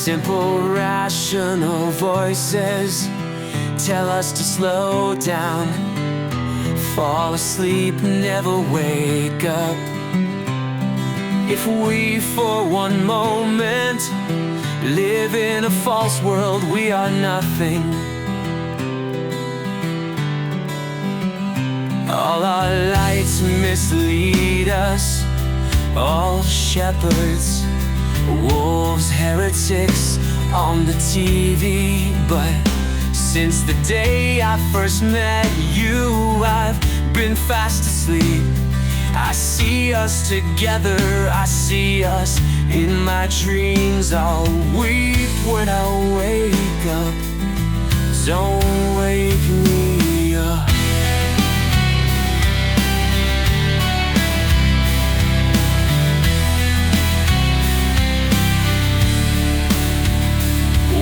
Simple, rational voices tell us to slow down, fall asleep, never wake up. If we for one moment live in a false world, we are nothing. All our lights mislead us, all shepherds, wolves, heretics on the TV. But since the day I first met you, I've been fast asleep. I see us together, I see us in my dreams. I'll weep when I wake up. Don't wake me up.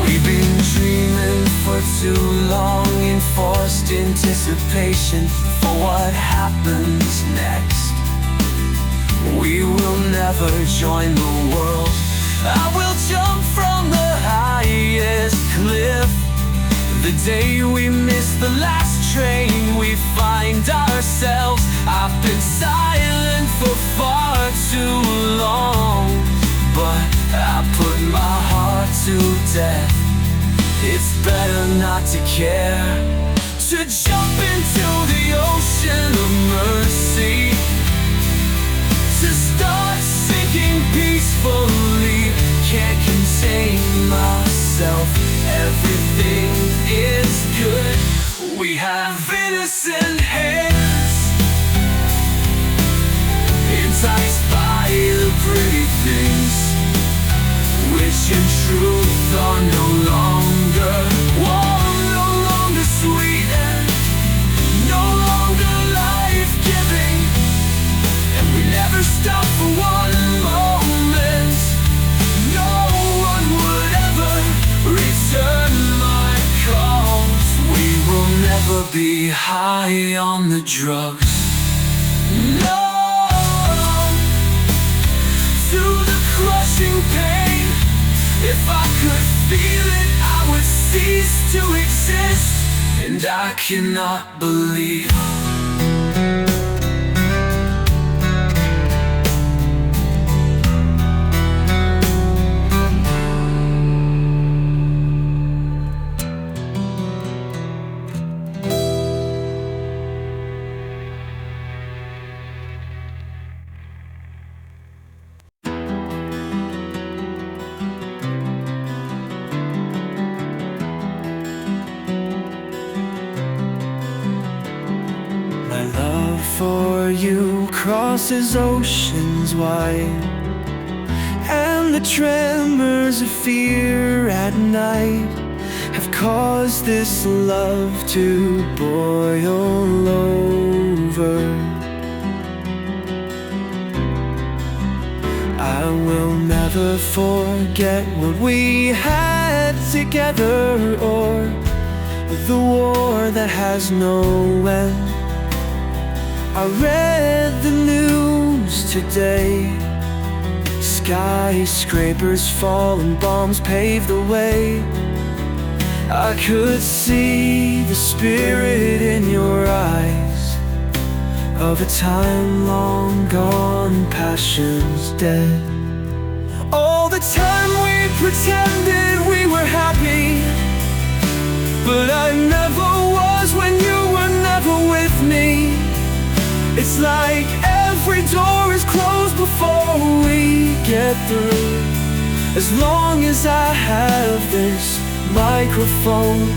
We've been dreaming for too long, in forced anticipation for what happens next. We will never join the world. I will jump from the highest cliff. The day we miss the last train, we find ourselves. I've been silent for far too long, but I put my heart to death. It's better not to care, to jump into the ocean of mercy, to start sinking peacefully. Can't contain myself, everything is good. We have innocent hands, enticed by the pretty things, which in truth are no longer warm, no longer sweet, and no longer life-giving. And we never stop for one moment. No one would ever return my calls. We will never be high on the drugs. No, to the crushing pain. If I could feel it, I would cease to exist. And I cannot believe my love for you crosses oceans wide, and the tremors of fear at night have caused this love to boil over. I will never forget what we had together, or the war that has no end. I read the news today. Skyscrapers fall and bombs pave the way. I could see the spirit in your eyes of a time long gone, passions dead. All the time we pretended we were happy, but I never was when you were never with me. It's like every door is closed before we get through. As long as I have this microphone,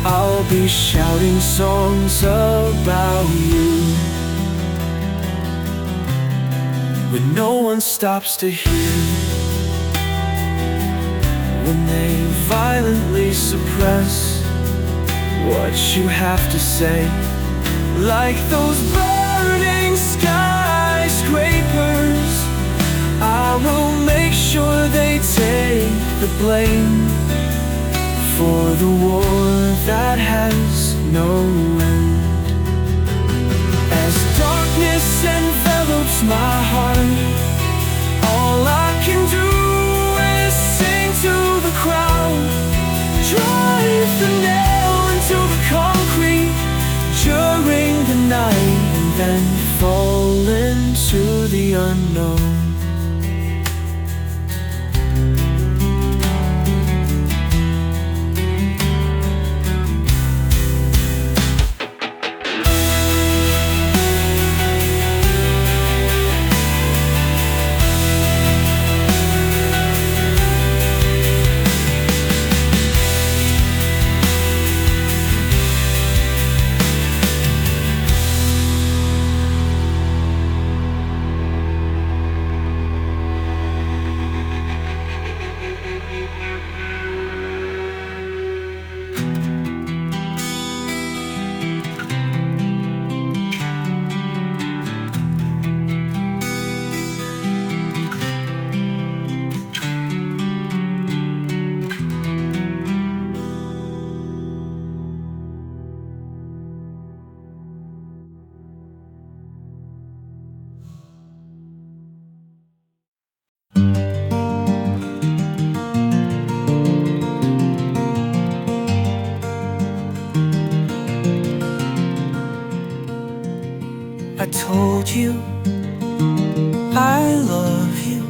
I'll be shouting songs about you, when no one stops to hear, when they violently suppress what you have to say. Like those burning skyscrapers, I will make sure they take the blame for the war that has no end. As darkness envelops my heart, all I can do is sing to the crowd. for the unknown. I told you I love you,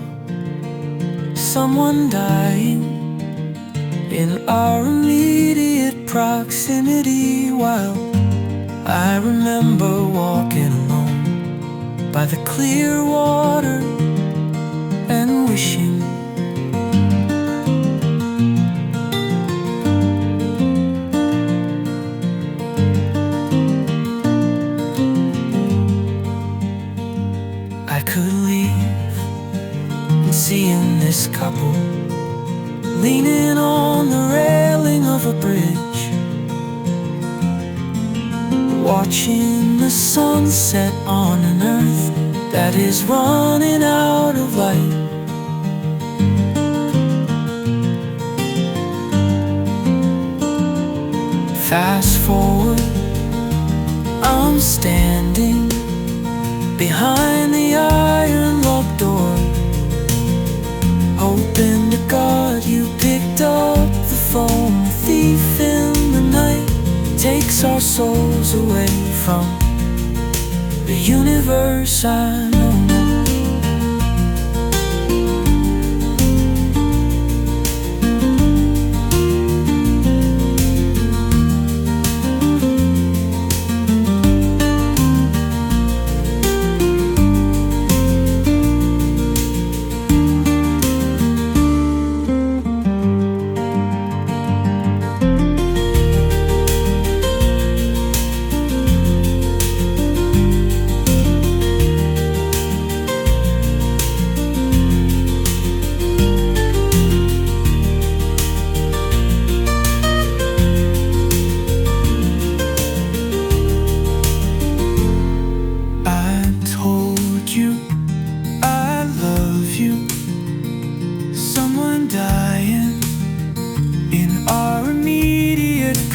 someone dying in our immediate proximity, while I remember walking alone by the clear water and wishing I could leave, and seeing this couple leaning on the railing of a bridge, watching the sunset on an earth that is running out of light. Fast forward, I'm standing behind the iron locked door, hoping to God you picked up the phone. The thief in the night takes our souls away from the universe I know.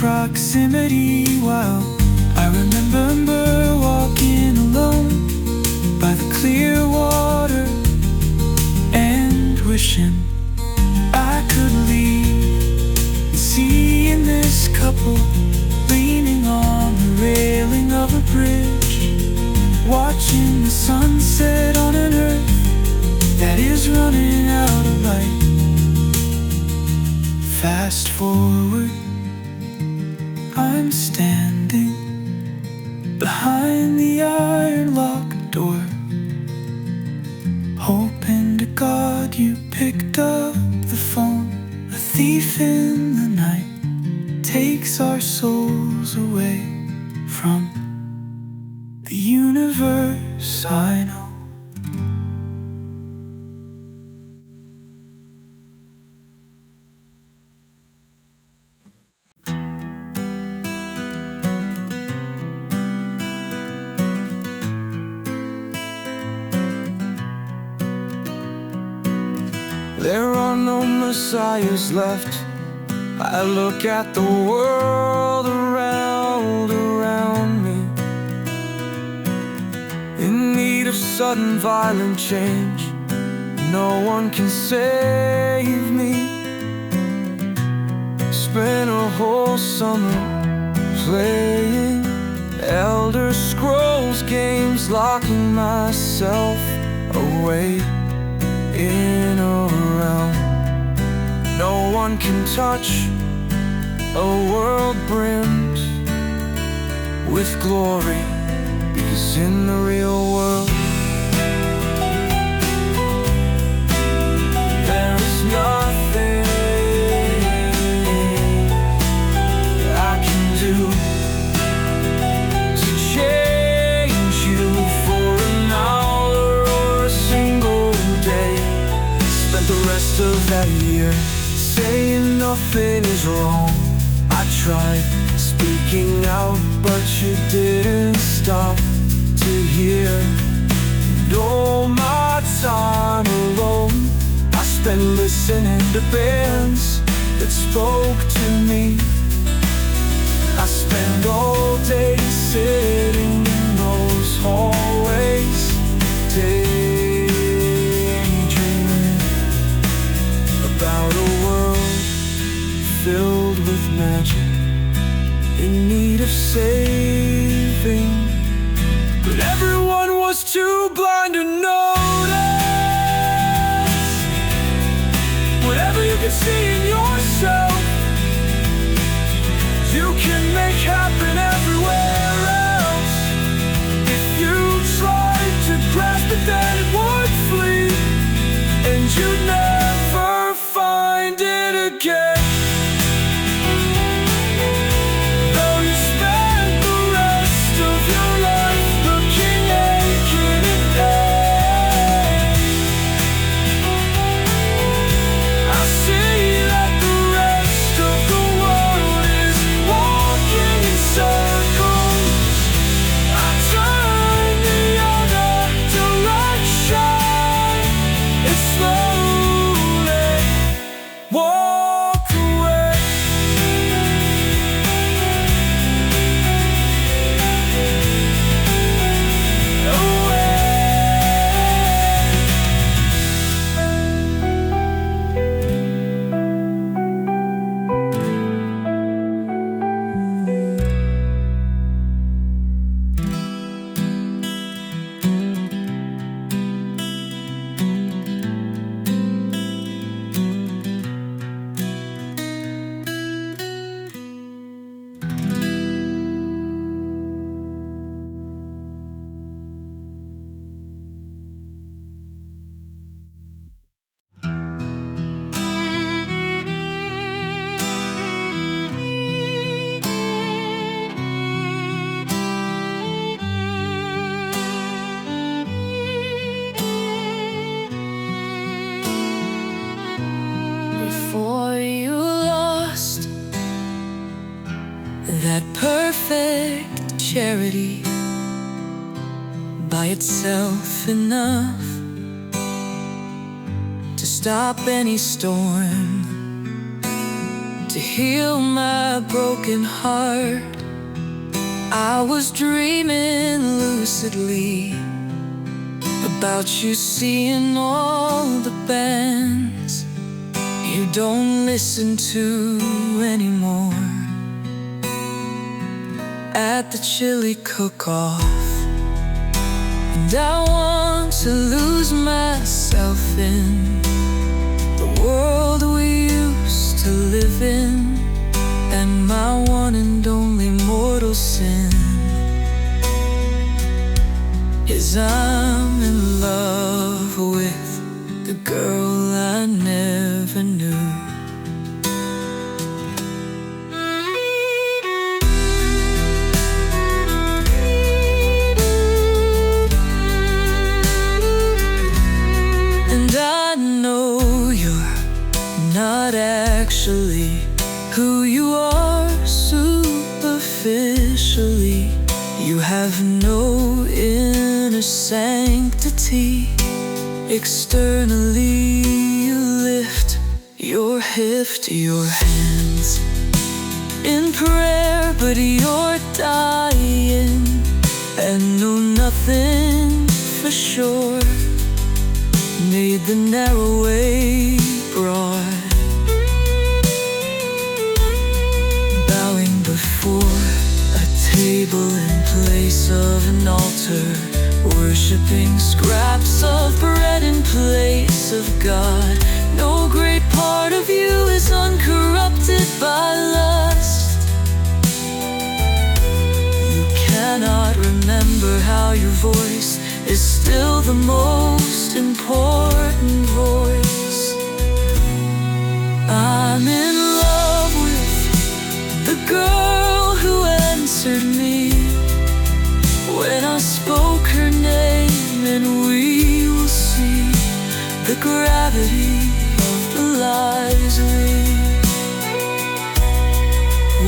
Proximity, while I remember walking alone by the clear water and wishing I could leave, seeing this couple leaning on the railing of a bridge, watching the sunset on an earth that is running out of light. Fast forward, I'm standing behind the iron locked door, hoping to God you picked up the phone. A thief in the night takes our souls away from the universe I know. There are no messiahs left. I look at the world around me, in need of sudden violent change. No one can save me. Spent a whole summer playing Elder Scrolls games, locking myself away in a realm no one can touch, a world brimmed with glory, because in the real world there is nothing I can do to change you for an hour or a single day. Spent the rest of that year saying nothing is wrong. I tried speaking out, but you didn't stop to hear. And all my time alone I spent listening to bands that spoke to me. I spent all day sitting in those hallways, daydreaming about a world filled with magic, in need of saving. But everyone was too blind to notice whatever you can see in yourself, you can make happen everywhere else. If you tried to grasp it, then it would flee, and you'd never find it again. Before you lost that perfect charity, by itself enough to stop any storm, to heal my broken heart. I was dreaming lucidly about you seeing all the bands you don't listen to anymore at the chili cook-off. And I want to lose myself in the world we used to live in, and my one and only mortal sin is I'm in love with the girl I never knew. And I know you're not actually who you are superficially. You have no inner sanctity. Externally you lift your hip to your hands in prayer, but you're dying and know nothing for sure. Made the narrow way broad, bowing before a table in place of an altar, worshipping scraps of bread in place of God. No great part of you is uncorrupted by lust. You cannot remember how your voice is still the most important voice. I'm in love with the girl who answered me when I spoke her name, and we will see the gravity of the lies we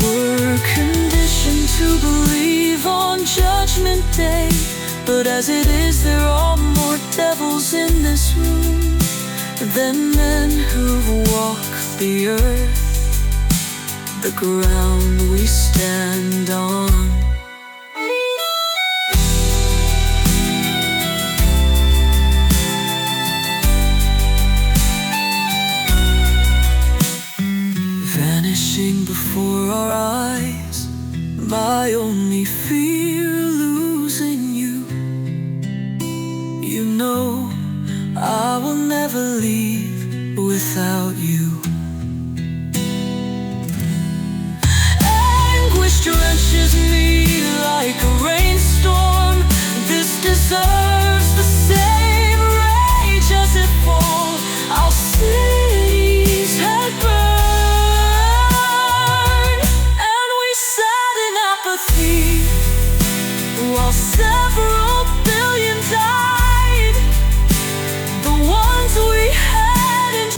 were conditioned to believe on Judgment Day. But as it is, there are more devils in this room than men who've walked the earth, the ground we stand on. Vanishing before our eyes, my only fear, losing you. You know I will never leave without you. Anguish drenches me like a rainstorm. This deserves the same rage as it falls. Our cities had burned, and we sat in apathy while several billion died. The ones we had in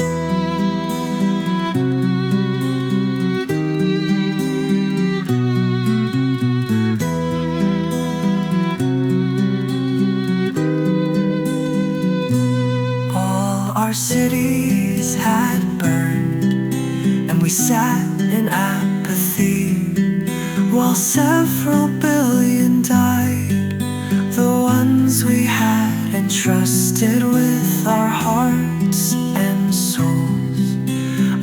All our cities had burned, and we sat in apathy while several billion died. The ones we had entrusted with our hearts and souls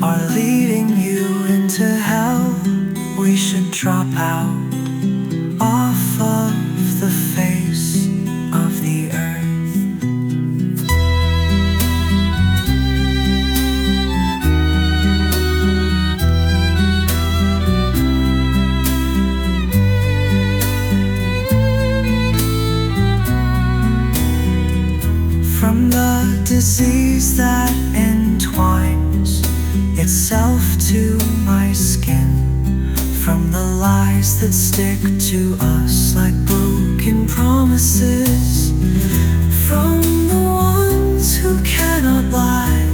are leading you into hell. We should drop out off of the face of the earth. From the disease that entwines itself to my skin, from the lies that stick to us like broken promises, from the ones who cannot lie.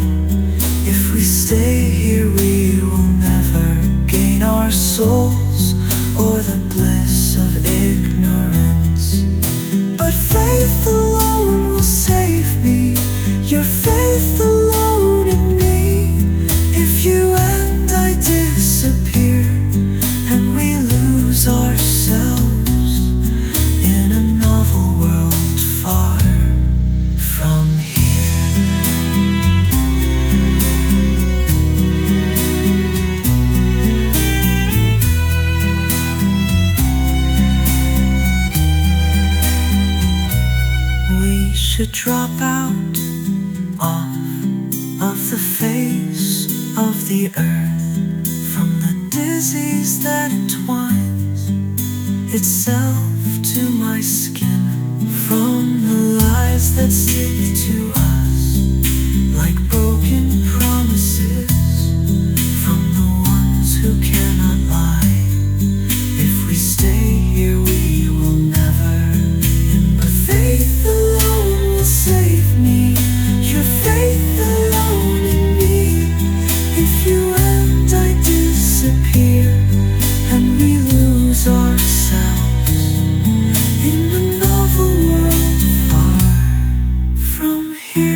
If we stay here, we will never gain our souls or the bliss of ignorance. But faith alone will save me, your faith alone in me. If you and I disappear, and we lose ourselves in a novel world far from here. We should drop out off of the face of the earth, from the disease that entwines itself to my skin, from the lies that stick to us like broken promises, from the ones who cannot lie. If we stay here, we will never end. But faith alone will save me, your faith alone in me. If you and I disappear, and we lose ourselves in a novel world far from here.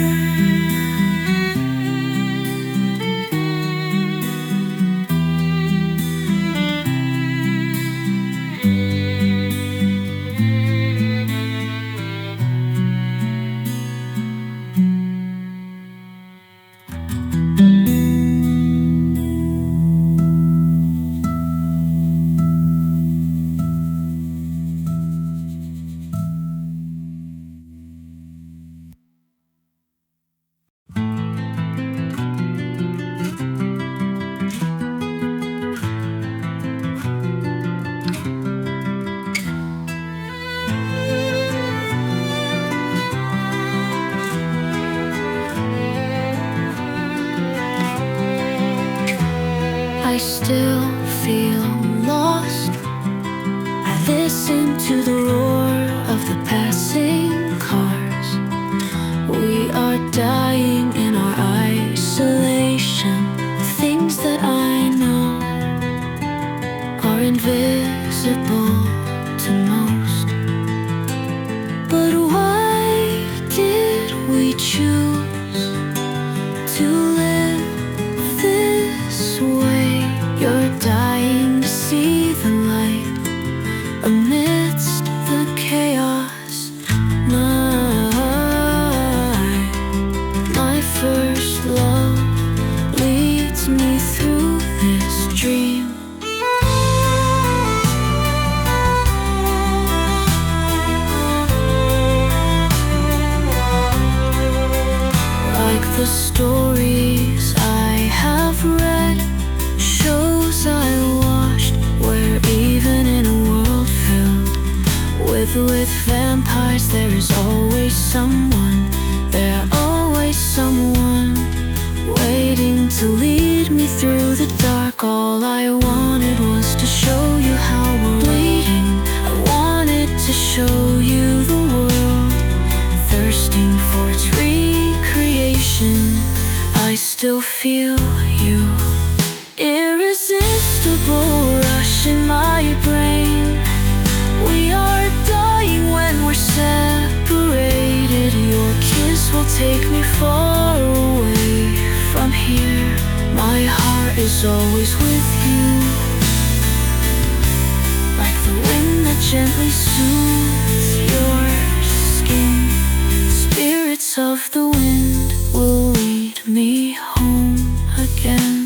listen to the roar of the passing cars. We are dying in our isolation. Things that I know are invisible to most. But why did we choose to live this way? You're dying to see the light amidst the chaos. My first love leads me through this dream. Like the stories I have read, shows I watched, where even in a world filled with vampires, there is always someone, waiting to lead me through the dark. All I wanted was to show you how we're waiting. I wanted to show you the world, thirsting for its recreation. I still feel you, irresistible rush in my brain. We are dying when we're separated. Your kiss will take me far away from here. My heart is always with you, like the wind that gently soothes your skin. Spirits of the wind will lead me home again.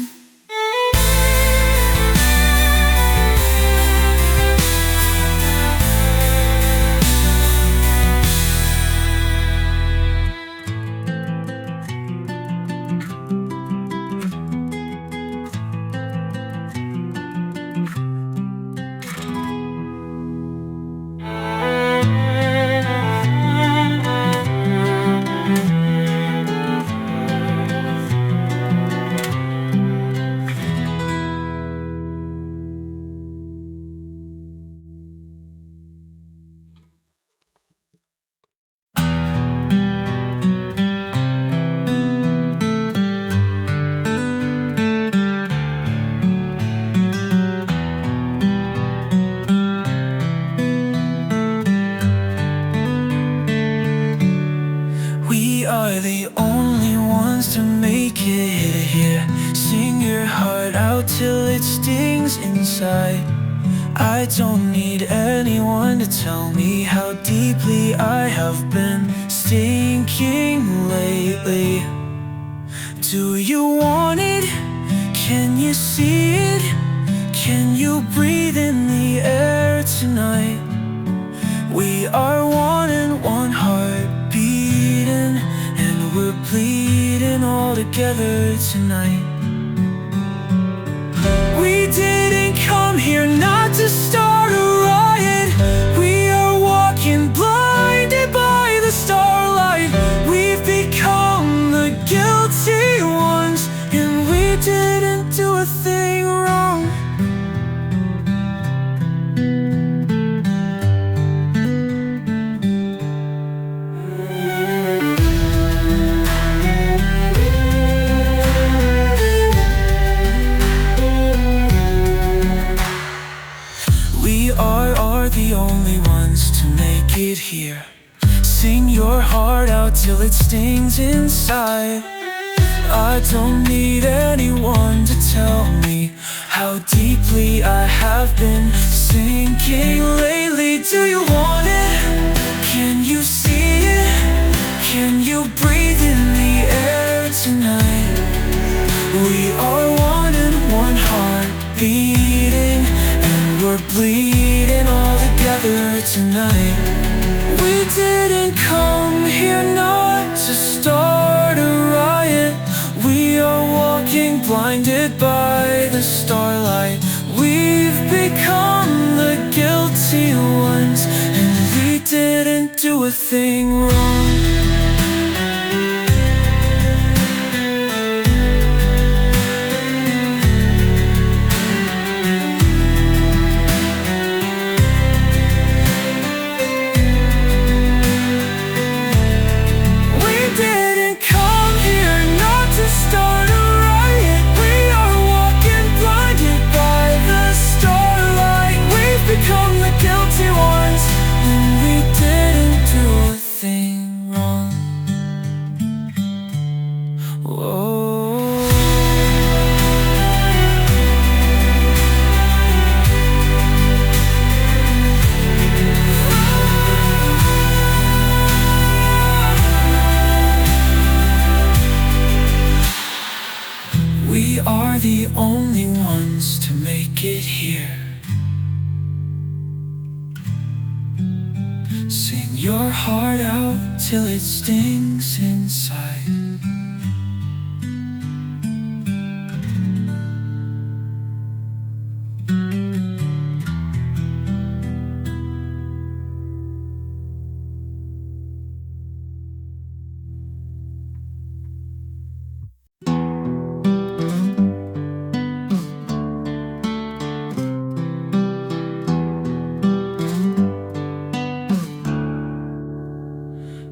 We are the only ones to make it here. Sing your heart out till it stings inside. I don't need anyone to tell me how deeply I have been sinking lately. Do you want it? Can you see it? Can you breathe in the air tonight? We are one and one heart beating, and we're bleeding all together tonight. We didn't come here not to start a riot. We are walking blinded by the starlight. We've become the guilty ones, and we didn't do a thing wrong. Are the only ones to make it here. Sing your heart out till it stings inside. I don't need anyone to tell me how deeply I have been sinking lately. Do you want it? Can you see it? Can you breathe in the air tonight? We are one and one heart beating, and we're bleeding all together tonight. We didn't come here not to start a riot. We are walking blinded by the starlight. We've become the guilty ones, and we didn't do a thing wrong. Sing your heart out till it stings inside.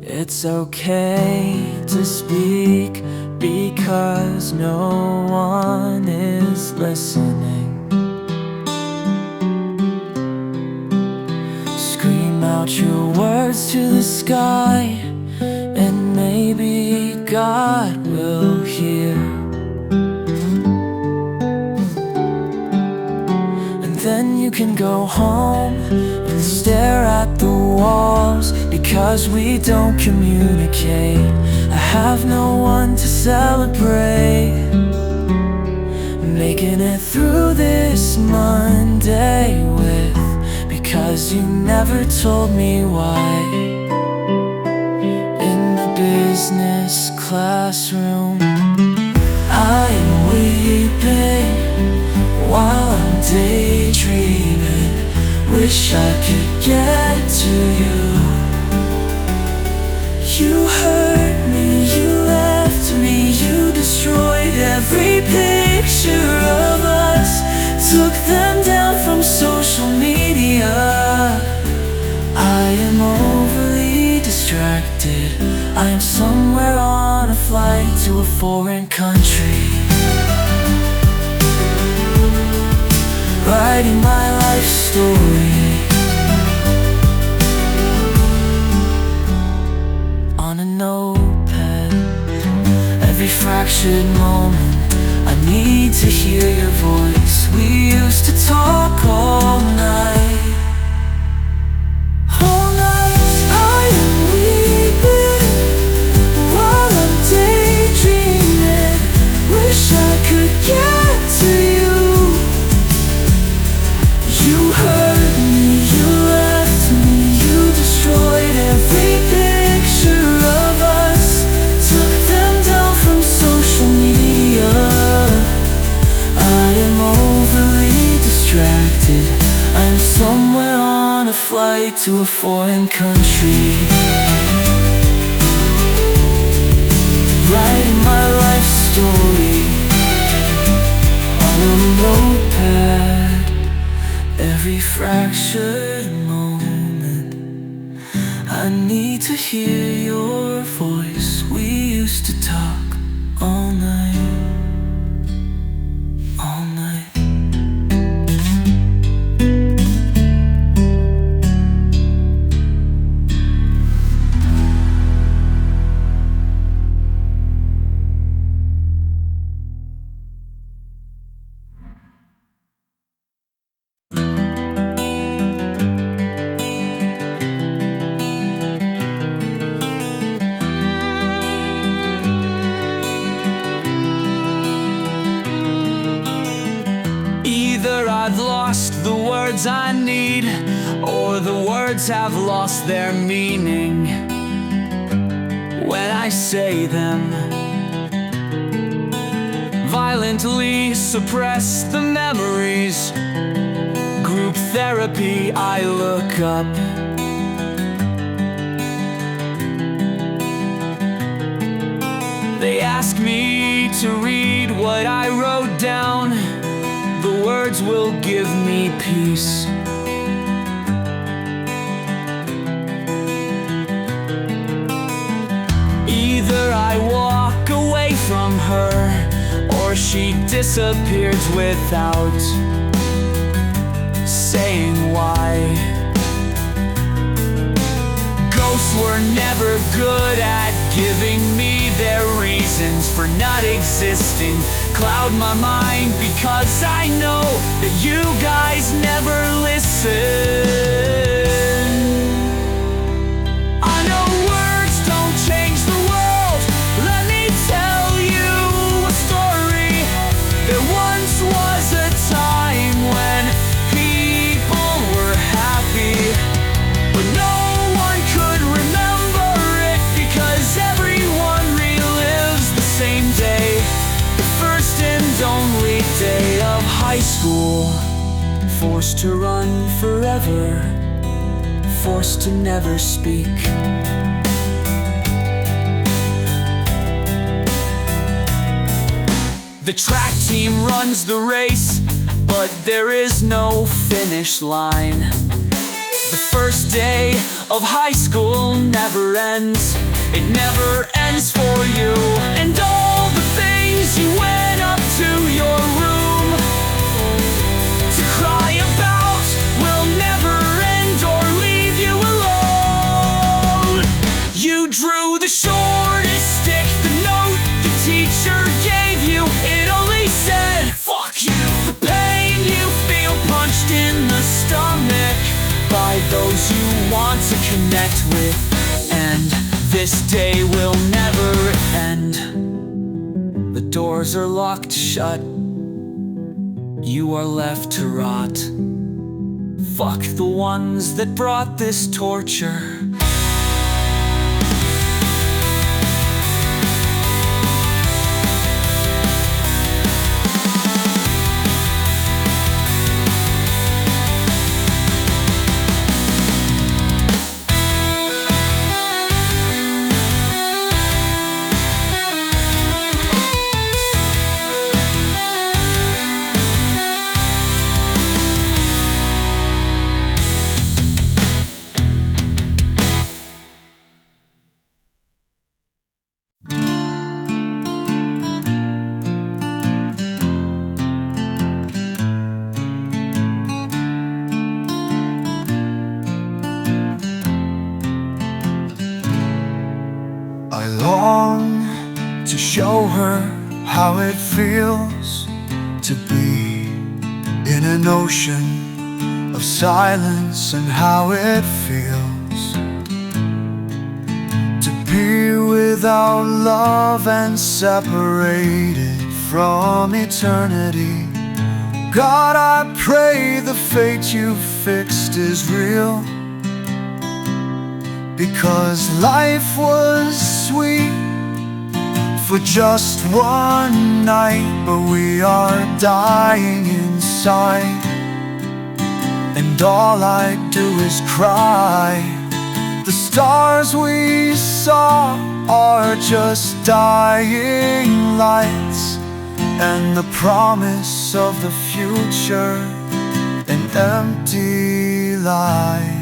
It's okay to speak because no one is listening. Scream out your words to the sky, and maybe God will hear. And then you can go home and stare at the walls, because we don't communicate. I have no one to celebrate making it through this Monday with, because you never told me why. In the business classroom, I am weeping while I'm daydreaming. Wish I could get to you. You hurt me, you left me, you destroyed every picture of us, took them down from social media. I am overly distracted. I am somewhere on a flight to a foreign country, writing my life story on a notepad. Every fractured moment, I need to hear your voice. We used to talk all night. All night I am weeping while I'm daydreaming. Wish I could get to you. You hurt me, you left me, you destroyed every picture of us, took them down from social media. I am overly distracted. I'm somewhere on a flight to a foreign country, writing my life story on a notepad. Every fractured moment, I need to hear your voice. We used to talk all night, all night. Either I've lost the words I need, or the words have lost their meaning when I say them. Violently suppress the memories. Group therapy, I look up. They ask me to read what I wrote down. The words will give me peace. Either I walk away from her, or she disappears without saying why. Ghosts were never good at giving me their reasons for not existing. Cloud my mind because I know that you guys never listen. I know words don't change the world. Let me tell you a story. There once was a time when people were happy, but no one forced to run forever, forced to never speak. The track team runs the race, but there is no finish line. The first day of high school never ends. It never ends for you. And all the things you went up to your room to cry about will never end or leave you alone. You drew the shortest stick, the note the teacher gave you. It only said, fuck you. The pain you feel punched in the stomach by those you want to connect with. And this day will never end. The doors are locked shut. You are left to rot. Fuck the ones that brought this torture. I long to show her how it feels to be in an ocean of silence, and how it feels to be without love and separated from eternity. God, I pray the fate you fixed is real, because life was sweet for just one night, but we are dying inside, and all I do is cry. The stars we saw are just dying lights, and the promise of the future an empty lie.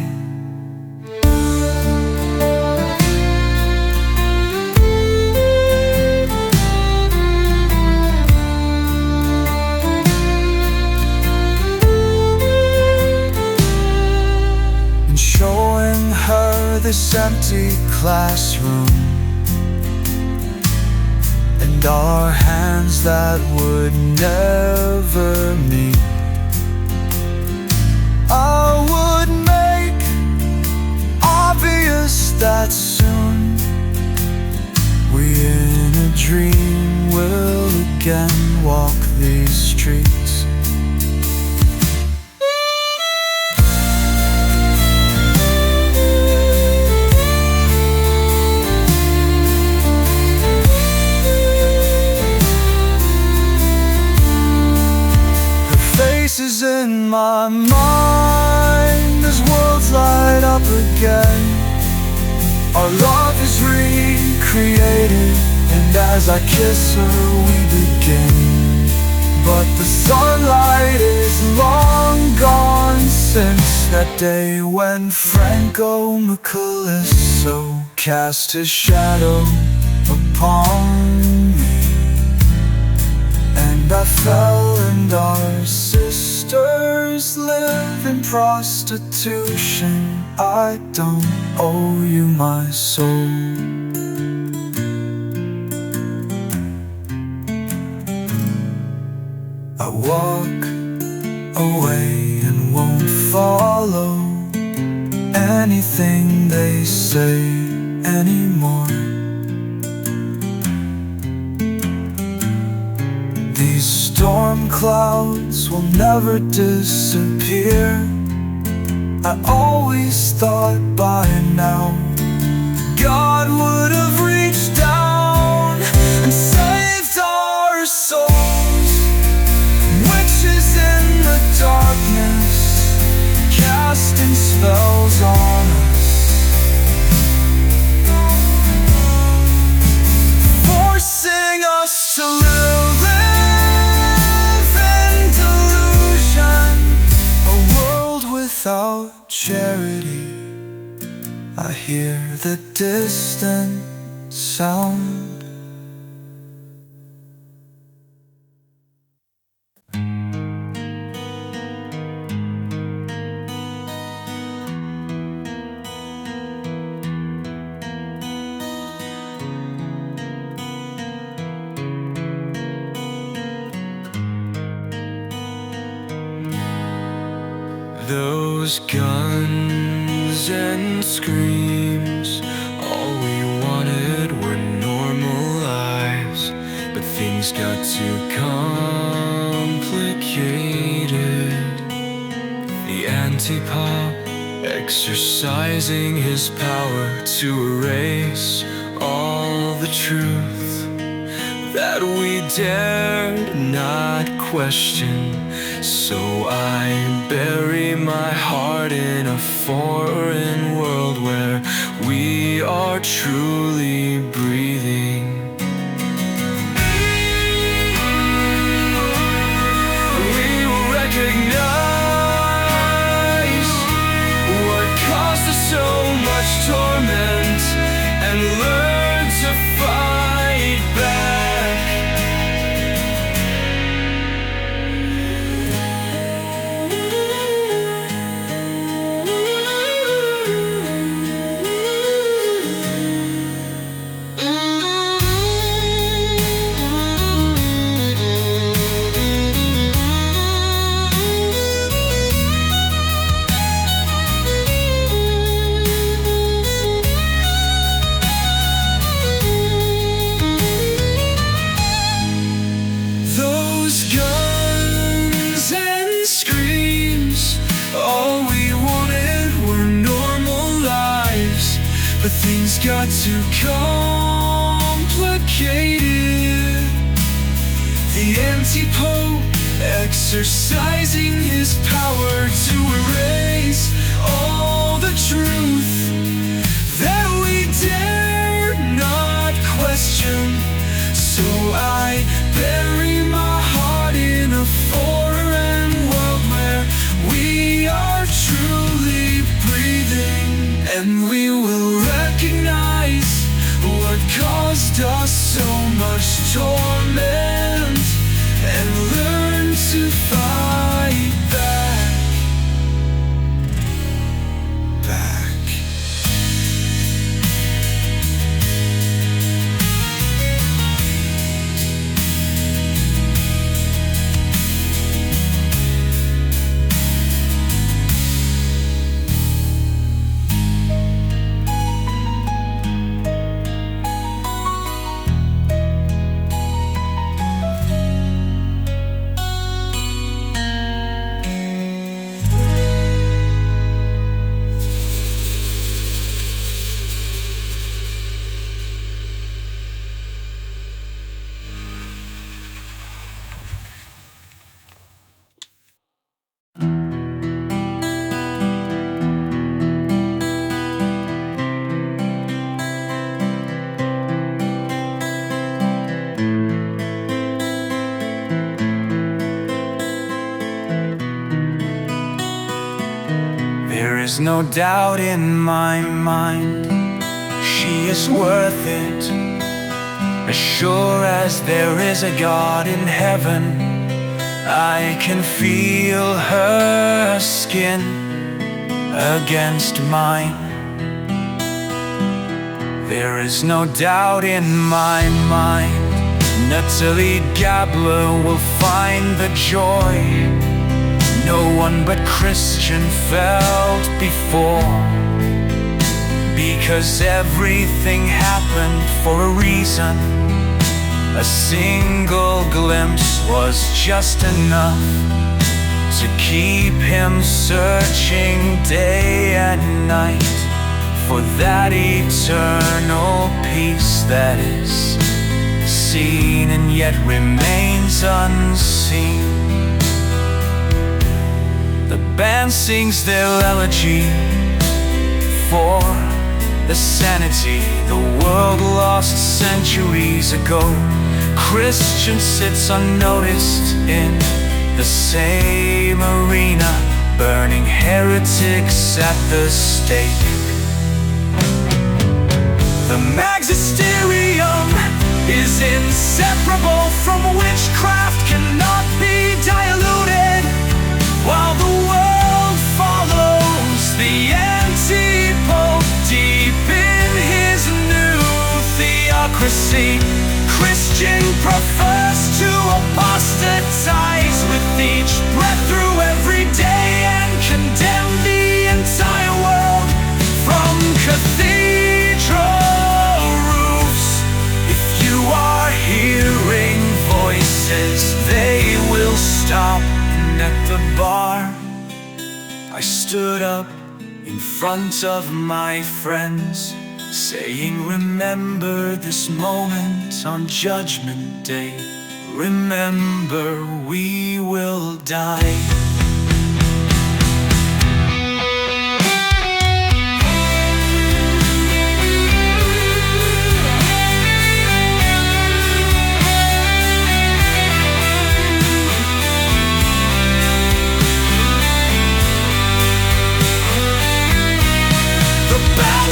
Showing her this empty classroom, and our hands that would never meet. I would make obvious that soon we in a dream will again walk these streets. Is in my mind as worlds light up again. Our love is recreated, and as I kiss her we begin. But the sunlight is long gone since that day when Franco Macalisso cast his shadow upon me, and I fell, and our sisters live in prostitution. I don't owe you my soul. I walk away and won't follow anything they say anymore. These storm clouds will never disappear. I always thought by now God would have reached down and saved our souls. Witches in the darkness I hear the distant sound. Those guns and screams, all we wanted were normal lives. But things got too complicated. The anti-pop exercising his power to erase all the truth that we dared not question. So I bury my heart in a foreign world where we are truly breathing. We will recognize what caused us so much torment and learn to fight back. But things got too complicated. The anti-pope exercising his power to erase all the truth that we dare not question. So I bury my heart in a foreign world where we are truly breathing, and we will recognize what caused us so much torment and learn to fight back. There is no doubt in my mind, she is worth it. As sure as there is a God in heaven, I can feel her skin against mine. There is no doubt in my mind, Natalie Gabler will find the joy no one but Christian felt before. Because everything happened for a reason. A single glimpse was just enough to keep him searching day and night for that eternal peace that is seen and yet remains unseen. The band sings their elegy for the sanity the world lost centuries ago. Christian sits unnoticed in the same arena, burning heretics at the stake. The magisterium is inseparable from witchcraft, cannot be diluted, while the world follows the anti-pope deep in his new theocracy. Christian prefers to apostatize with each breath through every day and condemn the entire world from cathedral roofs. If you are hearing voices, they will stop. And at the bar, I stood up in front of my friends, saying, remember this moment on Judgment Day. Remember, we will die.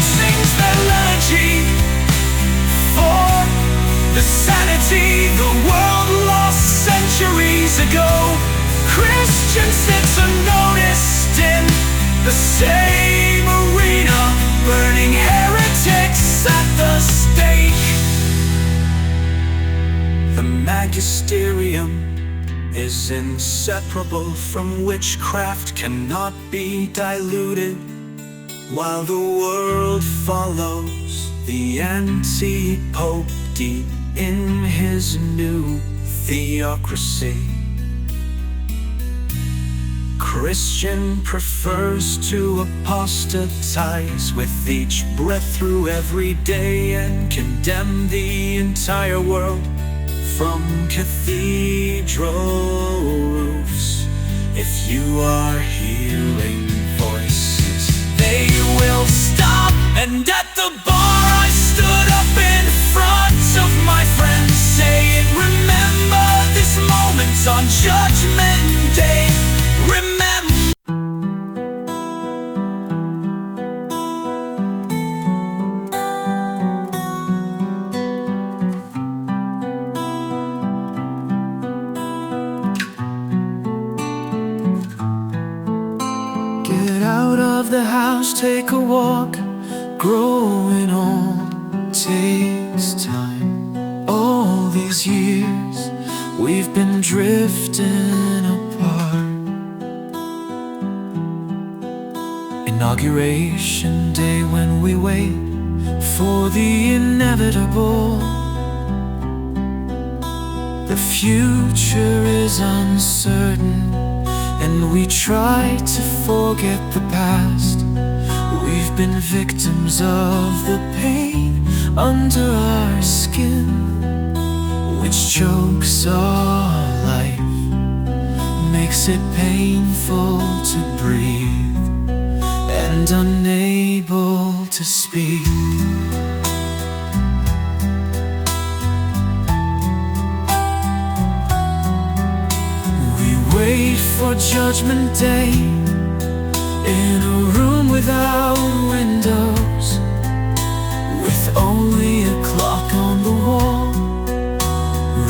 Sings their liturgy for the sanity the world lost centuries ago. Christians sit unnoticed in the same arena, burning heretics at the stake. The magisterium is inseparable from witchcraft, cannot be diluted, while the world follows the anti-pope deep in his new theocracy. Christian prefers to apostatize with each breath through every day and condemn the entire world from cathedral roofs. If you are hearing voices, they will stop. And at the bar I stood up in front of my friends, saying, remember this moment on Judgment Day. Remember. Get out of the house, take a walk. Growing old takes time. All these years we've been drifting apart. Inauguration day, when we wait for the inevitable. The future is uncertain, and we try to forget the past. We've been victims of the pain under our skin, which chokes our life, makes it painful to breathe, and unable to speak. We wait for Judgment Day in a room without windows, with only a clock on the wall,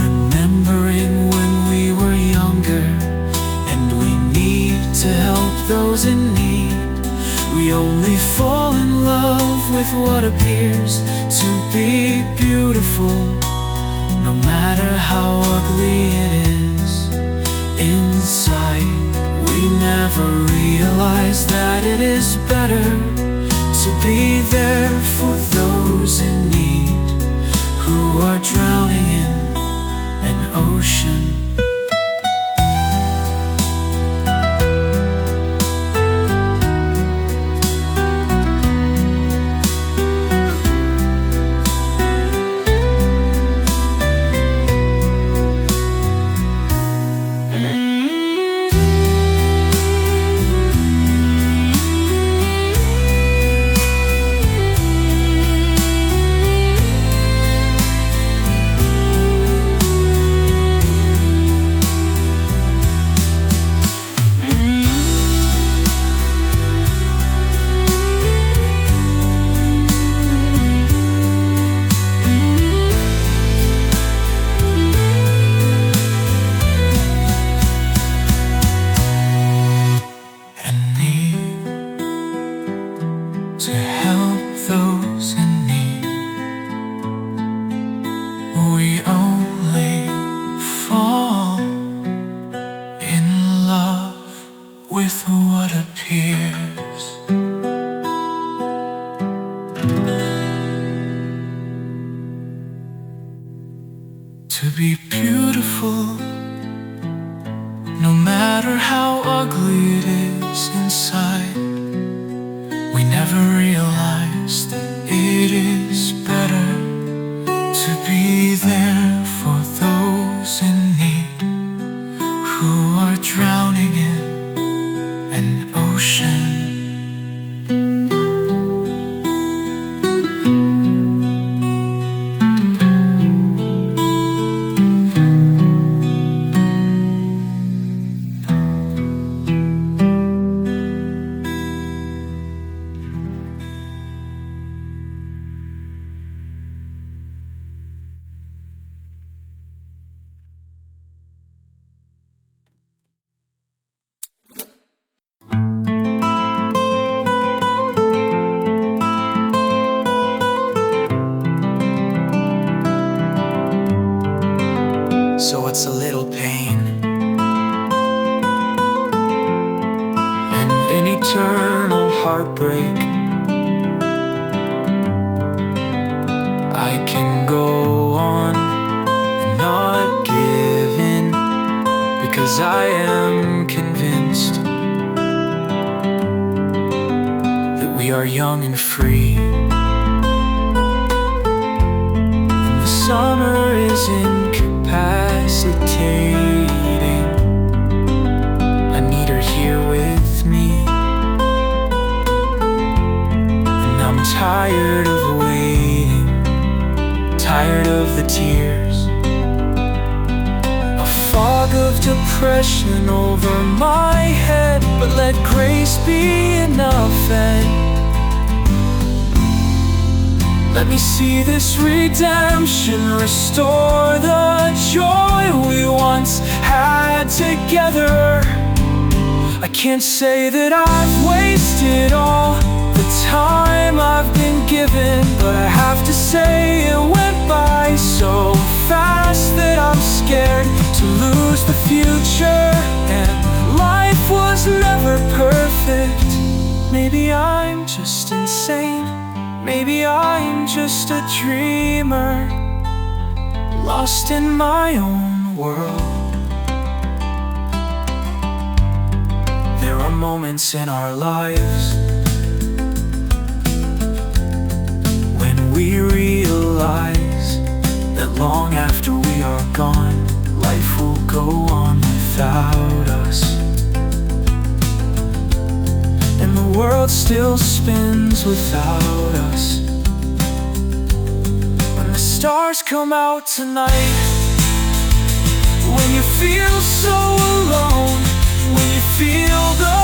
remembering when we were younger and we need to help those in need. We only fall in love with what appears to be beautiful, no matter how ugly it is inside. We never realize that it is better to be there for those in need, who are drowning in an ocean. to help those in need. We only fall in love with what appears. To be beautiful, no matter how ugly it is inside. We never realized that it is better to be there for those in need, who are drowning in an ocean. So it's a little pain and an eternal heartbreak. I can go on and not give in, because I am convinced that we are young and free. And the summer is incapacitating. I need her here with me, and I'm tired of waiting, tired of the tears. A fog of depression over my head, but let grace be enough, and let me see this redemption restore the joy we once had together. I can't say that I've wasted all the time I've been given, but I have to say it went by so fast that I'm scared to lose the future. And life was never perfect. Maybe I'm just insane. Maybe I'm just a dreamer, lost in my own world. There are moments in our lives when we realize that long after we are gone, life will go on without us, and the world still spins without us. When the stars come out tonight, when you feel so alone, when you feel the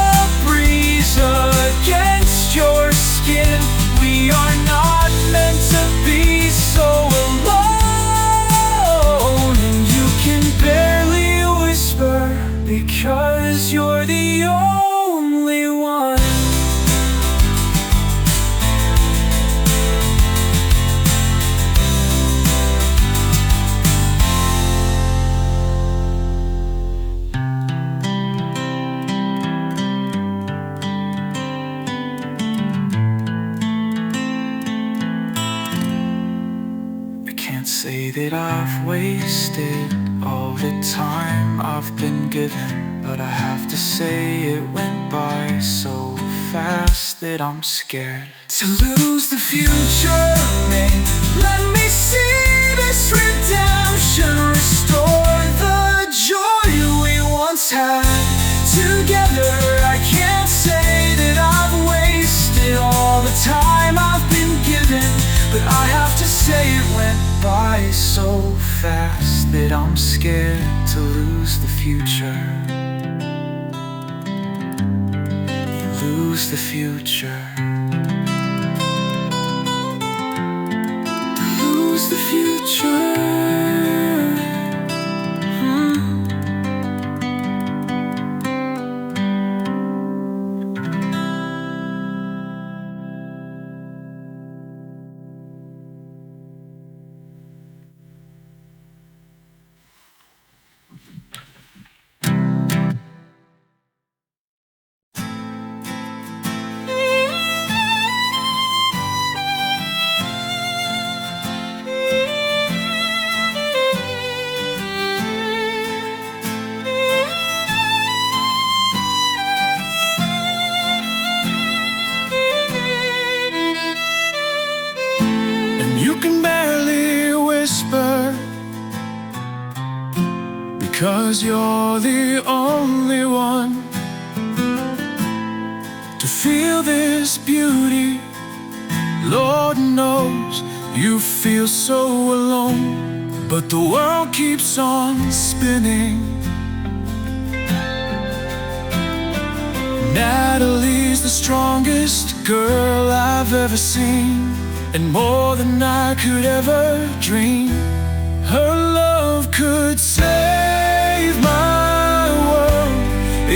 breeze against your skin, we are not meant to be so alone. And you can barely whisper because you're the only one. Say that I've wasted all the time I've been given, but I have to say it went by so fast that I'm scared to lose the future. Let me see this redemption restore the joy we once had together. I can't say that I've wasted all the time I've been given, but I have to say it went by so fast that I'm scared to lose the future. Lose the future. Lose the future. 'cause you're the only one to feel this beauty. Lord knows you feel so alone, but the world keeps on spinning. Natalie's the strongest girl I've ever seen, and more than I could ever dream. Her love could save my world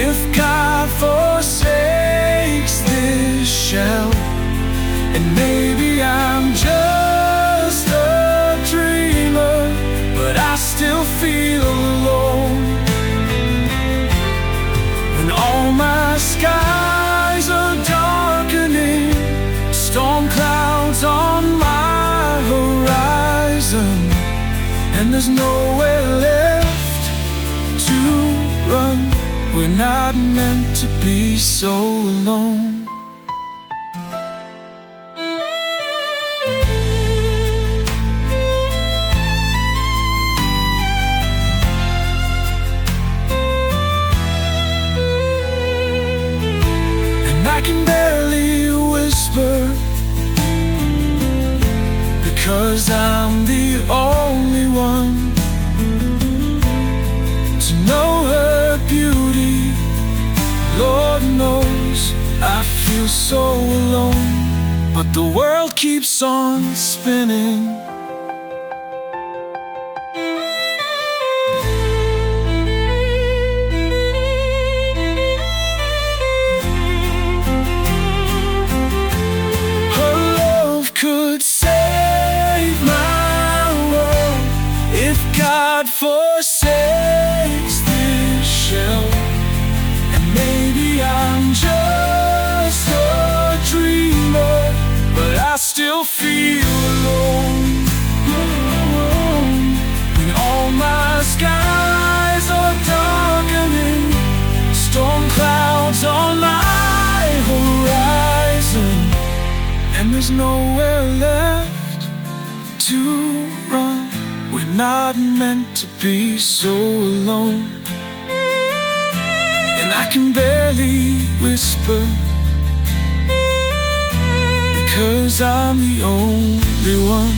if God forsakes this shell. And maybe I'm just a dreamer, but I still feel alone. When all my skies are darkening, storm clouds on my horizon, and there's nowhere left to run. We're not meant to be so alone. I can barely whisper, because I'm the only one to know her beauty. Lord knows I feel so alone, but the world keeps on spinning. Could save my world if God forsakes this shell. And maybe I'm just a dreamer, but I still feel alone. When all my skies are darkening, storm clouds on my horizon, and there's nowhere left to run. We're not meant to be so alone. And I can barely whisper, because I'm the only one.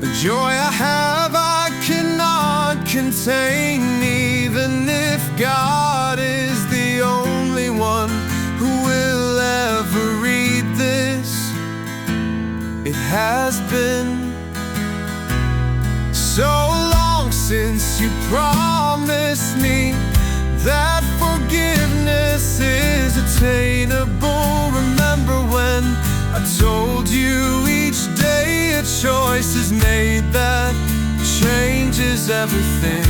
The joy I have I cannot contain, even if God is the only one who will ever read this. It has been so long since you promised me that forgiveness is attainable. Remember when I told you each day a choice is made that changes everything?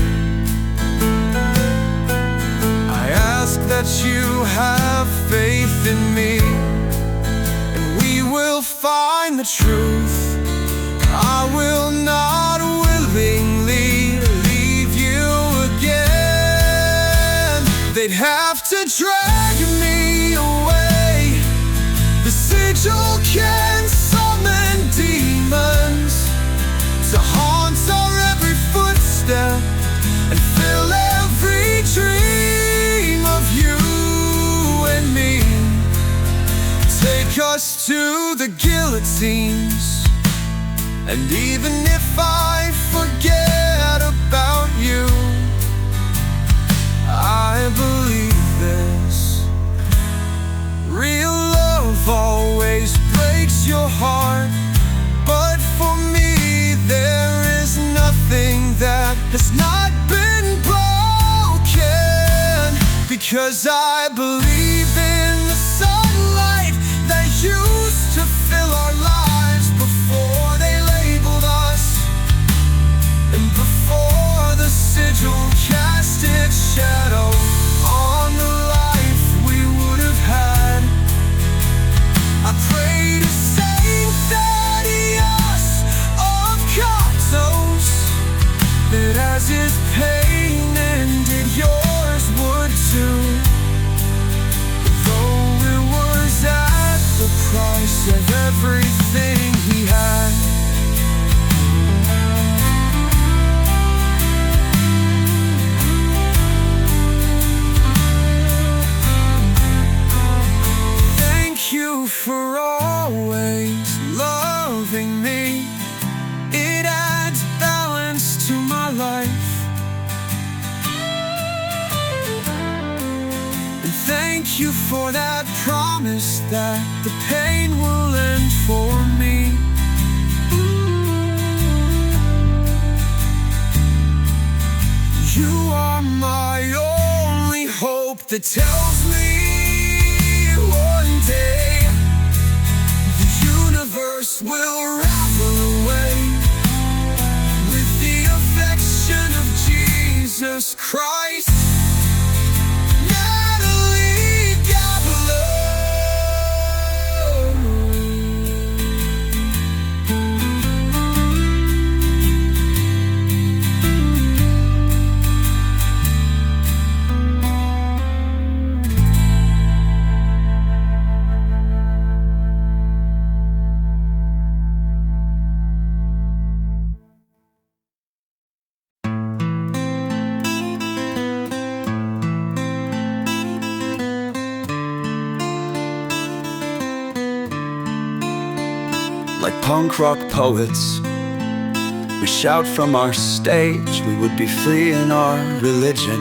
I ask that you have faith in me, and we will find the truth. I will not willingly leave you again. They'd have to drag me away. The sigil can summon demons to haunt our every footstep and fill every dream of you and me. Take us to the guillotines, and even if I forget about you, I believe this. Real love always breaks your heart, but for me there is nothing that has not been broken. 'Cause I believe in the sunlight that used to fill our lives before they labeled us, and before the sigil cast its shadow on the life we would have had. I pray to Saint Thaddeus of Cottos that as his pain ended, yours would too, though it was at the price of everything he had. Thank you for always loving me. It adds balance to my life. And thank you for that promise that the pain will end for me. You are my only hope that tells me one day the universe will ravel away with the affection of Jesus Christ. Natalie Gabalo. Like punk rock poets, we shout from our stage we would be fleeing our religion.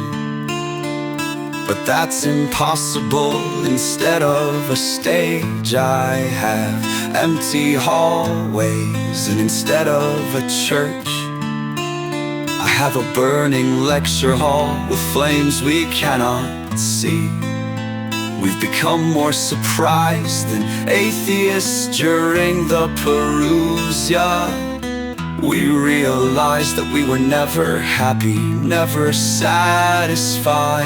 But that's impossible. Instead of a stage I have empty hallways, and instead of a church I have a burning lecture hall with flames we cannot see. We've become more surprised than atheists during the Perusia. We realized that we were never happy, never satisfied.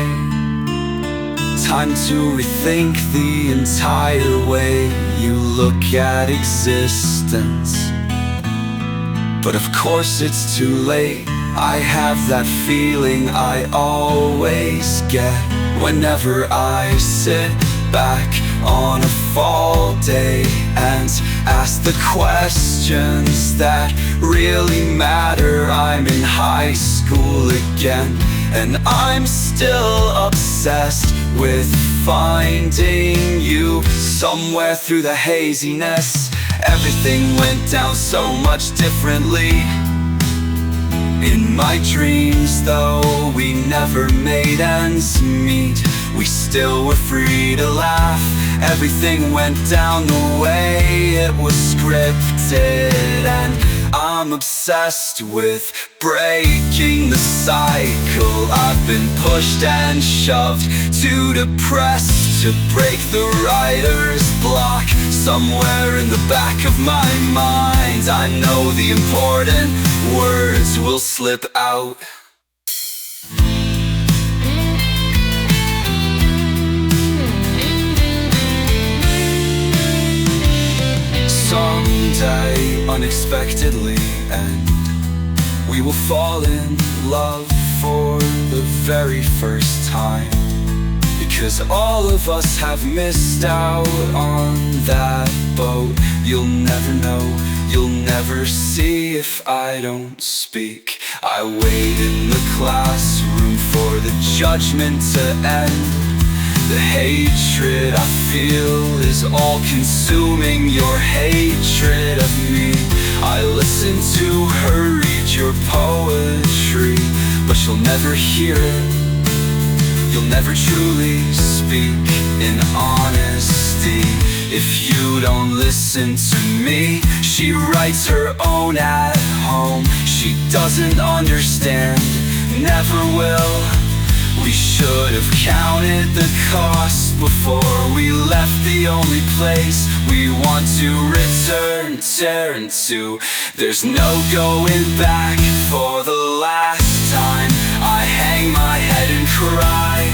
Time to rethink the entire way you look at existence. But of course it's too late. I have that feeling I always get whenever I sit back on a fall day and ask the questions that really matter. I'm in high school again, and I'm still obsessed with finding you somewhere through the haziness. Everything went down so much differently in my dreams, though we never made ends meet. We still were free to laugh. Everything went down the way it was scripted, and I'm obsessed with breaking the cycle. I've been pushed and shoved, too depressed to break the writer's block. Somewhere in the back of my mind I know the important words will slip out. Someday, unexpectedly, and we will fall in love for the very first time. Because all of us have missed out on that boat. You'll never know, you'll never see if I don't speak. I wait in the classroom for the judgment to end. The hatred I feel is all-consuming, your hatred of me. I listen to her read your poetry, but you'll never hear it. You'll never truly speak in honesty if you don't listen to me. She writes her own at home. She doesn't understand, never will. We should have counted the cost before we left the only place we want to return to. There's no going back. For the last time, I hang my head and cry.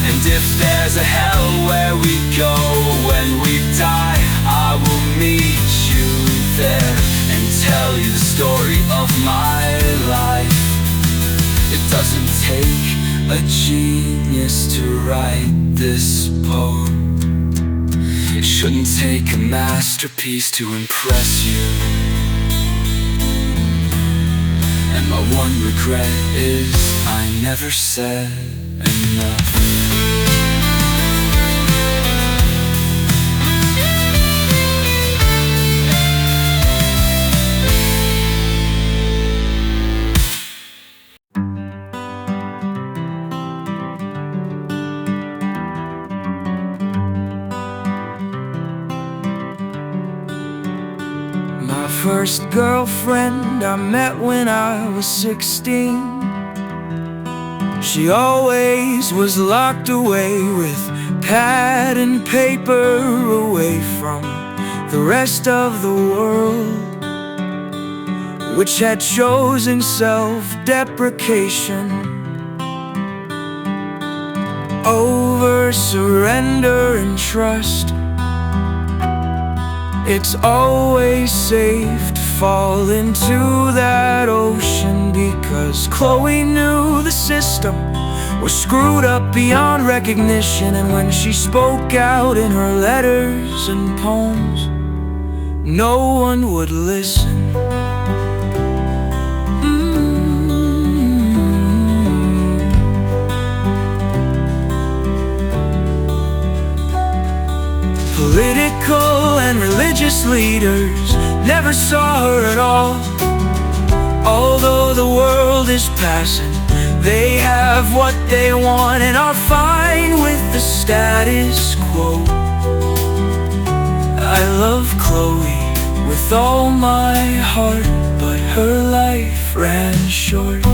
And if there's a hell where we go when we die, I will meet you there and tell you the story of my life. It doesn't take a genius to write this poem. It shouldn't take a masterpiece to impress you. And my one regret is I never said enough. My first girlfriend I met when I was 16. She always was locked away with pad and paper, away from the rest of the world, which had chosen self-deprecation over surrender and trust. It's always safe to fall into that ocean, because Chloe knew the system was screwed up beyond recognition. And when she spoke out in her letters and poems, no one would listen. Political and religious leaders never saw her at all. Although the world is passing, they have what they want and are fine with the status quo. I love Chloe with all my heart, but her life ran short.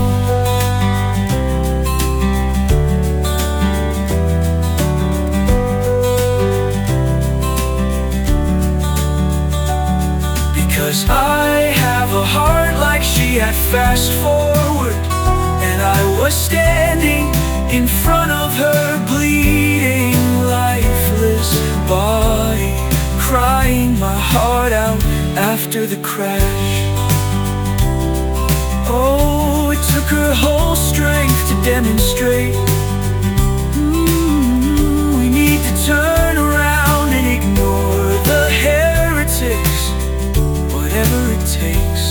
Because I have a heart like she had, fast forward, and I was standing in front of her bleeding, lifeless body, crying my heart out after the crash. Oh, it took her whole strength to demonstrate we need to turn around and ignore the heretics. Whatever it takes.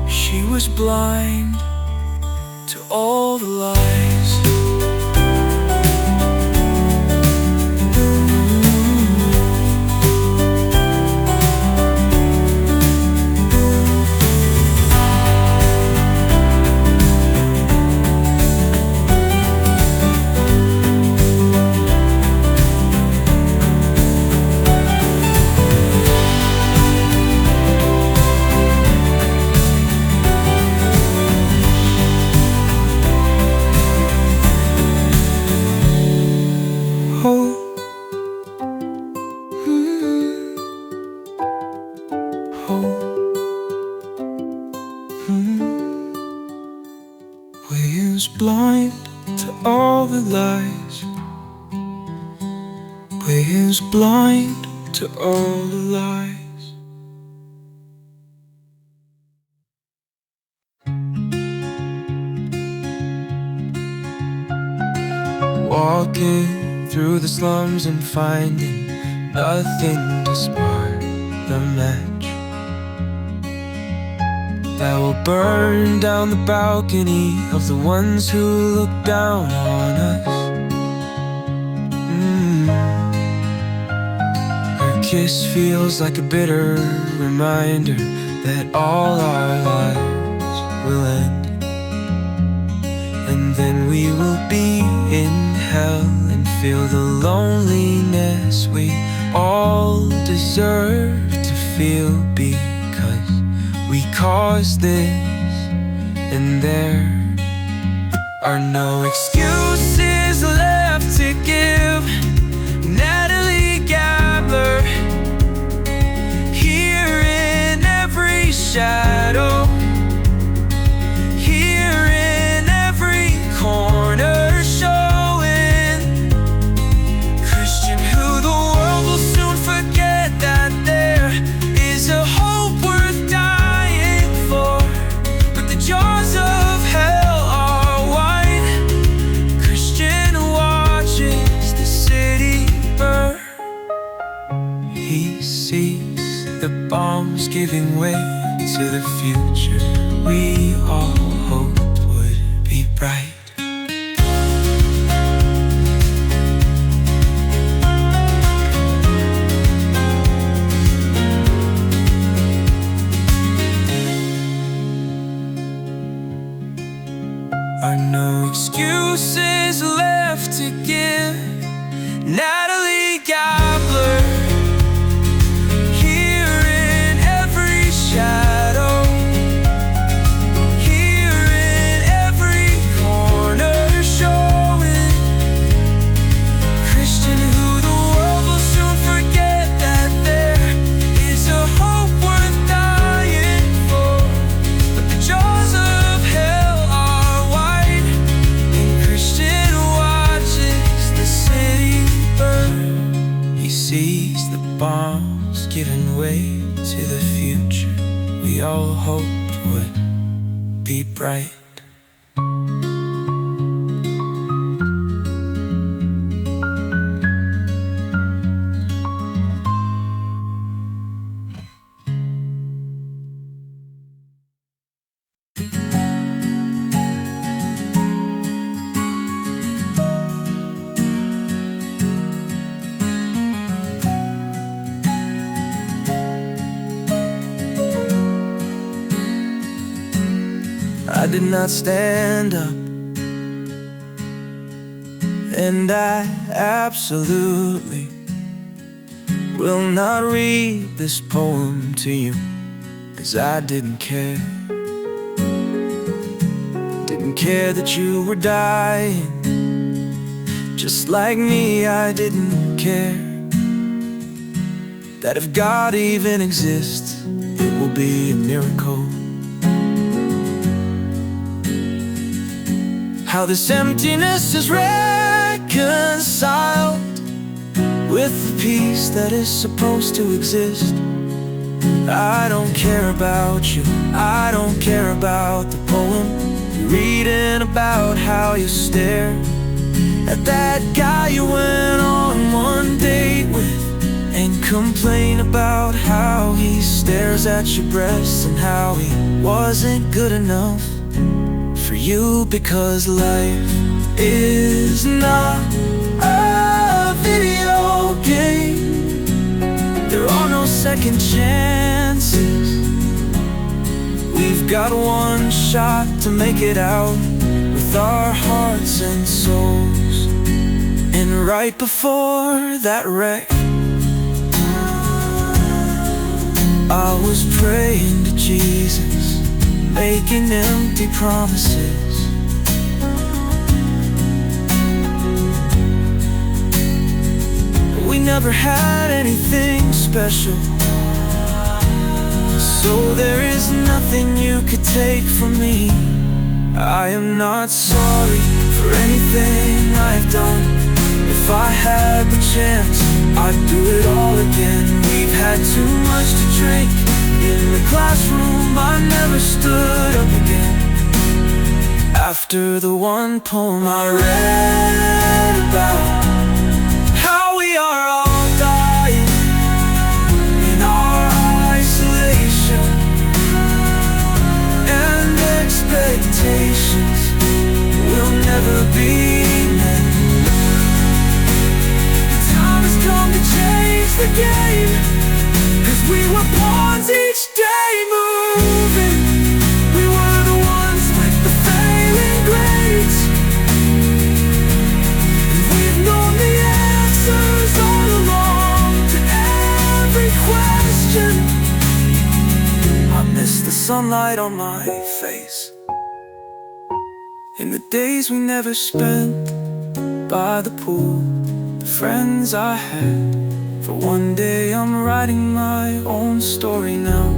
She was blind to all the lies. William's blind to all the lies. William's blind to all the lies. Walking through the slums and finding nothing to spark the match that will burn down the balcony of the ones who look down on us. Her kiss feels like a bitter reminder that all our lives will end, and then we will be in hell and feel the loneliness we all deserve to feel, because we caused this. And there Are no excuses left to give. Natalie Gabler, here in every shadow, here in every corner, showing Christian who the world will soon forget that there is a hope worth dying for. But the jaws of hell are wide. Christian watches the city burn. He sees the bombs giving way to the future we all hoped would be bright. Are no excuses left to give. Natalie Gabler, here in every shadow, here in every corner, showing Christian who the world will soon forget that there is a hope worth dying for. But the jaws of hell are wide, and Christian watches the city burn. He sees the bombs giving way to the future we all hoped would be bright. I did not stand up, and I absolutely will not read this poem to you, 'cause I didn't care. Didn't care that you were dying. Just like me, I didn't care that if God even exists, it will be a miracle. How this emptiness is reconciled with the peace that is supposed to exist. I don't care about you, I don't care about the poem. You're reading about how you stare at that guy you went on one date with, and complain about how he stares at your breasts and how he wasn't good enough for you, because life is not a video game. There are no second chances. We've got one shot to make it out with our hearts and souls. And right before that wreck, I was praying to Jesus, making empty promises. We never had anything special, so there is nothing you could take from me. I am not sorry for anything I've done. If I had the chance, I'd do it all again. We've had too much to drink in the classroom, I never stood up again. After the one poem I read about how we are all dying in our isolation and expectations will never be met. The time has come to change the game, 'cause we were pawns each day moving. We were the ones with the failing grades, and we've known the answers all along to every question. I miss the sunlight on my face. In the days we never spent by the pool, the friends I had. For one day I'm writing my own story now,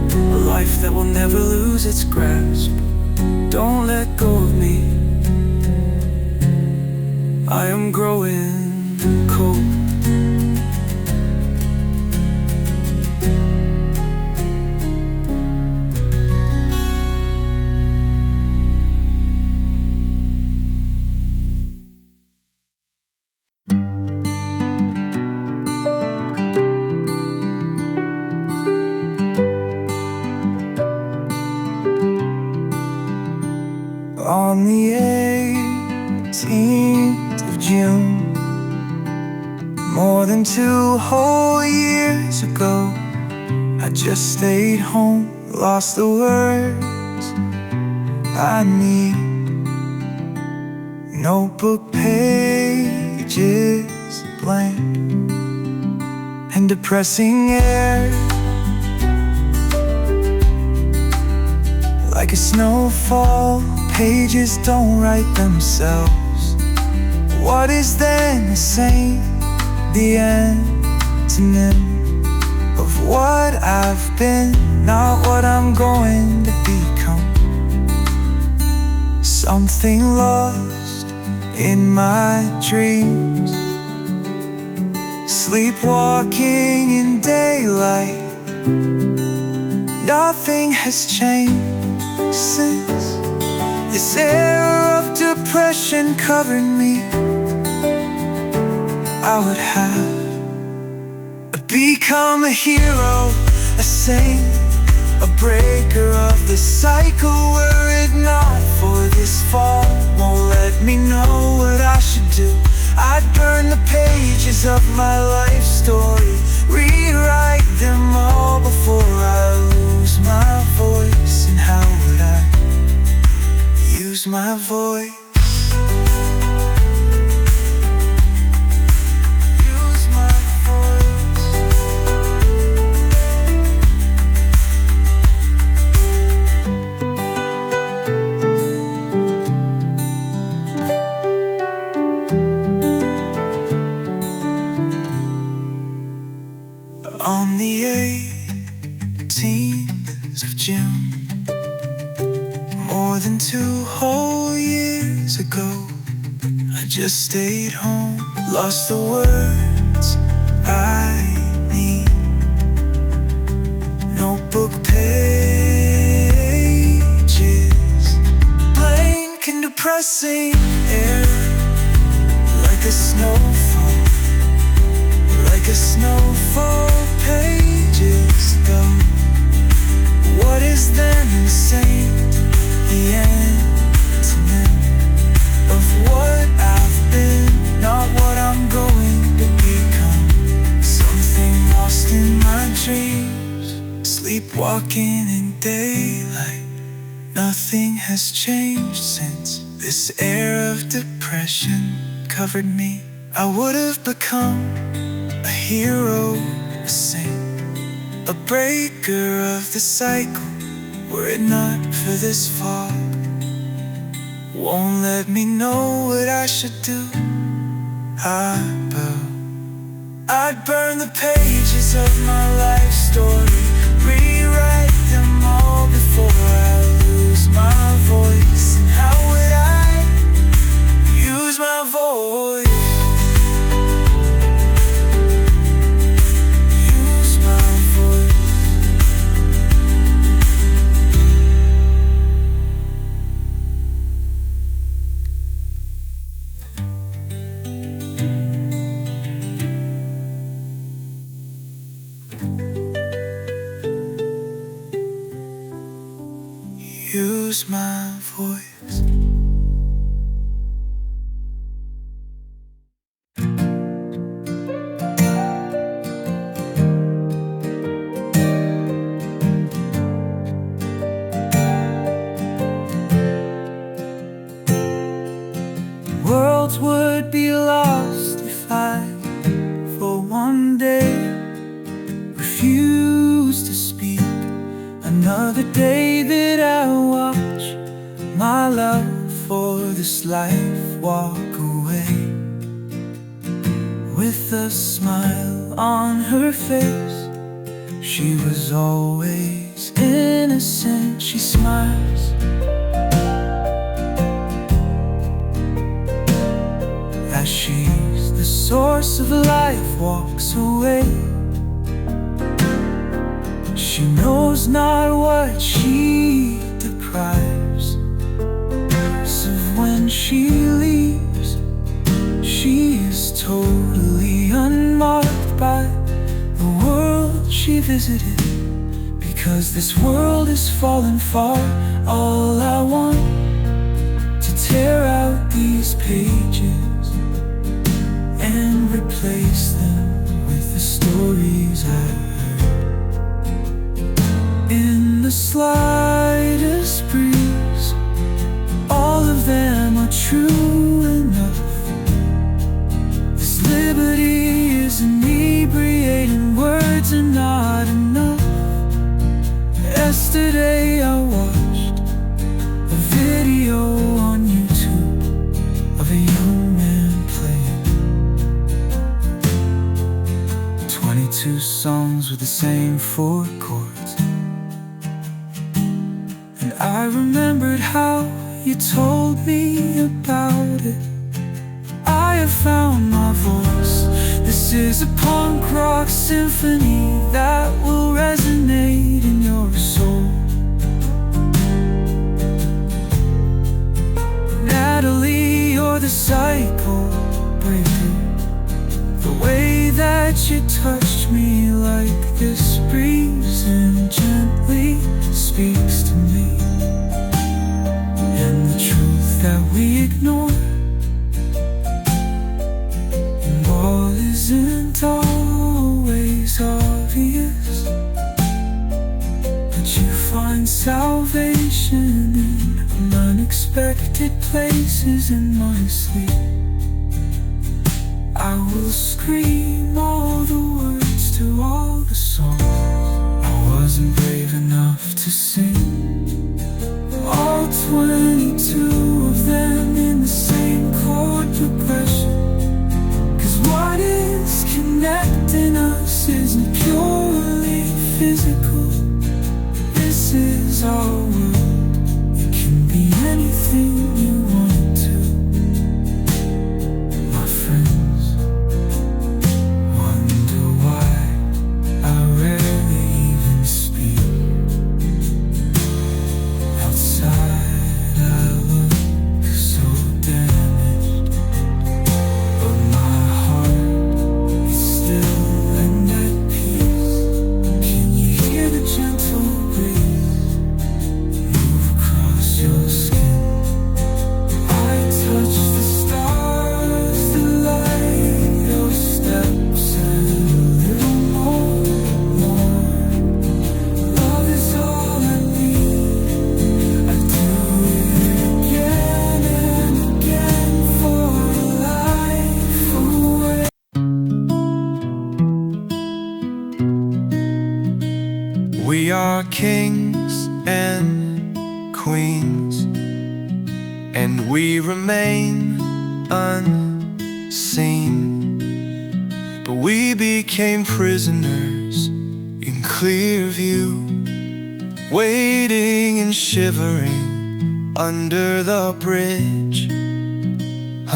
a life that will never lose its grasp. Don't let go of me, I am growing cold. On the 18th of June, more than 2 whole years ago, I just stayed home, lost the words I need. Notebook pages blank and depressing air, like a snowfall. Pages don't write themselves. What is then the same? The antonym of what I've been, not what I'm going to become. Something lost in my dreams, sleepwalking in daylight. Nothing has changed since this air of depression covered me. I would have become a hero, a saint, a breaker of the cycle. Were it not for this fall, won't let me know what I should do. I'd burn the pages of my life story, rewrite them all before I lose my voice. And how would I use my voice? Use my voice. On the 18th of June, more than 2 whole years ago, I just stayed home, lost the words I need. Notebook pages blank and depressing air, like a snowfall, like a snowfall. Pages go. What is then the same? The antonym of what I've been, not what I'm going to become. Something lost in my dreams, sleepwalking in daylight. Nothing has changed since this air of depression covered me. I would have become a hero, a saint, a breaker of the cycle. Were it not for this fog, won't let me know what I should do. I'd burn the pages of my life story, rewrite them all before I lose my voice. And how would I use my voice? Use my voice. Worlds would be lost if I, for one day, refused to speak. Another day that I watch my love for this life walk away with a smile on her face. She was always innocent, she smiles as she's the source of life walks away. She knows not what she deprives of when she leaves. She is totally unmarked by the world she visited, because this world is falling far. All I want to tear out these pages and replace them with the stories I heard. In the slightest breeze, all of them are true enough. This liberty is inebriating, words are not enough. Yesterday I watched a video on YouTube of a young man playing 22 songs with the same 4 chords. And I remembered how you told me about it. I have found my voice. This is a punk rock symphony that will resonate in your soul. Natalie, you're the cycle breaker. The way that you touched me like this breeze and gently speaks to me, and the truth that we ignore, and all isn't always obvious, but you find salvation in unexpected places. In my sleep I will scream all the words to all the songs I wasn't brave enough to sing. All 22 of them in the same chord progression. 'Cause what is connecting us isn't purely physical. This is our world. It can be anything you want to. My friends wonder why I rarely even speak. Outside I look so damaged, but my heart is still and at peace. Can you hear the gentle breeze move across your skin? I touch the stars, the light, your steps, and a little more. Love is all I need. I do it again and again for a life away. We are kings and queens, and we remain unseen. But we became prisoners in clear view, waiting and shivering under the bridge,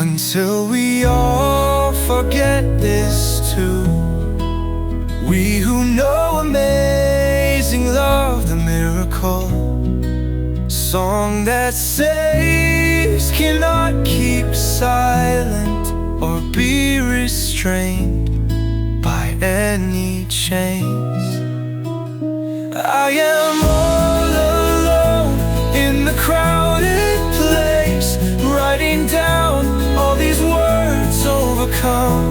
until we all forget this too. We who know amazing love, the miracle song that saves, cannot keep silent or be restrained by any chains. I am all alone in the crowded place, writing down all these words, overcome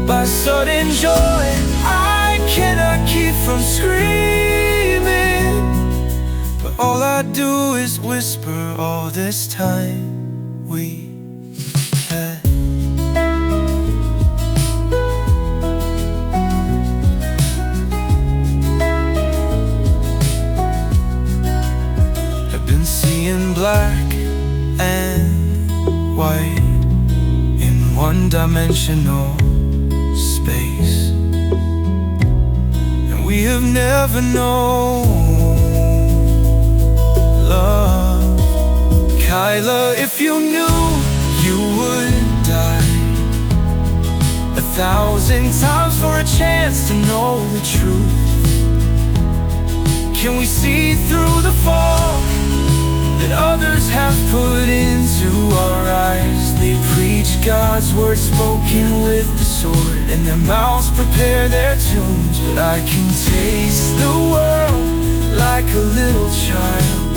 by sudden joy I cannot keep from screaming. But all I do is whisper all this time we had. I've been seeing interdimensional space, and we have never known love. Kyla, if you knew, you would die 1,000 times for a chance to know the truth. Can we see through the fog that others have put into our eyes? They preach God's word spoken with the sword, and their mouths prepare their tunes. But I can taste the world like a little child,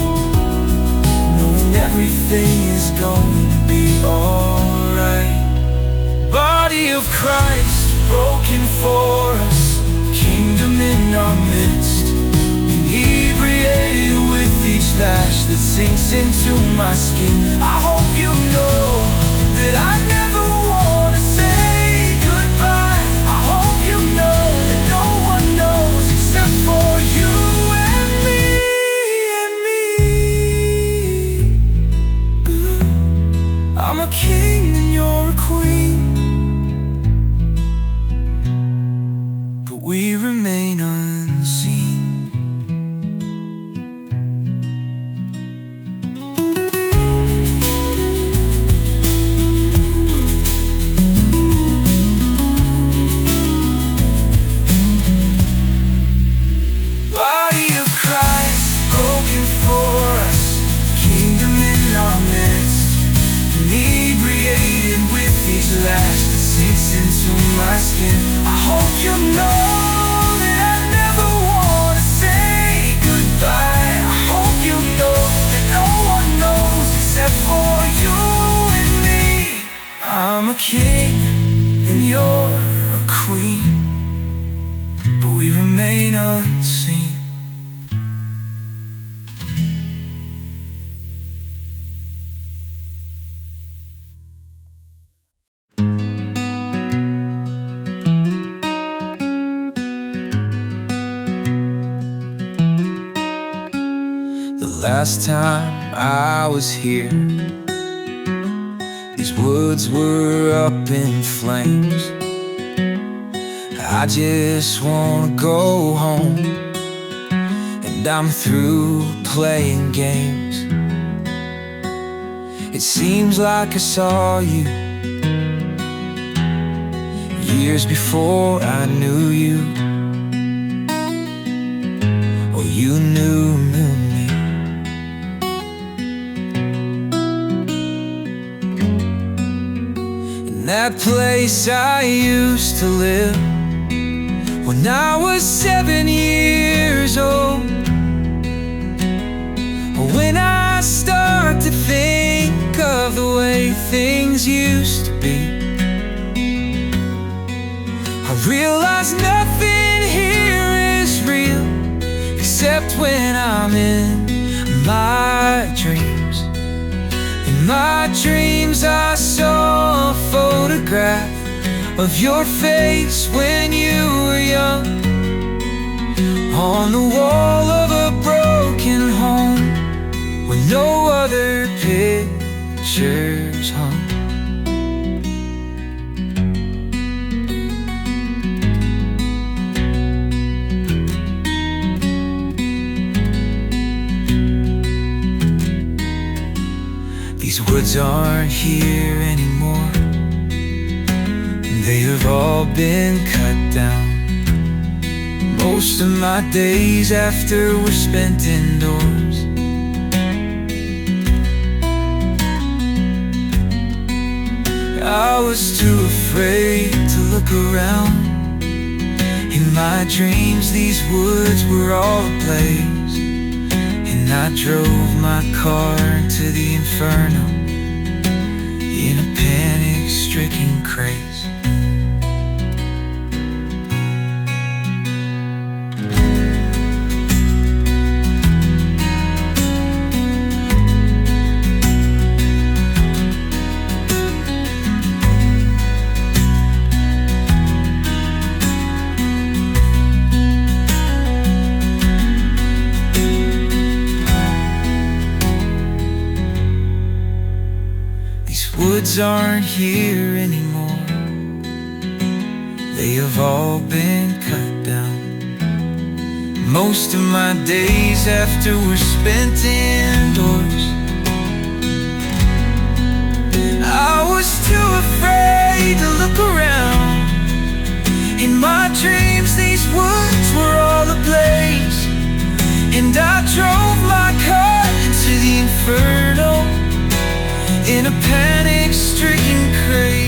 knowing everything is going to be alright. Body of Christ, broken for us, kingdom in our midst, inebriated with each lash that sinks into my skin. I hope you know that I never want to say goodbye. I hope you know that no one knows except for you and me. I'm a king and you're a queen, but we remain unseen. Body of Christ, broken for us, kingdom in our midst, inebriated with each lash that sinks into my skin. I hope you know that I never want to say goodbye. I hope you know that no one knows except for you and me. I'm a king and you're a queen, but we remain unseen. The last time I was here, these woods were up in flames. I just wanna go home, and I'm through playing games. It seems like I saw you years before I knew you, or you knew me. That place I used to live when I was 7 years old. When I start to think of the way things used to be, I realize nothing here is real except when I'm in my dreams. In my dreams I saw a photograph of your face when you were young, on the wall of a broken home where no other pictures hung. These woods aren't here anymore, they have all been cut down. Most of my days after were spent indoors. I was too afraid to look around. In my dreams these woods were all ablaze, and I drove my car to the inferno in a panic-stricken craze. Woods aren't here anymore, they have all been cut down. Most of my days after were spent indoors. I was too afraid to look around. In my dreams these woods were all ablaze, and I drove my car into the inferno in a panic-stricken craze.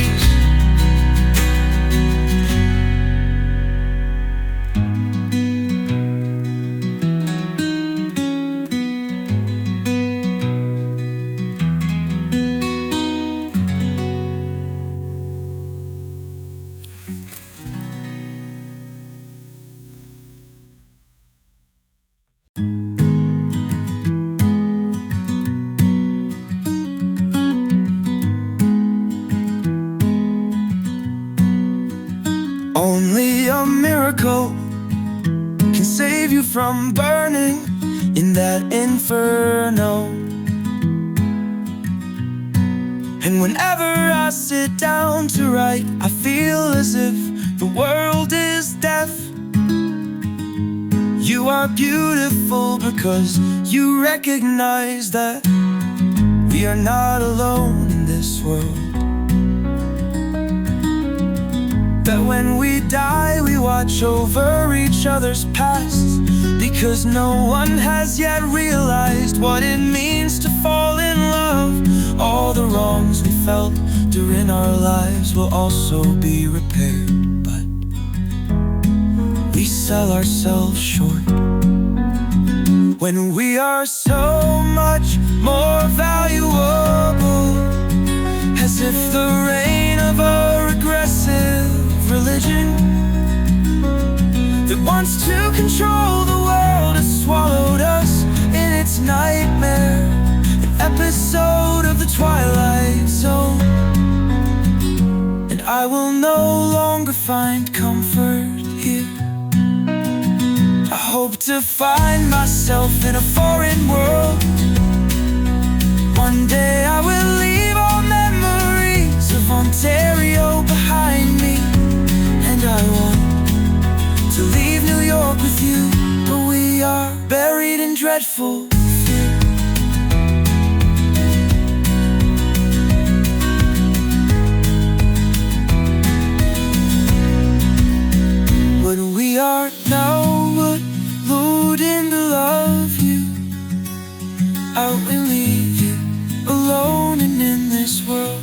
Only a miracle can save you from burning in that inferno. And whenever I sit down to write, I feel as if the world is deaf. You are beautiful because you recognize that we are not alone in this world. That when we die, we watch over each other's pasts, because no one has yet realized what it means to fall in love. All the wrongs we felt during our lives will also be repaired, but we sell ourselves short when we are so much more valuable. As if the reign of a regressive religion that wants to control the world has swallowed us in its nightmare, an episode of the Twilight Zone. And I will no longer find comfort here. I hope to find myself in a foreign world. One day I will leave all memories of Ontario behind me, and I want to leave New York with you, but we are buried in dreadful fear. When we are now alluding to love you, I will leave you alone and in this world.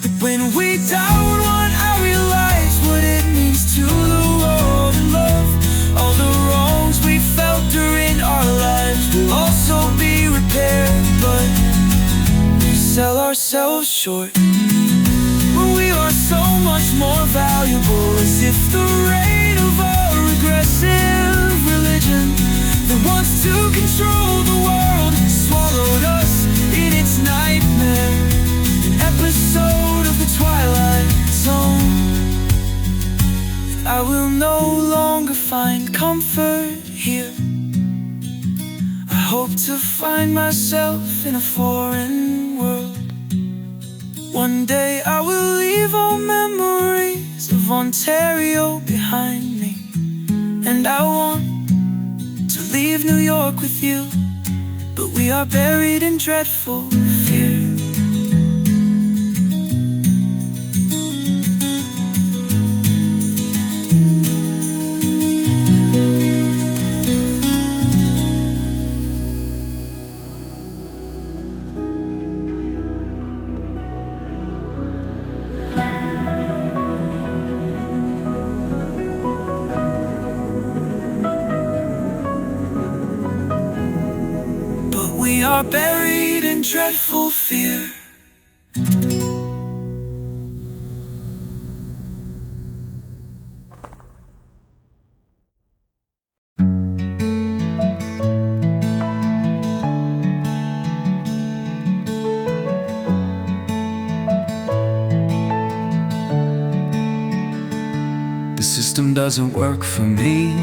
But when we don't want, I realize what it means to the world and love. All the wrongs we felt during our lives will also be repaired, but we sell ourselves short when we are so much more valuable. As if the reign of a regressive religion that wants to control the world swallowed us in its nightmare, an episode of the Twilight Zone. I will no longer find comfort here. I hope to find myself in a foreign world. One day I will leave all memories of Ontario behind me, and I want to leave New York with you, but we are buried in dreadful fear. We are buried in dreadful fear. The system doesn't work for me,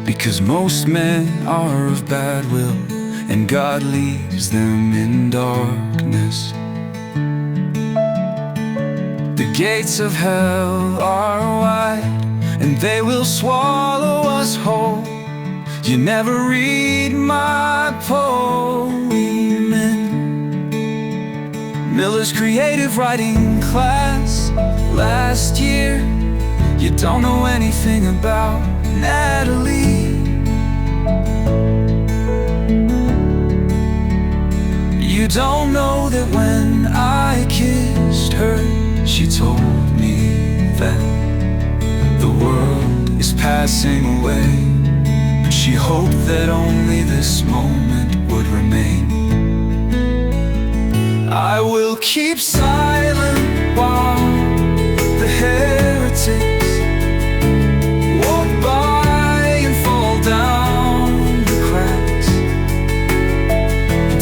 because most men are of bad will, and God leaves them in darkness. The gates of hell are wide, and they will swallow us whole. You never read my poem. Miller's creative writing class last year. You don't know anything about Natalie. You don't know that when I kissed her, she told me that the world is passing away, but she hoped that only this moment would remain. I will keep silent while the heretics walk by and fall down the cracks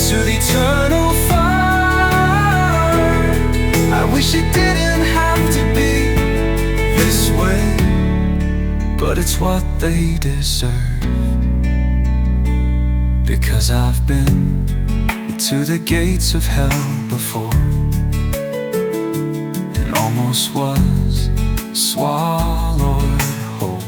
to the eternal fire. I wish it didn't have to be this way, but it's what they deserve. Because I've been to the gates of hell before, and almost was swallowed whole.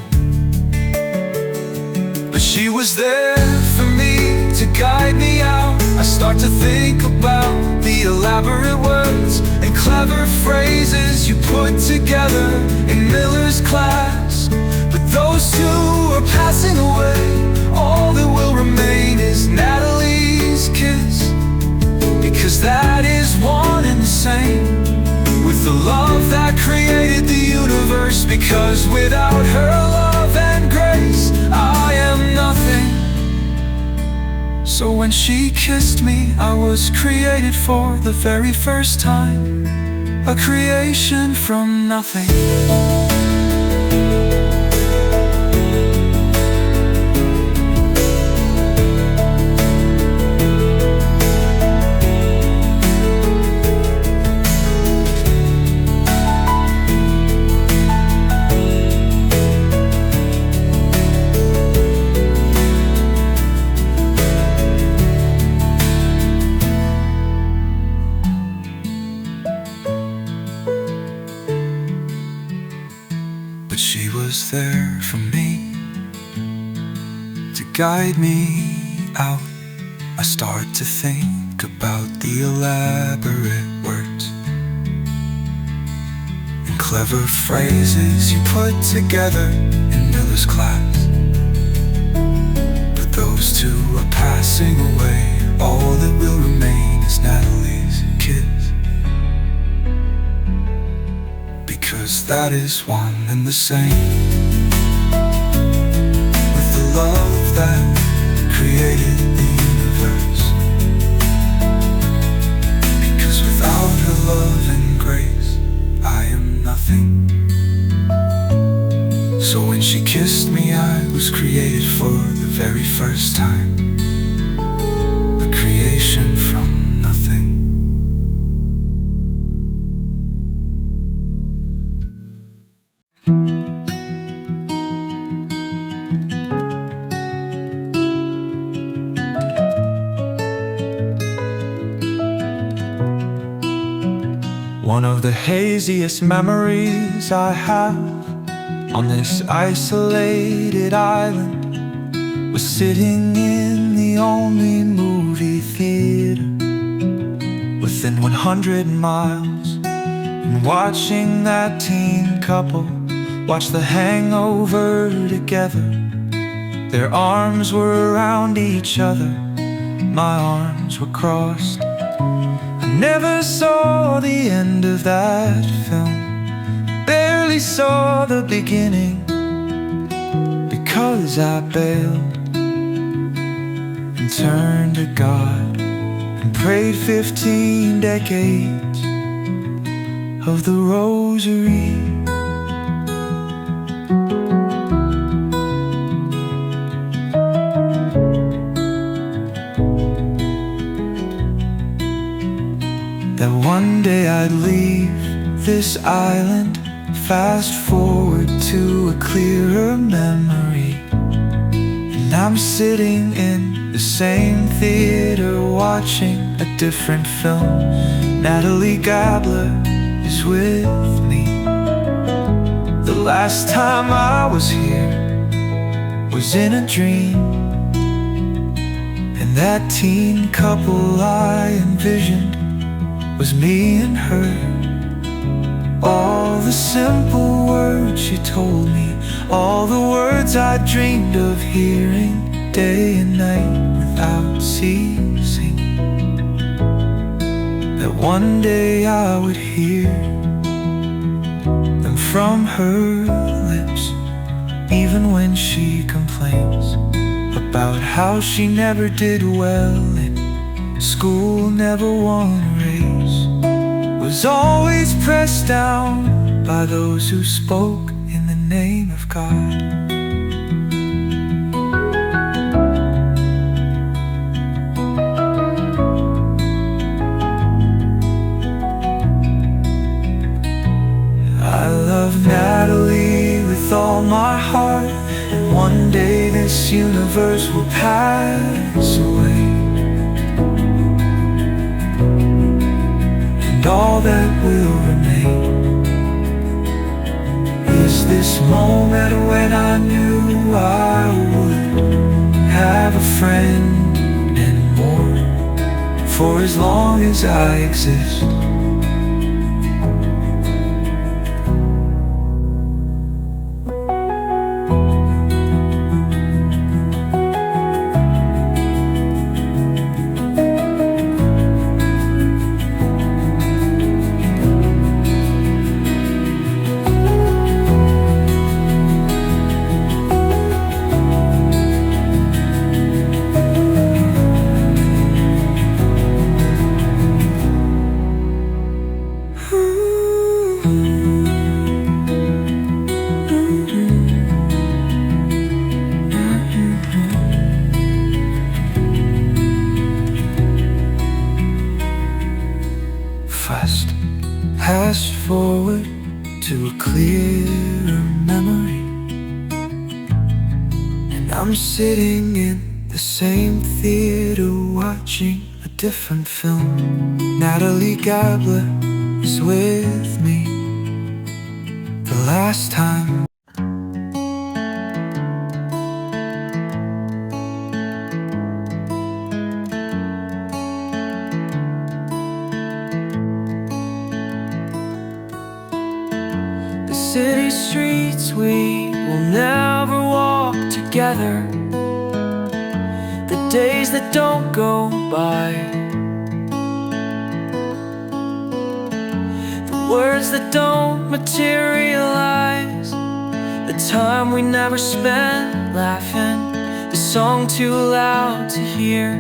But she was there for me to guide me out. I start to think about the elaborate words and clever phrases you put together in Miller's class. But those two are passing away. All that will remain is Natalie's kiss, because that is one and the same with the love that created the universe. Because without her love and grace, I am nothing. So when she kissed me, I was created for the very first time, a creation from nothing. But she was there for me to guide me out. I start to think about the elaborate words and clever phrases you put together in Miller's class. But those two are passing away. All that will remain is Natalie's kiss, because that is one and the same with the love that created the universe. Because without her love and grace, I am nothing. So when she kissed me, I was created for the very first time, a creation from nothing. One of the haziest memories I have on this isolated island was sitting in the only movie theater within 100 miles and watching that teen couple watch The Hangover together. Their arms were around each other, my arms were crossed. I never saw the end of that film, barely saw the beginning, because I bailed and turned to God and prayed 15 decades of the rosary. That one day I'd leave this island, fast forward to a clearer memory, and I'm sitting in the same theater watching a different film. Natalie Gabler is with me. The last time I was here was in a dream, and that teen couple I envisioned was me and her. All the simple words she told me, all the words I dreamed of hearing day and night without ceasing, that one day I would hear them from her lips, even when she complains about how she never did well in school, never won a race, was always pressed down by those who spoke in the name of God. I love Natalie with all my heart, and one day this universe will pass away, and all that will remain is this moment when I knew I would have a friend and more for as long as I exist. Fast forward to a clearer memory, and I'm sitting in the same theater watching a different film. Natalie Gabler is with me. The last time city streets we will never walk together, the days that don't go by, the words that don't materialize, the time we never spent laughing, the song too loud to hear.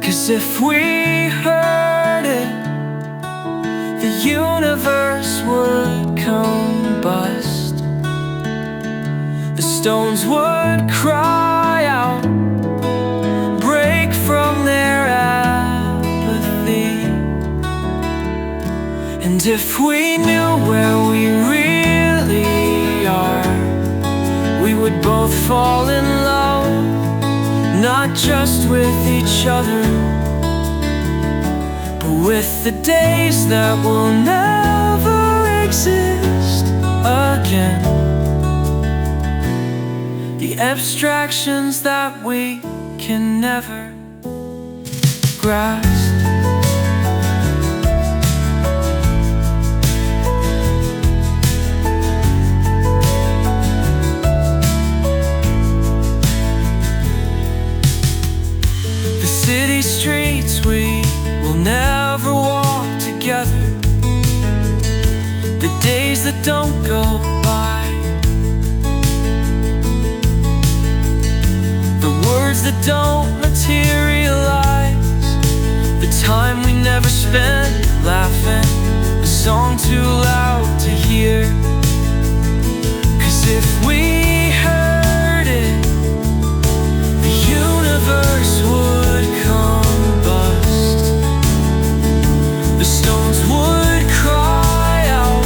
'Cause if we heard it, the universe would combust, the stones would cry out, break from their apathy. And if we knew where we really are, we would both fall in love, not just with each other, but with the days that will never exist again, the abstractions that we can never grasp. The city streets we will never walk together, the days that don't go by, the words that don't materialize, the time we never spent laughing, a song too loud to hear. 'Cause if we heard it, the universe would combust, the stones would cry out,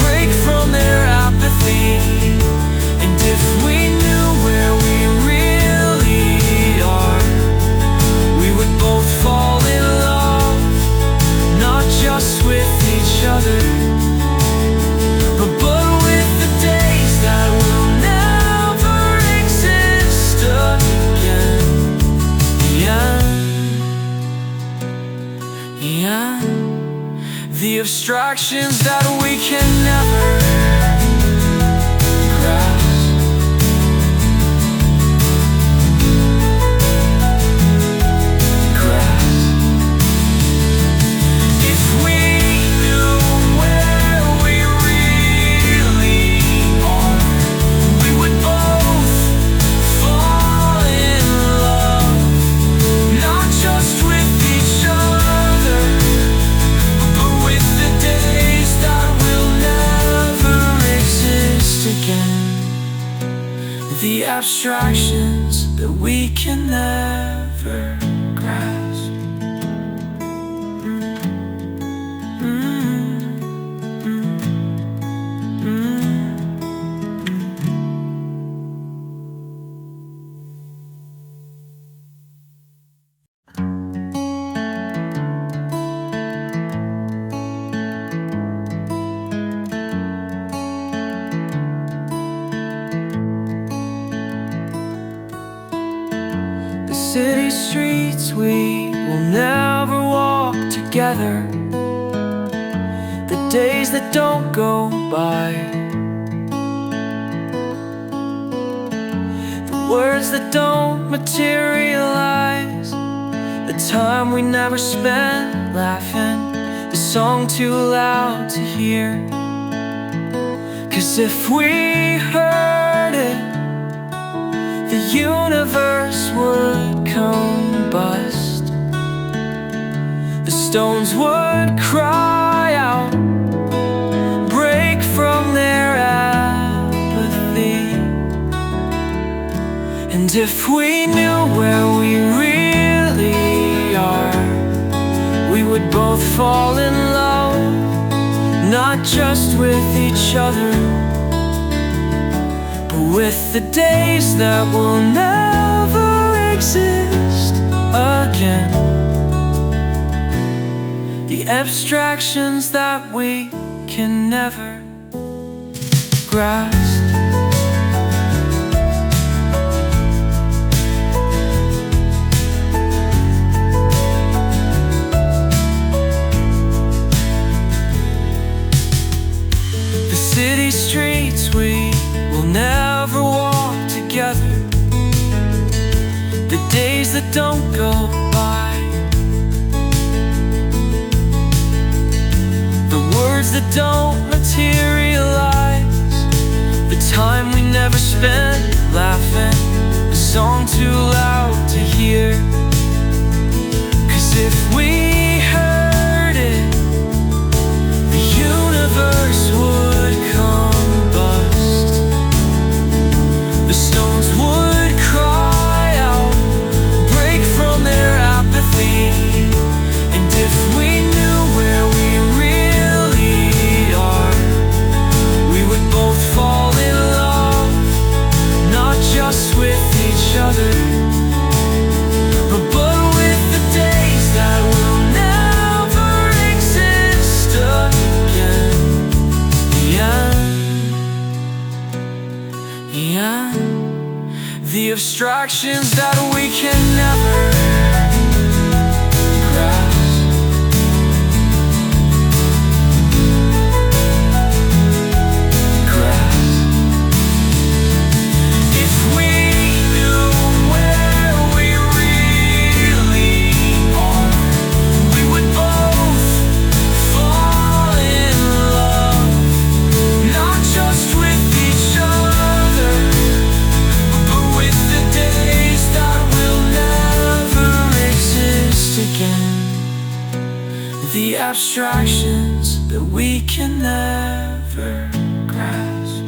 break from their apathy. And if we knew where we really are, we would both fall in love, not just with abstractions that we can never grasp. If we knew where we really are, we would both fall in love, not just with each other, but with the days that will never exist again. The abstractions that we can never grasp. The city streets we will never walk together, the days that don't go by, the words that don't materialize, the time we never spent laughing, the song too loud to hear. 'Cause if we heard it, the universe would combust. The stones would cry out, break from their apathy. And if we knew where we really are, we would both fall in love, not just with each other, with the days that will never exist again. The abstractions that we can never grasp. The city streets we will never walk together, the days that don't go by, the words that don't materialize, the time we never spent laughing, a song too loud to hear. 'Cause if we heard it, the universe would combust. The stones would cry out, break from their apathy. And if we knew where we really are, we would both fall in love, not just with each other, but with the days that will never exist again. The abstractions that we can never grasp. If we knew where we really are, we would both fall in love, not just with each other, but with the days that will never exist again. The abstractions that we can never grasp.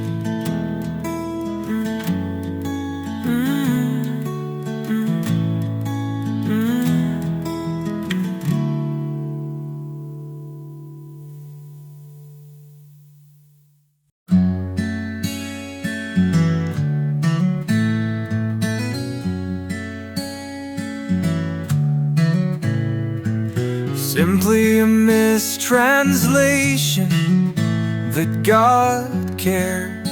Simply a mistranslation that God cares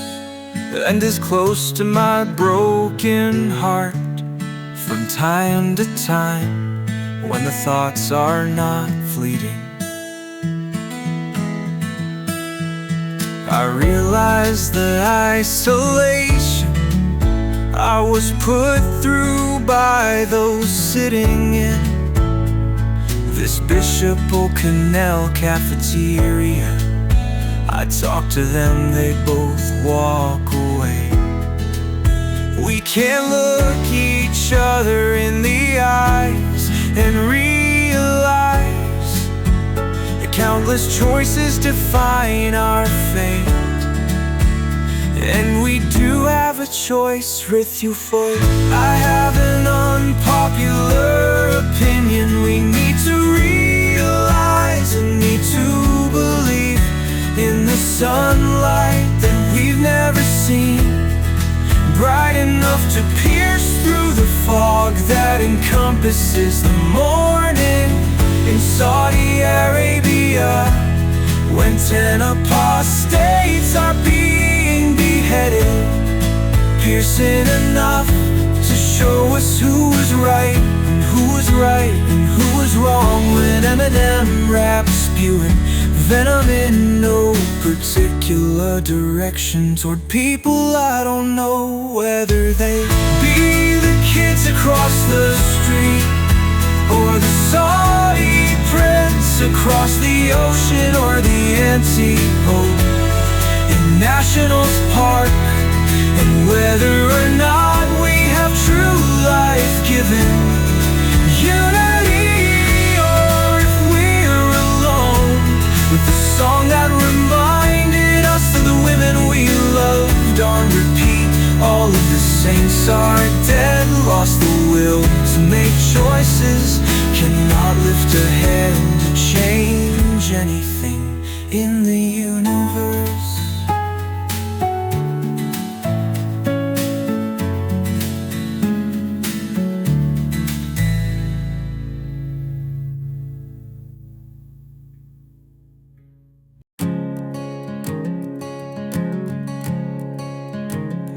and is close to my broken heart from time to time when the thoughts are not fleeting. I realized the isolation I was put through by those sitting in this Bishop O'Connell cafeteria. I talk to them, they both walk away. We can't look each other in the eyes and realize the countless choices define our fate. And we do have a choice with you for I have an unpopular opinion. We need to realize and need to believe in the sunlight that we've never seen, bright enough to pierce through the fog that encompasses the morning in Saudi Arabia, when 10 apostates are being beheaded, piercing enough to show us who was right and who was right and who was wrong. When Eminem raps spewing venom in no particular direction toward people I don't know, whether they be the kids across the street or the Saudi prince across the ocean, or the anti-pope in Nationals Park. And whether or not we have true life-giving unity, or if we're alone with the song that reminded us of the women we loved on repeat. All of the saints are dead, lost the will to make choices, cannot lift a hand to change anything in the universe.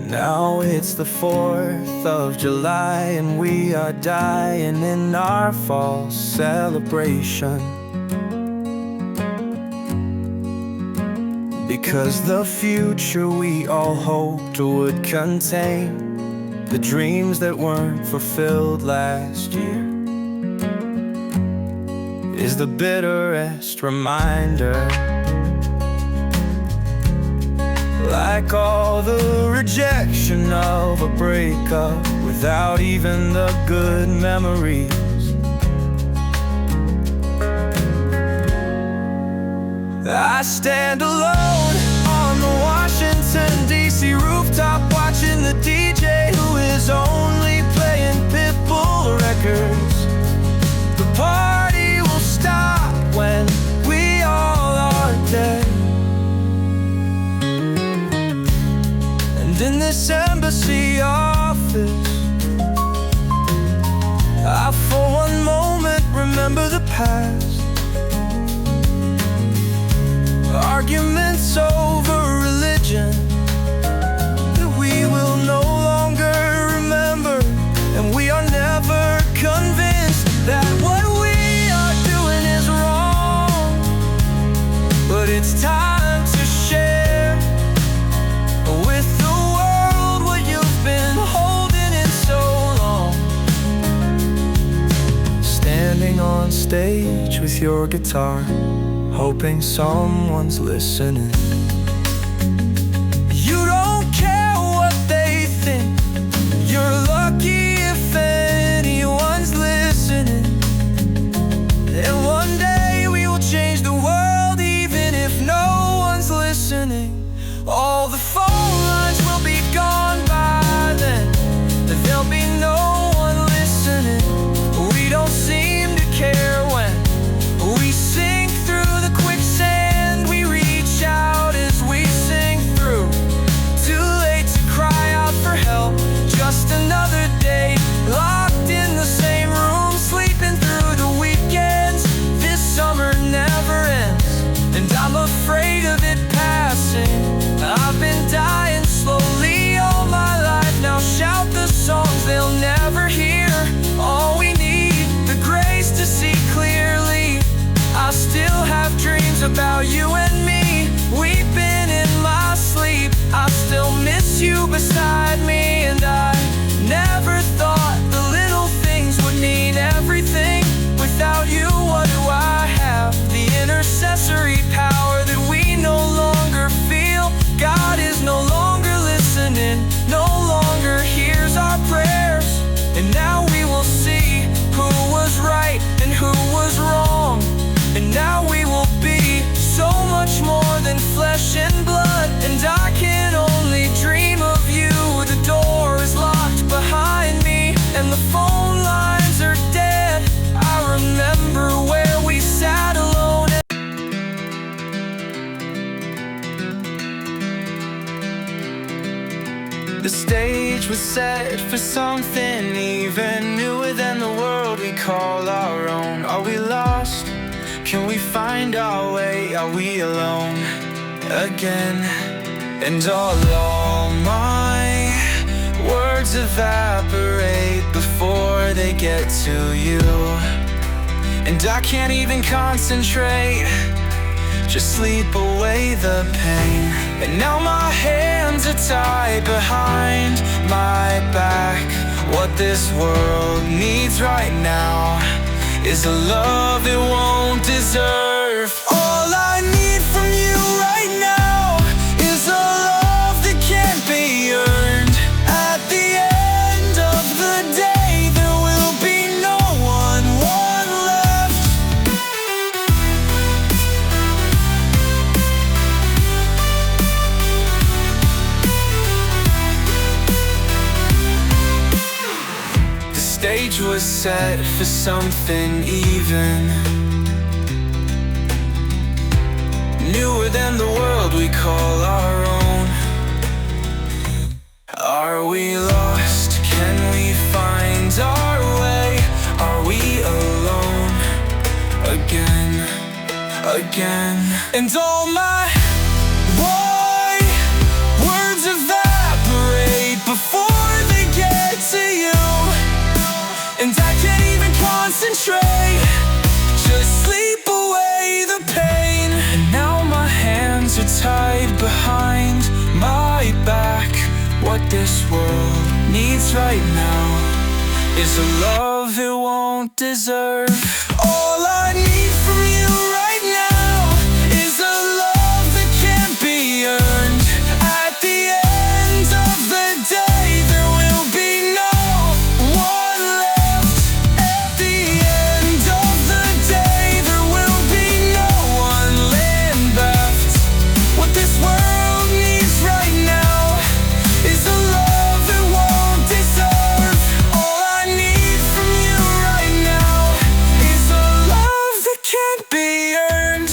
Now it's the 4th of July and we are dying in our false celebration, because the future we all hoped would contain the dreams that weren't fulfilled last year is the bitterest reminder. Like all the rejection of a breakup without even the good memories. I stand alone on the Washington DC rooftop, watching the DJ who is only playing Pitbull records. The party will stop when we all are dead. In this embassy office, I for one moment remember the past. Arguments over religion that we will no longer remember, and we are never convinced that what we are doing is wrong. But it's time to share with the world what you've been holding in so long. Standing on stage with your guitar, hoping someone's listening. You don't care what they think, you're lucky if anyone's listening. And one day we will change the world, even if no one's listening. All the phone lines will be gone by then, there'll be no one listening. We don't seem to care when we sink through the quicksand. We reach out as we sink through, too late to cry out for help. Just another day locked in the same room, sleeping through the weekends. This summer never ends, and I'm afraid of it passing. I've been dying slowly all my life now. Shout the songs they'll never hear. All we need, the grace to see clearly. I still have dreams about you and me. We've been in my was set for something even newer than the world we call our own. Are we lost? Can we find our way? Are we alone again? And all my words evaporate before they get to you, and I can't even concentrate, just sleep away the pain. And now my hands are tied behind my back. What this world needs right now is a love it won't deserve. All I need from you right now is a love that can't be earned. At the end of the day, there will be no one left. The stage was set for something even newer than the world we call our own. Are we lost? Can we find our way? Are we alone again? And all my words evaporate before they get to you, and I can't even concentrate, just sleep away the pain. And now my hands are tied behind my back. What this world needs right now is a love it won't deserve. All I need from you right now is a love that can't be earned. At the end of the day, there will be no one left. At the end of the day, there will be no one left. What this world needs right now is a love it won't deserve. All I need from you right now is a love that can't be earned.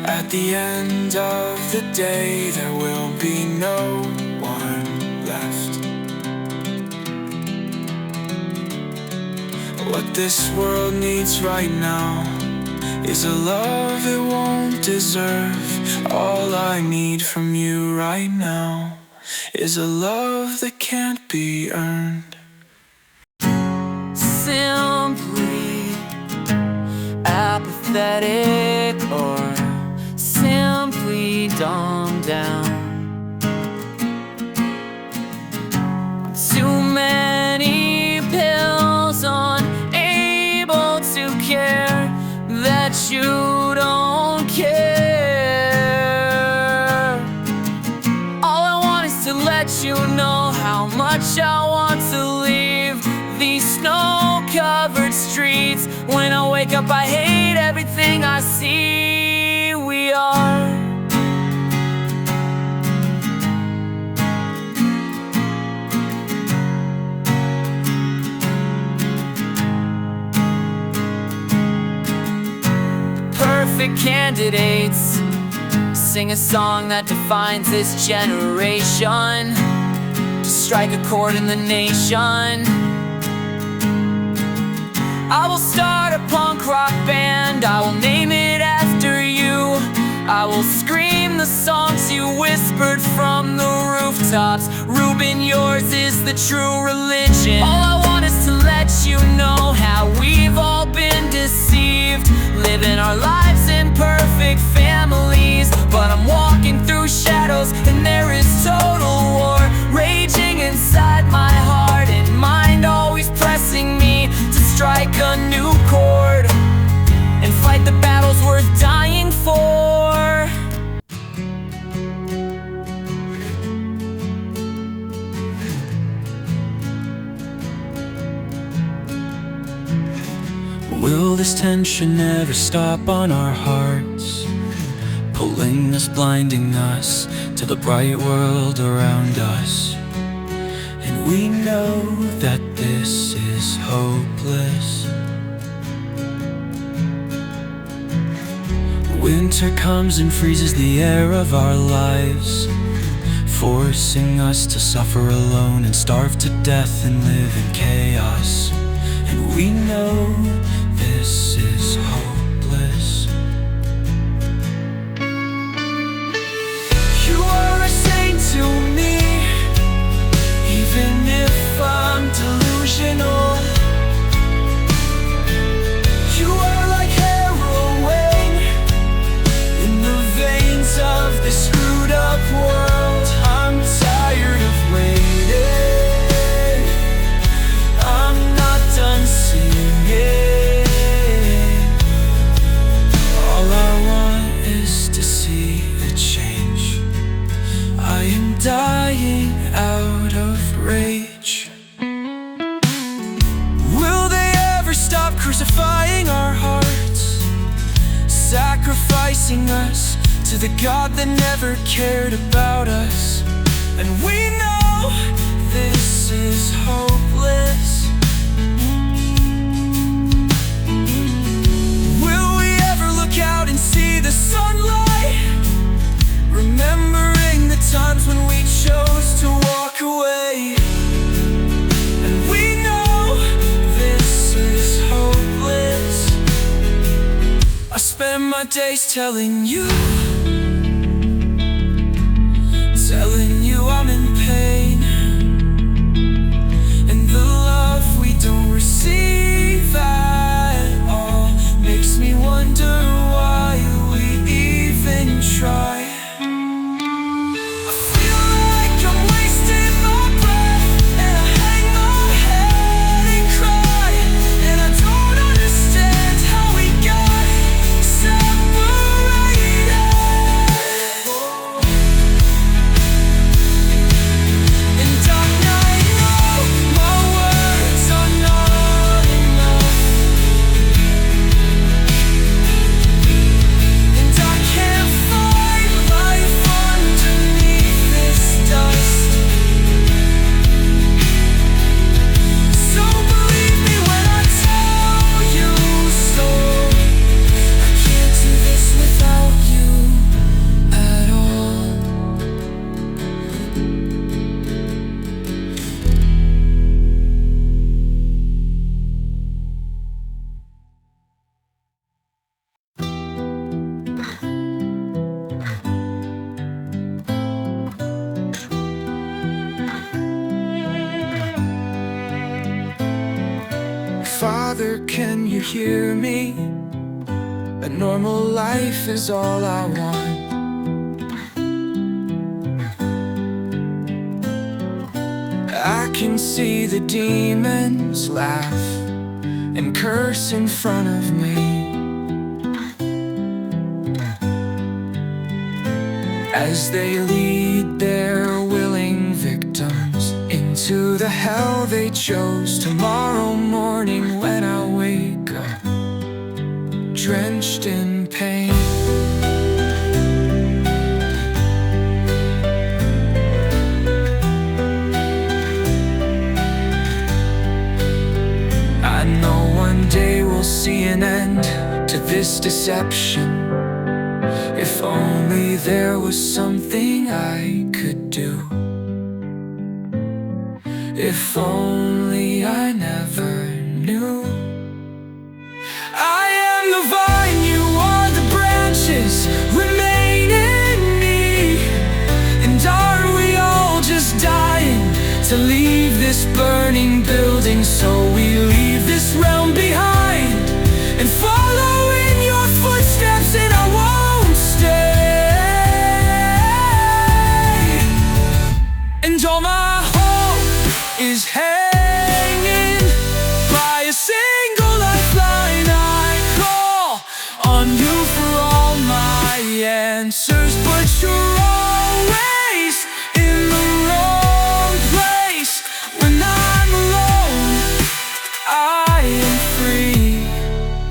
At the end of the day, there will be no one left. What this world needs right now is a love it won't deserve. All I need from you right now is a love that can't be earned. Simply apathetic, or simply dumbed down. Too many pills, unable to care that you don't care. All I want is to let you know how much I want to leave these snow-covered streets. When I wake up, I hate everything I see. We are perfect candidates. Sing a song that defines this generation, to strike a chord in the nation. I will start a punk rock band, I will name it after you. I will scream the songs you whispered from the rooftops. Ruben, yours is the true religion. All I want is to let you know how we've all been deceived, living our lives in perfect families. But I'm walking through shadows, and there is total war raging inside my heart and mind, always pressing me to strike a new chord and fight the battles worth dying for. Will this tension never stop on our hearts, pulling us, blinding us to the bright world around us? And we know that this is hopeless. Winter comes and freezes the air of our lives, forcing us to suffer alone and starve to death and live in chaos. And we know this is hopeless. You are a saint to me, even if I'm delusional. You are like heroin in the veins of this screwed up world. I'm tired of waiting, I'm not done singing. All I want is to see a change. I am dying out of rage. Will they ever stop crucifying our hearts, sacrificing us to the God that never cared about us? And we know this is hopeless. Will we ever look out and see the sunlight, remembering the times when we chose to walk away? And we know this is hopeless. I spend my days telling you I'm in pain, and the love we don't receive at all makes me wonder why we even try. I feel like I'm wasting my breath, and I hang my head and cry, and I don't understand how we got separated. Father, can you hear me? A normal life is all I want. I can see the demons laugh and curse in front of me as they lead their willing victims into the hell they chose. Tomorrow morning when I wake up, drenched in pain, I know one day we'll see an end to this deception. If only there was something I could do. If only I never knew. I am the vine, you are the branches, remain in me. And are we all just dying to leave this burning building? So we leave this realm behind and follow in your footsteps, and I won't stay. And all my is hanging by a single lifeline. I call on you for all my answers, but you're always in the wrong place. When I'm alone, I am free.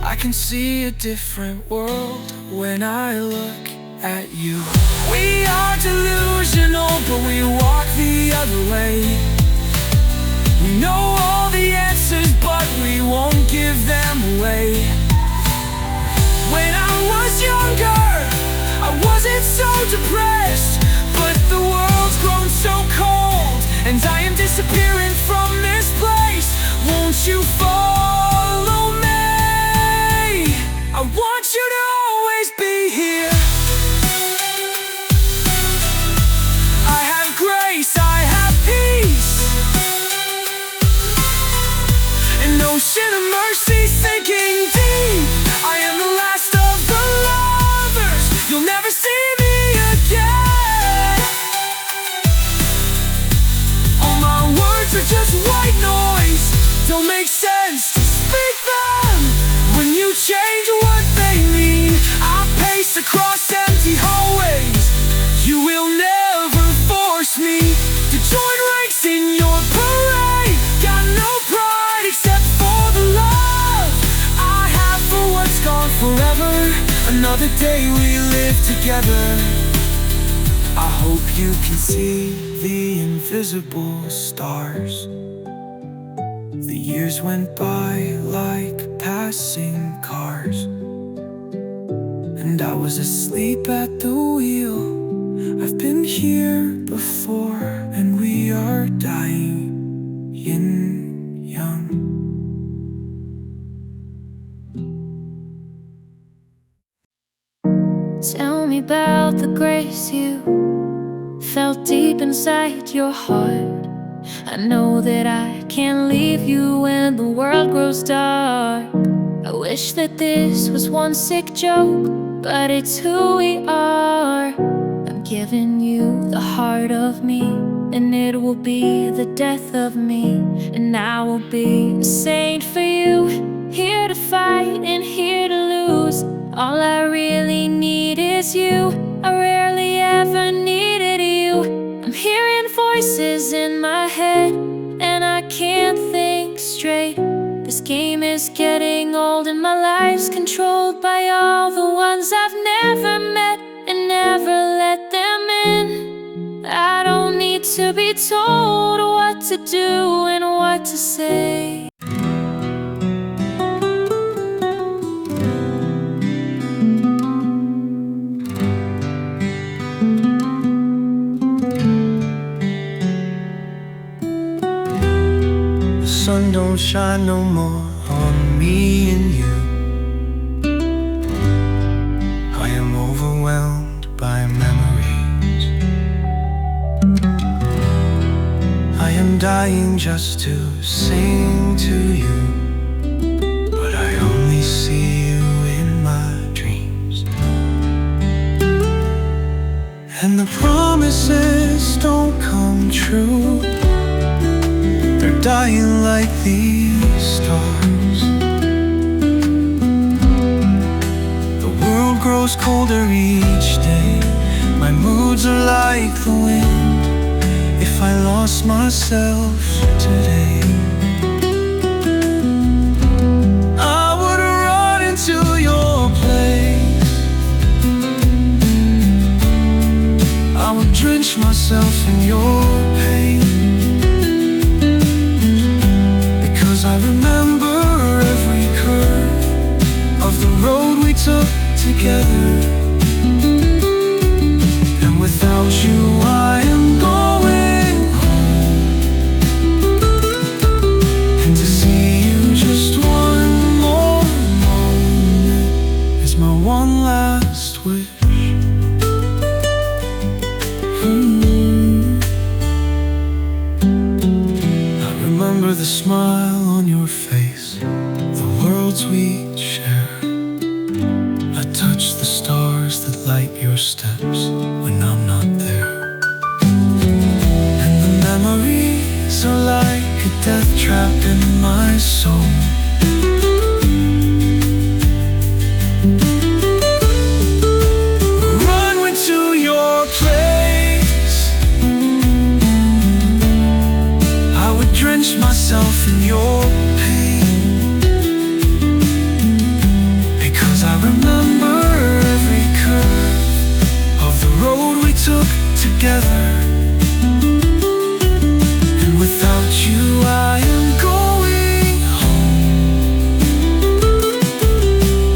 I can see a different world when I look at you. We are delusional, but we walk the other way. We know all the answers, but we won't give them away. When I was younger, I wasn't so depressed, but the world's grown from this place. Won't you follow me? I want you to always be here. I have grace, I have peace, an ocean of mercy sinking deep. I am the last of the lovers. You'll never see me again. All my words are just white noise, don't make sense to speak them. When you change what they mean, I pace across empty hallways. You will never force me to join ranks in your parade. Got no pride except for the love I have for what's gone forever. Another day we live together. I hope you can see the invisible stars. The years went by like passing cars, and I was asleep at the wheel. I've been here before, and we are dying young. Tell me about the grace you felt deep inside your heart. I know that I can't leave you when the world grows dark. I wish that this was one sick joke, but it's who we are. I'm giving you the heart of me, and it will be the death of me. And I will be a saint for you, here to fight and here to lose. All I really need is you. I rarely ever needed you. I'm hearing voices in my head, and I can't think straight. This game is getting old, and my life's controlled by all the ones I've never met and never let them in. I don't need to be told what to do and what to say. Sun don't shine no more on me and you. I am overwhelmed by memories. I am dying just to sing to you, but I only see you in my dreams. And the promises don't come true. They're dying like these stars. The world grows colder each day. My moods are like the wind. If I lost myself today, I would run into your place. I would drench myself in your pain. I remember every curve of the road we took together. And without you I am going home. And to see you just one more moment is my one last wish. I remember the smile on your face, the worlds we share. I touch the stars that light your steps when I'm not there. And the memories are like a death trap in my soul. Run into your place. I would drench myself in your pain, because I remember every curve of the road we took together. And without you I am going home.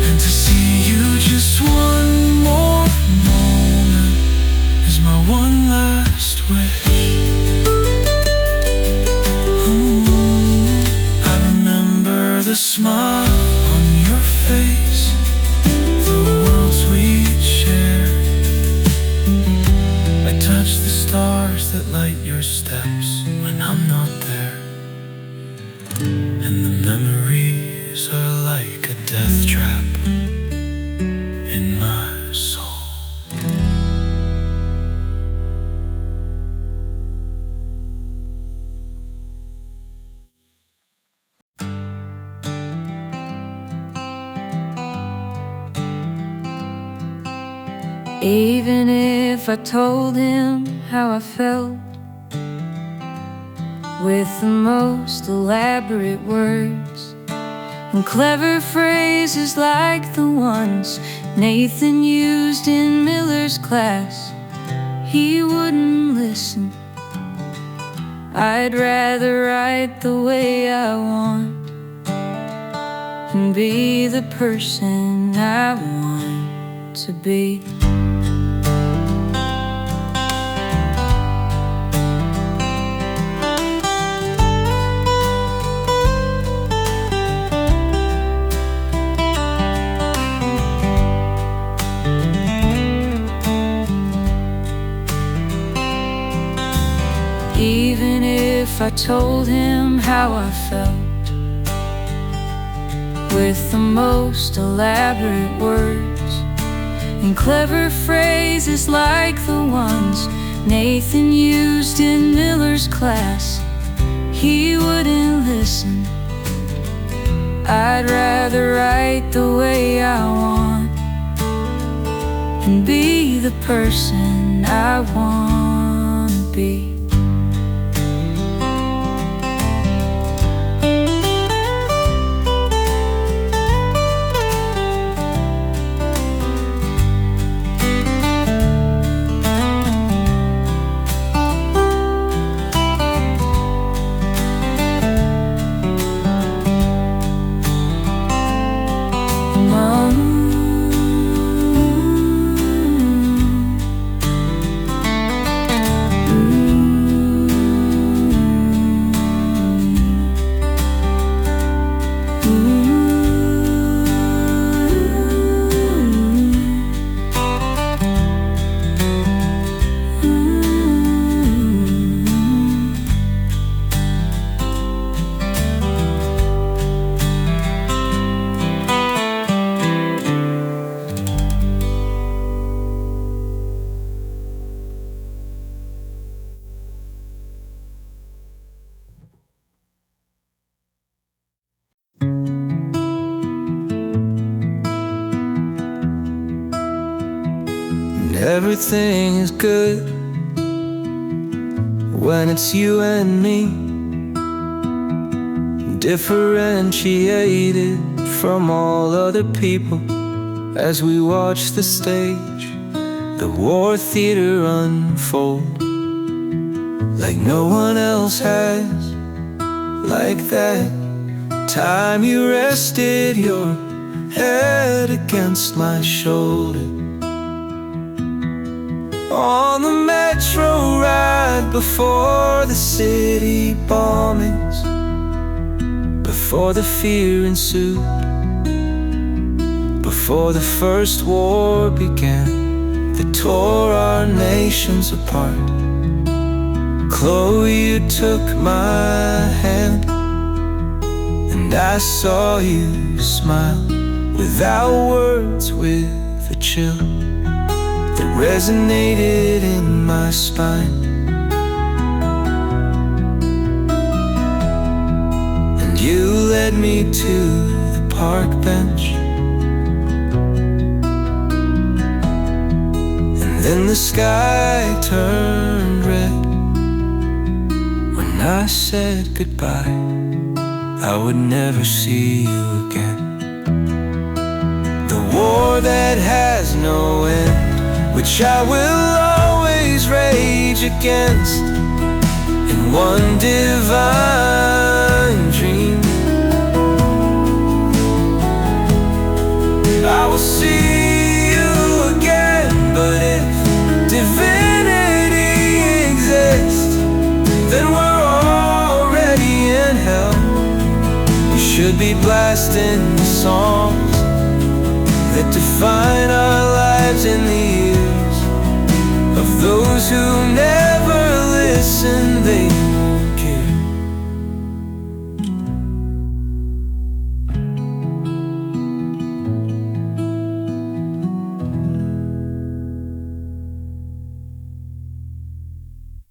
And to see you just one more moment is my one last wish. smile on your face, the worlds we'd share. I touch the stars that light your steps when I'm not there. And the memories are like a death trap in my soul. Even if I told him how I felt with the most elaborate words and clever phrases like the ones Nathan used in Miller's class, he wouldn't listen. I'd rather write the way I want and be the person I want to be. Even if I told him how I felt with the most elaborate words and clever phrases like the ones Nathan used in Miller's class, he wouldn't listen. I'd rather write the way I want and be the person I want to be. Everything is good when it's you and me, differentiated from all other people. As we watch the stage, the war theater unfold, like no one else has. Like that time you rested your head against my shoulder on the metro ride before the city bombings, before the fear ensued, before the first war began that tore our nations apart. Chloe, you took my hand, and I saw you smile without words, with a chill that resonated in my spine. And you led me to the park bench, and then the sky turned red when I said goodbye. I would never see you again. The war that has no end, which I will always rage against, in one divine dream. I will see you again, but if divinity exists, then we're already in hell. You should should be blasting the songs that define our lives in the ears of those who never listen. They won't care.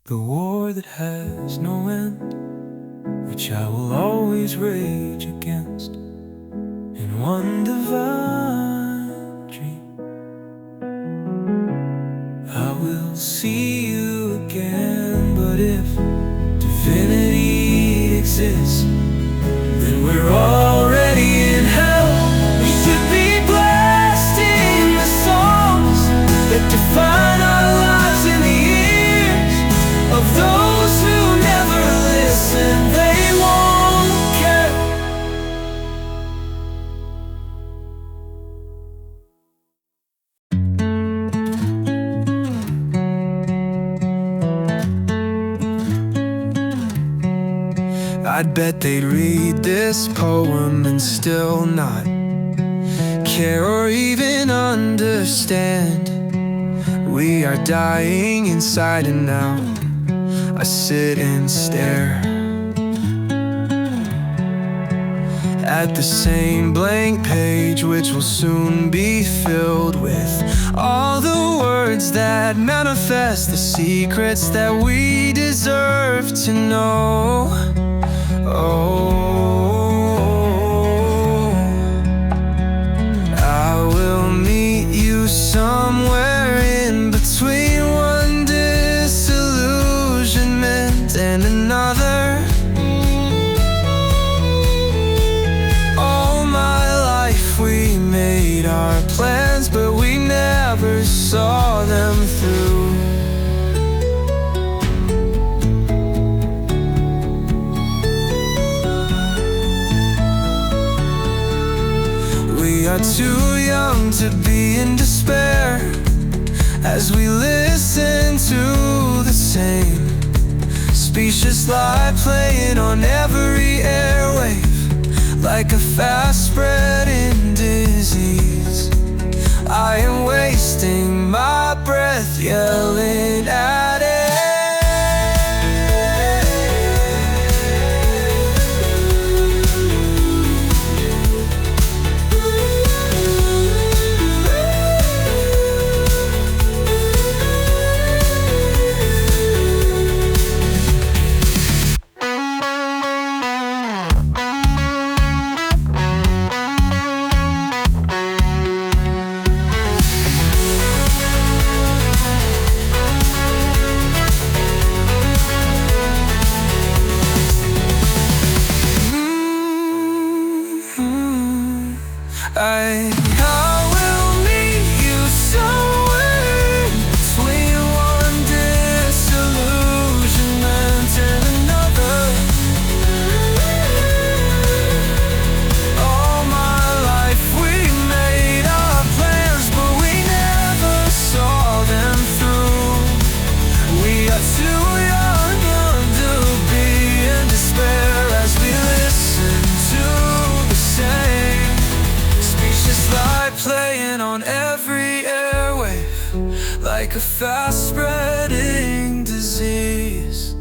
The war that has no end, which I will always rage against, in one divine dream, I will see you again. But if divinity exists, then we're already in hell. We should be blasting the songs that define our lives in the ears of those who never listen. They won't care. I'd bet they'd read this poem and still not care or even understand. We are dying inside, and now I sit and stare at the same blank page, which will soon be filled with all the words that manifest the secrets that we deserve to know. Oh, I will meet you somewhere in between one disillusionment and another. All my life we made our plans, but we never saw them through. We are too young to be in despair as we listen to the same specious lie playing on every airwave like a fast-spreading disease. I am wasting my breath yelling at it. I will meet you somewhere between one disillusionment and another. All my life we made our plans, but we never saw them through. We are too young to be in despair as we listen to the same lie playing on every airwave like a fast-spreading disease.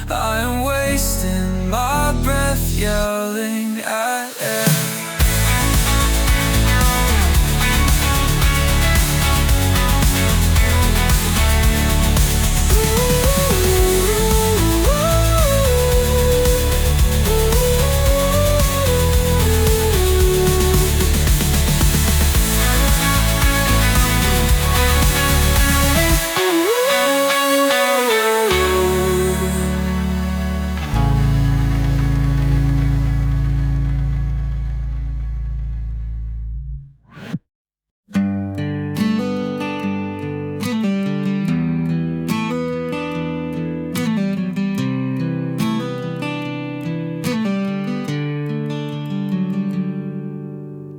I am wasting my breath yelling at air.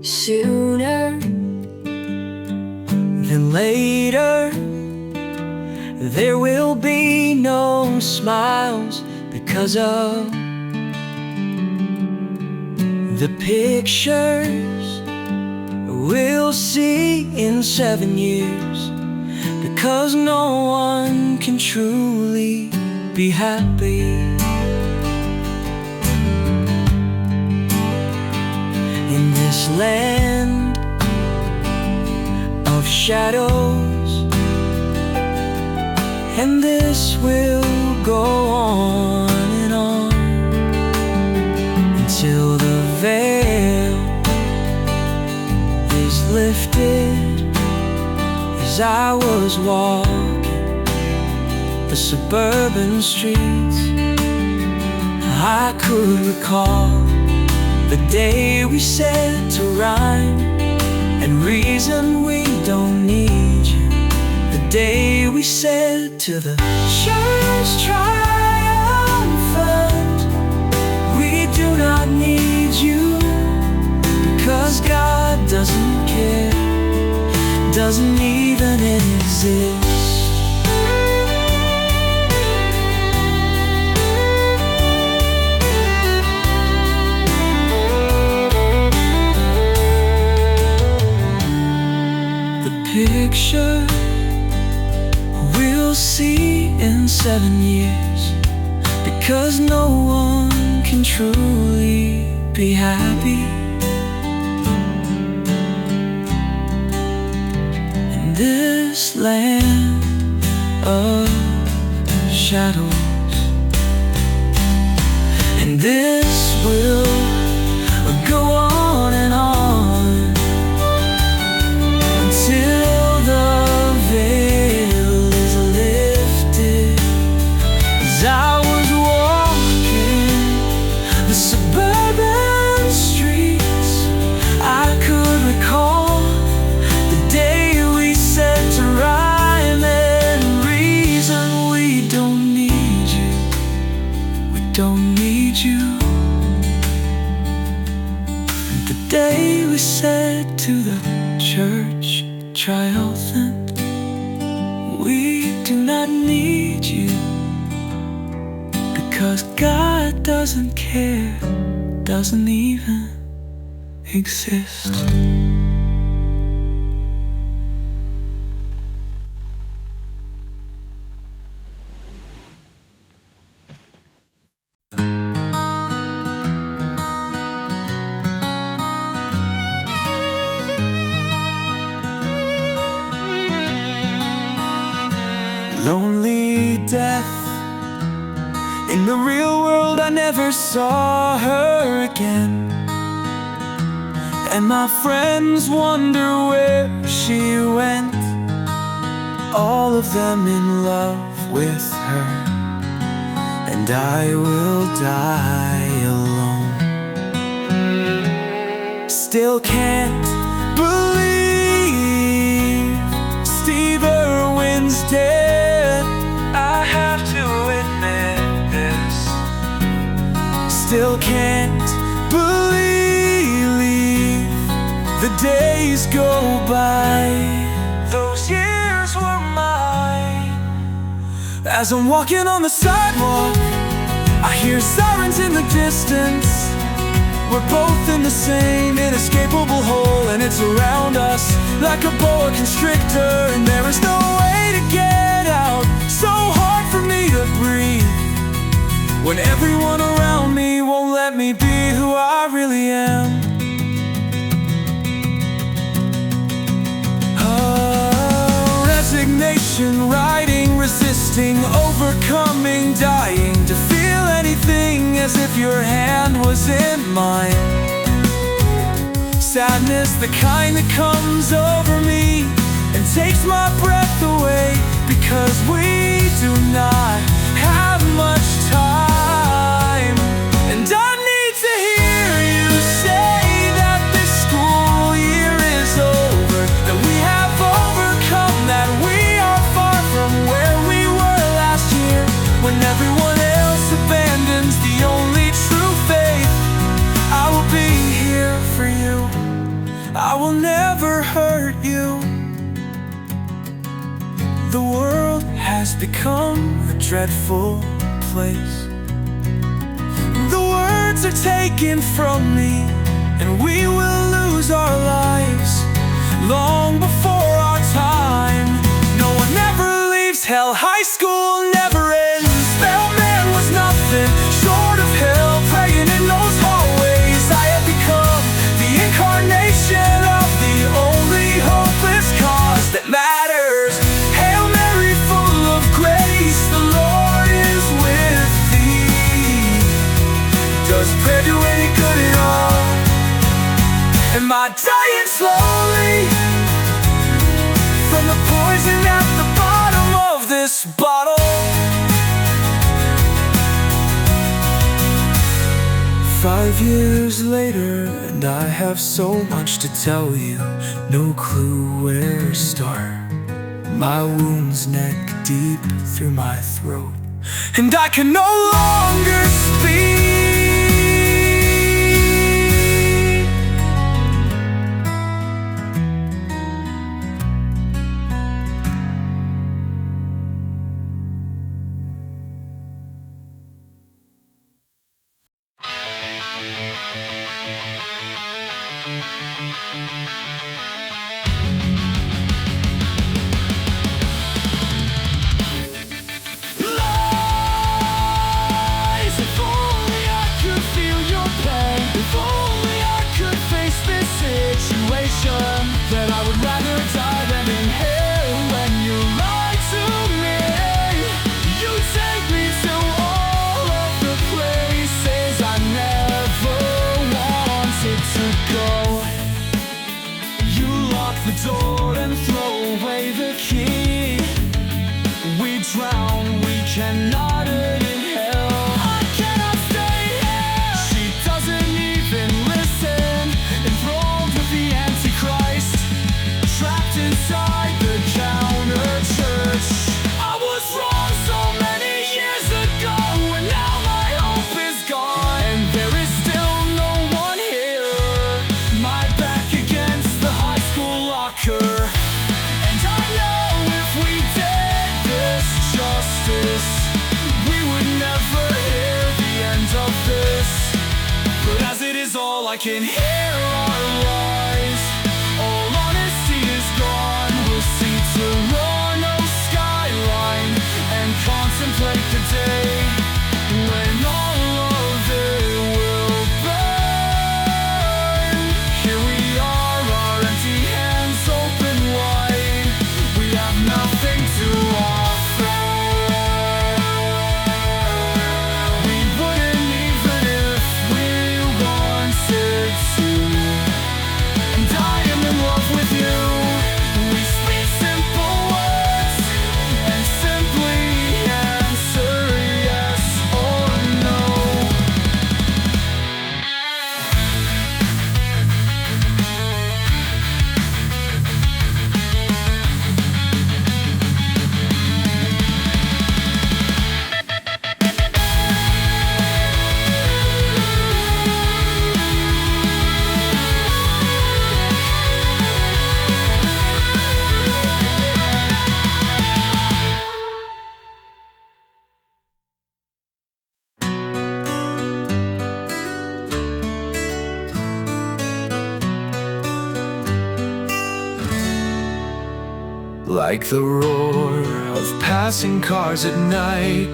Sooner than later, there will be no smiles because of The pictures we'll see in 7 years, because no one can truly be happy. In this land of shadows, and this will go on and on until the veil is lifted. As I was walking the suburban streets, I could recall the day we said to rhyme and reason we don't need you. The day we said to the church triumphant, we do not need you, because God doesn't care, doesn't even exist. The picture we'll see in 7 years, because no one can truly be happy. In this land of shadows, and this will go on and on until the veil is lifted. As I was walking the suburban streets, I could recall the day we said to rhyme and reason we don't need you, we don't need you. And the day we said to the church triumphant, we do not need you, because God doesn't care, doesn't even exist. Lonely death. In the real world I never saw her again, and my friends wonder where she went, all of them in love with her, and I will die alone. Still can't believe Steve Irwin's dead, I have to admit this. Still can't believe the days go by, those years were mine. As I'm walking on the sidewalk, I hear sirens in the distance. We're both in the same inescapable hole, and it's around us like a boa constrictor, and there is no way to get out. So hard for me to breathe when everyone around me won't let me be who I really am. Oh, resignation, riding, resisting, overcoming, dying to feel anything, as if your hand was in mine. Sadness, the kind that comes over me and takes my breath away, because we do not have much time. And I need to hear you say that this school year is over, that we have overcome, that we are far from where we were last year, when everyone else abandons the only true faith. I will be here for you, I will never hurt you. The world has become a dreadful place. The words friends are taken from me, and we will lose our lives long before our time. No one ever leaves hell, high school never ends. Bellman was nothing short of hell, praying in those hallways. I had become the incarnation of the only hopeless cause that matters. Hail Mary, full of grace, the Lord is with thee. Does prayer do any good at all? Am I dying slowly from the poison at the bottom of this bottle? 5 years later, and I have so much to tell you, no clue where to start. My wound's neck deep through my throat, and I can no longer speak. That I would rather die than inhale when you lie to me. You take me to all of the places I never wanted to go. You lock the door and throw away the key. We drown, we cannot hurt in hell. I cannot stay here. She doesn't even listen, enthralled with the Antichrist, trapped inside the counter church. I was wrong so many years ago, and now my hope is gone, and there is still no one here. My back against the high school locker, and I know if we did this justice, we would never hear the end of this. But as it is, all I can hear are lies. All honesty is gone. We'll see Toronto skyline and contemplate the day when all of it will burn. Here we are, our empty hands open wide. We have nothing to offer. We wouldn't even if we wanted to. And I am in love with you. We speak simple words and simply answer yes or no. Like the roar of passing cars at night,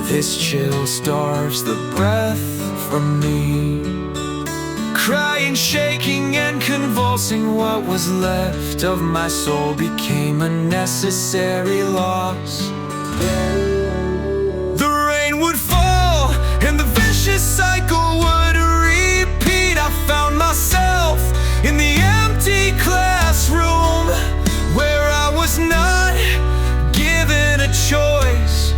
this chill starves the breath from me. Crying, shaking and convulsing, what was left of my soul became a necessary loss. The rain would fall and the vicious cycle would repeat. I found myself in the empty classroom, where I was not given a choice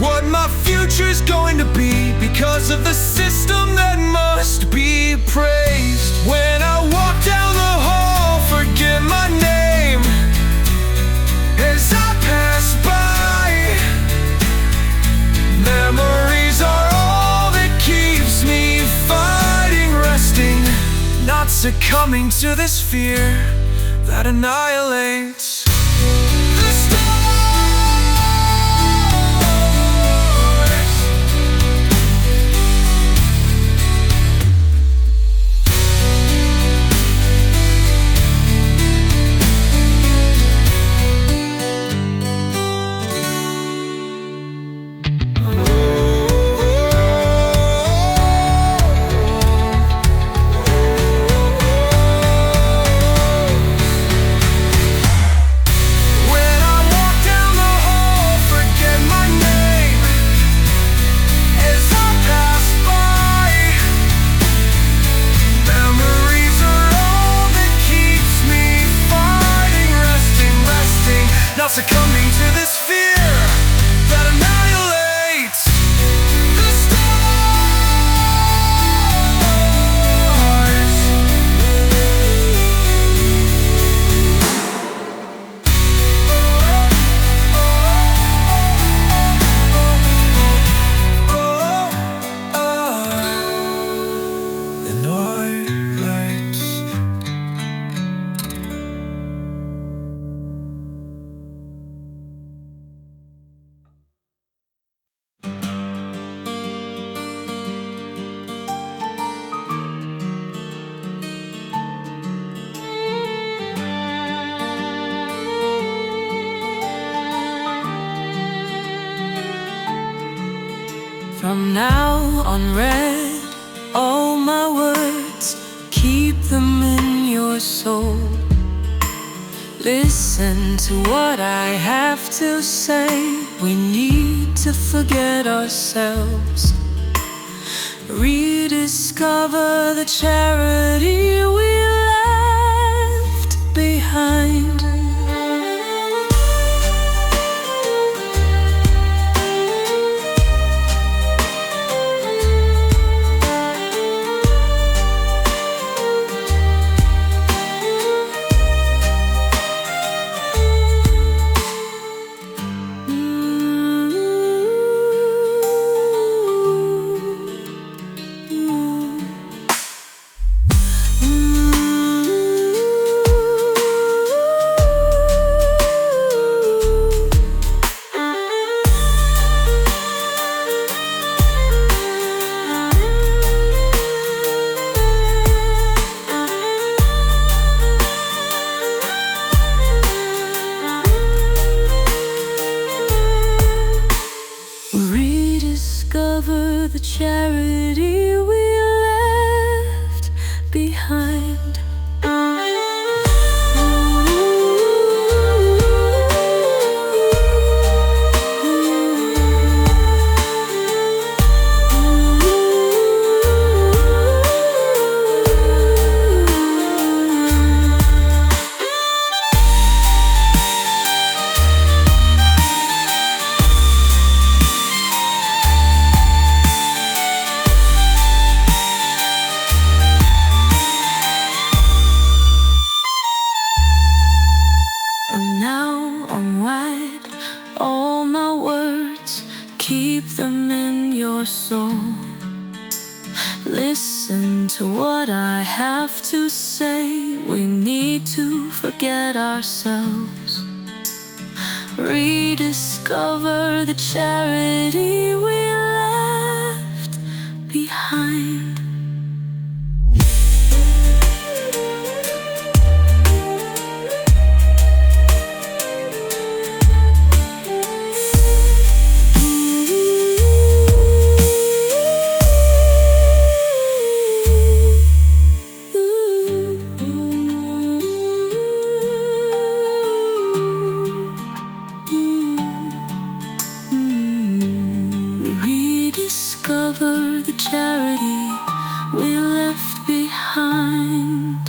what my future's going to be, because of the system that must be praised. When I walk down the hall, forget my name as I pass by. Memories are all that keeps me fighting, resting, not succumbing to this fear that annihilates the stars. I'm now unread. All my words, keep them in your soul. Listen to what I have to say. We need to forget ourselves. Rediscover the charity we left behind. Rediscover the charity we left behind. All my words, keep them in your soul. Listen to what I have to say. We need to forget ourselves. Rediscover the charity we left behind. Rediscover the charity we left behind.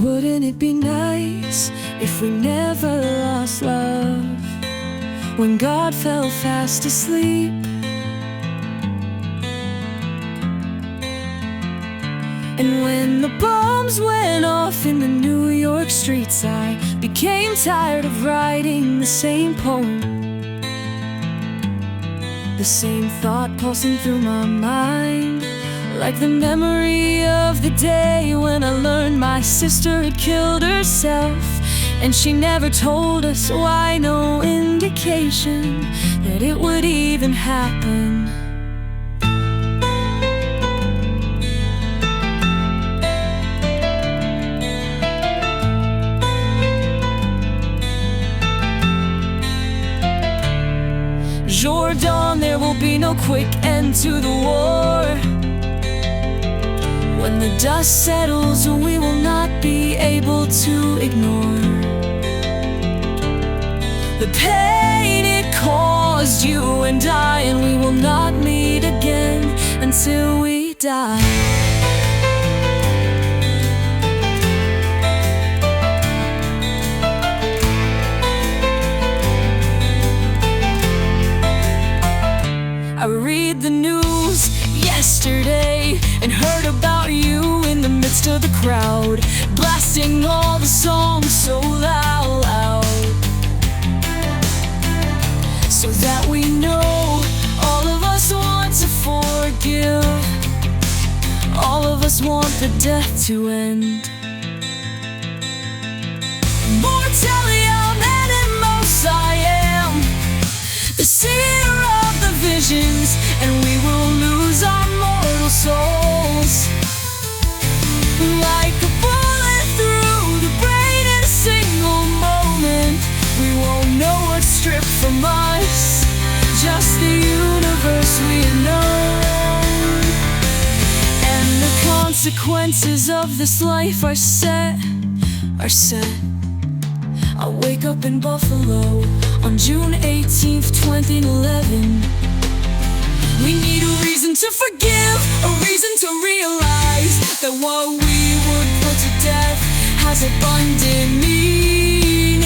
Wouldn't it be nice if we never lost love? When God fell fast asleep, and when the bombs went off in the New York streets, I became tired of writing the same poem. The same thought pulsing through my mind, like the memory of the day when I learned my sister had killed herself. And she never told us why, no indication that it would even happen. Jordan, there will be no quick end to the war. When the dust settles, we will not be able to ignore the pain it caused you and I, and we will not meet again until we die. I read the news yesterday and heard about you in the midst of the crowd, blasting all the songs so loud, so that we know all of us want to forgive, all of us want the death to end. Mortalium animos I am, the seer of the vision consequences of this life are set. I wake up in Buffalo on June 18th, 2011. We need a reason to forgive, a reason to realize that what we would put to death has abundant meaning.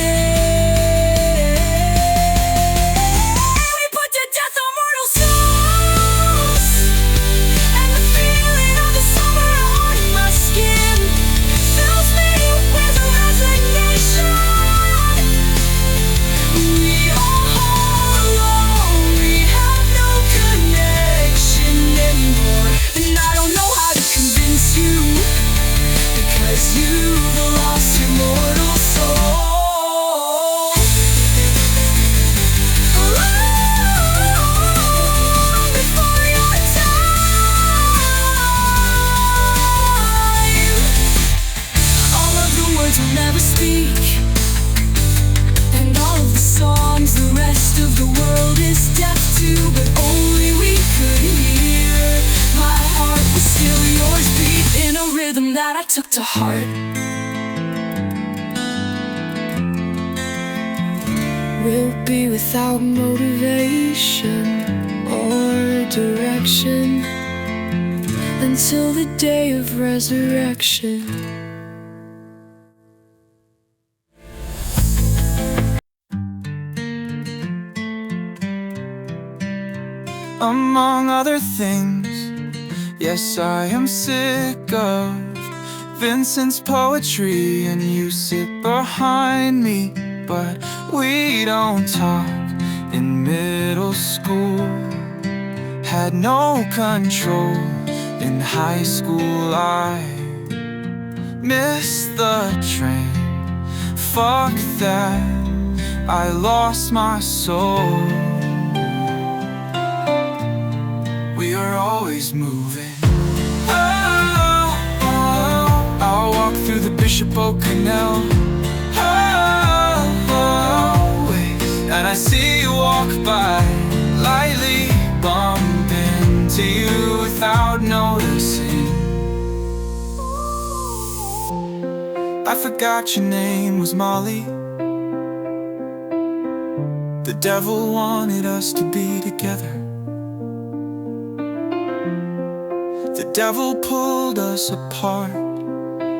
We put to death our mortal souls, and the feeling of the summer on my skin fills me with resignation. We are alone, we have no connection anymore. And I don't know how to convince you, because you've lost your mortal soul. Long before your time. All of the words we'll never speak, and all of the songs the rest of the world is deaf to, but only we could hear. My heart was still yours, beat in a rhythm that I took to heart. We'll be without motivation or direction until the day of resurrection. Among other things, yes, I am sick of Vincent's poetry, and you sit behind me, but we don't talk. In middle school, had no control. In high school, I missed the train. Fuck that, I lost my soul. We are always moving. Oh, oh, I'll walk through the Bishop Oak Canal. Oh, always. And I see you walk by, lightly bump into you without noticing. I forgot your name was Molly. The devil wanted us to be together. The devil pulled us apart.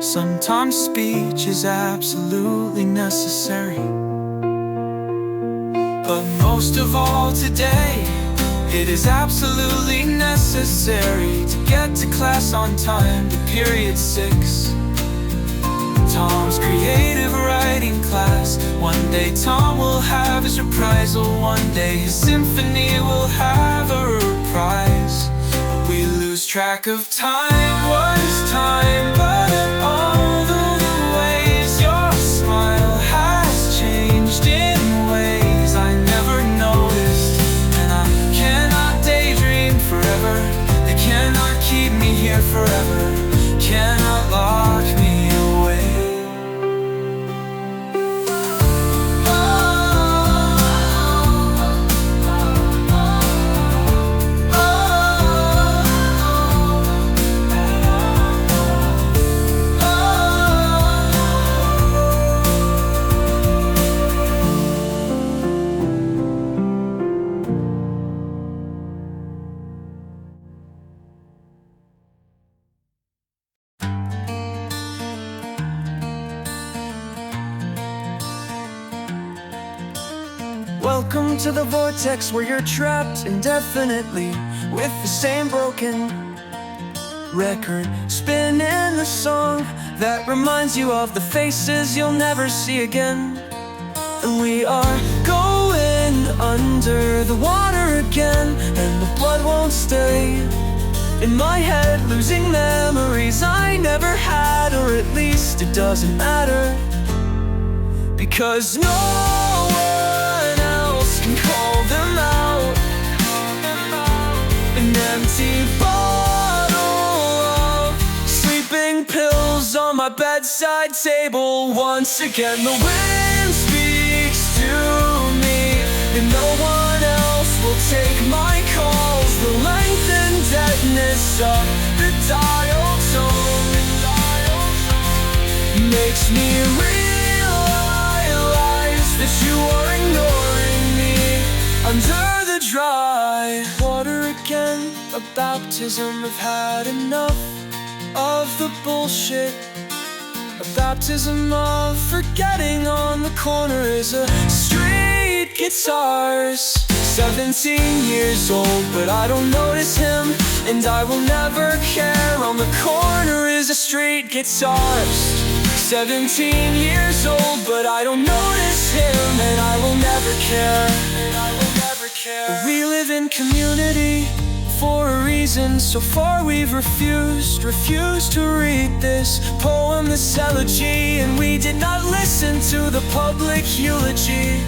Sometimes speech is absolutely necessary, but most of all today, it is absolutely necessary to get to class on time, to period 6. Tom's creative writing class. One day Tom will have his reprisal. One day his symphony will have a reprise. We lose track of time. What is time but all the ways your smile has changed in ways I never noticed? And I cannot daydream forever. They cannot keep me here forever. Cannot lock me away. Welcome to the vortex where you're trapped indefinitely with the same broken record, spinning the song that reminds you of the faces you'll never see again. And we are going under the water again, and the blood won't stay in my head, losing memories I never had, or at least it doesn't matter, because no one else can call them out. An empty bottle of sleeping pills on my bedside table. Once again the wind speaks to me, and no one else will take my calls. The length and deadness of the dial tone makes me realize that you are ignoring me under the dry water again. A baptism, I've had enough of the bullshit. A baptism of forgetting on the corner is a street guitars. 17 years old, but I don't notice him, and I will never care. On the corner is a street guitars. 17 years old, but I don't notice him, and I will never care. And I will never care. We live in community for a reason. So far we've refused to read this poem, this elegy, and we did not listen to the public eulogy.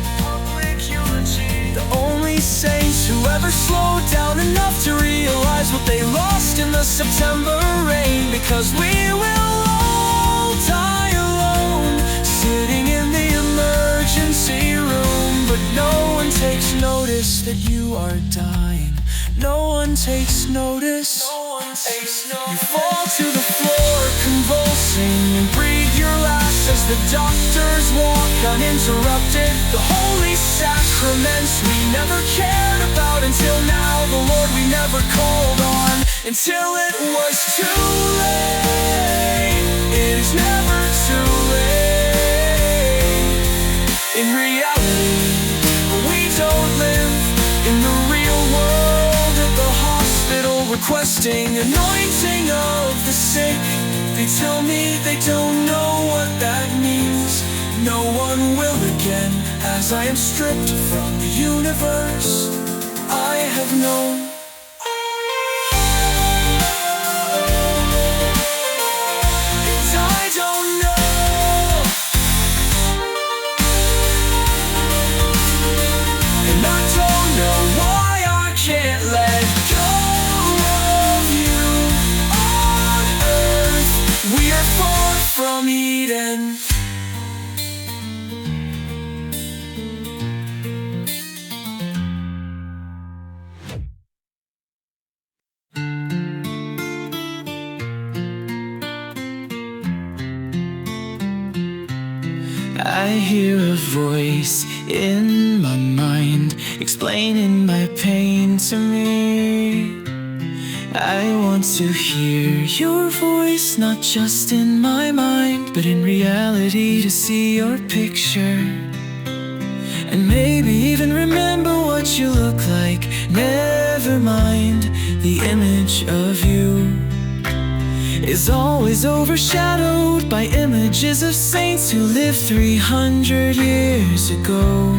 The only saints who ever slowed down enough to realize what they lost in the September rain. Because we will all die alone, sitting in the emergency room. But no one takes notice that you are dying. No one takes notice. You fall to the floor, convulsing, and breathe your last as the doctors walk uninterrupted. The holy sacraments we never cared about until now. The Lord we never called on until it was too late. It is never too late. In reality, we don't live in the real world. At the hospital, requesting anointing of the sick. They tell me they don't know what that means. No one will again, as I am stripped from the universe I have known. And I don't know. And I don't know why I can't let go of you on earth. We are far from Eden. I hear a voice in my mind explaining my pain to me. I want to hear your voice, not just in my mind, but in reality, to see your picture. And maybe even remember what you look like. Never mind, the image of you is always overshadowed by images of saints who lived 300 years ago,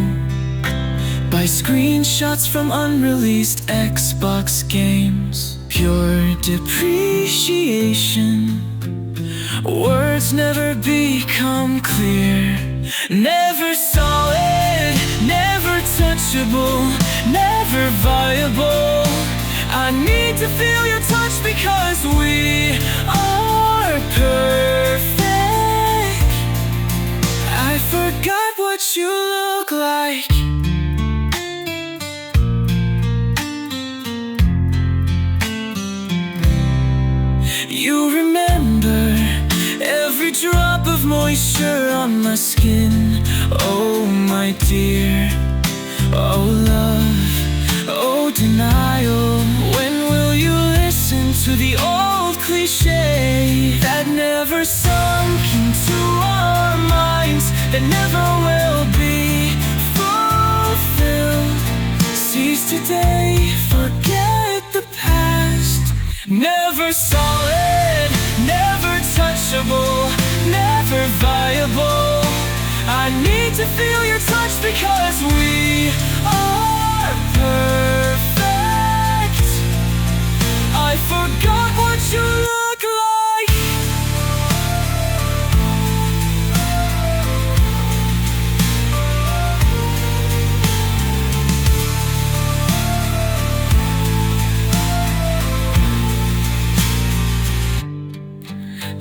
by screenshots from unreleased Xbox games. Pure depreciation. Words never become clear, never solid, never touchable, never viable. I need to feel your touch because we are perfect. I forgot what you look like. You remember every drop of moisture on my skin. Oh my dear, oh love, oh denial. When will you listen to the old cliche that never sunk into our minds, that never will be fulfilled? Seize today, forget the past. Never solid, never touchable, never viable. I need to feel your touch because we are perfect. I forgot what you look like.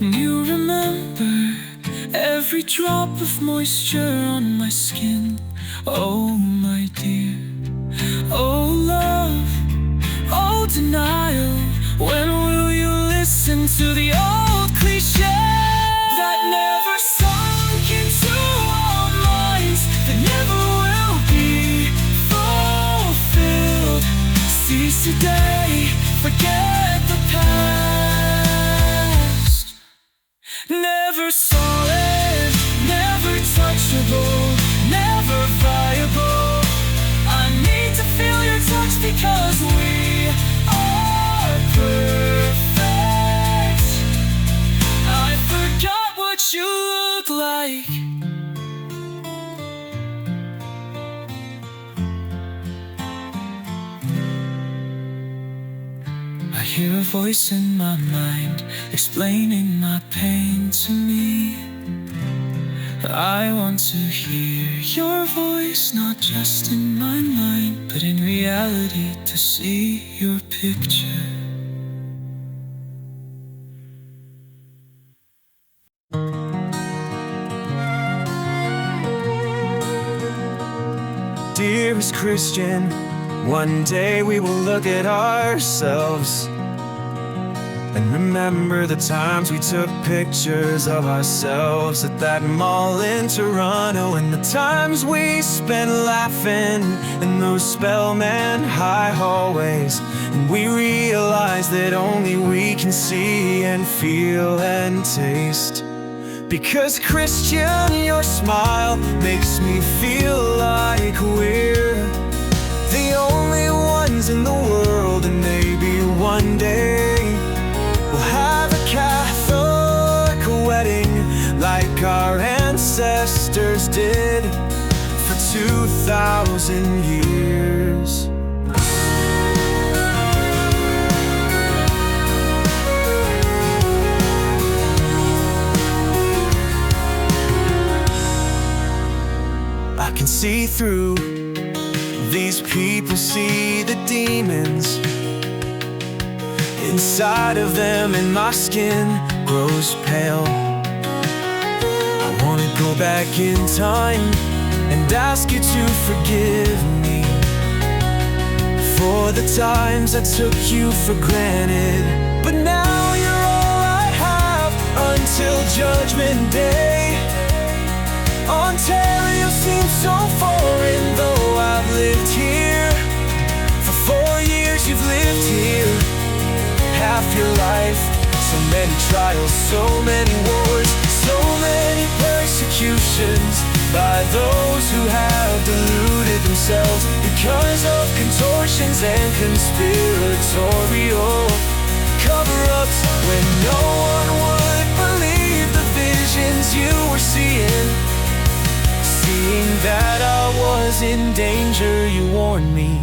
You remember every drop of moisture on my skin. Oh my dear, oh love, oh denial. When will you listen to the old cliche that never today, forget the past. Never solid, never touchable, never viable. I need to feel your touch because we are perfect. I forgot what you look like. I hear a voice in my mind explaining my pain to me. I want to hear your voice, not just in my mind, but in reality, to see your picture. Dearest Christian, one day we will look at ourselves and remember the times we took pictures of ourselves at that mall in Toronto, and the times we spent laughing in those Spellman high hallways. And we realize that only we can see and feel and taste. Because Christian, your smile makes me feel like we're the only ones in the world, and maybe one day we'll have a Catholic wedding like our ancestors did for 2,000 years. I can see through these people, see the demons inside of them, and my skin grows pale. I wanna go back in time and ask you to forgive me for the times I took you for granted. But now you're all I have until Judgment Day. Ontario seems so foreign, though I've lived here for 4 years. You've lived here half your life. So many trials, so many wars, so many persecutions by those who have deluded themselves because of contortions and conspiratorial cover-ups, when no one would believe the visions you were seeing. Seeing that I was in danger, you warned me.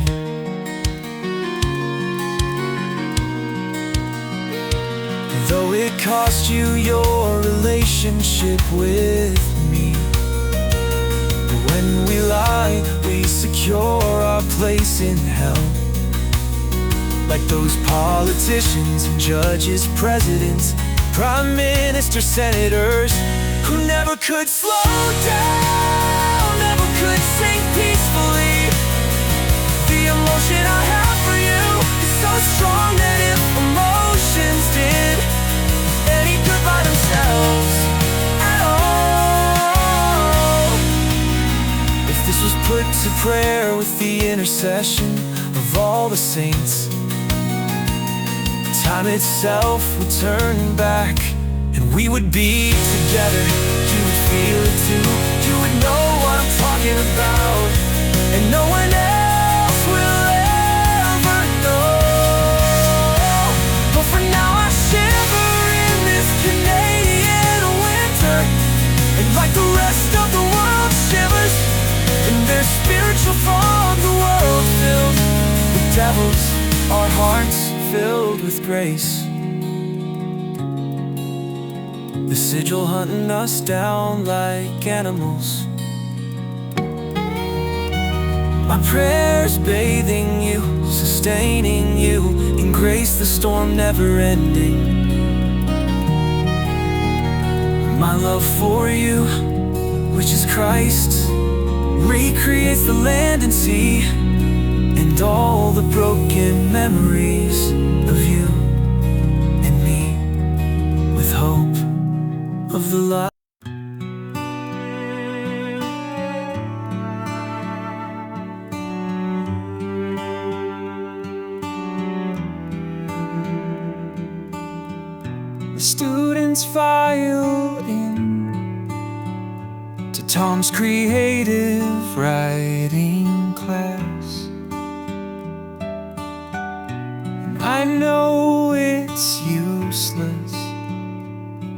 Though it cost you your relationship with me. But when we lie, we secure our place in hell. Like those politicians and judges, presidents, prime ministers, senators, who never could slow down, never could sink peacefully. The emotion I have for you is so strong that if emotions did any good by themselves at all, if this was put to prayer with the intercession of all the saints, time itself would turn back and we would be together. You would feel it too, you would know what I'm talking about, and no one else will ever know. But for now I shiver in this Canadian winter, and like the rest of the world shivers in their spiritual fog, the world filled with devils, our hearts filled with grace. The sigil hunting us down like animals. My prayers bathing you, sustaining you in grace, the storm never ending. My love for you, which is Christ, recreates the land and sea, and all the broken memories of you and me, with hope of the light. the students filed in to Tom's creative writing class. I know it's useless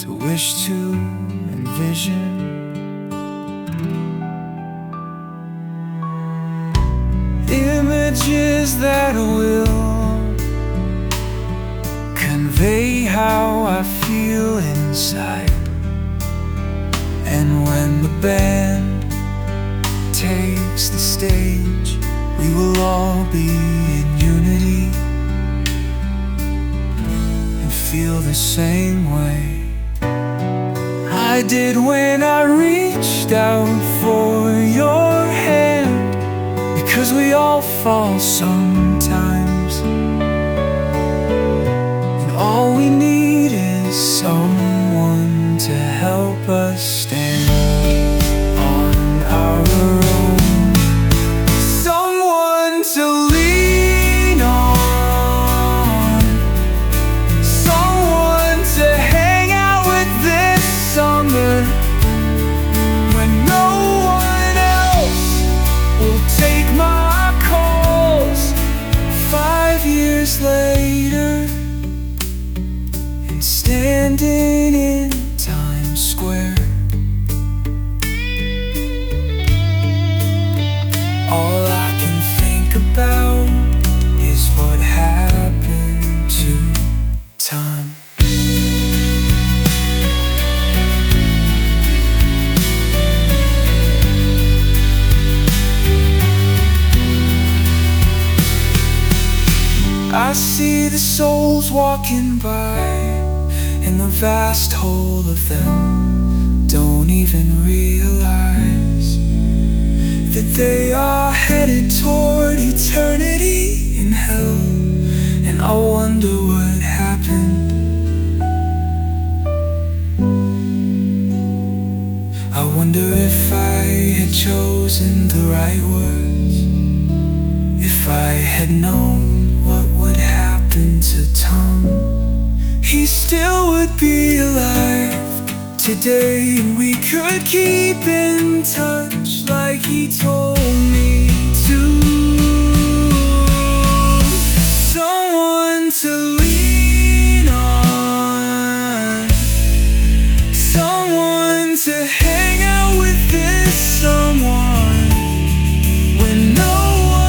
to wish to envision images that will convey how I feel inside. And when the band takes the stage, we will all be in unity and feel the same way I did when I reached out for your hand. Because we all fall sometimes, and all we need is someone to help us stand on our own. Someone to lean on, someone to hang out with this summer when no one else will take my calls. 5 years later, and standing in Times Square, all I can think about is what happened to Tom. I see the souls walking by, and the vast whole of them don't even realize that they are headed toward eternity in hell. And I wonder what happened. I wonder if I had chosen the right words, if I had known what would happen to Tom. He still would be alive today, and we could keep in touch like he told me to. Someone to lean on, someone to hang out with this someone when no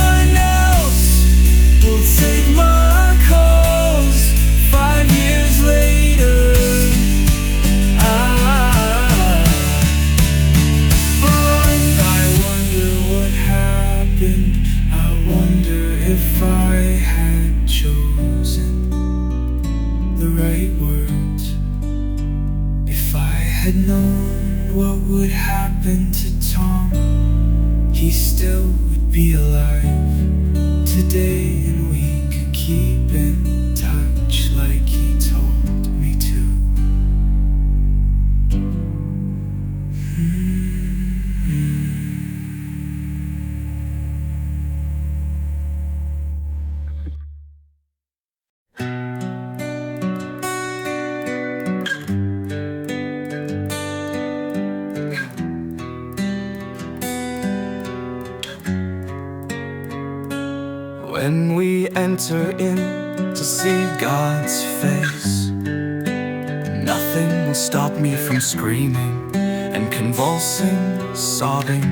one else will take my calls. 5 years later, I wonder what happened. I wonder if I had chosen the right words, if I had known what would happen to Tom. He still would be alive today, and we could keep in touch like he told me to. When we enter in to see God's face, nothing will stop me from screaming and convulsing, sobbing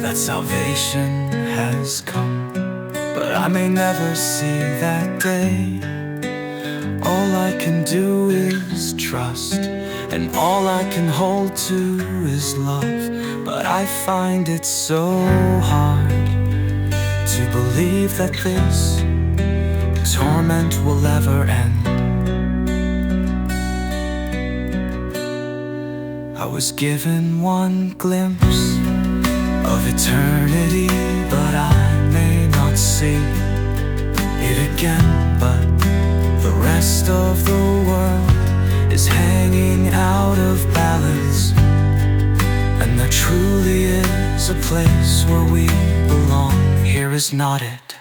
that salvation has come. But I may never see that day. All I can do is trust, and all I can hold to is love. But I find it so hard to believe that this torment will ever end. I was given one glimpse of eternity, but I may not see it again. But the rest of the world is hanging out of balance, and there truly is a place where we belong. Here is not it.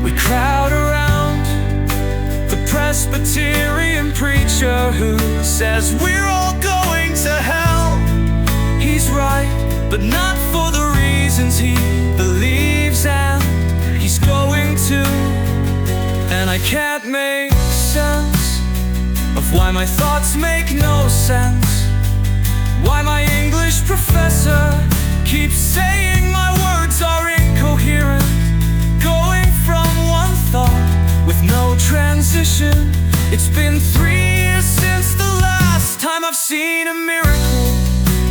We crowd around the Presbyterian says we're all going to hell. He's right, but not for the reasons he believes, and he's going to. And I can't make sense of why my thoughts make no sense, why my English professor keeps saying my words are incoherent, going from one thought with no transition. It's been 3 years since the last time I've seen a miracle,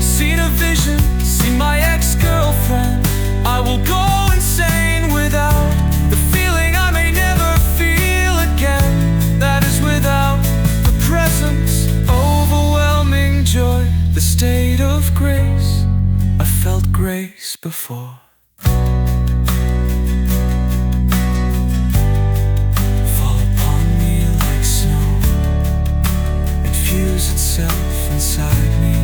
seen a vision, seen my ex-girlfriend. I will go insane without the feeling I may never feel again. That is without the presence, overwhelming joy, the state of grace. I felt grace before. Fall upon me like snow, infuse itself inside me.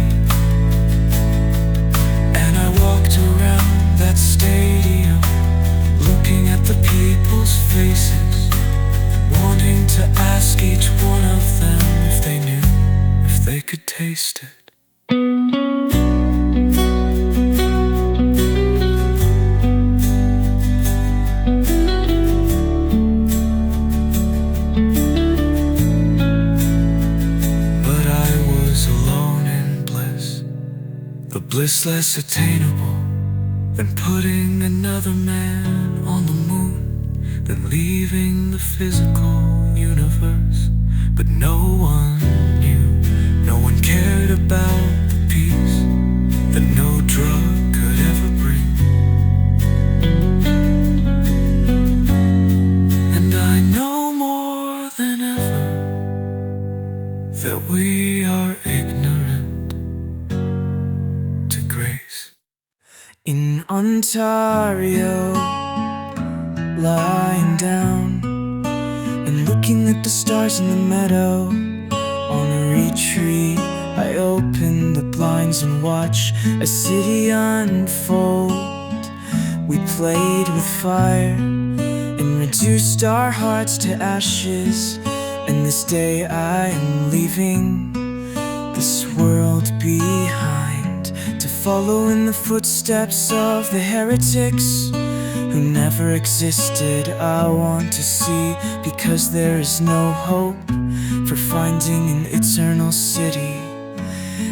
And I walked around that stadium, looking at the people's faces, wanting to ask each one of them if they knew, if they could taste it. The bliss less attainable than putting another man on the moon, than leaving the physical universe. But no one knew, no one cared about the peace that no drug could ever bring. And I know more than ever that we are ignorant. In Ontario, lying down and looking at the stars in the meadow, on a retreat, I open the blinds and watch a city unfold. We played with fire and reduced our hearts to ashes, and this day I am leaving this world behind, to follow in the footsteps of the heretics who never existed. I want to see, because there is no hope for finding an eternal city.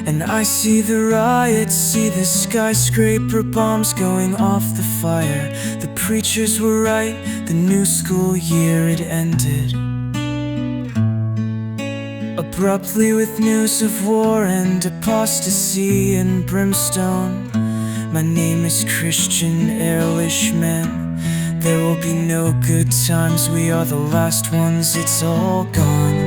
And I see the riots, see the skyscraper bombs going off the fire. The preachers were right, the new school year it ended abruptly with news of war and apostasy and brimstone. My name is Christian Ehrlichman. There will be no good times, we are the last ones, it's all gone.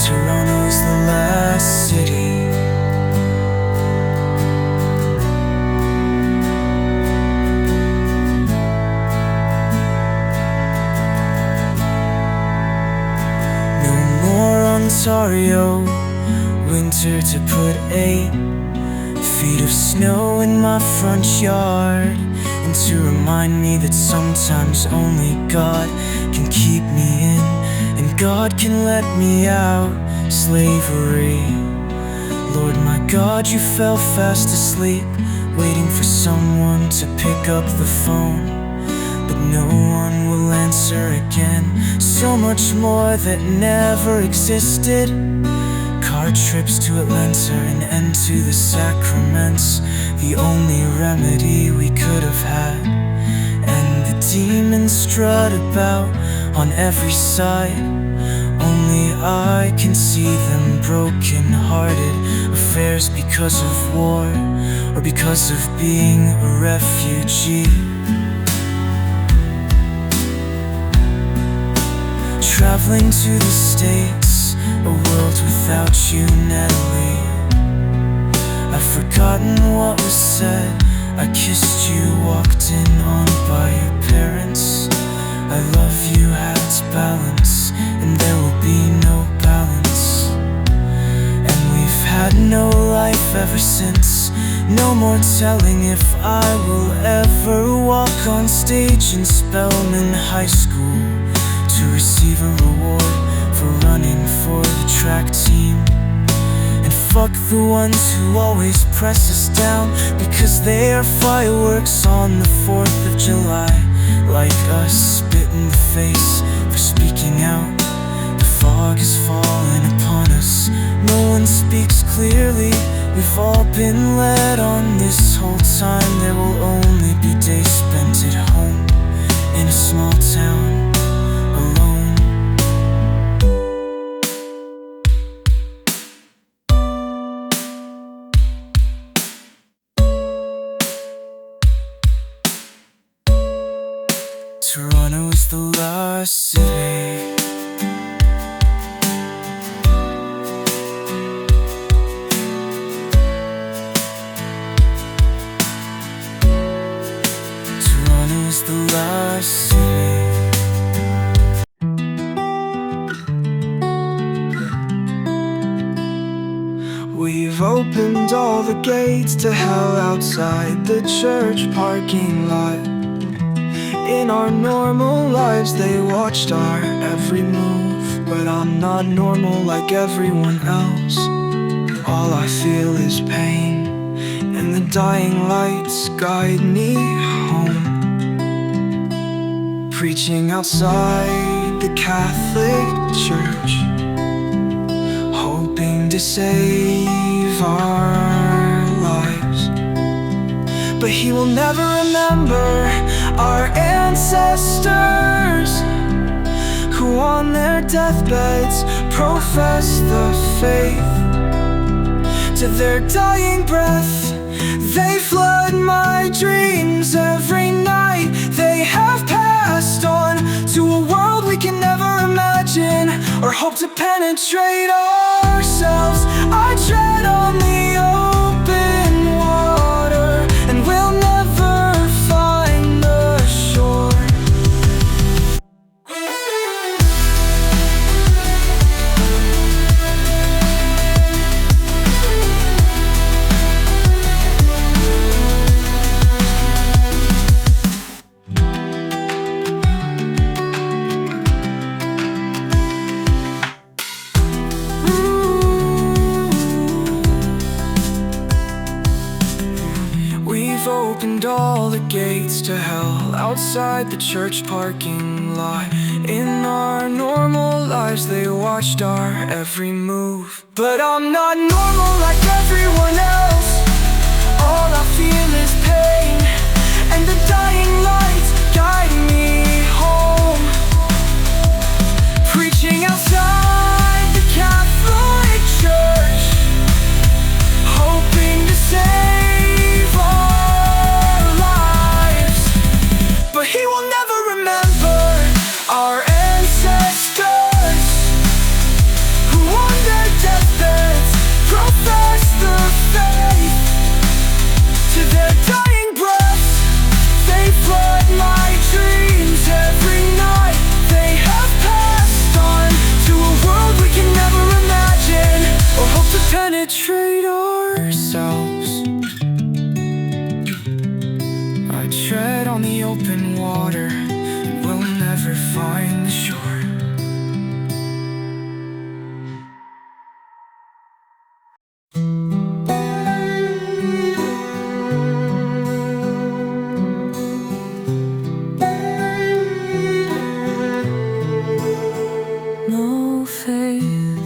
Toronto is the last city. Ontario, winter to put 8 feet of snow in my front yard, and to remind me that sometimes only God can keep me in, and God can let me out. Slavery, Lord my God, you fell fast asleep, waiting for someone to pick up the phone, but no one will answer again. So much more that never existed. Car trips to Atlanta, an end to the sacraments, the only remedy we could have had. And the demons strut about on every side, only I can see them, broken-hearted affairs because of war, or because of being a refugee. Traveling to the States, a world without you, Natalie. I've forgotten what was said. I kissed you, walked in on by your parents. I love you had balance, and there will be no balance. And we've had no life ever since. No more telling if I will ever walk on stage in Spelman High School to receive a reward for running for the track team. And fuck the ones who always press us down because they are fireworks on the 4th of July. Like us, spit in the face for speaking out. The fog is falling upon us. No one speaks clearly. We've all been led on this whole time. There will only be days spent at home in a small town, alone. Toronto is the last city. Toronto is the last city. We've opened all the gates to hell outside the church parking lot. In our normal lives they watched our every move, but I'm not normal like everyone else. All I feel is pain, and the dying lights guide me home. Preaching outside the Catholic Church, hoping to save our lives. But he will never remember our ancestors who on their deathbeds profess the faith. To their dying breath they flood my dreams every night. They have passed on to a world we can never imagine or hope to penetrate ourselves. I tread on the open water and we'll never find the shore. We've opened all the gates to hell outside the church parking lot. In our normal lives they watched our every move, but I'm not normal like everyone else. All I feel is pain, and the dying lights guide me home. Preaching outside the Catholic Church, hoping to save our lives. But he will never remember our ancestors who on their deathbeds profess the faith. To their dying breaths they flood my dreams every night. They have passed on to a world we can never imagine or hope to penetrate ourselves. I tread on the open water and we'll never find the shore. No faith,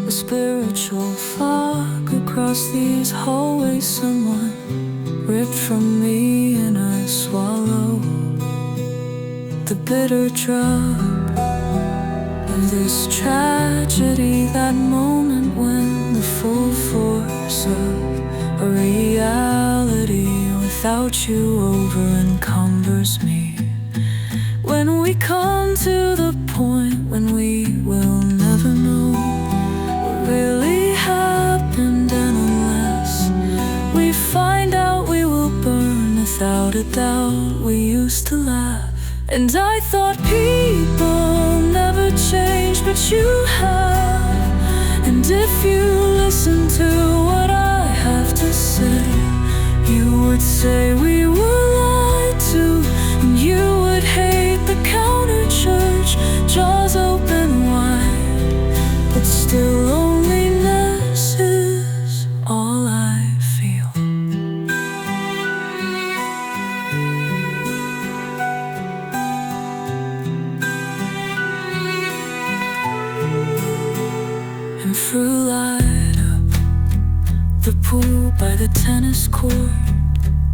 a spiritual fog across these hallways. Someone ripped from me and I swallow the bitter drug of this tragedy. That moment when the full force of a reality without you over encumbers me. When we come to the point when we will never know what really happened, and unless we find out, we will burn. Without a doubt, we used to laugh, and I thought people never change, but you have. And if you listen to what I have to say, would say we were lied to, and you would hate the counter-church. Jaws open wide, but still loneliness is all I feel. And through light up the pool by the tennis court,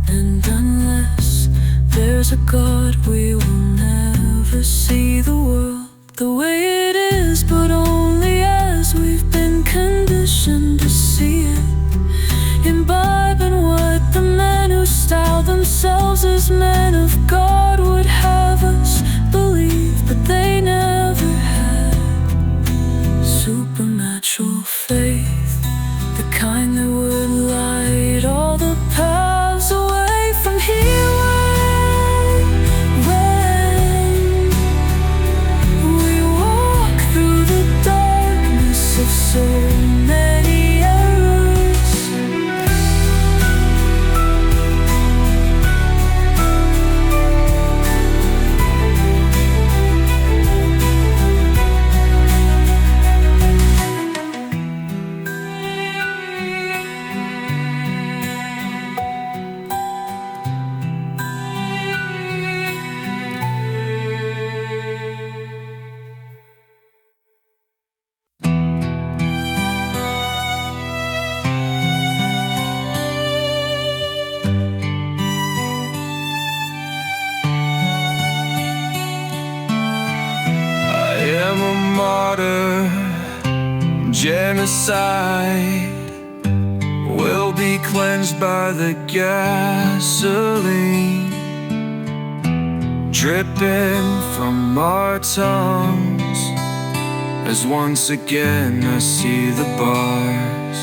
and unless there's a God, we will never see the world the way it is, but only as we've been conditioned to see it. Imbibing what the men who style themselves as men of God would have us believe, but they never had supernatural faith, the kind that would light all the paths away from here. When we walk through the darkness of so many errors, genocide will be cleansed by the gasoline dripping from our tongues, as once again I see the bars.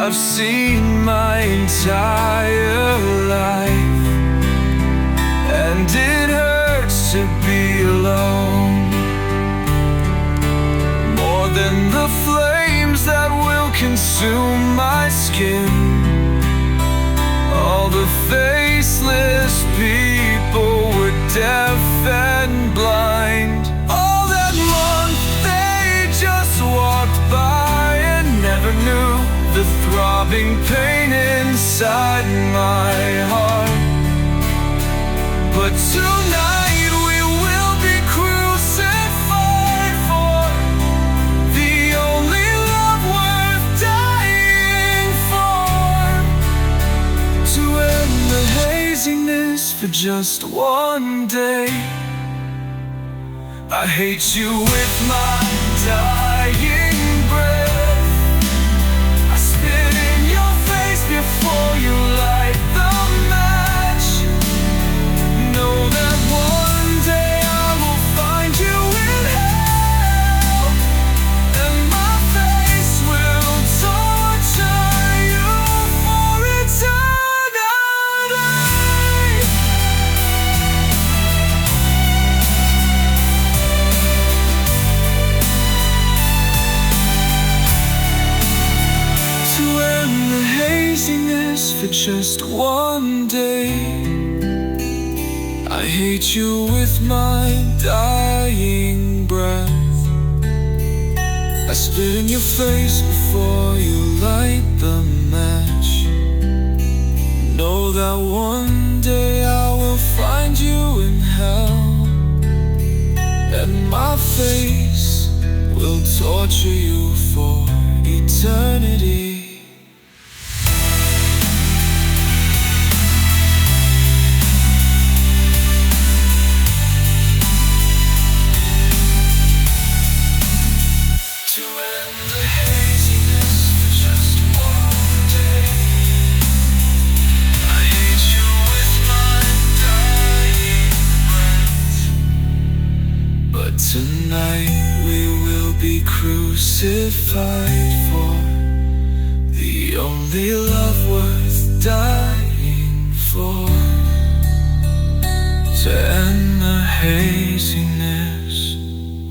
I've seen my entire life, and it hurts to be alone, more than the flames that will consume my skin. All the faceless people were deaf and blind. All that month they just walked by and never knew the throbbing pain inside my heart. But tonight we will be crucified for the only love worth dying for, to end the haziness for just one day. I hate you with my dying breath. I spit in your face before you light the match. Know that one day I will find you in hell, and my face will torture you for eternity. To end the haziness for just one day. I hate you with my dying breath. I spit in your face before you light the match. Know that one day I will find you in hell, and my face will torture you for eternity. Tonight we will be crucified for the only love worth dying for, to end the haziness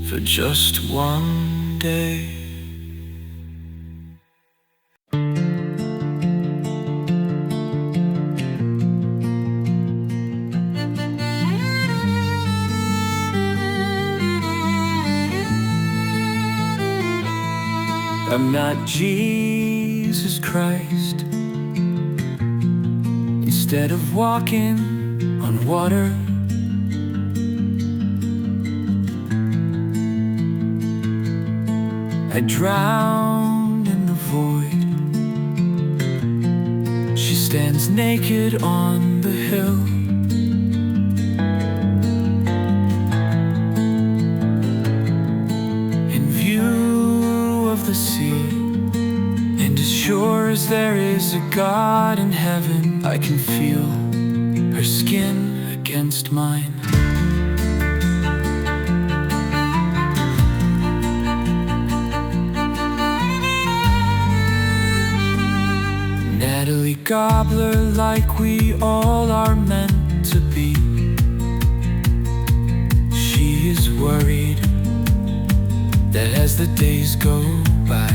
for just one day. I'm not Jesus Christ. Instead of walking on water, I drown in the void. She stands naked on the hill. In view of the sea, and as sure as there is a God in heaven, I can feel her skin against mine. Natalie Gobbler, like we all are meant to be. She is worried that as the days go by,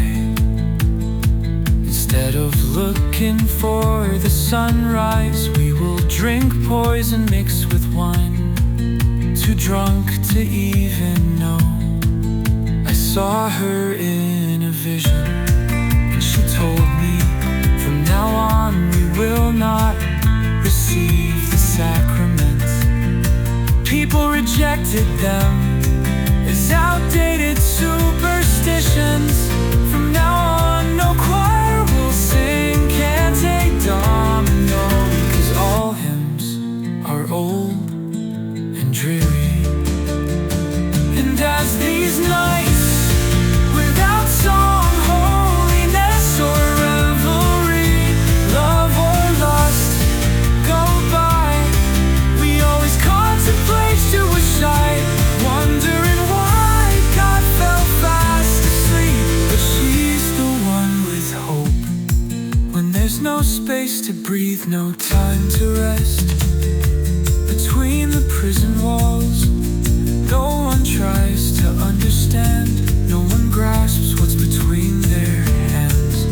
instead of looking for the sunrise, we will drink poison mixed with wine, too drunk to even know. I saw her in a vision, and she told me, from now on we will not receive the sacraments. People rejected them as outdated superstitions. From now on no choir will sing Cante Domino, because all hymns are old and dreary. And as these nights without song, holiness or revelry, love or lust go by, we always contemplate suicide, wondering why God fell fast asleep. But she's the one with hope, when there's no space to breathe, no time to rest. Between the prison walls, no one tries to understand, no one grasps what's between their hands.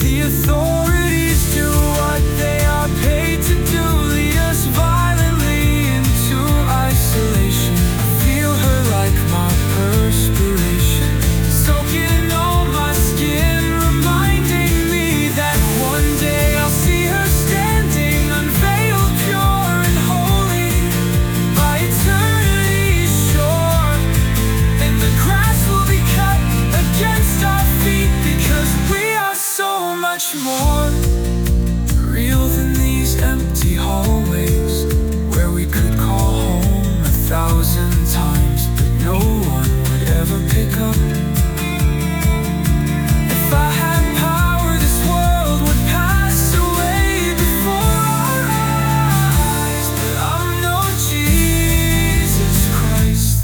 The authorities do what they are paid to do, lead us violently into isolation. I feel her like my perspiration, soaking in all my skin, reminding me that one day I'll see her standing unveiled, pure and holy, by eternity's shore. And the grass will be cut against our feet, because we are so much more real than these empty hallways, where we could call home 1,000 times, but no one would ever pick up. If I had power, this world would pass away before our eyes, but I'm no Jesus Christ.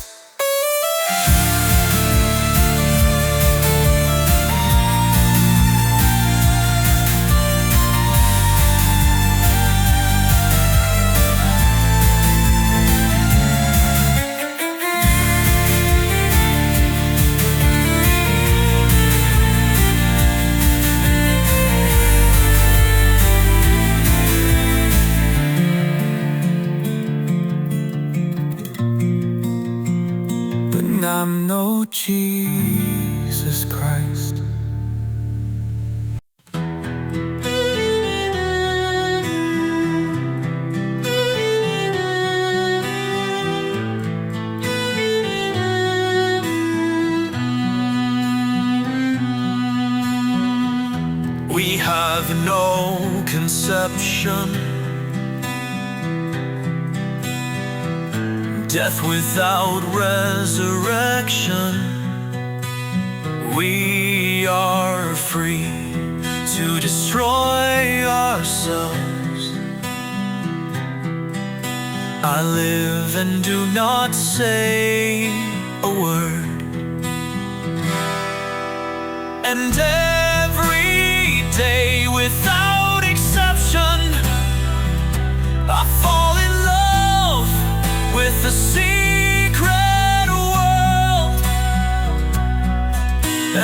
But I'm no Jesus Christ. We have no conception, death without resurrection. We are free to destroy ourselves. I live and do not say a word, and every day without exception I fall in love with the secret world.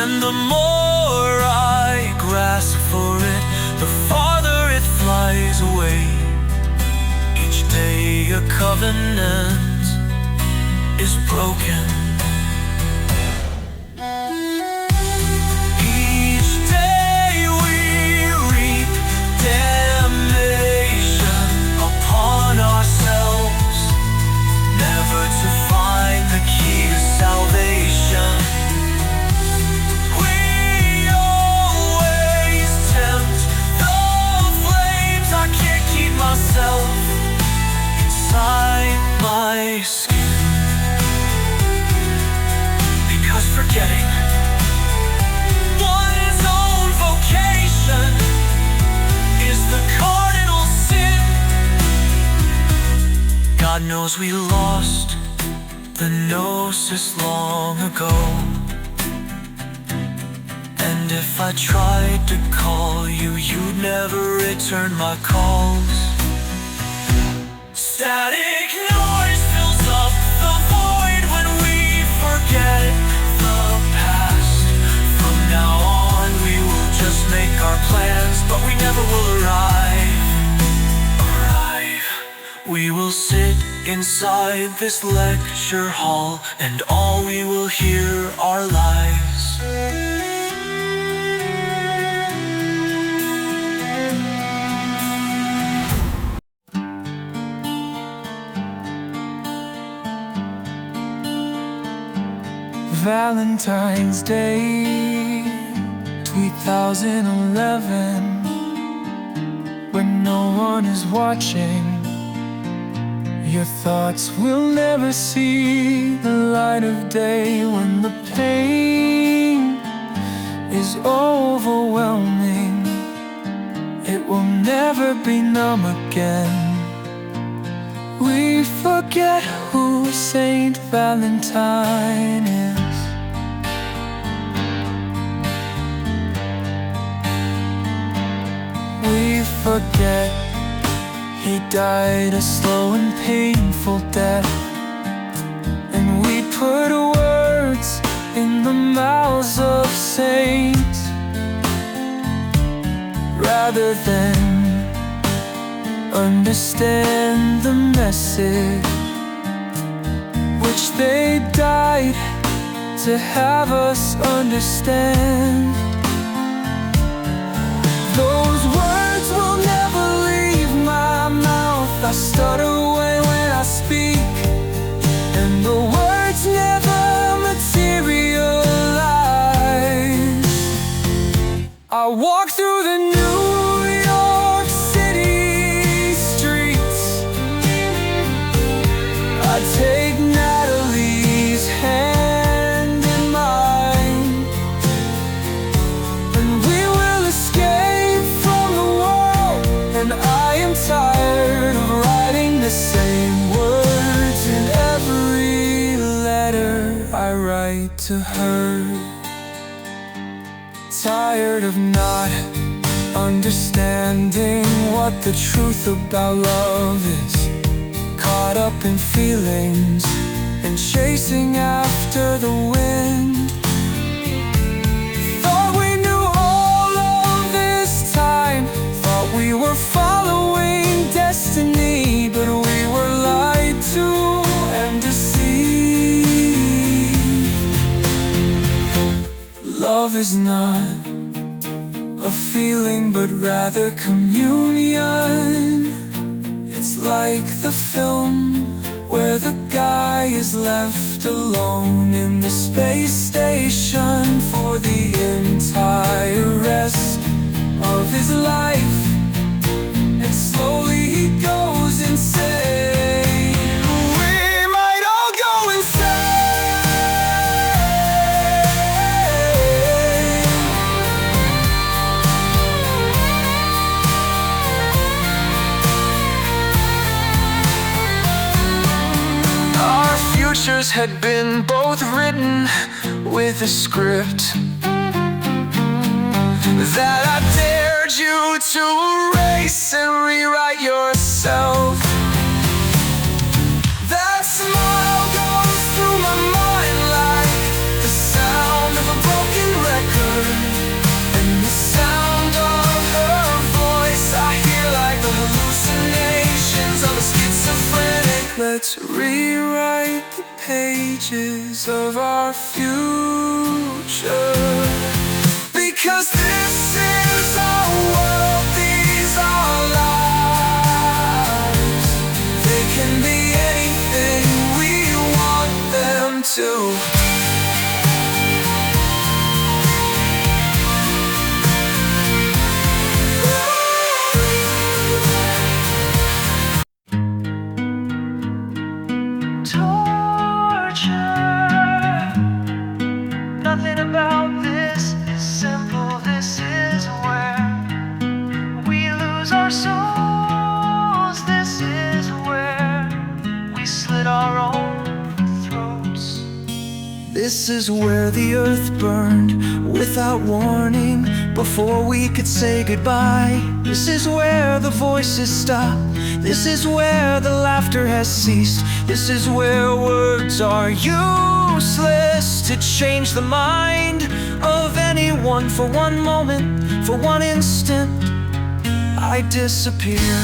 And the more I grasp for it, the farther it flies away. Each day a covenant is broken. knows we lost the gnosis long ago. And if I tried to call you, you'd never return my calls. Static noise fills up the void when we forget the past. From now on we will just make our plans, but we never will arrive. We will sit inside this lecture hall, and all we will hear are lies. Valentine's Day 2011, when no one is watching, your thoughts will never see the light of day. When the pain is overwhelming, it will never be numb again. We forget who Saint Valentine is. We forget he died a slow and painful death, and we put words in the mouths of saints rather than understand the message which they died to have us understand. Those words will never leave my mouth. I stutter when I speak, and the words never materialize. I walk through the New York City streets. I take Natalie's hand in mine, and we will escape from the world. And I am tired of writing the same words in every letter I write to her. Tired of not understanding what the truth about love is. Caught up in feelings and chasing after the wind. Thought we knew all of this time. Thought we were following destiny, but we were lied to and deceived. Love is not a feeling, but rather communion. It's like the film where the guy is left alone in the space station for the entire rest of his life, and slowly he goes insane. We might all go insane. Our futures had been both written with a script that I dared you to erase and rewrite yourself. That smile goes through my mind like the sound of a broken record, and the sound of her voice I hear like the hallucinations of a schizophrenic. Let's rewrite the pages of our future, because this is our world, these are lives. They can be anything we want them to. Torture. Nothing about this is simple. is where the earth burned without warning before we could say goodbye. This is where the voices stop. This is where the laughter has ceased. This is where words are useless to change the mind of anyone. For one moment, for one instant, I disappear.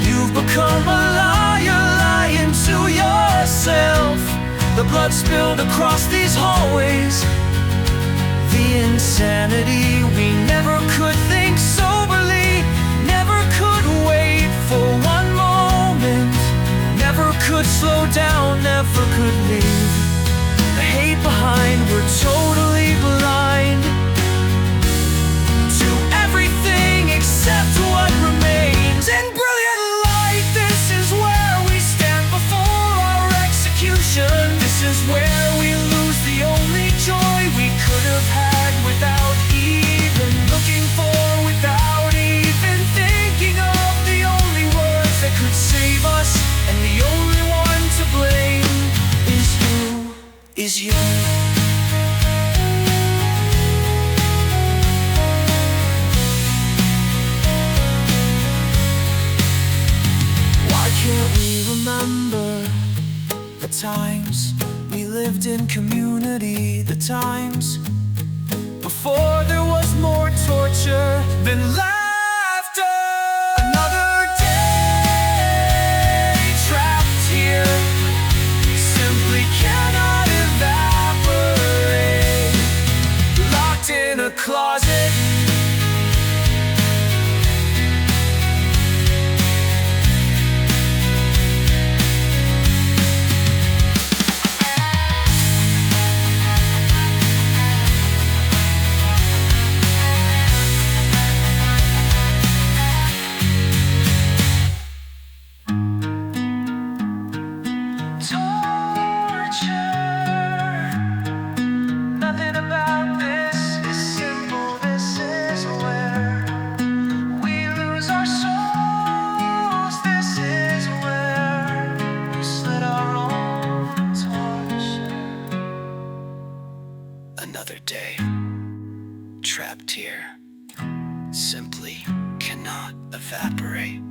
You've become a liar, lying to yourself. The blood spilled across these hallways, the insanity. We never could think soberly, never could wait for one moment, never could slow down, never could leave the hate behind. We're totally blind to everything except what remains. In brilliant light, this is where we stand before our execution. This is where we lose the only joy we could have had without even looking for, without even thinking of the only words that could save us. And the only one to blame is you, is you. Why can't we remember the times we lived in community, the times before there was more torture than laughter? Another day trapped here simply cannot evaporate, locked in a closet. Another day, trapped here, simply cannot evaporate,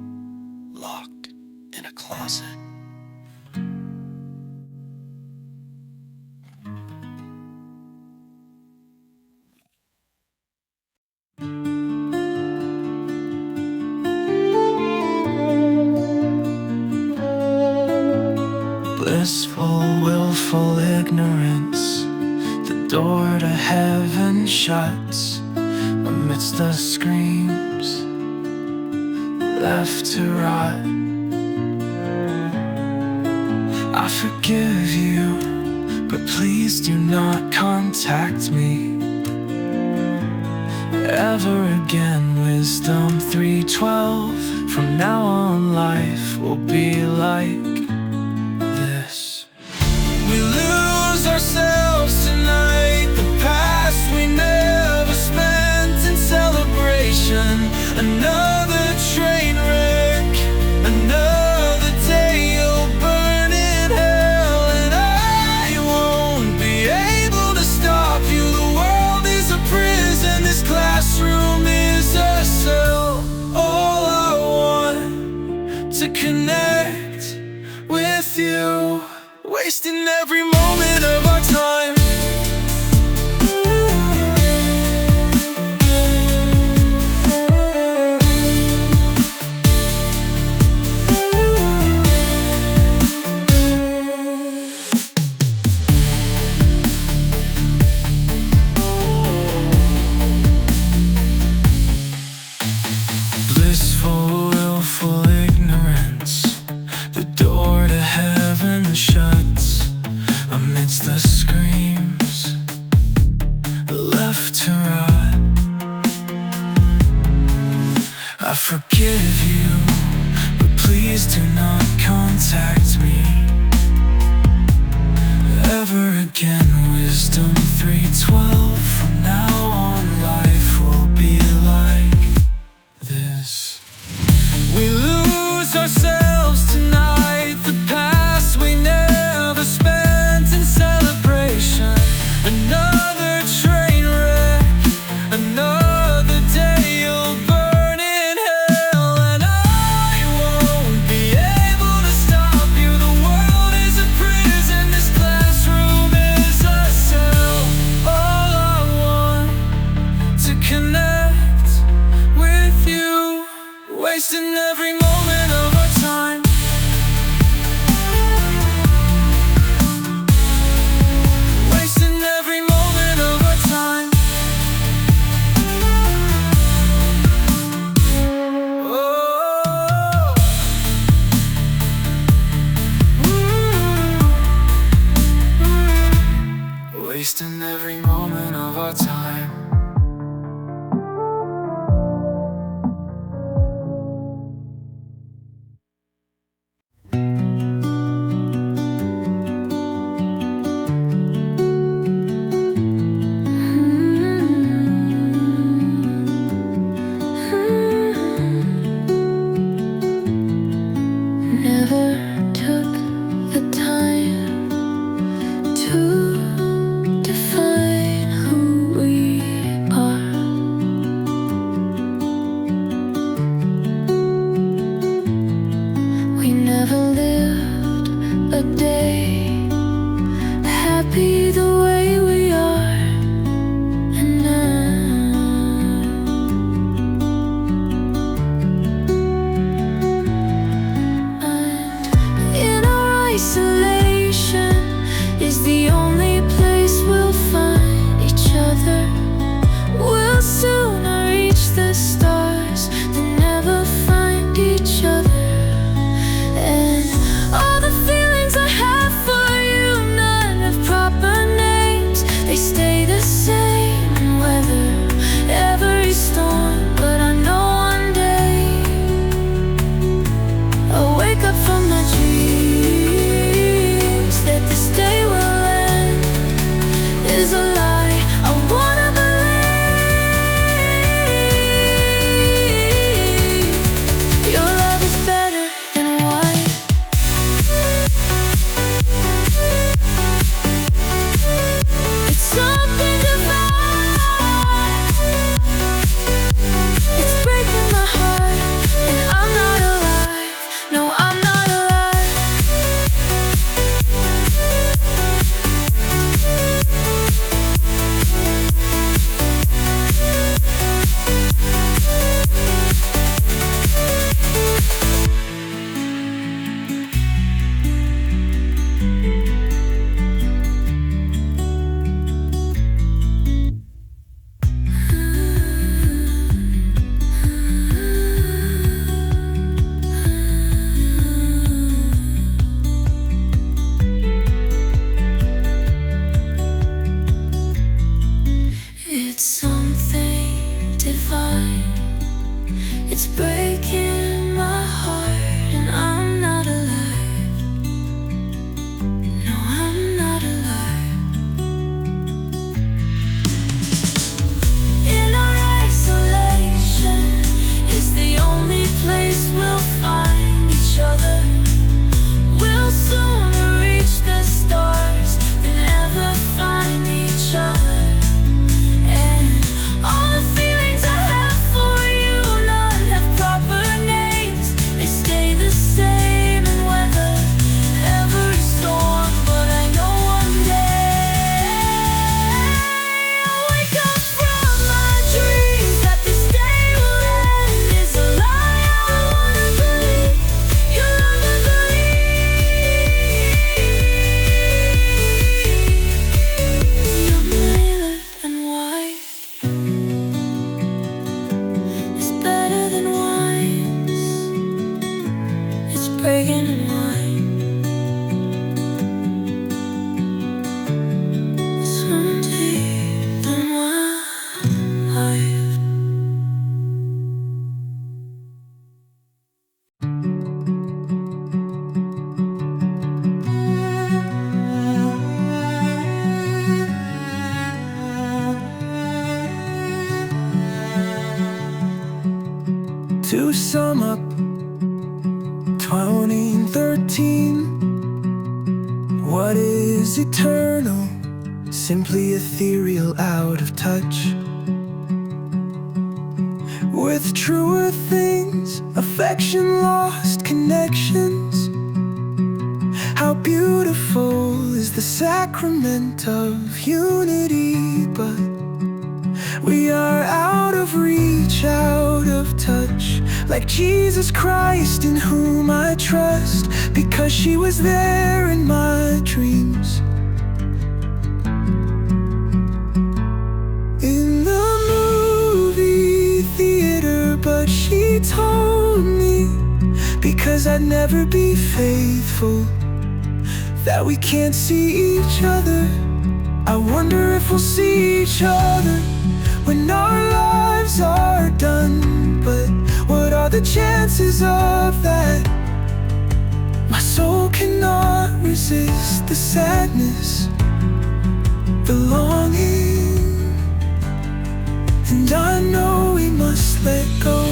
locked in a closet. Blissful, willful ignorance, the door to heaven shuts amidst the screams left to rot. I forgive you, but please do not contact me ever again. Wisdom 3:12. From now on, life will be like this. We lose ourselves tonight, the past we never spent in celebration. Another train wreck, another day you'll burn in hell, and I won't be able to stop you. The world is a prison, this classroom is a cell. All I want to connect with you, wasting every moment of our time. It's breaking my heart, and I'm not alive. No, I'm not alive. In our isolation is the only place we'll find each other. We'll sooner reach the stars than ever find each other. And all the feelings I have for you, none have proper names. They stay the same and weather every storm. But I know one day I'll wake up from my dreams that this day will end. Is a lie I wanna believe. You'll never believe. You're milk and white. It's better than wines. It's breaking in wine. Swim deep in my life. To sum up 2013, what is eternal? Simply ethereal, out of touch with truer things, affection lost, connections. How beautiful is the sacrament of unity, but we are out of reach, out of touch. Like Jesus Christ, in whom I trust, because she was there in my dreams. In the movie theater, but she told me, because I'd never be faithful, that we can't see each other. I wonder if we'll see each other when our lives are done. But what are the chances of that? My soul cannot resist the sadness, the longing, and I know we must let go.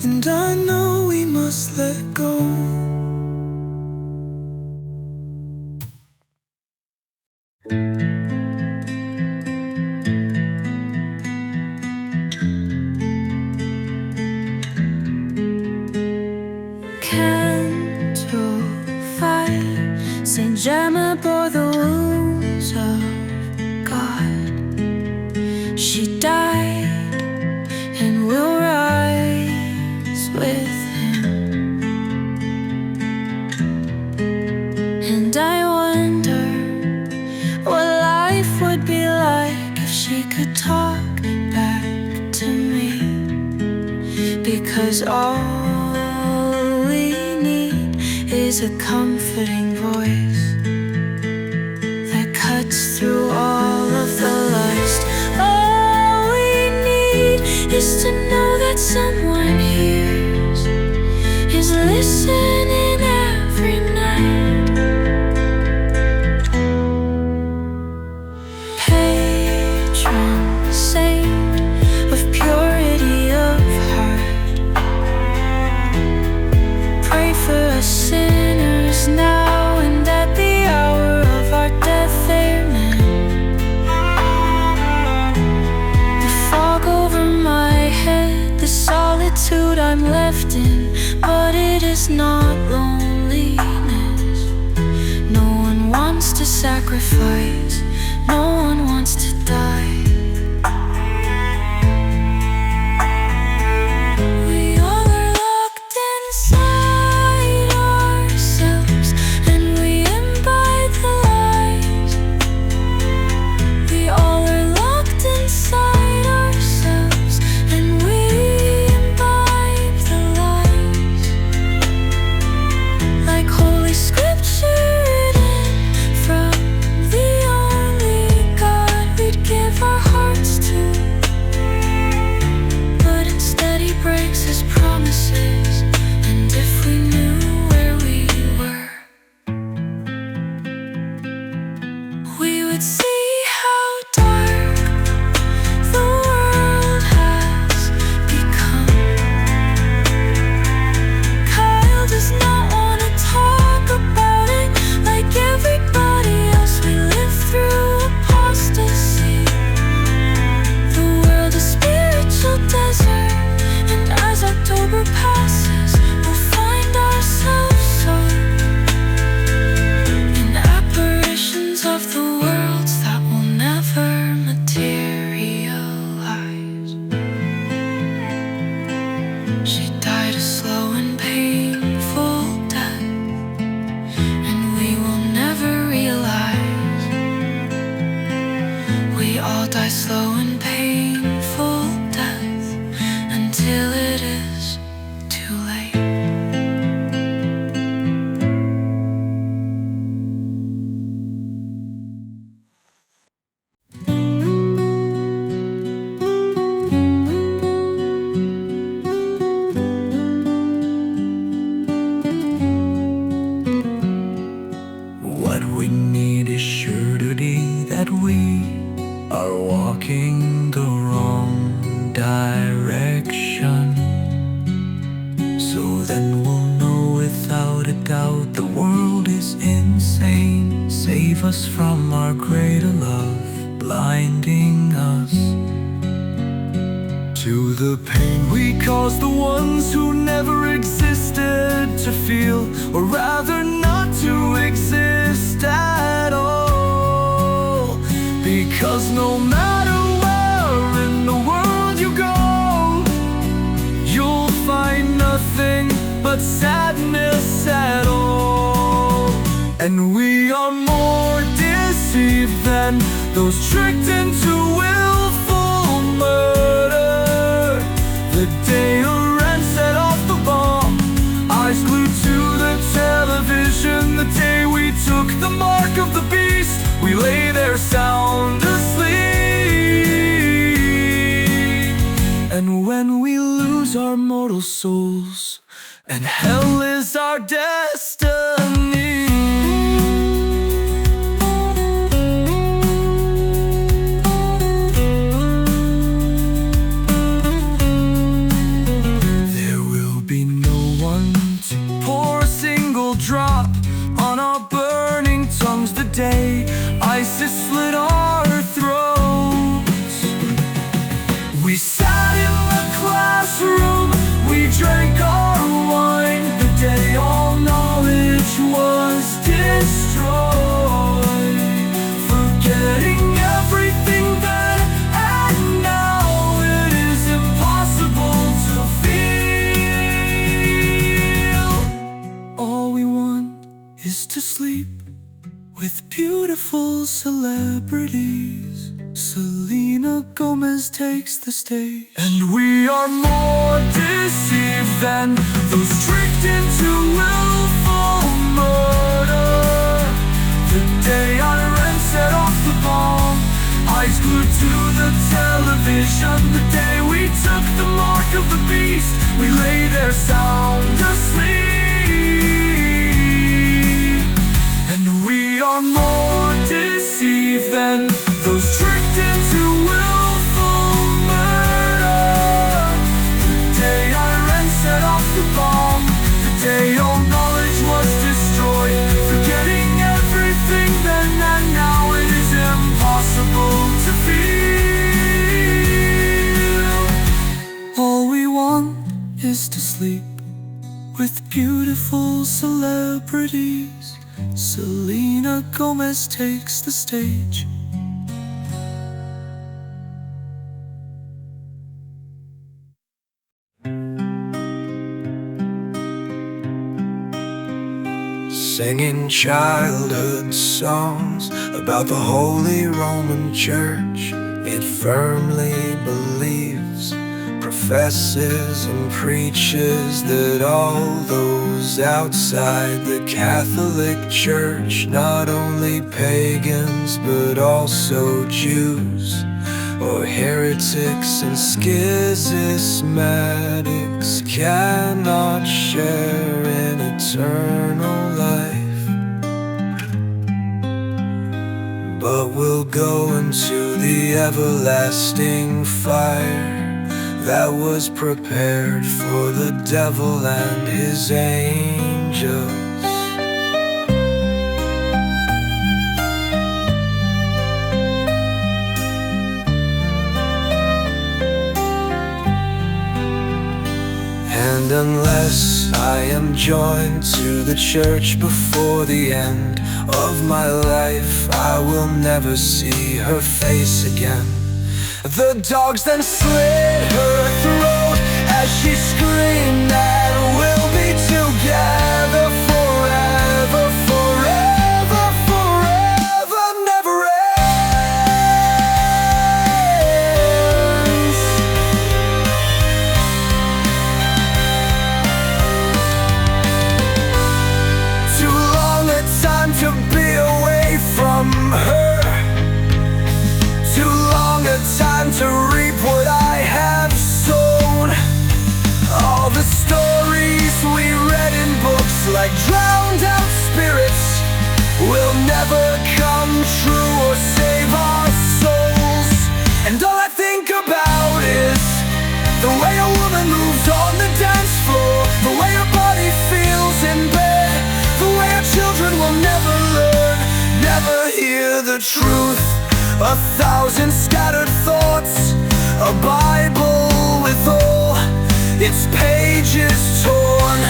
And I know we must let go. Candle fire, Saint Germain bore the wounds of God. She died and will rise with him. And I wonder what life would be like if she could talk back to me. Because all we need is a comforting voice that cuts through all of the lust. All we need is to know that someone hears, is listening every night. Patron saint of purity of heart, pray for us solitude I'm left in, but it is not loneliness. No one wants to sacrifice, no one wants to die. We all are locked inside ourselves, and we imbibe the lies. We all are locked inside ourselves, and we imbibe the lies. Like Holy Scripture written from the only God we'd give our hearts to, but instead He breaks His promises. And if we knew where we were, we would see how dark the world has become. Kyle does not want to talk about it like everybody else. We live through apostasy. The world is spiritual desert, and as October passes, we'll find ourselves sunk in apparitions of the worlds that will never materialize. She died a slow and painful death, and we will never realize. We all die slow and painful death until it is too late. What we need is surety that we are walking the wrong direction. So then we'll know without a doubt the world is insane. Save us from our greater love, blinding us to the pain we cause the ones who never existed to feel, or rather not to exist at all. Because no matter where in the world you go, you'll find nothing but sadness at all. And we are more deceived than those tricked into willful murder. The day Iran set off the bomb, eyes glued to the television. The day we took the mark of the beast, we lay there sound asleep. And when we lose our mortal souls, and hell is our destiny, there will be no one to pour a single drop on our burning tongues. The day ISIS slit our throats, we sat in the classroom, we drank our wine. The day all knowledge was destroyed, forgetting everything then, and now it is impossible to feel. All we want is to sleep with beautiful celebrities. Selena Gomez takes the stage, and we are more deceived than those tricked into willful murder. The day Iran set off the bomb, eyes glued to the television. The day we took the mark of the beast, we lay there sound asleep. And we are more deceived than those tricked into willful murder. The day Iran set off the bomb, the day all knowledge was destroyed, forgetting everything then, and now it is impossible to feel. All we want is to sleep with beautiful celebrities. Selena Gomez takes the stage. Singing childhood songs about the Holy Roman Church. It firmly believes, professes and preaches that all those outside the Catholic Church, not only pagans but also Jews, or heretics and schismatics, cannot share in eternal life, but will go into the everlasting fire that was prepared for the devil and his angels. And unless I am joined to the church before the end of my life, I will never see her face again. The dogs then slit her throat as she screamed that we'll be together forever, forever, forever, never ends. Too long a time to be away from her, too long a time to reap what I have sown. All the stories we read in books, like drowned out spirits, will never come true or save our souls. And all I think about is the way a woman moves on the dance floor, the way her body feels in bed, the way our children will never learn, never hear the truth. 1,000 scattered thoughts, a Bible with all its pages torn,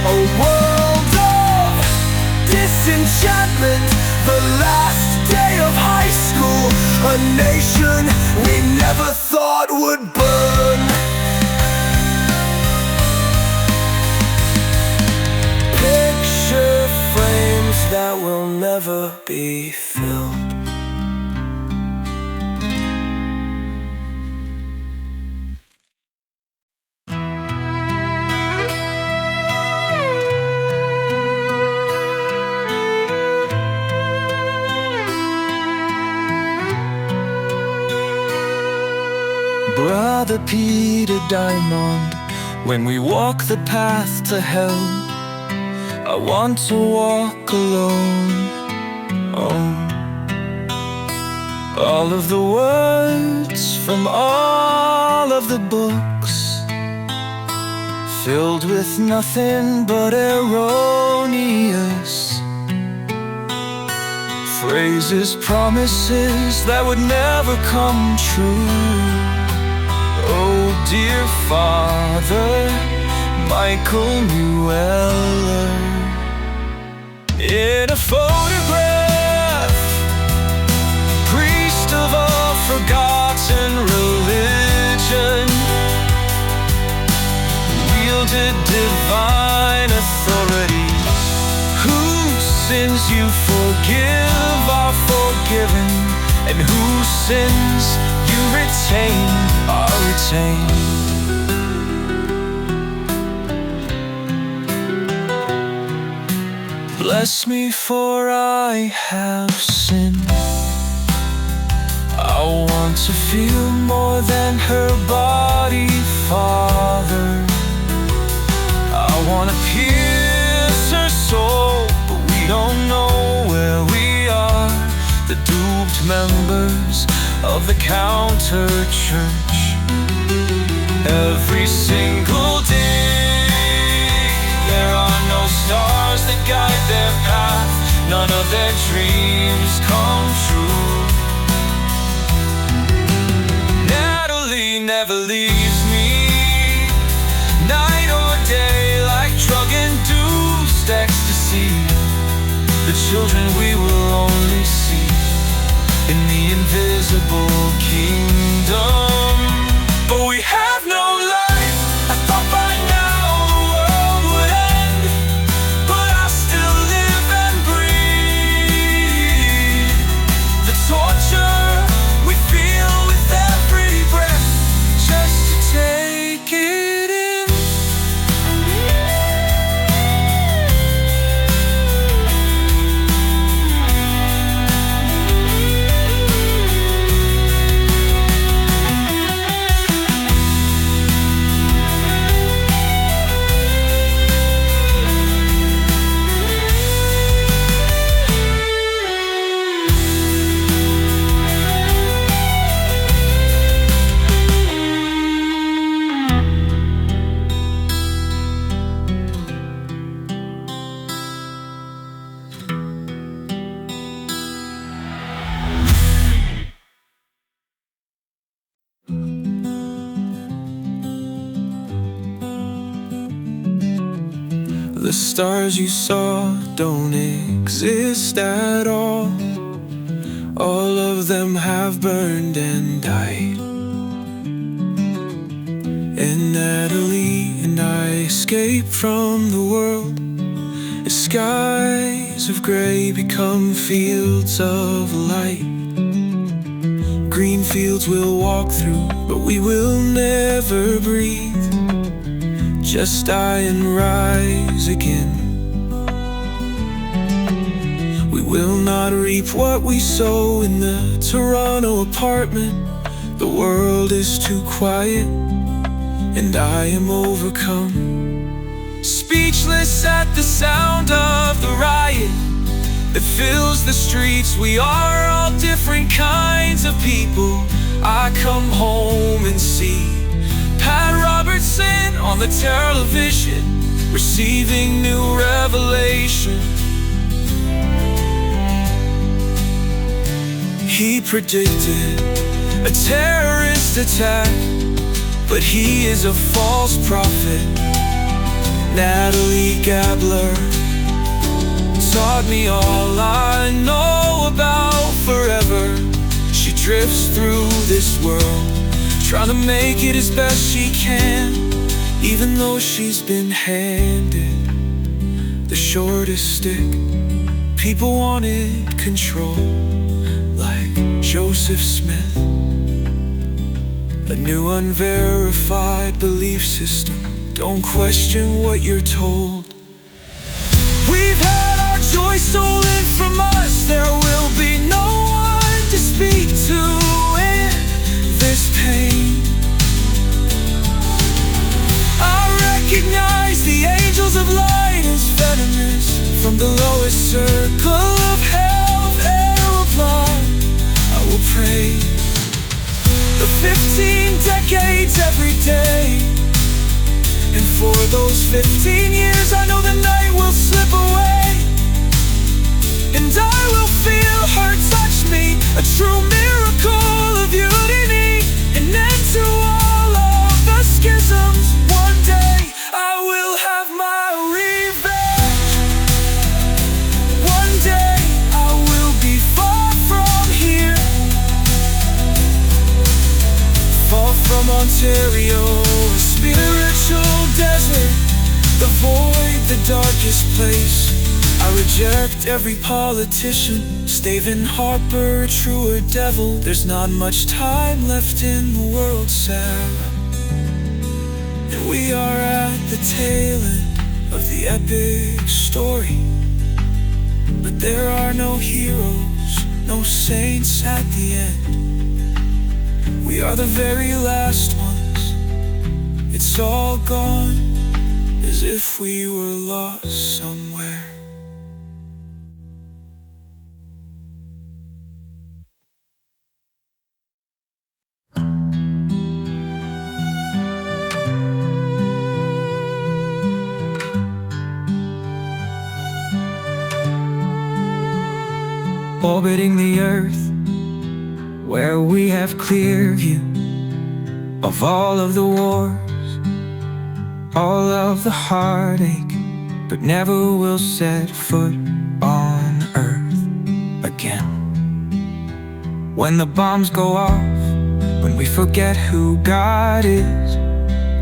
a world of disenchantment, the last day of high school, a nation we never thought would burn. Picture frames that will never be filled. Brother Peter Diamond, when we walk the path to hell, I want to walk alone. Oh, all of the words from all of the books, filled with nothing but erroneous phrases, promises that would never come true. Oh, dear Father Michael Mueller, in a photograph, priest of a forgotten religion, wielded divine authority. Whose sins you forgive are forgiven, and whose sins you retain are retained. Bless me, for I have sinned. I want to feel more than her body, Father. I want to pierce her soul, but we don't know where we are, the duped members of the counter church. Every single day there are no stars that guide their path, none of their dreams come true. Natalie never leaves me, night see the children we will only see in the invisible kingdom. But we have no life. I thought by now the world would end, but I still live and breathe. The torture we feel with every breath, just to take it in. The stars you saw don't exist at all. All of them have burned and died. And Natalie and I escaped from the world as skies of gray become fields of light. Green fields we'll walk through, but we will never breathe. Just die and rise again. We will not reap what we sow in the Toronto apartment. The world is too quiet, and I am overcome. Speechless at the sound of the riot that fills the streets. We are all different kinds of people. I come home and see Pat Robertson on the television, receiving new revelation. He predicted a terrorist attack, but he is a false prophet. Natalie Gabler taught me all I know about forever. She drifts through this world, trying to make it as best she can, even though she's been handed the shortest stick. People wanted control, like Joseph Smith. A new unverified belief system. Don't question what you're told. We've had our joy stolen from us. There will be no one to speak to in this pain. I recognize the angels of light as venomous from the lowest circle of hell. Their reply I will pray. The 15 decades every day, and for those 15 years I know the night will slip away, and I will feel her touch me, a true miracle of unity, an end to all of the schisms. One day I will have my revenge. One day I will be far from here, far from Ontario, a spiritual desert, the void, the darkest place. I reject every politician, Stephen Harper, a truer devil. There's not much time left in the world, Sarah, and we are at the tail end of the epic story. But there are no heroes, no saints at the end. We are the very last ones. It's all gone, as if we were lost somewhere. Orbiting the earth, where we have clear view of all of the wars, all of the heartache, but never will set foot on earth again. When the bombs go off, when we forget who God is,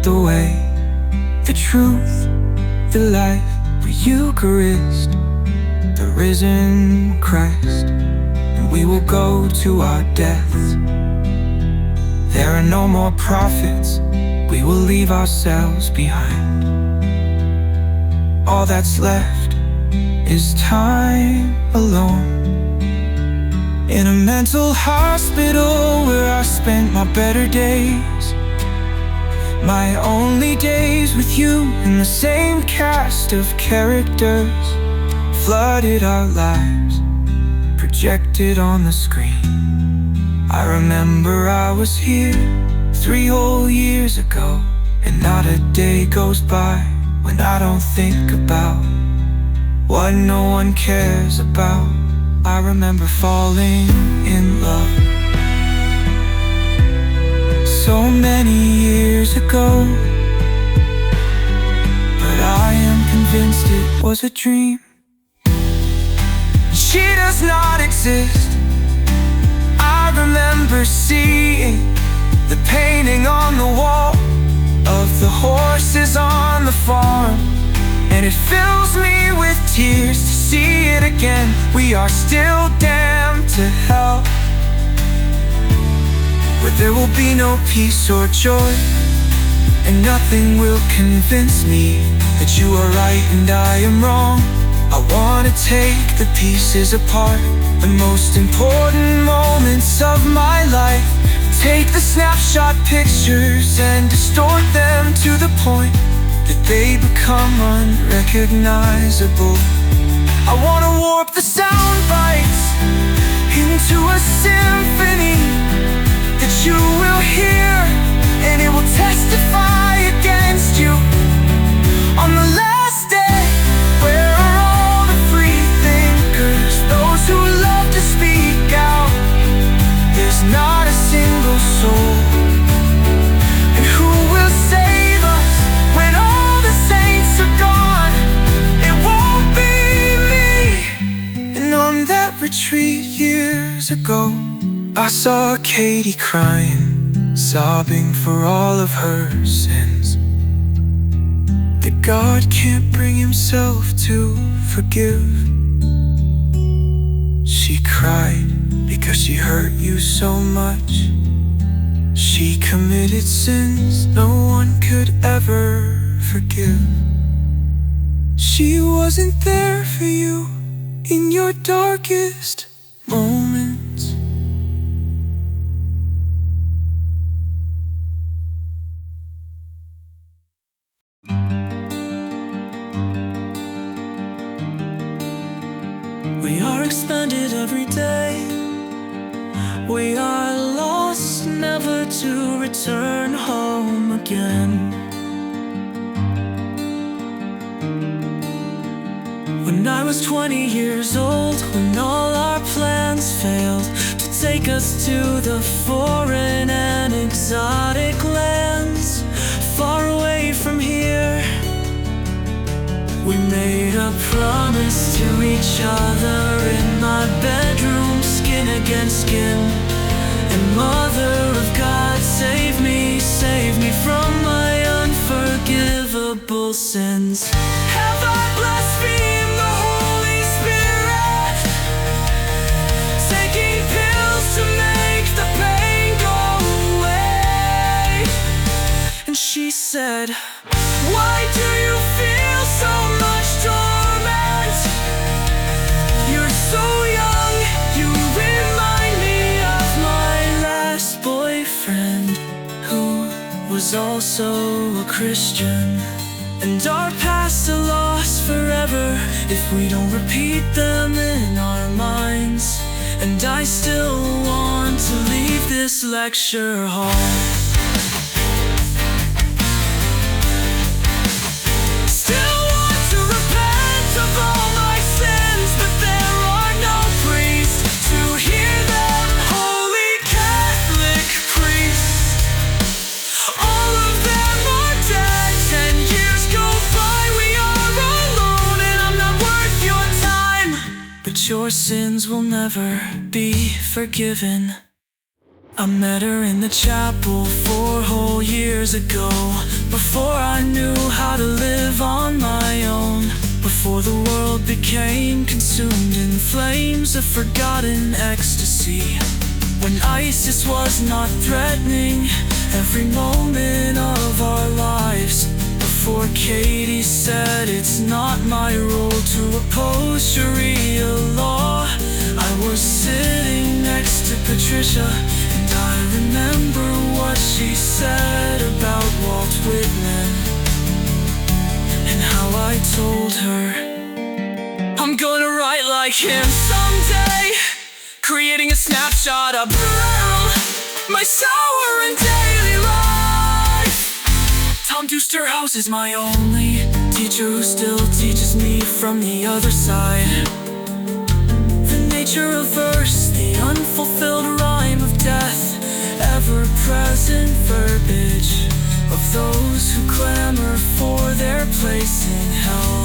the way, the truth, the life, the Eucharist, the risen Christ, and we will go to our deaths. There are no more prophets, we will leave ourselves behind. All that's left is time alone, in a mental hospital where I spent my better days, my only days with you, in the same cast of characters flooded our lives, projected on the screen. I remember I was here 3 whole years ago, and not a day goes by when I don't think about what no one cares about. I remember falling in love so many years ago, but I am convinced it was a dream. She does not exist. I remember seeing the painting on the wall of the horses on the farm, and it fills me with tears to see it again. We are still damned to hell, where there will be no peace or joy, and nothing will convince me that you are right and I am wrong. I want to take the pieces apart, the most important moments of my life, take the snapshot pictures and distort them to the point that they become unrecognizable. I want to warp the sound bites into a symphony that you will hear, and it will testify against you on the last day. Where are all the free thinkers, those who love to speak out? There's not a single soul. And who will save us when all the saints are gone? It won't be me. And on that retreat years ago, I saw Katie crying, sobbing for all of her sins, that God can't bring himself to forgive. She cried because she hurt you so much. She committed sins no one could ever forgive. She wasn't there for you in your darkest moments. We are expanded every day. We are lost, never to return home again. When I was 20 years old, when all our plans failed to take us to the foreign and exotic lands far away from here, we made a promise to each other in my bedroom, skin against skin. And Mother of God, save me from my unforgivable sins. Have I blasphemed the Holy Spirit, taking pills to make the pain go away? And she said, why do you feel so much torment? You're so young, you remind me of my last boyfriend, who was also a Christian. And our pasts are lost forever if we don't repeat them in our minds. And I still want to leave this lecture hall. but your sins will never be forgiven. I met her in the chapel 4 whole years ago, before I knew how to live on my own, before the world became consumed in flames of forgotten ecstasy. When ISIS was not threatening every moment of our lives, before Katie said it's not my role to oppose Sharia law, I was sitting next to Patricia, and I remember what she said about Walt Whitman, and how I told her, I'm gonna write like him someday, creating a snapshot of my sour and daily life. Tom Deusterhouse is my only teacher, who still teaches me from the other side. The nature of verse, the unfulfilled rhyme of death, ever-present verbiage of those who clamor for their place in hell.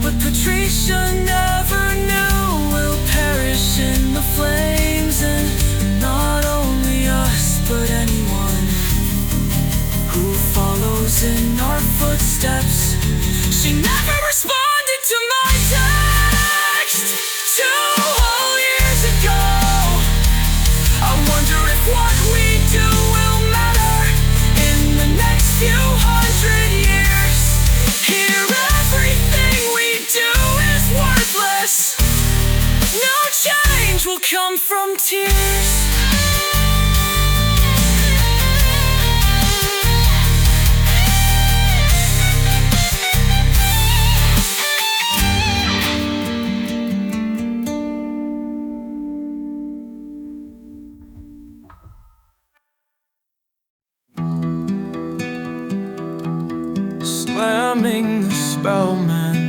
What Patricia never knew will perish in the flames, and not only us, but anyone who follows in our footsteps. She never responded to my text 2 whole years ago. I wonder if what we do will matter in the next few hundred years. Here everything we do is worthless. No change will come from tears. Slamming the Spellman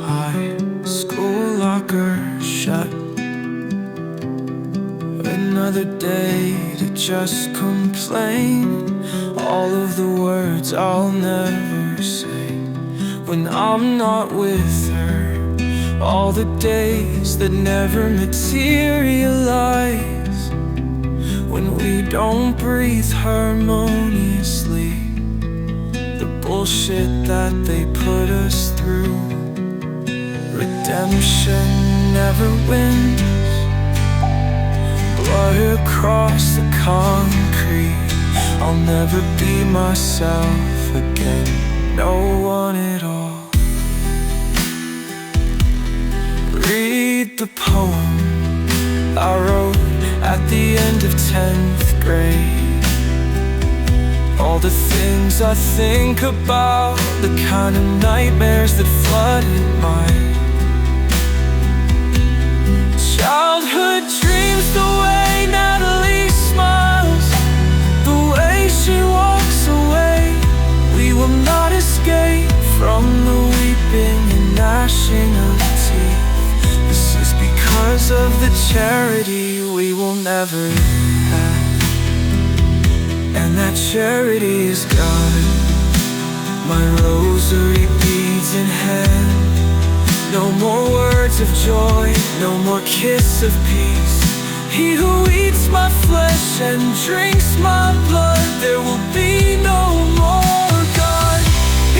high school locker shut. Another day to just complain, all of the words I'll never say when I'm not with her. All the days that never materialize, when we don't breathe harmoniously. The bullshit that they put us through. Redemption never wins. Blood across the concrete. I'll never be myself again, no one at all. Read the poem I wrote at the end of 10th grade. All the things I think about, the kind of nightmares that flooded my childhood dreams. The way Natalie smiles, the way she walks away. We will not escape from the weeping and gnashing of teeth. This is because of the charity we will never have, and that charity is God. My rosary beads in hand. No more words of joy, no more kiss of peace. He who eats my flesh and drinks my blood, there will be no more God.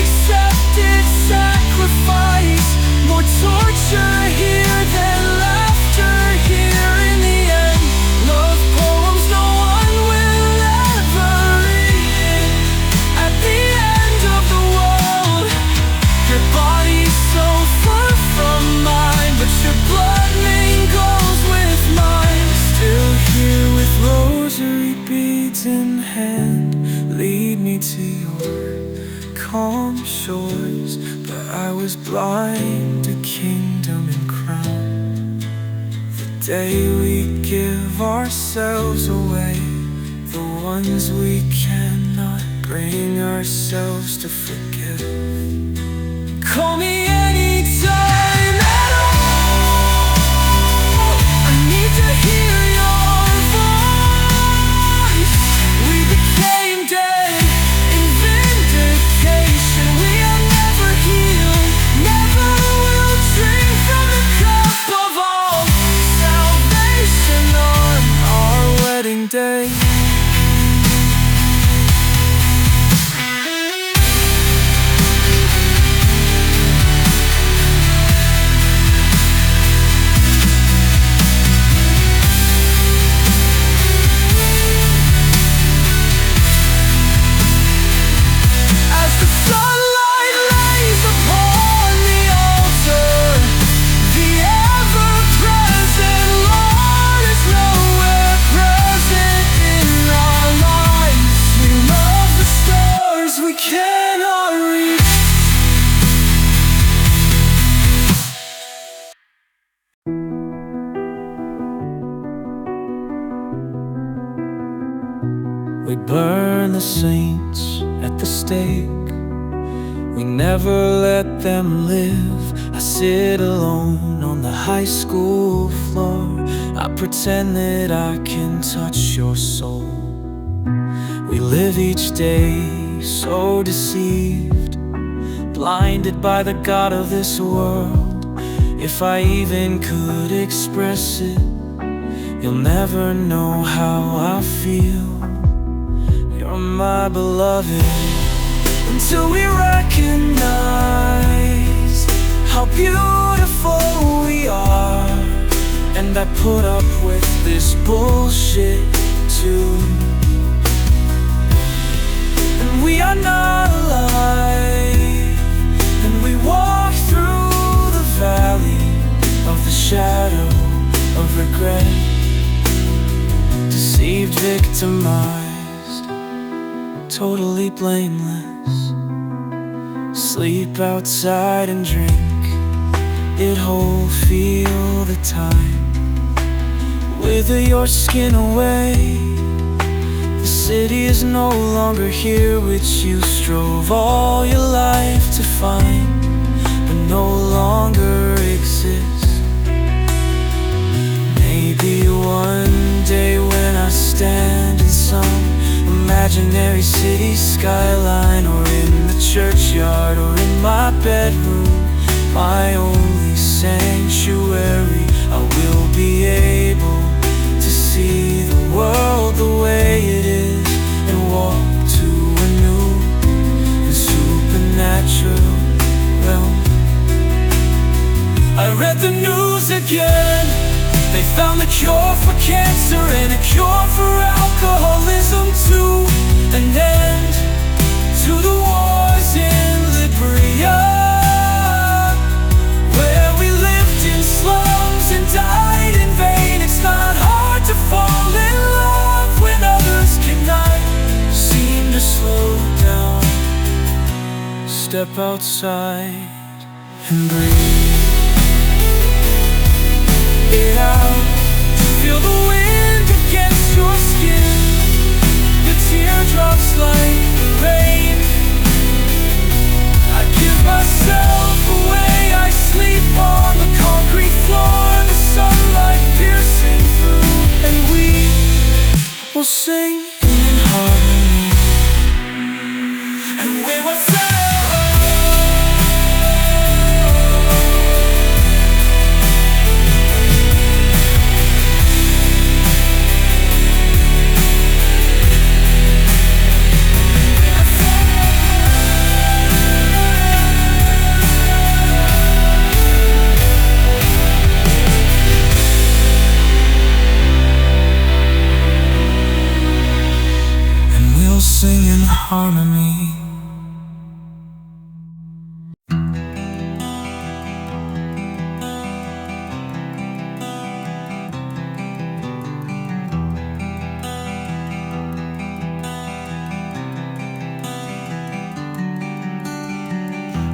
Accepted sacrifice, more torture here than laughter here in the end. Love poems no one will ever read. At the end of the world, your body's so far from mine, but your blood mingles with mine. Still here with rosary beads in hand, lead me to your calm shores. But I was blind to kingdom and crown. The day we give ourselves away, the ones we cannot bring ourselves to forgive. Call me anytime at all. I need to hear your voice. We became dead in vindication. We are never healed, never will drink from the cup of saints at the stake. We never let them live. I sit alone on the high school floor. I pretend that I can touch your soul. We live each day so deceived, blinded by the God of this world. If I even could express it, you'll never know how I feel. You're my beloved. Until we recognize how beautiful we are, and I put up with this bullshit too. And we are not alive, and we walk through the valley of the shadow of regret. Deceived, victimized, totally blameless. Sleep outside and drink it whole, feel the time wither your skin away. The city is no longer here, which you strove all your life to find, but no longer exists. Maybe one day when I stand in some imaginary city skyline, or in the churchyard, or in my bedroom, my only sanctuary, I will be able to see the world the way it is, and walk to a new and supernatural realm. I read the news again. They found the cure for cancer and a cure for alcoholism too. An end to the wars in Libya, where we lived in slums and died in vain. It's not hard to fall in love when others cannot seem to slow down. Step outside and breathe it out. Feel the wind against your skin, the teardrops like rain. I give myself away. I sleep on the concrete floor, the sunlight piercing through, and we will sing in harmony, and we will say, sing in harmony.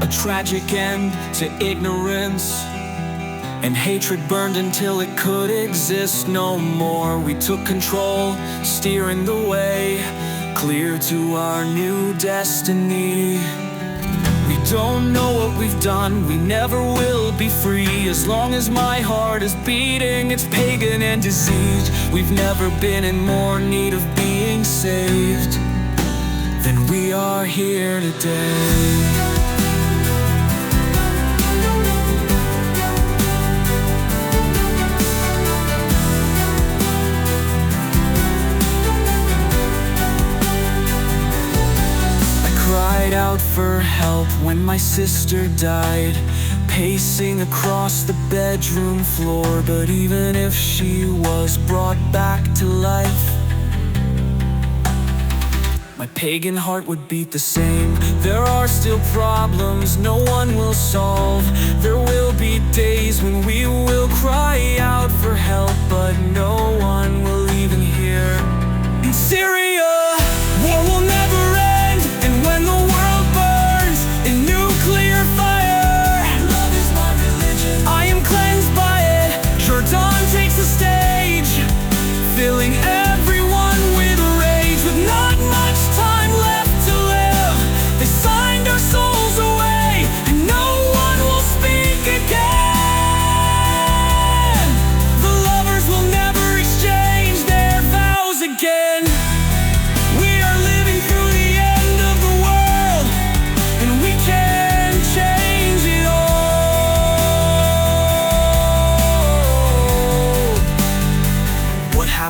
A tragic end to ignorance, and hatred burned until it could exist no more. We took control, steering the way clear to our new destiny. We don't know what we've done, we never will be free. As long as my heart is beating, it's pagan and diseased. We've never been in more need of being saved than we are here today. Cried out for help when my sister died, pacing across the bedroom floor. But even if she was brought back to life, my pagan heart would beat the same. There are still problems no one will solve. There will be days when we will cry out for help, but no one will even hear. In Syria, war will never end, and when the world burns in nuclear fire, love is my religion. I am cleansed by it. Jordan takes the stage, filling everyone with rage, with not much time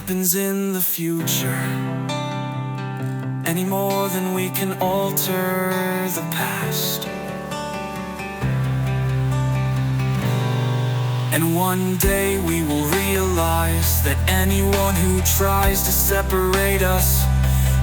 happens in the future, any more than we can alter the past. And one day we will realize that anyone who tries to separate us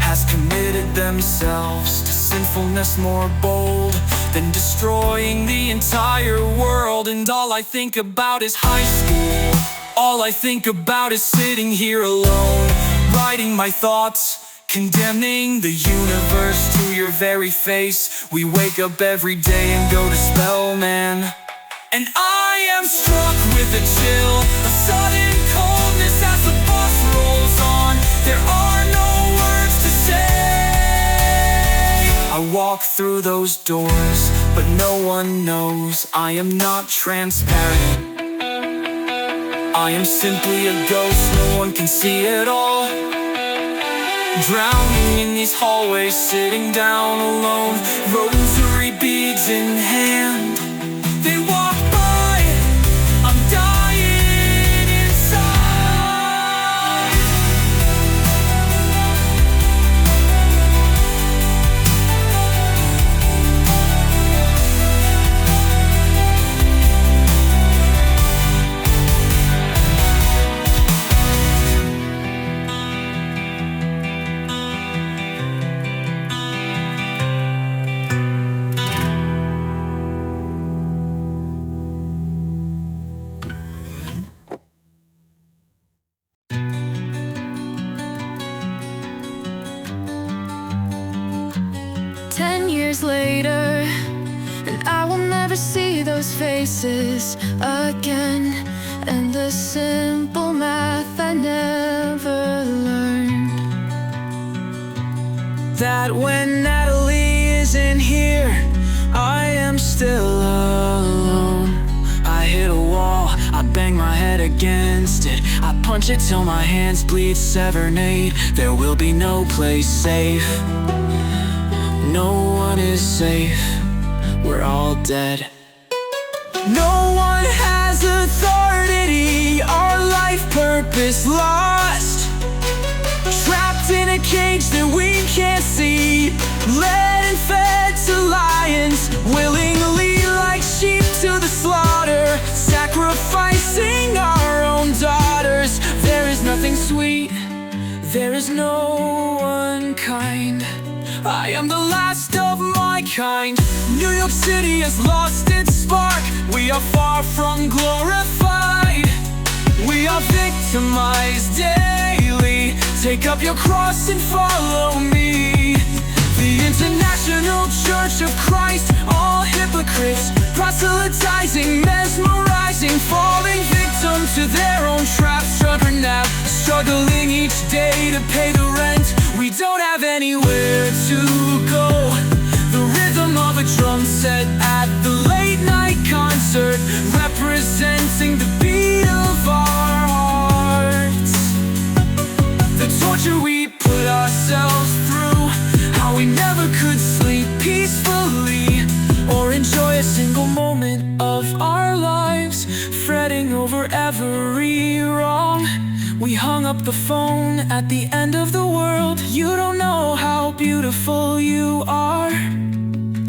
has committed themselves to sinfulness more bold than destroying the entire world. And all I think about is high school. All I think about is sitting here alone, writing my thoughts, condemning the universe to your very face. We wake up every day and go to Spellman, and I am struck with a chill, a sudden coldness as the bus rolls on. There are no words to say. I walk through those doors, but no one knows I am not transparent. I am simply a ghost, no one can see it all. Drowning in these hallways, sitting down alone, rosary beads in hand. They walk by, I'm dying inside. 10 years later, and I will never see those faces again. And the simple math I never learned, that when Natalie isn't here, I am still alone. I hit a wall, I bang my head against it, I punch it till my hands bleed serenade. There will be no place safe, no one is safe, we're all dead. No one has authority, our life purpose lost, trapped in a cage that we can't see, led and fed to lions, willingly like sheep to the slaughter, sacrificing our own daughters. There is nothing sweet, there is no one kind, I am the last of my kind. New York City has lost its spark, we are far from glorified, we are victimized daily. Take up your cross and follow me. The International Church of Christ, all hypocrites, proselytizing, mesmerizing, falling victim to their own traps. Now, struggling each day to pay the rent, we don't have anywhere to go. The rhythm of a drum set at the late night concert, representing the beat of our hearts. The torture we put ourselves through, how we never could sleep peacefully or enjoy a single moment of our lives, fretting over every wrong. We hung up the phone at the end of the world. You don't know how beautiful you are.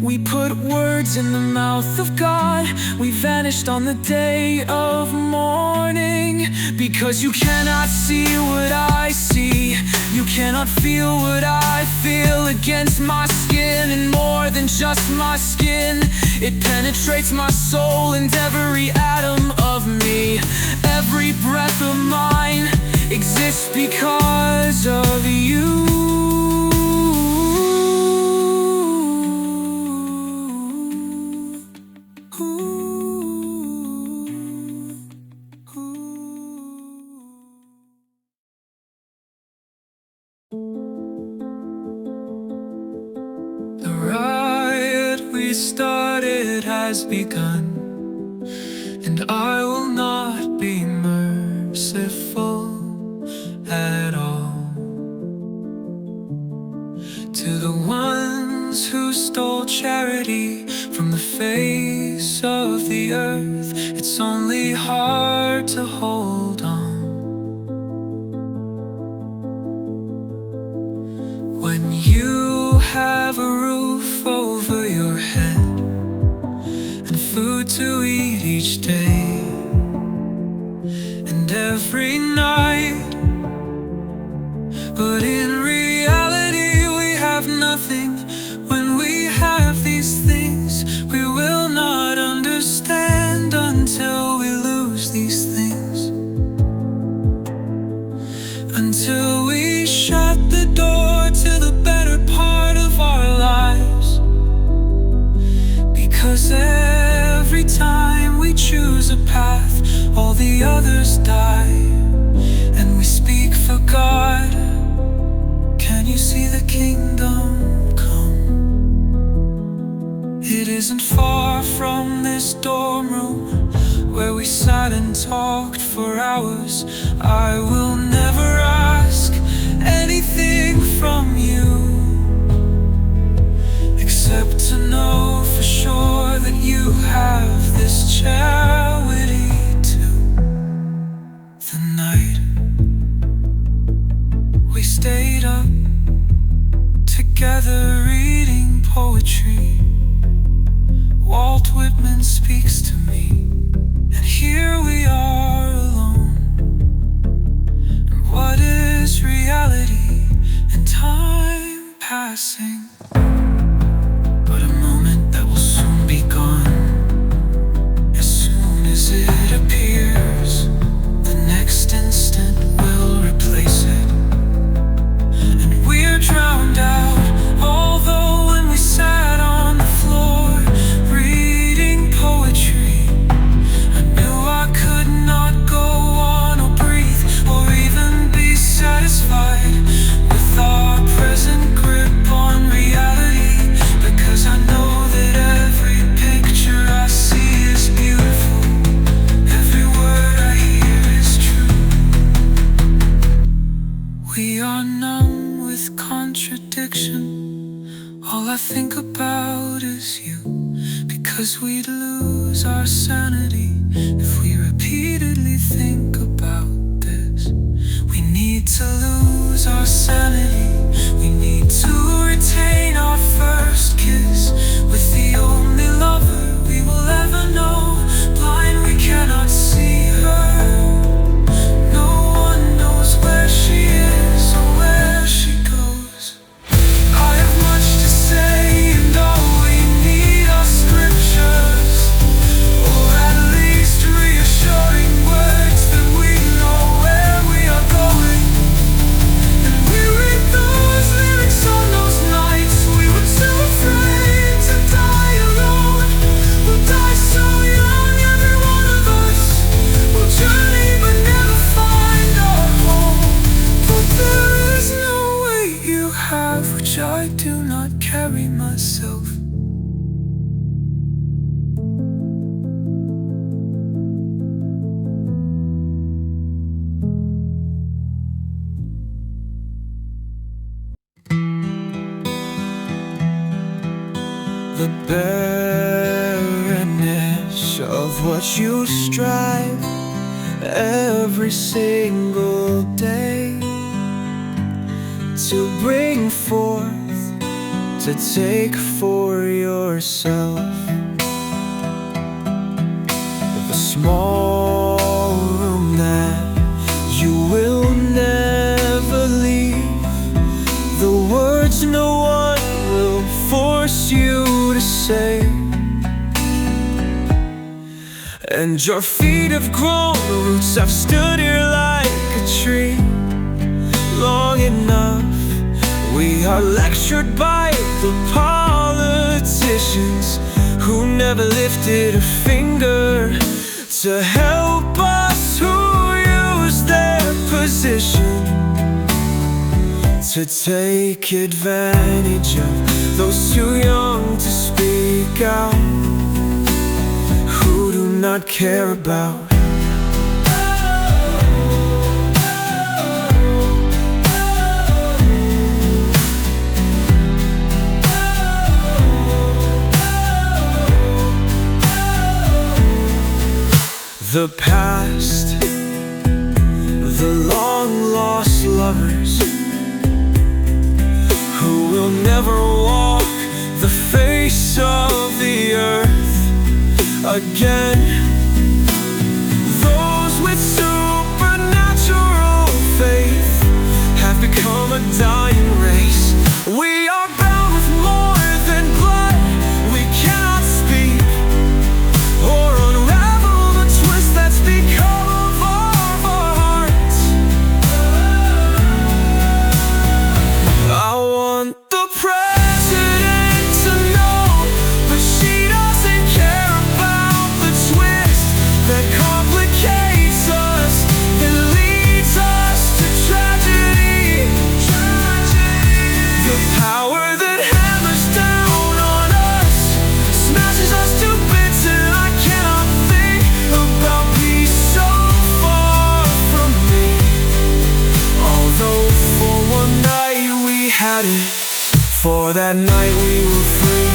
We put words in the mouth of God. We vanished on the day of mourning, because you cannot see what I see, you cannot feel what I feel against my skin. And more than just my skin, it penetrates my soul and every atom of me. Every breath of mine exists because of you. The riot we started has begun, and I will not be merciful at all to the ones who stole charity from the face of the earth. It's only hard to hold on food to eat each day and every night. But in reality we have nothing. When we have these things, we will not understand until we lose these things, until we shut the door to the better part of our lives. Because every time we choose a path, all the others die, and we speak for God. Can you see the kingdom come? It isn't far from this dorm room where we sat and talked for hours. I will never ask anything from you, except to know for sure that you have this charity too. The night we stayed up together reading poetry, Walt Whitman speaks to me, and here we are alone. And what is reality and time passing? But a moment that will soon be gone. As soon as it appears, the next instant will replace it, and we're drowned out. Although when we sat on the floor reading poetry, I knew I could not go on or breathe or even be satisfied with our present grip on reality. Because I know that every picture I see is beautiful, every word I hear is true. We are numb with contradiction. All I think about is you, because we'd lose our sanity if we repeatedly think about this. We need to lose our sanity. We need to retain our first kiss with the only lover we will ever know. Blind, we cannot see her. No one knows where she is or where she goes. I have much to say, and all we need are scriptures, or at least reassuring words that we know where we are going. And we read those lyrics on those nights we were too afraid to die alone. We'll die so young, every one of us. We'll journey but never find our home. But there is no weight you have which I do not carry myself. The barrenness of what you strive every single day to bring forth, to take for yourself. The small room that you will never leave, the words no one will force you to say, and your feet have grown, the roots have stood here like a tree long enough. We are lectured by the politicians who never lifted a finger to help us, who use their position to take advantage of those too young to speak out, who do not care about the past, the long-lost lovers who will never walk the face of the earth, again. Those with supernatural faith have become a dying race. We are bound with more than blood. We cannot speak or unravel the twist that's become of our hearts. I want the president to know, but she doesn't care about the twist that complicates us. It leads us to tragedy. The power that hammers down on us smashes us to bits, and I cannot think about peace so far from me. Although for one night we had it, for that night we were free,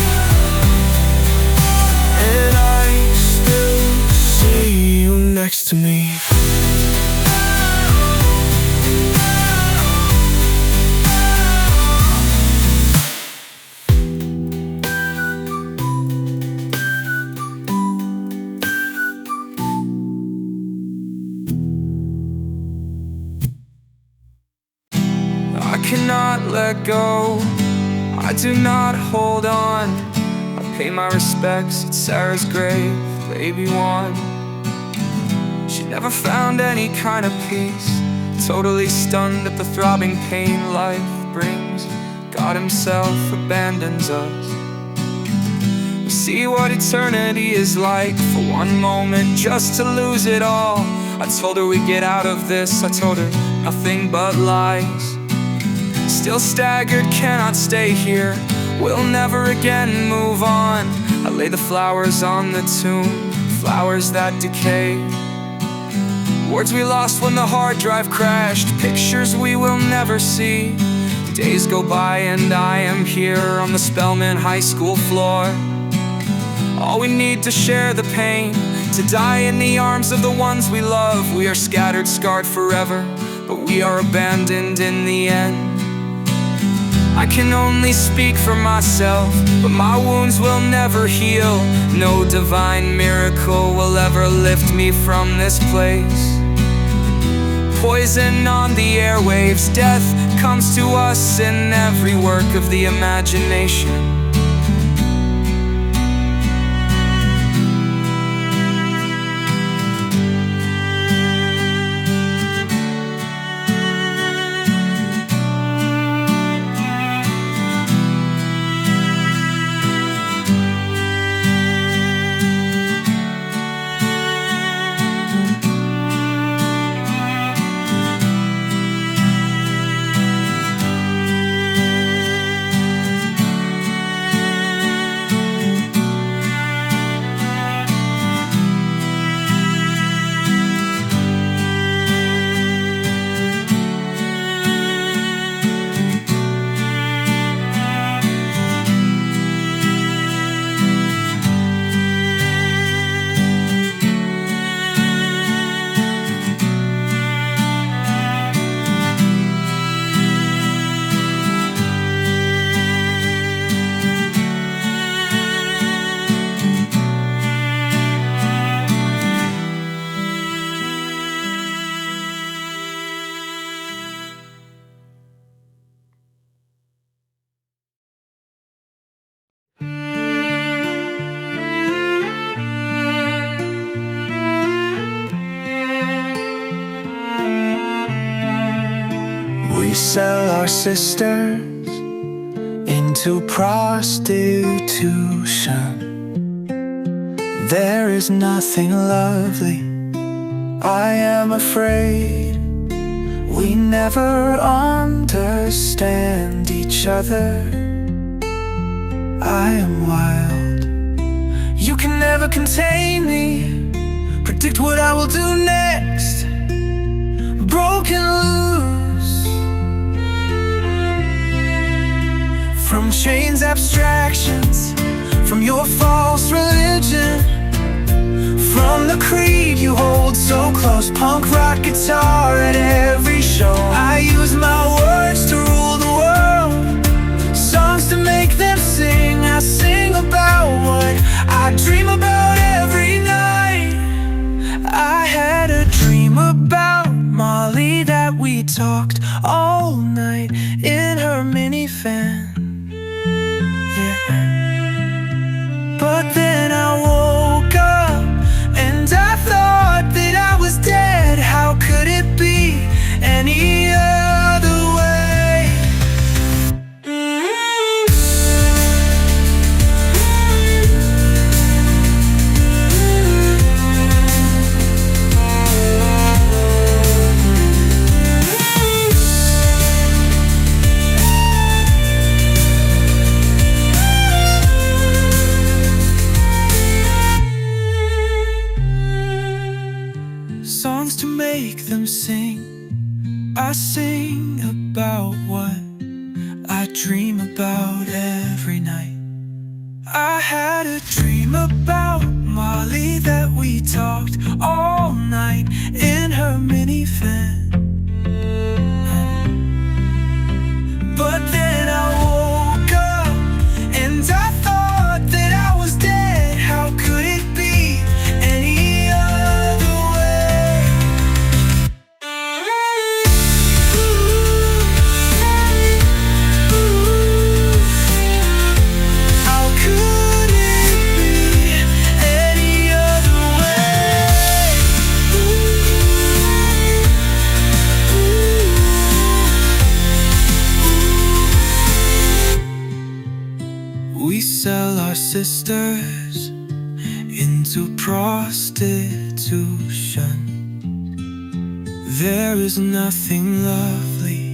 and I still see you next to me. I cannot let go, I do not hold on. I pay my respects at Sarah's grave, baby one. She never found any kind of peace, totally stunned at the throbbing pain life brings. God himself abandons us. We see what eternity is like, for one moment just to lose it all. I told her we'd get out of this, I told her nothing but lies. Still staggered, cannot stay here, we'll never again move on. I lay the flowers on the tomb, flowers that decay. Words we lost when the hard drive crashed, pictures we will never see. Days go by and I am here on the Spelman High School floor. All we need to share the pain, to die in the arms of the ones we love. We are scattered, scarred forever, but we are abandoned in the end. I can only speak for myself, but my wounds will never heal. No divine miracle will ever lift me from this place. Poison on the airwaves, death comes to us in every work of the imagination. We sell our sisters into prostitution. There is nothing lovely, I am afraid. We never understand each other. I am wild, you can never contain me, predict what I will do next. Broken loose from chains, abstractions, from your false religion, from the creed you hold so close. Punk rock guitar at every show. I use my words to rule the world, songs to make them sing. I sing about what I dream about every to make them sing. I sing about what I dream about every night. I had a dream about Molly, that we talked all night in her minivan. But then I woke up and I thought that I was dead. How could it be any other way? How could it be any other way? We sell our sisters into prostitution. There is nothing lovely.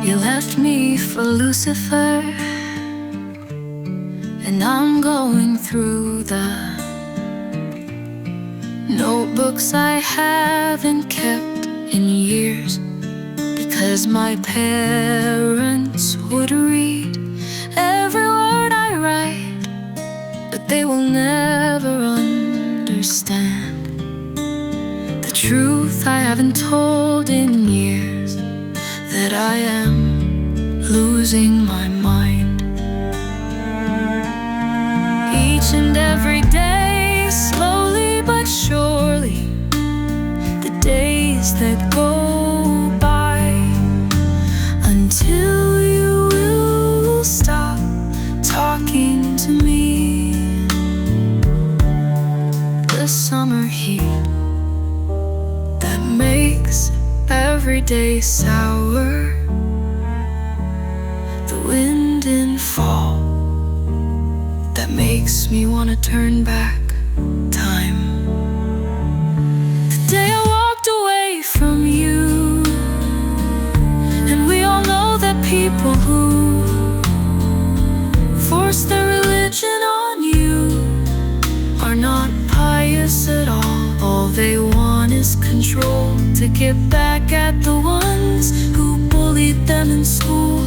You left me for Lucifer, and I'm going through the notebooks I haven't kept in years, because my parents would read every word I write, but they will never understand the truth I haven't told in years, that I am losing my mind. Each and every day, slowly but surely, the days that go by, until you will stop talking to me. The summer heat that makes every day sour, the wind in fall that makes me wanna turn back time. The day I walked away from you, and we all know that people who force their religion on you are not pious at all. All they want is control, to get back at the ones who bullied them in school.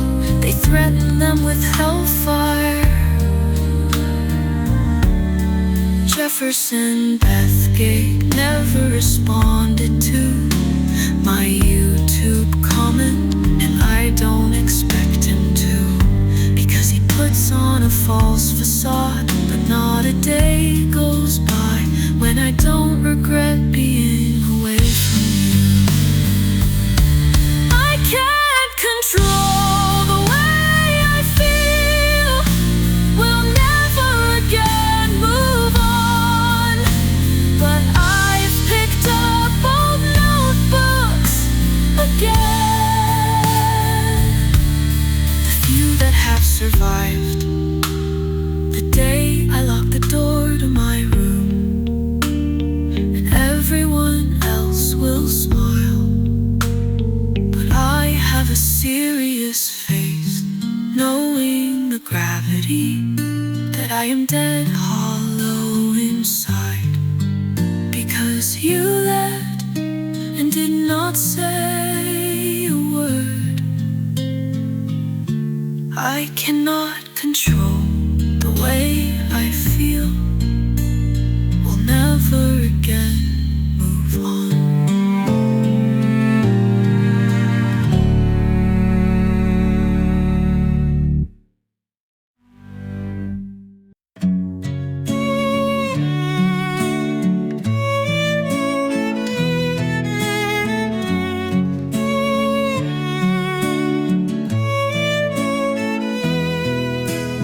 They threaten them with hellfire. Jefferson Bethgate never responded to my YouTube comment, and I don't expect him to, because he puts on a false facade. But not a day goes by when I don't regret being away from you. I can't control the way I feel. We'll never again move on, but I've picked up old notebooks again. The few that have survived the day I locked the door to my room, and everyone else will smile, but I have a serious face, knowing the gravity that I am dead hollow inside, because you left and did not say a word. I cannot control the way I feel. We'll never again move on.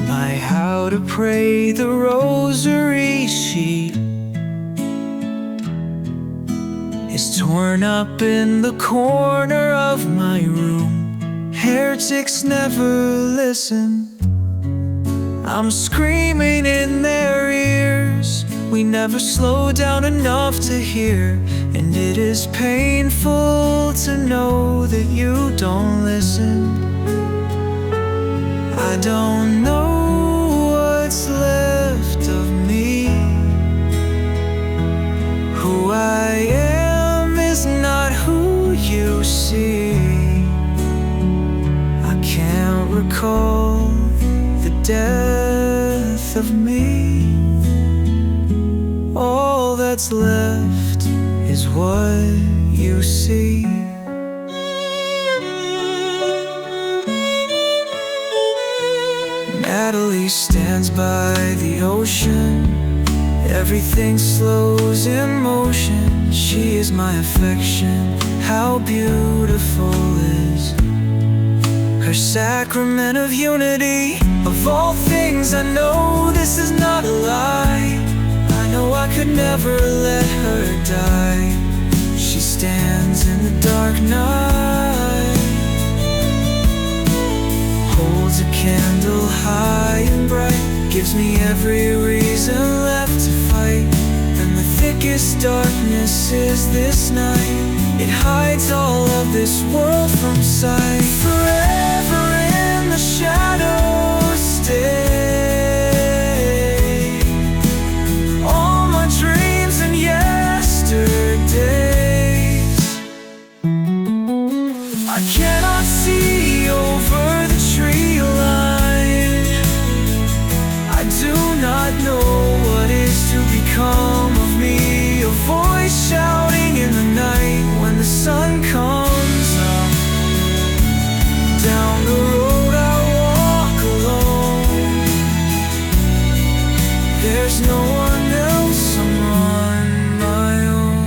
My how to pray the rosary sheet is torn up in the corner of my room. Heretics never listen. I'm screaming in their ears. We never slow down enough to hear, and it is painful painful to know that you don't listen. I don't know what's left of me. Who I am is not who you see. I can't recall the death of me. All that's left is what you see. Natalie stands by the ocean. Everything slows in motion. She is my affection. How beautiful is her sacrament of unity. Of all things I know this is not a lie. I know I could never let her die. She stands in the dark night, holds a candle high and bright, gives me every reason left to fight. And the thickest darkness is this night. It hides all of this world from sight. Forever in the shadows stay all my dreams and yesterdays. I cannot see over the tree line. I do not know what is to become of me. A voice shouting in the night when the sun comes up. Down the road I walk alone. There's no one else, I'm on my own.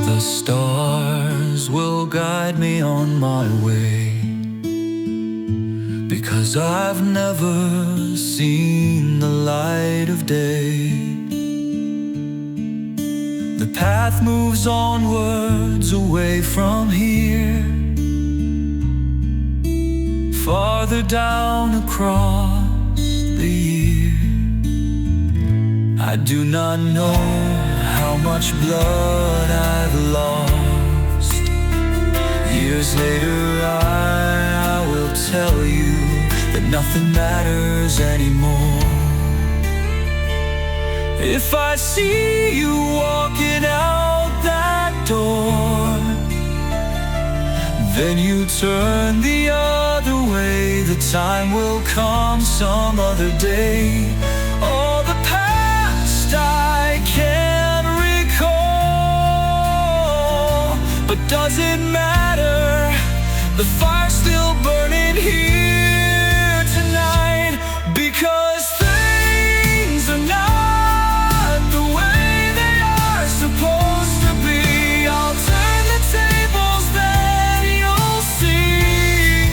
The stars will guide me on my way, because I've never seen the light of day. The path moves onwards away from here, farther down across the year. I do not know how much blood I've lost. Years later I will tell you that nothing matters anymore. If I see you walking out that door, then you turn the other way. The time will come some other day. All the past I can recall, but does it matter? The fire's still burning here tonight, because things are not the way they are supposed to be. I'll turn the tables, then you'll see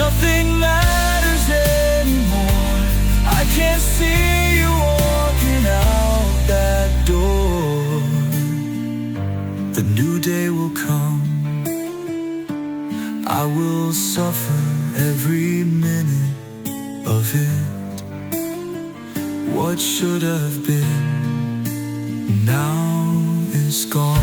nothing matters anymore. I can't see you walking out that door. The new day will come. I will suffer every minute of it. What should have been now is gone.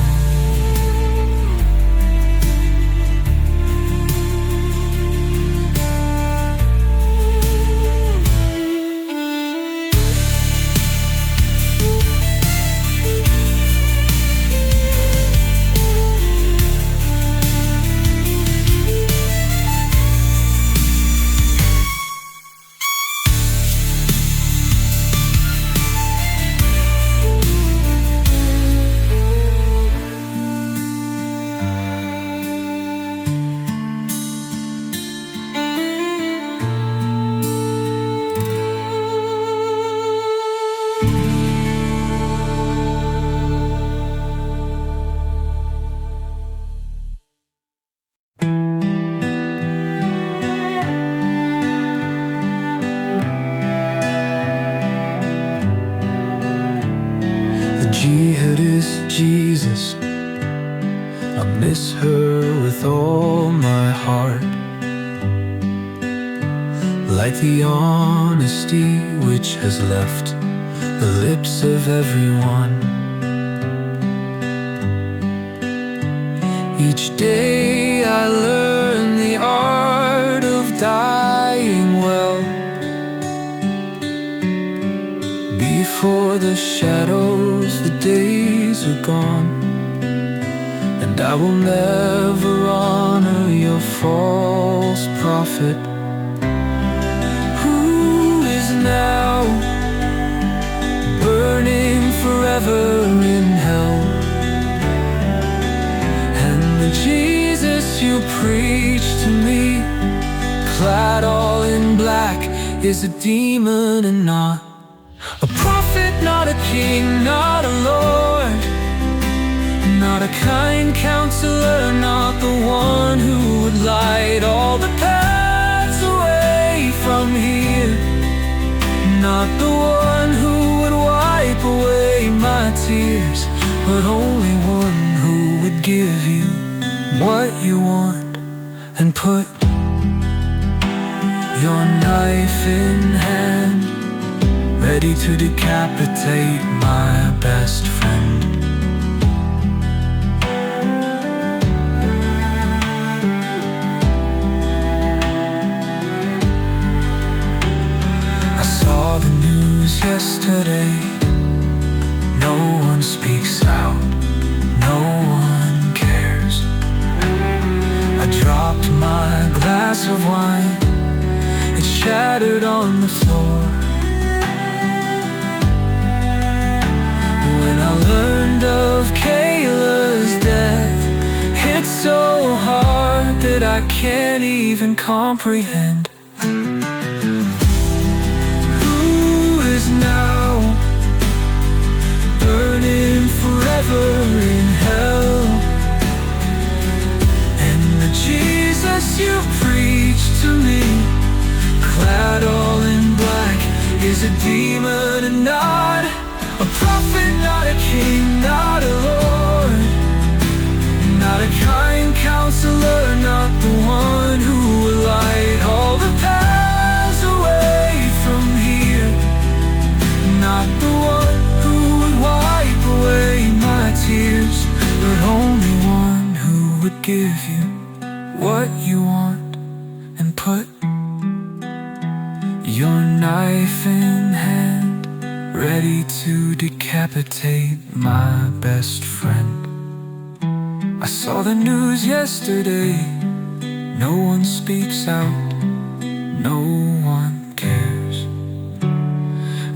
Jesus. I miss her with all my heart, like the honesty which has left the lips of everyone. Each day I learn the art of dying well, before the shadows, the days are gone, and I will never honor your false prophet, who is now burning forever in hell. And the Jesus you preach to me, clad all in black, is a demon and not a prophet, not a king, not a lord, not a kind counselor, not the one who would light all the paths away from here, not the one who would wipe away my tears, but only one who would give you what you want and put your knife in hand, ready to decapitate my best friend. I saw the news yesterday. No one speaks out, no one cares. I dropped my glass of wine, it shattered on the floor. When I learned of Kayla's death, hit so hard that I can't even comprehend. Who is now burning forever in hell? And the Jesus you preach to me, clad all in black, is a demon and not a prophet, not a king, not a lord, not a kind counselor, not the one who will light all the paths away from here, not the one who would wipe away my tears, but only one who would give you what you want and put your knife in hand, ready to decapitate my best friend. I saw the news yesterday. No one speaks out, no one cares.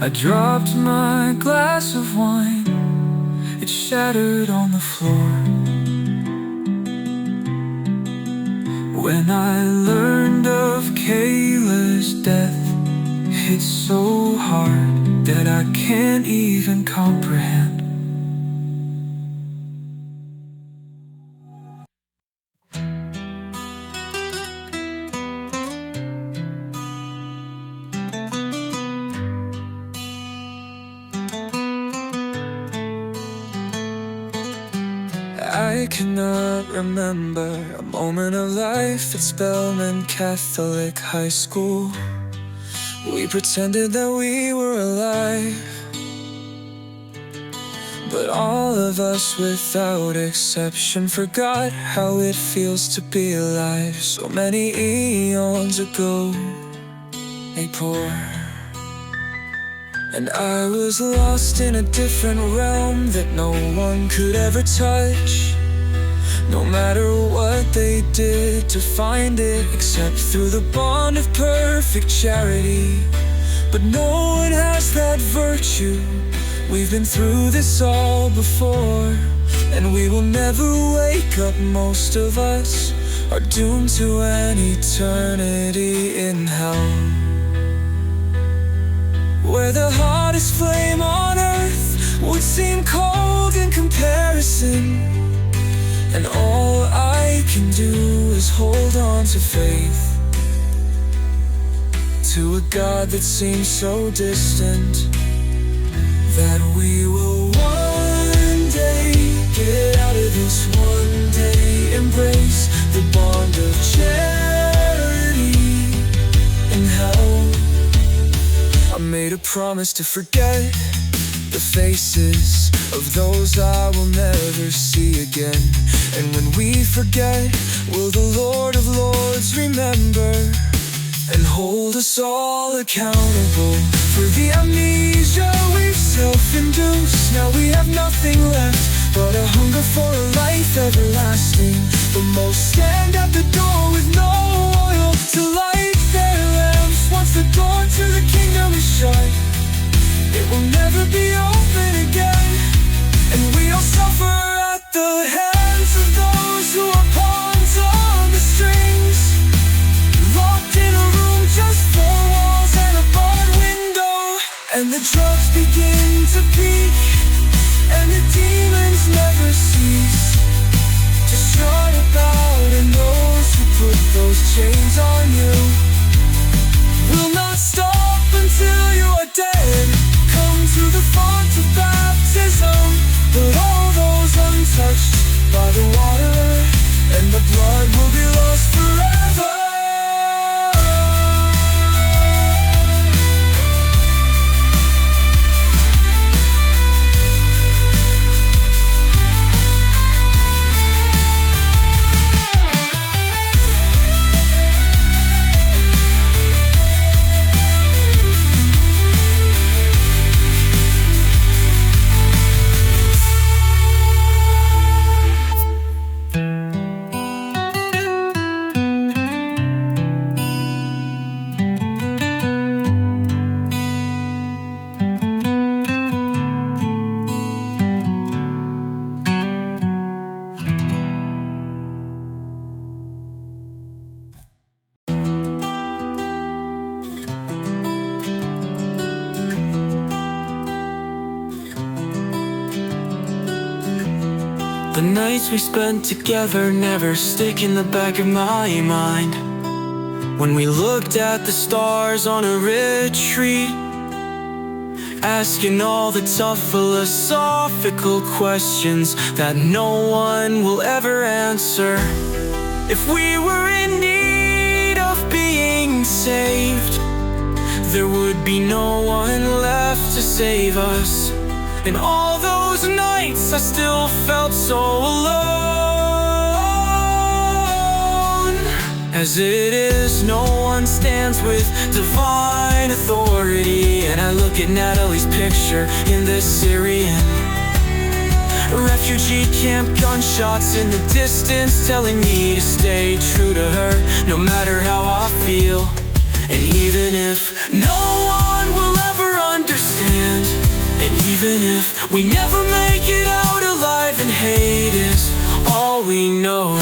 I dropped my glass of wine, it shattered on the floor. When I learned of Kayla's death, hit so hard that I can't even comprehend. I cannot remember a moment of life at Spelman Catholic High School. We pretended that we were alive, but all of us without exception forgot how it feels to be alive. So many eons ago, they pour, and I was lost in a different realm that no one could ever touch, no matter what they did to find it, except through the bond of perfect charity. But no one has that virtue. We've been through this all before, and we will never wake up. Most of us are doomed to an eternity in hell, where the hottest flame on earth would seem cold in comparison, and all I can do is hold on to faith, to a God that seems so distant, that we will one day get students one day embrace the bond of charity and help. I made a promise to forget the faces of those I will never see again. And when we forget, will the Lord of Lords remember and hold us all accountable for the amnesia we've self-induced? Now we have nothing left but a hunger for a life everlasting. But most stand at the door with no oil to light their lamps. Once the door to the kingdom is shut, it will never be open again. And we'll suffer at the hands of those who are pawns on the strings, locked in a room, just four walls and a barred window. And the drugs begin to peak, and the demons never cease to shout about. And those who put those chains on you will not stop until you are dead. Come to the font of baptism, but all those untouched by the water, and the blood will be lost forever. The nights we spent together never stick in the back of my mind. When we looked at the stars on a retreat, asking all the tough philosophical questions that no one will ever answer. If we were in need of being saved, there would be no one left to save us. And all those nights I still felt so alone. As it is, no one stands with divine authority. And I look at Natalie's picture in this Syrian refugee camp, gunshots in the distance telling me to stay true to her, no matter how I feel. And even if no one will ever understand, and even if we never make it out alive, and hate is all we know,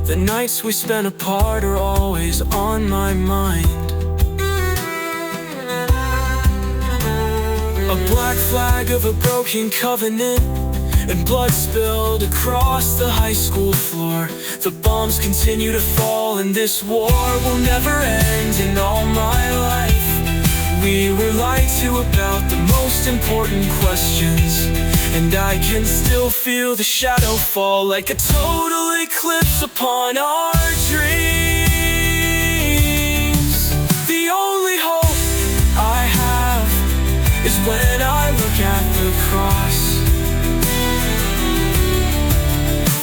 the nights we spent apart are always on my mind. A black flag of a broken covenant, and blood spilled across the high school floor. The bombs continue to fall, and this war will never end. In all my life, we were lied to about the most important questions, and I can still feel the shadow fall like a total eclipse upon our dreams. The only hope I have is when I look at the cross.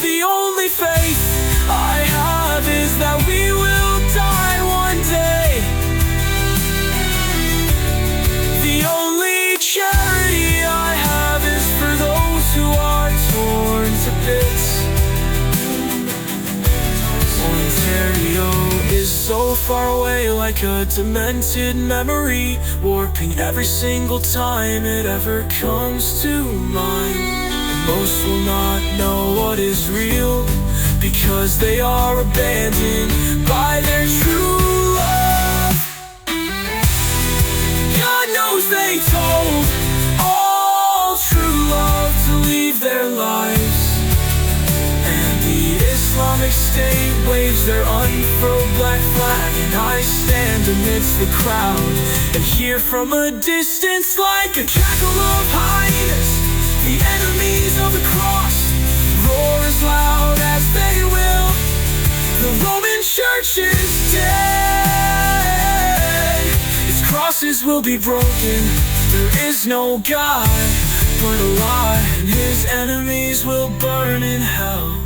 The only faith I have is that we will die one day. The only charity I have is for those who are torn to bits. Ontario is so far away, like a demented memory, warping every single time it ever comes to mind. Most will not know what is real, because they are abandoned by their true love. God knows they told all true love to leave their lives, and the Islamic state waves their unfurled black flag, and I stand amidst the crowd and hear from a distance, like a cackle of hyenas, the enemies of the cross roar as loud as they will. The Roman Church is dead, its crosses will be broken. There is no God but a lie, and his enemies will burn in hell.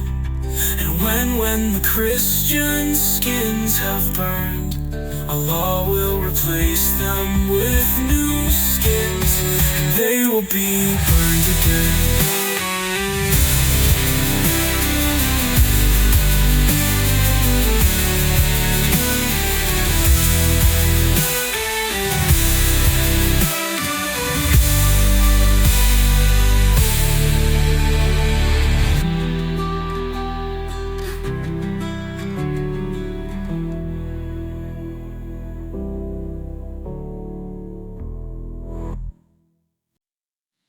And when the Christian skins have burned, Allah will replace them with new skins, and they will be burned again.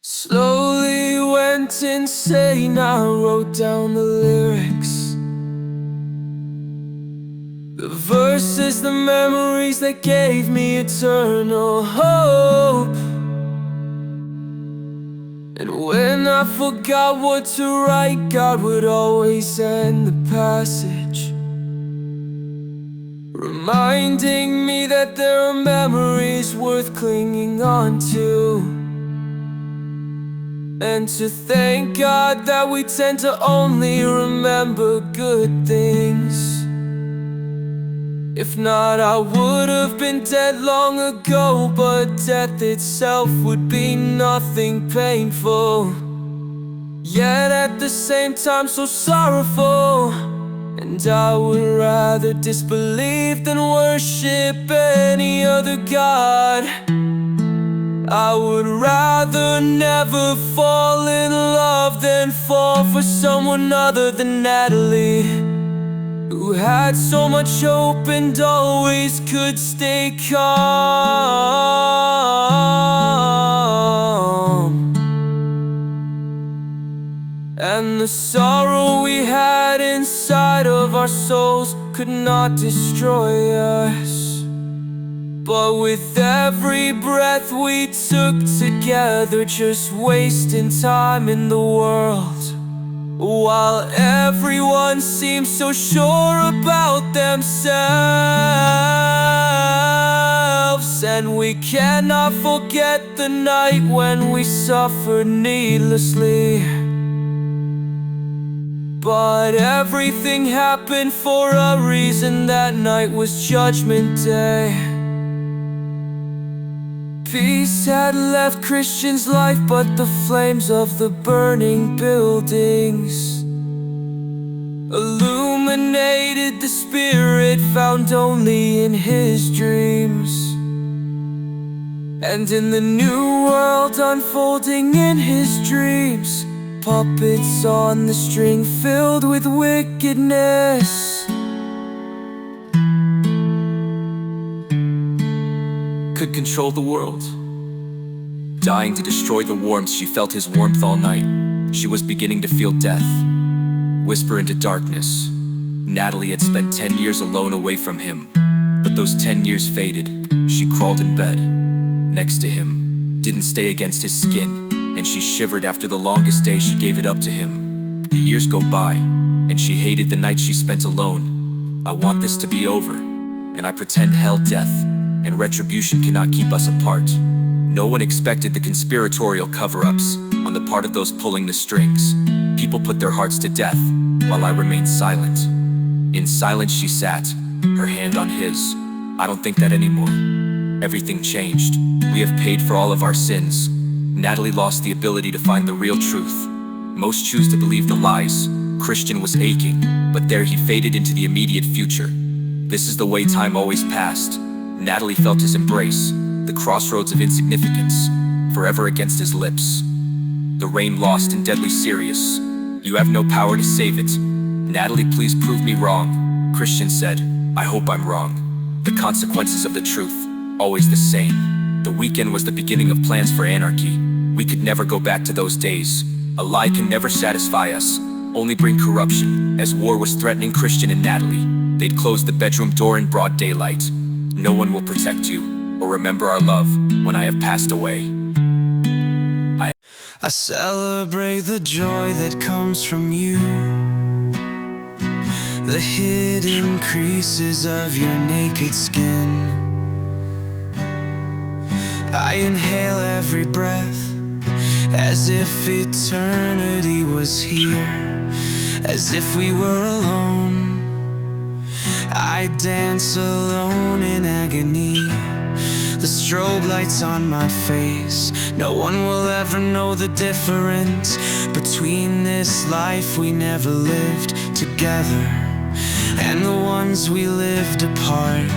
Slowly went insane, I wrote down the lyrics, the verses, the memories that gave me eternal hope. And when I forgot what to write, God would always end the passage, reminding me that there are memories worth clinging on to. And to thank God that we tend to only remember good things. If not, I would have been dead long ago, but death itself would be nothing painful, yet at the same time so sorrowful. And I would rather disbelieve than worship any other God. I would rather never fall in love than fall for someone other than Natalie, who had so much hope and always could stay calm. And the sorrow we had inside of our souls could not destroy us, but with every breath we took together, just wasting time in the world, while everyone seems so sure about themselves. And we cannot forget the night when we suffered needlessly, but everything happened for a reason. That night was Judgment Day. Peace had left Christian's life, but the flames of the burning buildings illuminated the spirit found only in his dreams. And in the new world unfolding in his dreams, puppets on the string filled with wickedness could control the world. Dying to destroy the warmth, she felt his warmth all night. She was beginning to feel death whisper into darkness. Natalie had spent 10 years alone away from him, but those 10 years faded. She crawled in bed next to him, didn't stay against his skin, and she shivered after the longest day. She gave it up to him. The years go by, and she hated the night she spent alone. I want this to be over, and I pretend hell, death, and retribution cannot keep us apart. No one expected the conspiratorial cover-ups on the part of those pulling the strings. People put their hearts to death, while I remained silent. In silence she sat, her hand on his. I don't think that anymore. Everything changed. We have paid for all of our sins. Natalie lost the ability to find the real truth. Most choose to believe the lies. Christian was aching, but there he faded into the immediate future. This is the way time always passed. Natalie felt his embrace, the crossroads of insignificance, forever against his lips. The rain lost and deadly serious. You have no power to save it. Natalie, please prove me wrong. Christian said, I hope I'm wrong. The consequences of the truth, always the same. The weekend was the beginning of plans for anarchy. We could never go back to those days. A lie can never satisfy us, only bring corruption, as war was threatening Christian and Natalie. They'd close the bedroom door in broad daylight. No one will protect you or remember our love when I have passed away. I celebrate the joy that comes from you, the hidden creases of your naked skin. I inhale every breath as if eternity was here, as if we were alone. I dance alone in agony, the strobe lights on my face. No one will ever know the difference between this life we never lived together and the ones we lived apart.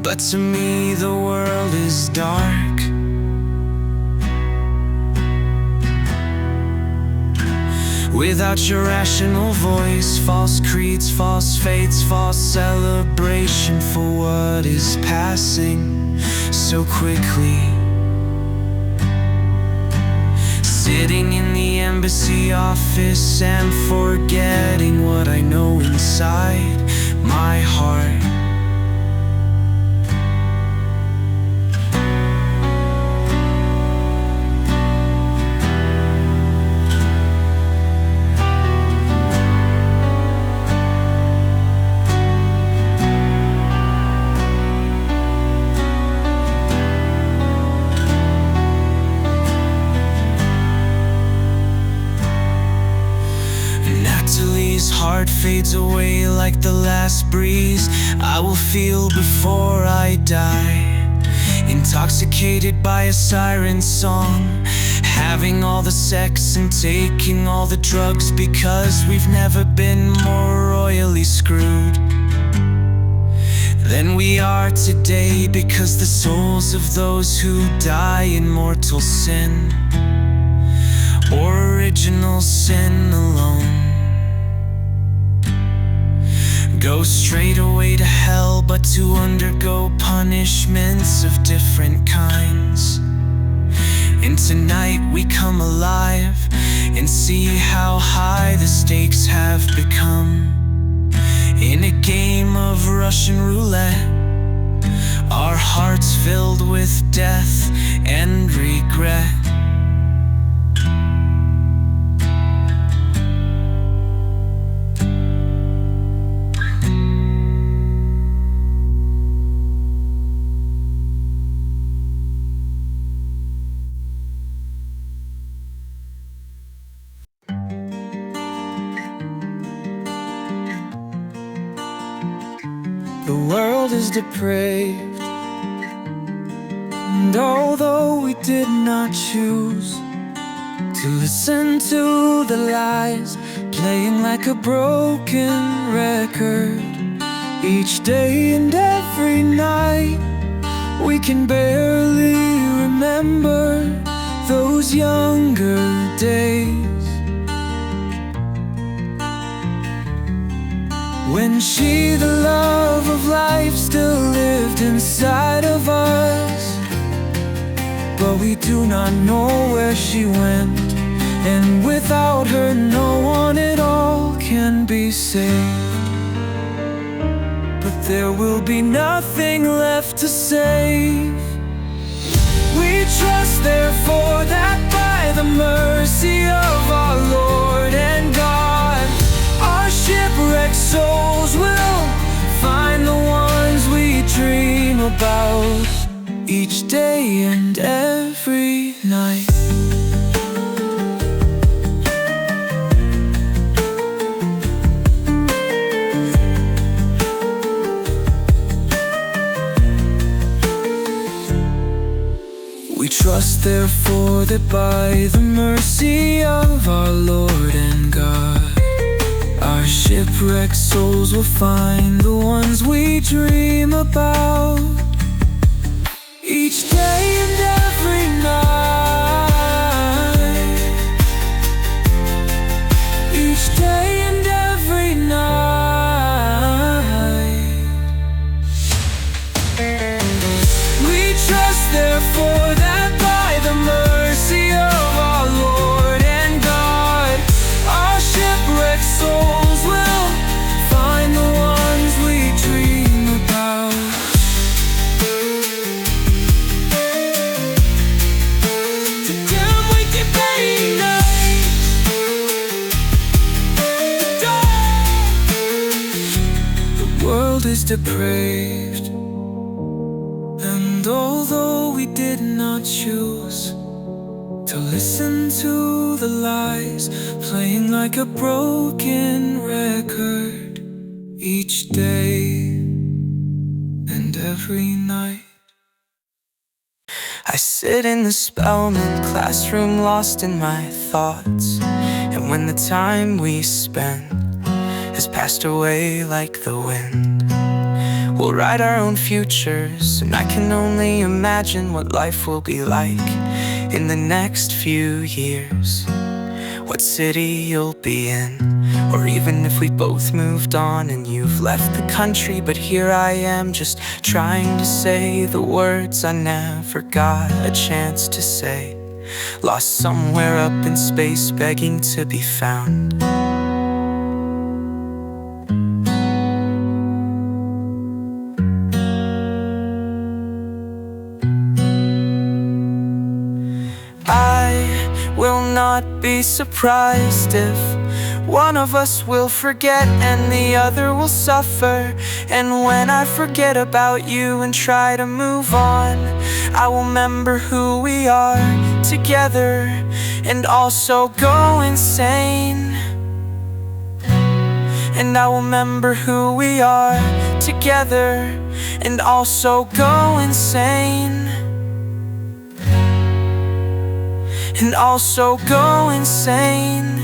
But to me the world is dark. Without your rational voice, false creeds, false faiths, false celebration for what is passing so quickly. Sitting in the embassy office and forgetting what I know inside my heart. Natalie's heart fades away like the last breeze I will feel before I die. Intoxicated by a siren song, having all the sex and taking all the drugs, because we've never been more royally screwed than we are today, because the souls of those who die in mortal sin, or original sin alone, go straight away to hell, but to undergo punishments of different kinds. And tonight we come alive and see how high the stakes have become. In a game of Russian roulette, our hearts filled with death and regret. The world is depraved, and although we did not choose to listen to the lies playing like a broken record, each day and every night we can barely remember those younger days, when she, the love of life, still lived inside of us. But we do not know where she went, and without her no one at all can be saved. But there will be nothing left to save. We trust therefore that by the mercy of our Lord and God, our shipwrecked souls will find the ones we dream about each day and every night. We trust therefore that by the mercy of our Lord and God, our shipwrecked souls will find the ones we dream about each day and every night. Each day and every night. We trust therefore that by the mercy of our Lord and God, our shipwrecked is depraved, and although we did not choose to listen to the lies playing like a broken record each day and every night, I sit in the Spelman classroom lost in my thoughts. And when the time we spent has passed away like the wind, we'll write our own futures, and I can only imagine what life will be like in the next few years. What city you'll be in, or even if we both moved on and you've left the country. But here I am, just trying to say the words I never got a chance to say, lost somewhere up in space, begging to be found. I will not be surprised if one of us will forget and the other will suffer. And when I forget about you and try to move on, I will remember who we are together and also go insane. And I will remember who we are together and also go insane. And also go insane.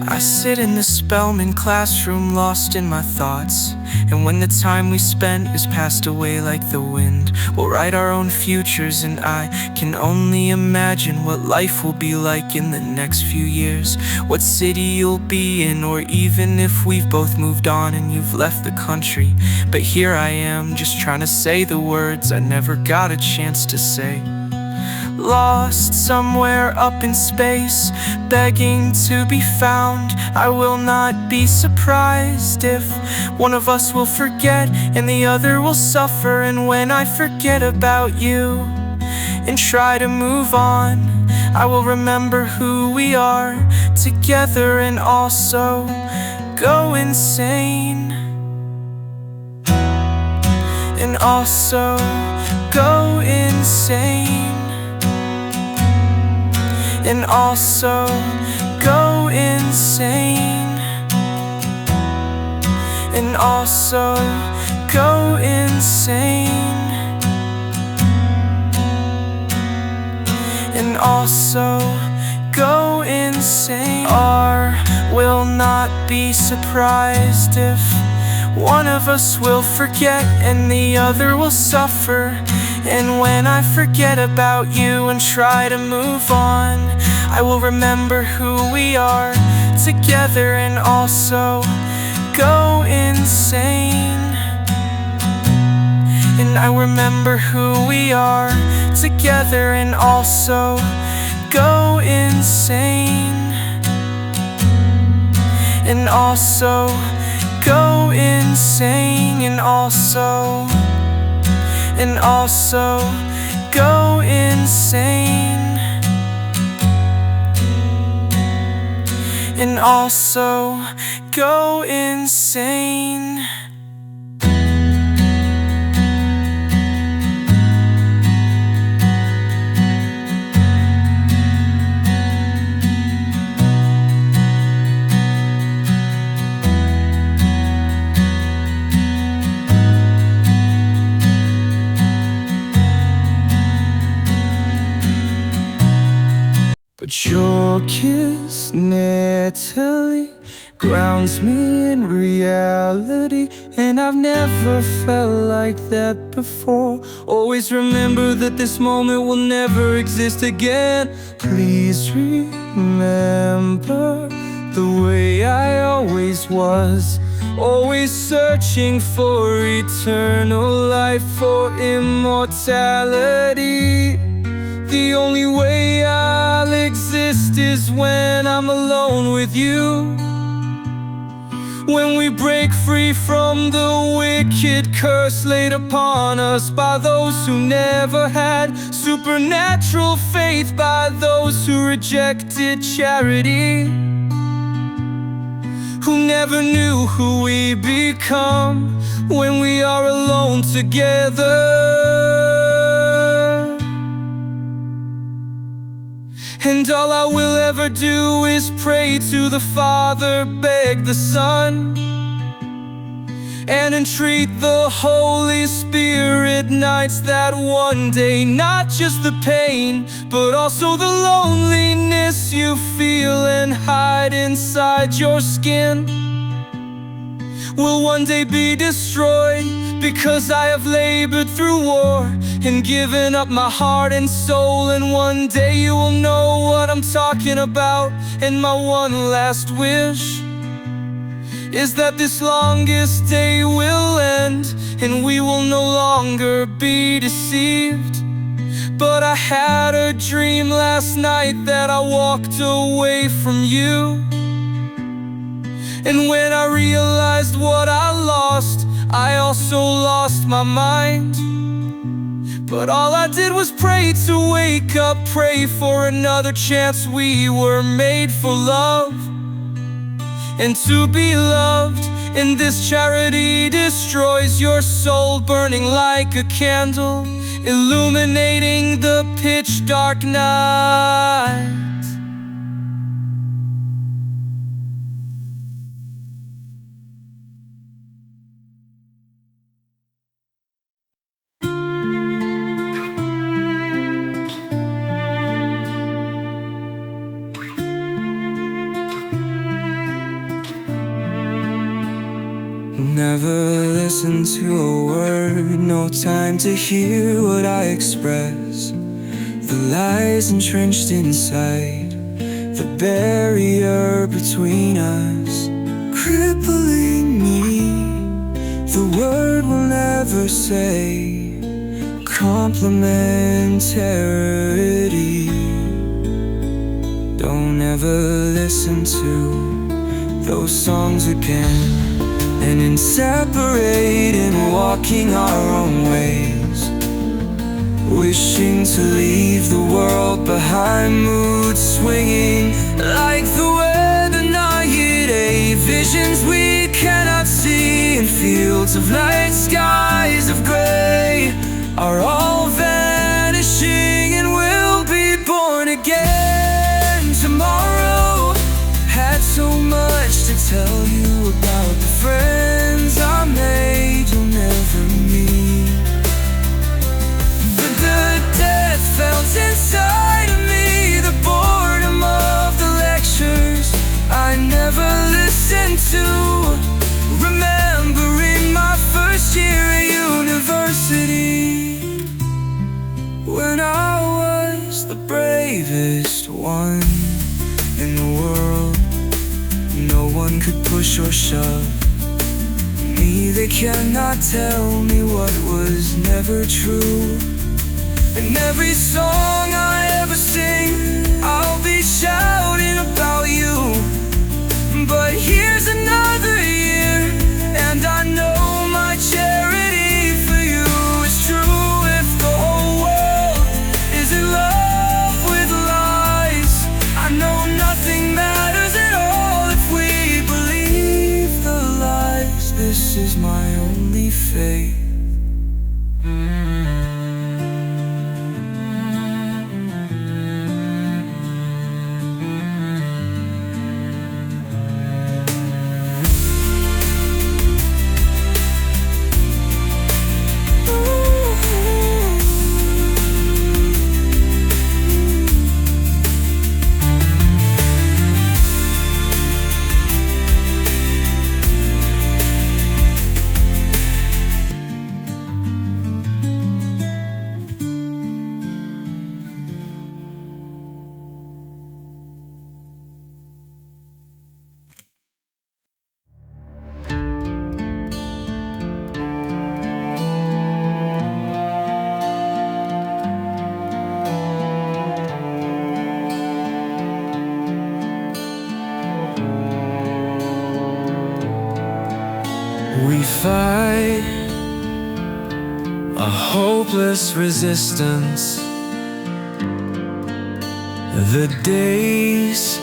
I sit in the Spelman classroom lost in my thoughts. And when the time we spent is passed away like the wind, we'll write our own futures, and I can only imagine what life will be like in the next few years. What city you'll be in, or even if we've both moved on and you've left the country. But here I am, just trying to say the words I never got a chance to say, lost somewhere up in space, begging to be found. I will not be surprised if one of us will forget and the other will suffer. And when I forget about you and try to move on, I will remember who we are together and also go insane. And also go insane. And also go insane. And also go insane. And also go insane. Or will not be surprised if one of us will forget and the other will suffer. And when I forget about you and try to move on, I will remember who we are together and also go insane. And I remember who we are together and also go insane. And also go insane. And also go insane. And also go insane. But your kiss, Natalie, grounds me in reality. And I've never felt like that before. Always remember that this moment will never exist again. Please remember the way I always was, always searching for eternal life, for immortality. The only way I'll exist is when I'm alone with you. when we break free from the wicked curse laid upon us by those who never had supernatural faith, by those who rejected charity, who never knew who we become when we are alone together. And all I will ever do is pray to the Father, beg the Son, and entreat the Holy Spirit nights that one day not just the pain, but also the loneliness you feel and hide inside your skin will one day be destroyed, because I have labored through war and given up my heart and soul. And one day you will know what I'm talking about. And my one last wish is that this longest day will end, and we will no longer be deceived. But I had a dream last night that I walked away from you, and when I realized what I lost, I also lost my mind. But all I did was pray to wake up, pray for another chance. We were made for love and to be loved, and this charity destroys your soul, burning like a candle, illuminating the pitch dark night. Never listen to a word, no time to hear what I express. The lies entrenched inside, the barrier between us, crippling me. The word will never say complementarity. Don't ever listen to those songs again. And in separating, walking our own ways, wishing to leave the world behind, mood swinging like the weather naivete. Visions we cannot see in fields of light, skies of gray are all vanishing, and we'll be born again tomorrow. Had so much to tell you about the friends I made you'll never meet, but the death felt inside of me, the boredom of the lectures I never listened to, remembering my first year at university, when I was the bravest one in the world. No one could push or shove me, they cannot tell me what was never true. And every song I ever sing, I'll be shouting about you. But here's another year, and I know my charity for you is true. If the whole world is in love with lies, I know nothing matters at all if we believe the lies. This is my only faith. We fight a hopeless resistance. The days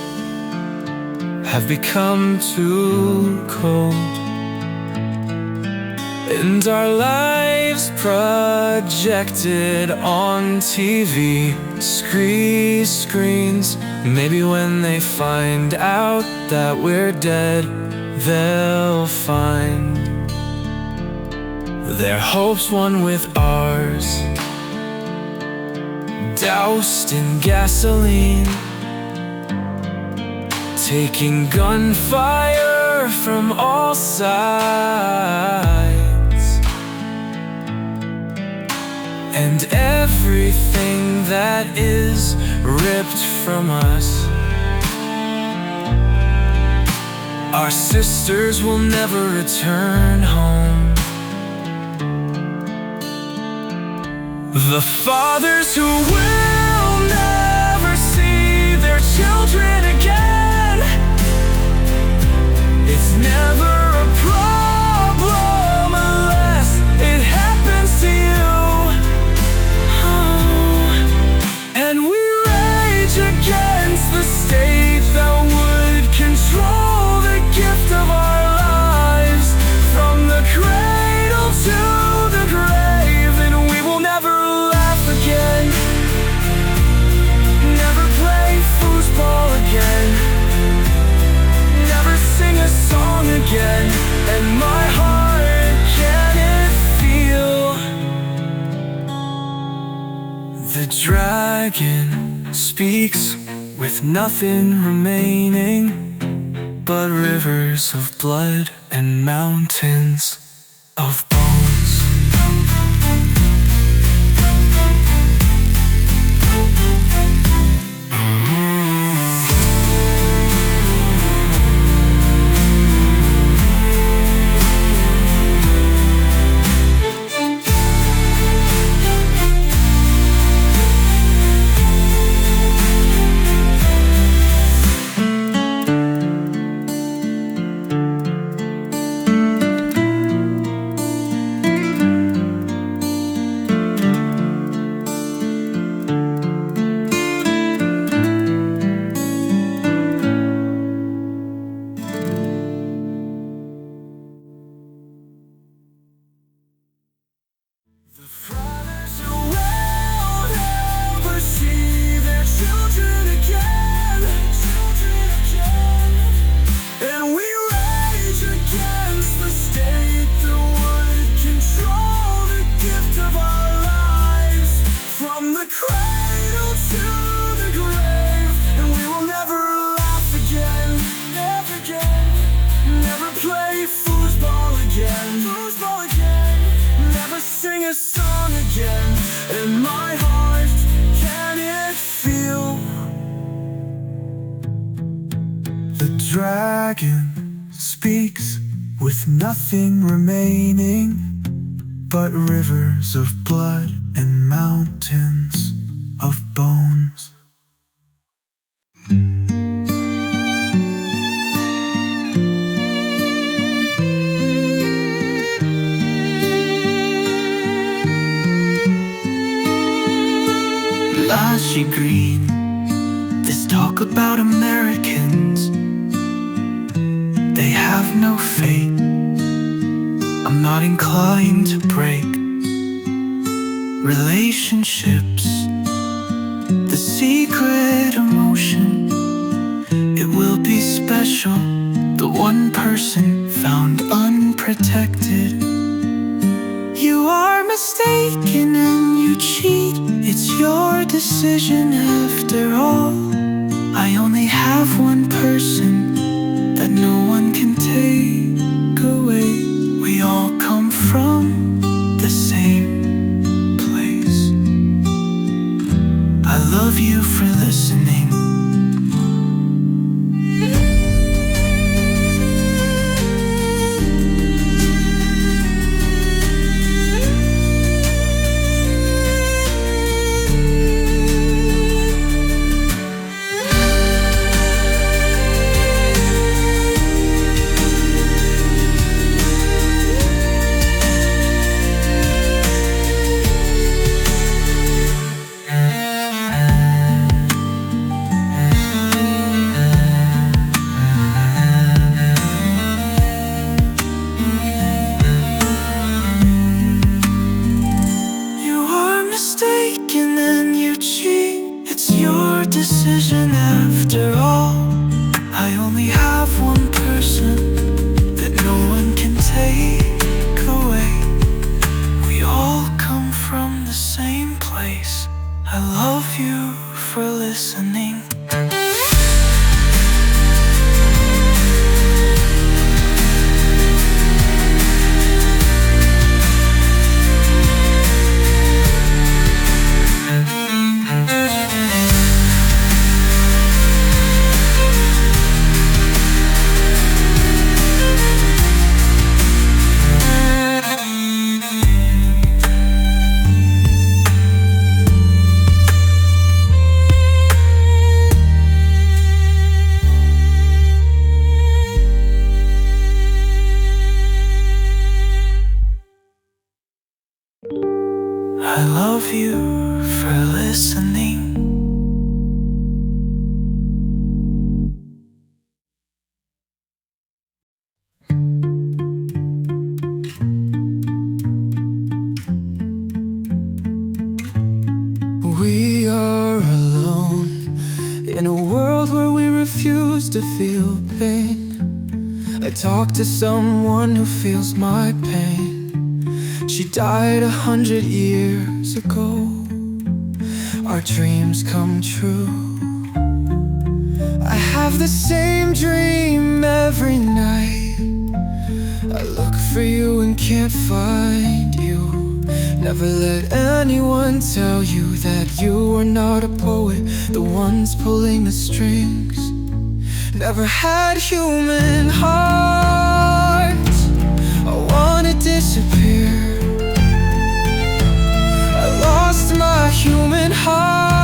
have become too cold, and our lives projected on TV screens. Maybe when they find out that we're dead, they'll find their hopes one with ours, doused in gasoline, taking gunfire from all sides, and everything that is ripped from us. Our sisters will never return home. The fathers who will never see their children again. It's never a problem unless it happens to you. Oh. And we rage against the state that would control the gift of our lives, from the cradle to the grave. And we will never laugh again, never play foosball again, never sing a song again. And my heart, can it feel the dragon speaks with nothing remaining but rivers of blood and mountains of bones. A song again, and my heart, can it feel the dragon speaks with nothing remaining but rivers of blood and mountains of bones. Lashy green, this talk about Americans, they have no faith. I'm not inclined to break relationships, the secret emotion. It will be special, the one person found unprotected. You are mistaken and you cheat, it's your decision after all. I only have one person that no one can take away. We all come from the same place. I love you for listening. love you for listening. We are alone in a world where we refuse to feel pain. I talk to someone who feels my pain. She died 100 years ago. Our dreams come true. I have the same dream every night. I look for you and can't find you. Never let anyone tell you that you are not a poet, the ones pulling the strings. Never had human hearts. I wanna disappear. I lost my human heart.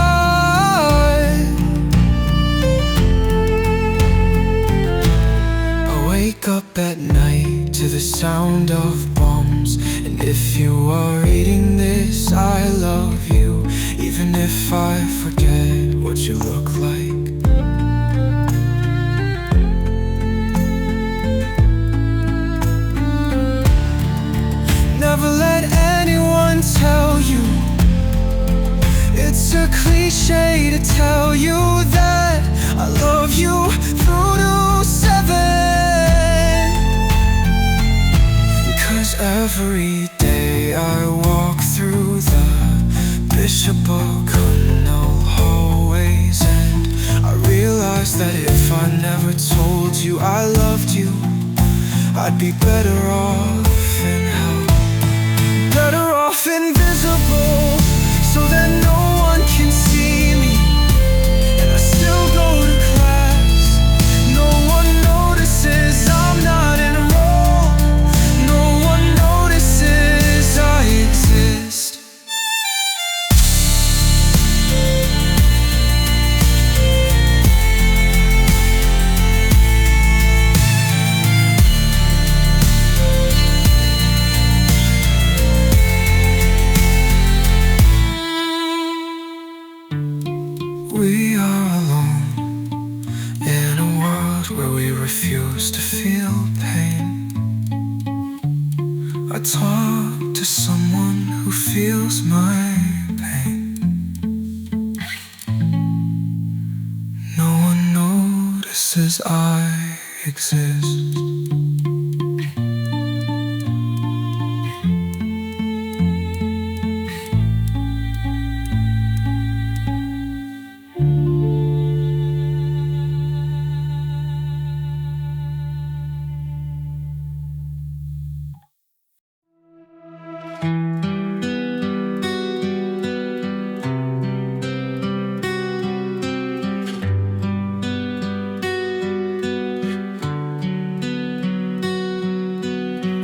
I wake up at night to the sound of bombs. And if you are reading this, I love you, even if I forget what you look like. Never let anyone tell you. It's a cliche to tell you that I love you through to 7. Cause every day I walk through the Bishop O'Connell hallways, and I realize that if I never told you I loved you, I'd be better off in hell. Better off invisible, so that no one can see me. And I still go to class. No one notices I'm not enrolled. No one notices I exist. We are alone in a world where we refuse to feel pain. I talk to someone who feels my pain. No one notices I exist.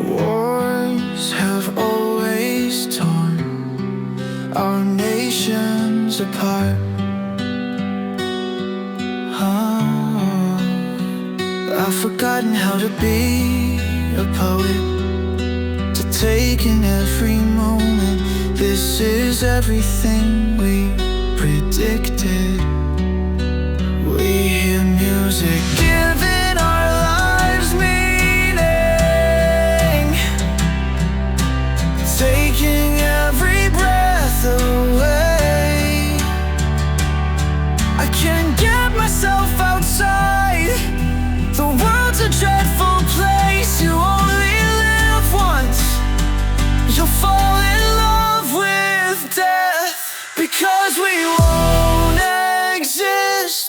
Wars have always torn our nations apart. I've forgotten how to be a poet, to take in every moment. This is everything we predicted. We hear music giving our lives meaning, taking every breath away. I can't get myself outside. The world's a dreadful place. You only live once. You'll fall in love with death, because we won't exist.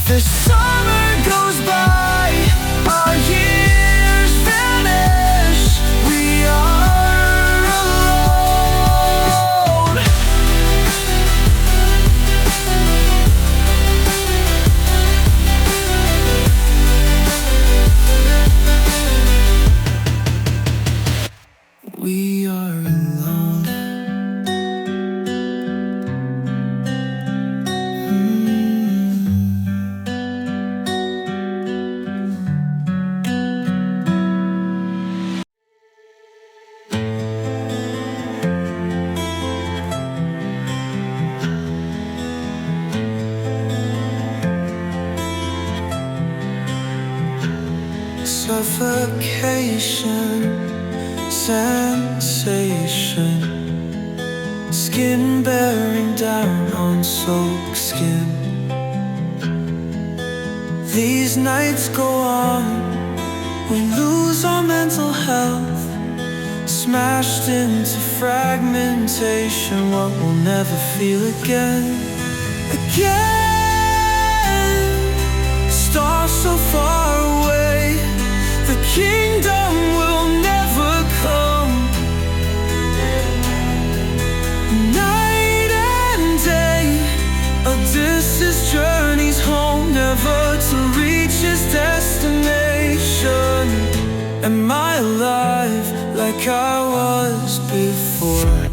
The summer goes by, our years vanish. We are alone. We are alone. vacation, sensation, skin bearing down on soaked skin. These nights go on, we lose our mental health, smashed into fragmentation, what we'll never feel again. Stars so far away, the kingdom will never come. Night and day, Odysseus journeys home, never to reach his destination. Am I alive like I was before?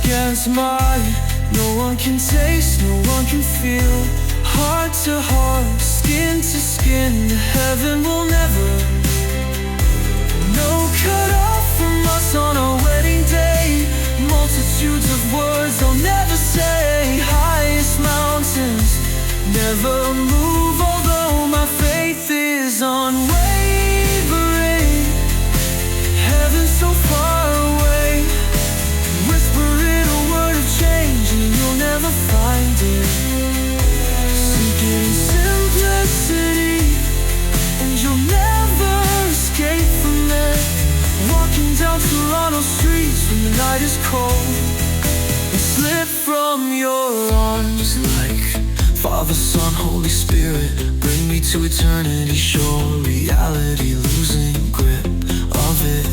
Against mine, no one can taste, no one can feel. Heart to heart, skin to skin, to heaven will never. No cut off from us on our wedding day. Multitudes of words I'll never say. Highest mountains never move, although my faith is unwavering. Heaven so far away, you'll never find it. Seek it in simplicity, and you'll never escape from it. Walking down Toronto streets when the night is cold, and slip from your arms like Father, Son, Holy Spirit. Bring me to eternity, sure reality, losing grip of it.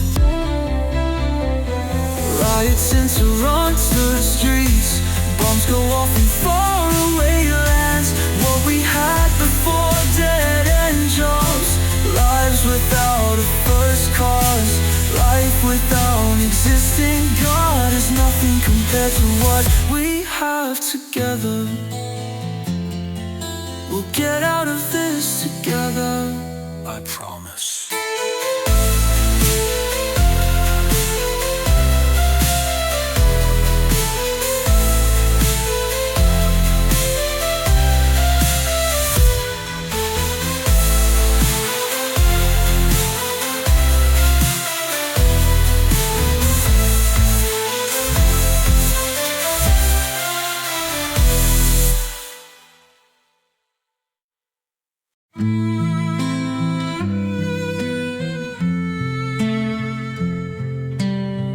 Riots in Toronto streets, bombs go off in faraway lands. What we had before, dead-end jobs, lives without a first cause, life without an existing God is nothing compared to what we have together. We'll get out of this together, I promise.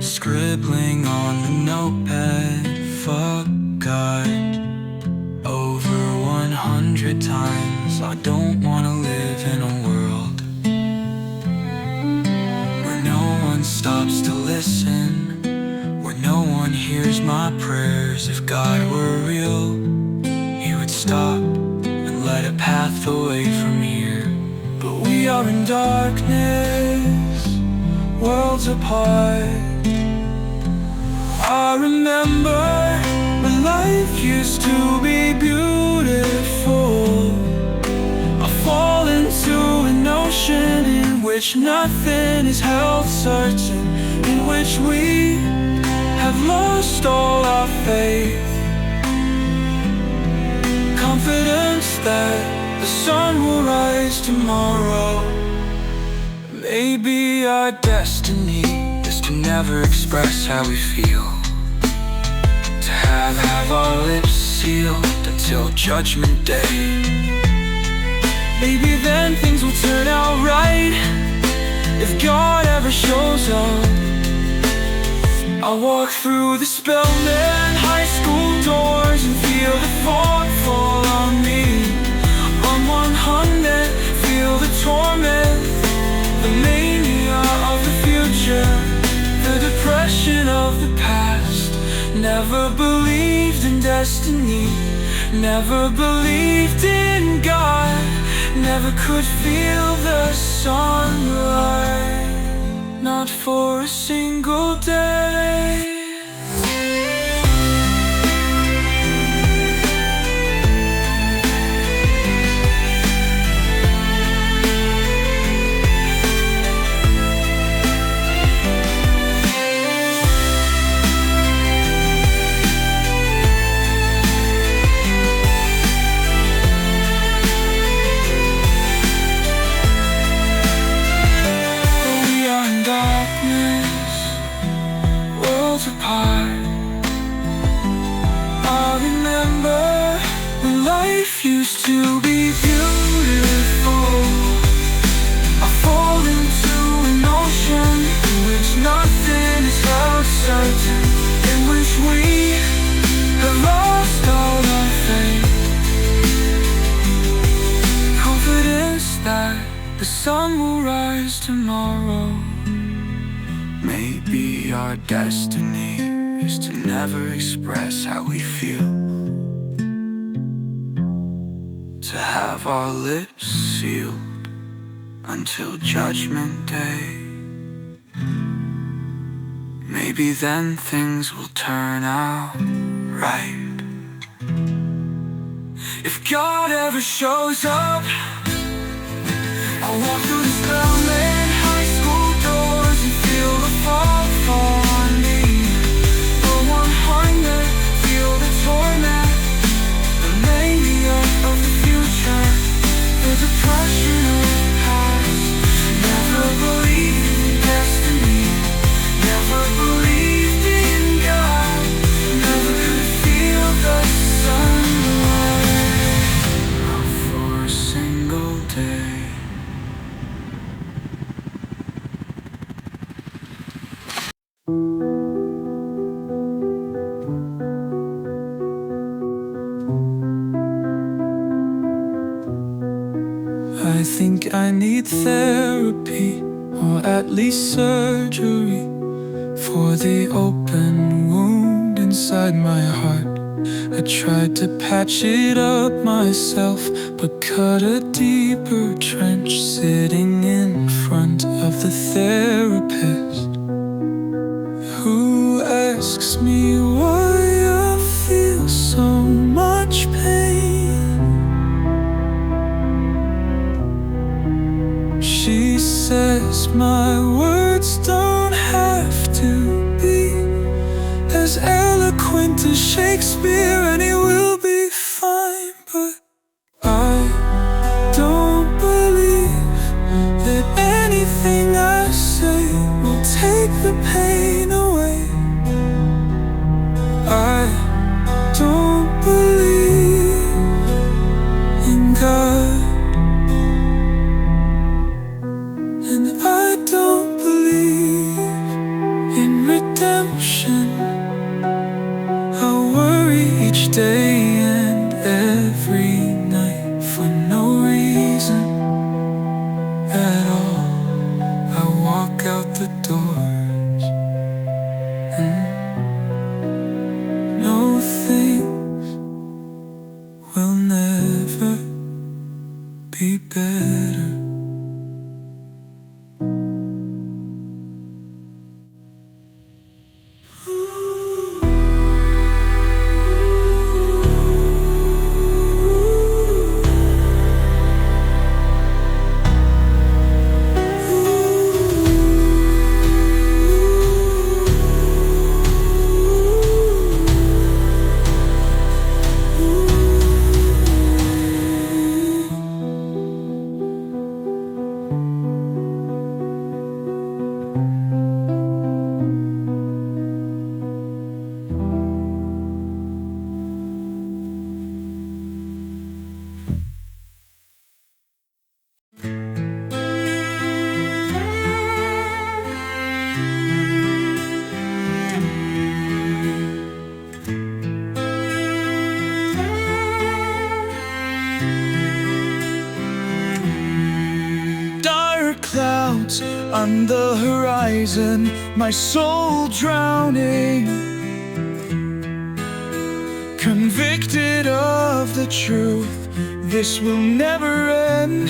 Scribbling on the notepad, forgot over 100 times. I don't wanna live in a world where no one stops to listen, where no one hears my prayers. If God were real, He would stop and light a path away from here. But we are in darkness, worlds apart. I remember when life used to be beautiful. I fall into an ocean in which nothing is held certain, in which we have lost all our faith. Confidence that the sun will rise tomorrow. Maybe our destiny is to never express how we feel, to have our lips sealed until Judgment Day. Maybe then things will turn out right, if God ever shows up. I'll walk through the Spellman high school doors and feel the fog fall on me. On 100, feel the torment, the mania of the future, the depression of the past. Never believed in destiny, never believed in God, never could feel the sunlight, not for a single day. miles apart. I remember when life used to be beautiful. I fall into an ocean in which nothing is held certain, in which we have lost all our faith. Confidence that the sun will rise tomorrow. Maybe our destiny is to never express how we feel, to have our lips sealed until Judgment Day. Maybe then things will turn out right. If God ever shows up, I'll walk through the spell-lit high school doors and feel the fog fall on me. The 100, feel the torment, the mania of the future, the depression of the past. Never believed in destiny, never believed in God, never could feel the sunlight for a single day. I think I need therapy, or at least surgery, for the open wound inside my heart. I tried to patch it up myself, but cut a deeper trench sitting in front of the therapist, who asks me why I feel so much pain. She says my words don't have to be as eloquent as Shakespeare, and he will be fine. But I don't believe that anything I say will take the pain away. I don't believe in God, and I don't believe in redemption. I worry each day and every night for no reason at all. I walk out the doors and know things will never be better. Clouds on the horizon, my soul drowning, convicted of the truth, this will never end.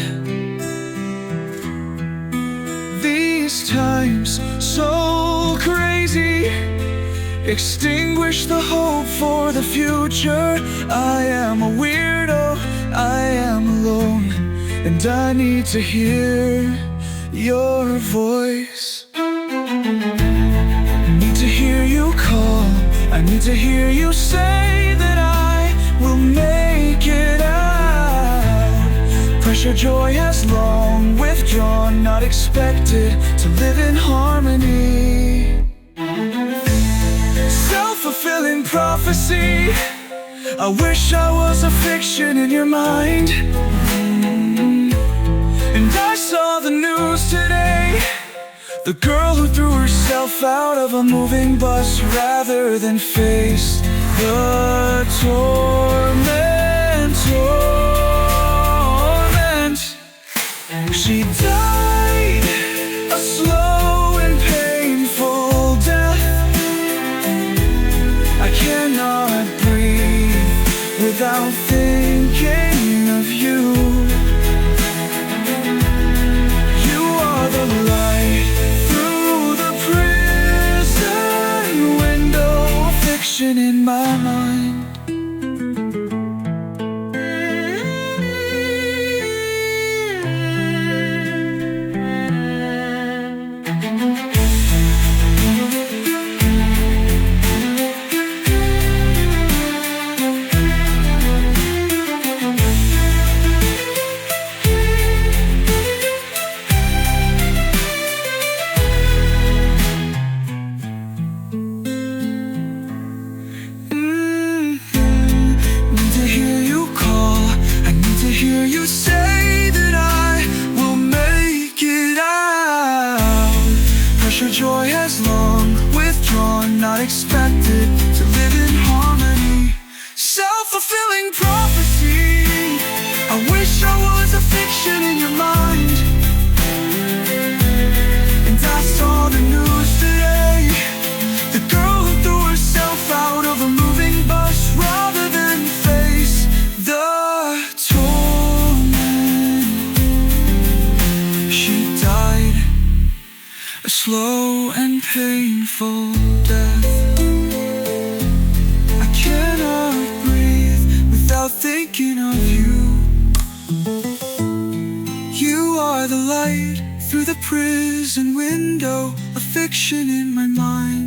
These times so crazy extinguish the hope for the future. I am a weirdo, I am alone, and I need to hear your voice. I need to hear you call, I need to hear you say that I will make it out. Pressure joy has long withdrawn, not expected to live in harmony. I wish I was a fiction in your mind. And I saw the news today, the girl who threw herself out of a moving bus rather than face the torment. She died a slow and painful death. I cannot breathe without thinking of you. You are the light through the prison window, fiction in my mind. Joy has long withdrawn, not expected to live in harmony. Self-fulfilling prophecy. I wish I was a fiction in your mind. And I saw the news today, the girl who threw herself out of a moving bus rather than face the torment. She died a slow and painful death. I cannot breathe without thinking of you. You are the light through the prison window, a fiction in my mind.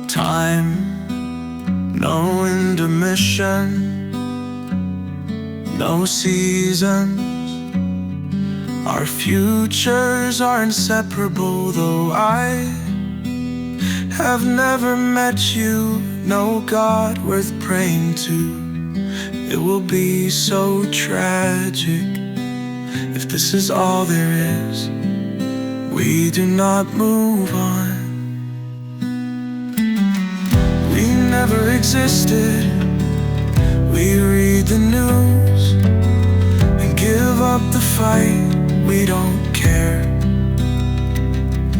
Time, no intermission, no seasons. Our futures are inseparable, though I have never met you. No God worth praying to. It will be so tragic if this is all there is. We do not move on. We never existed. We read the news and give up the fight. We don't care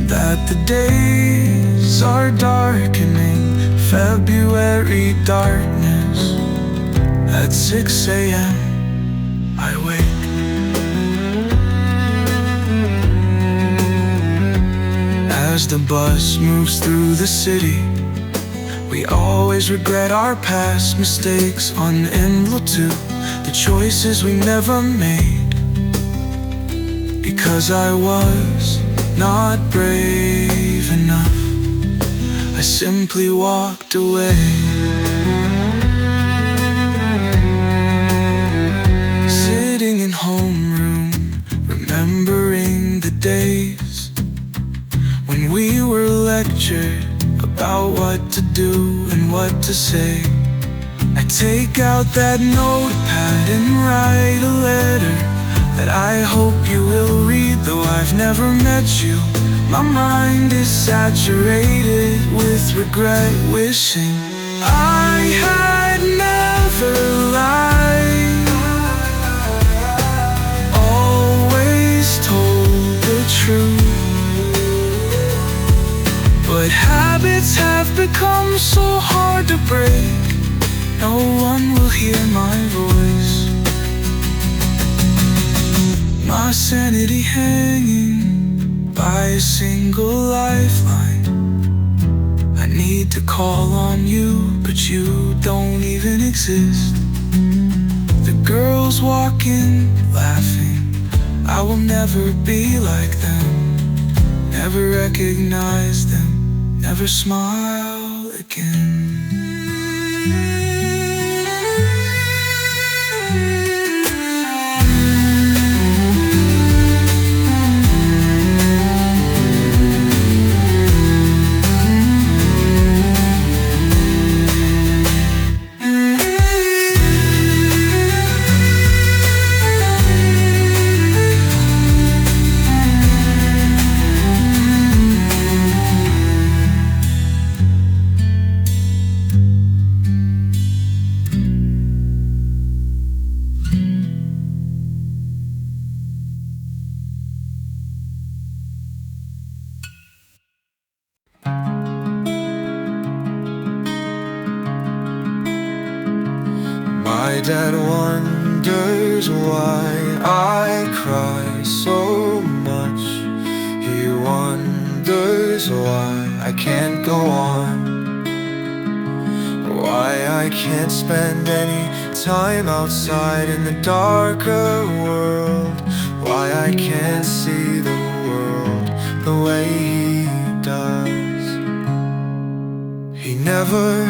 that the days are darkening. February darkness. At 6 a.m. I wake. As the bus moves through the city, we always regret our past mistakes on Envil 2, the choices we never made. Because I was not brave enough, I simply walked away. Sitting in homeroom, remembering the days when we were lectured about what to do and what to say. I take out that notepad and write a letter that I hope you will read, though I've never met you. My mind is saturated with regret, wishing I had never lied. Always told the truth, but habits have become so hard to break. No one will hear my voice. My sanity hanging by a single lifeline. I need to call on you, but you don't even exist. The girls walking, laughing, I will never be like them. Never recognize them, never smile again. My dad wonders why I cry so much. He wonders why I can't go on, why I can't spend any time outside in the darker world, why I can't see the world the way he does. He never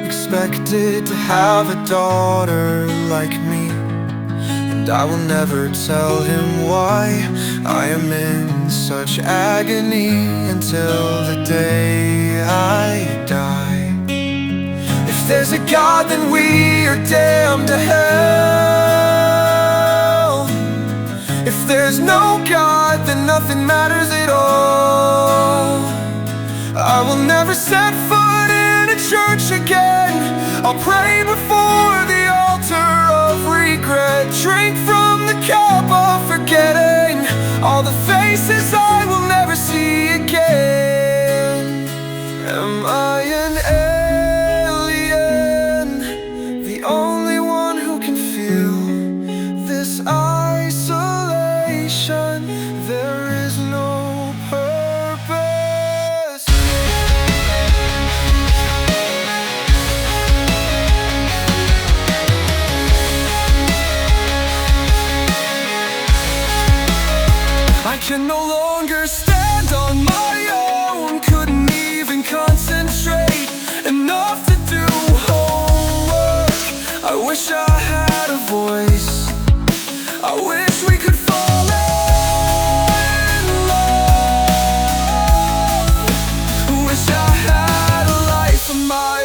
expected to have a daughter like me, and I will never tell him why I am in such agony until the day I die. If there's a God, then we are damned to hell. If there's no God, then nothing matters at all. I will never set foot in a church again. I'll pray before the altar of regret, drink from the cup of forgetting all the faces I will never see again. Am I an alien, the only one who can feel this isolation? There is no purpose. I can no longer stand on my own, couldn't even concentrate enough to do homework. I wish I had a voice, I wish we could fall in love. Wish I had a life of my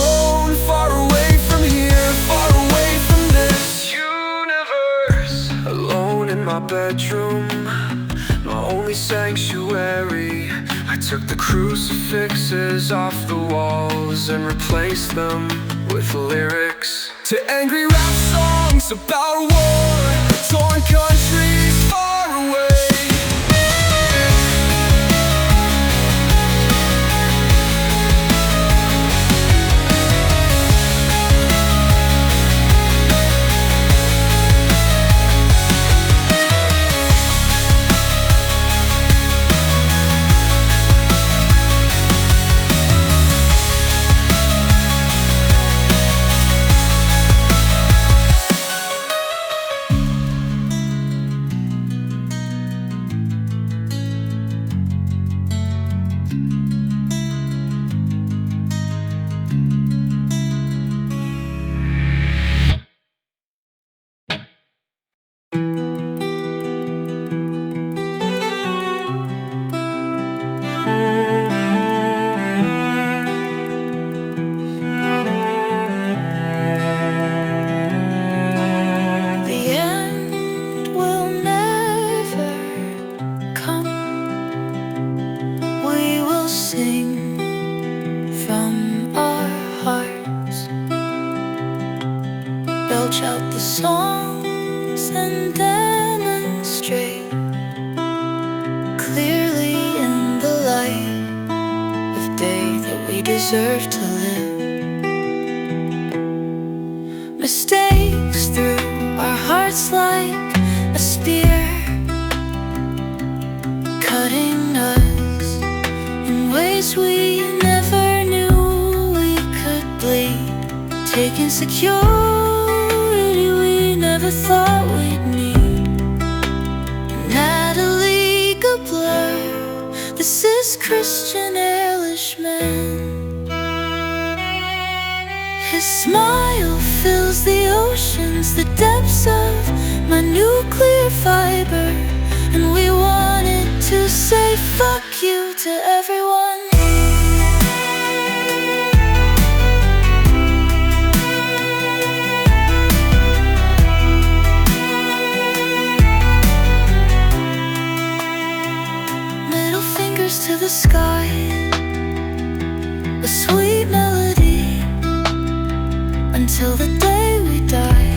own, far away from here, far away from this universe. Alone in my bedroom, my only sanctuary, I took the crucifixes off the walls and replaced them with lyrics to angry rap songs about war, torn countries far away. Belch out the songs and demonstrate clearly in the light of day that we deserve to live. Mistakes through our hearts like a spear, cutting us in ways we never knew we could bleed. Taking security we never thought we'd need. Natalie Gabler, this is Christian Ehrlichman. His smile fills the oceans, the depths of my nuclear fiber. And we wanted to say fuck you to everyone. Middle fingers to the sky, a sweet melody, until the day we die.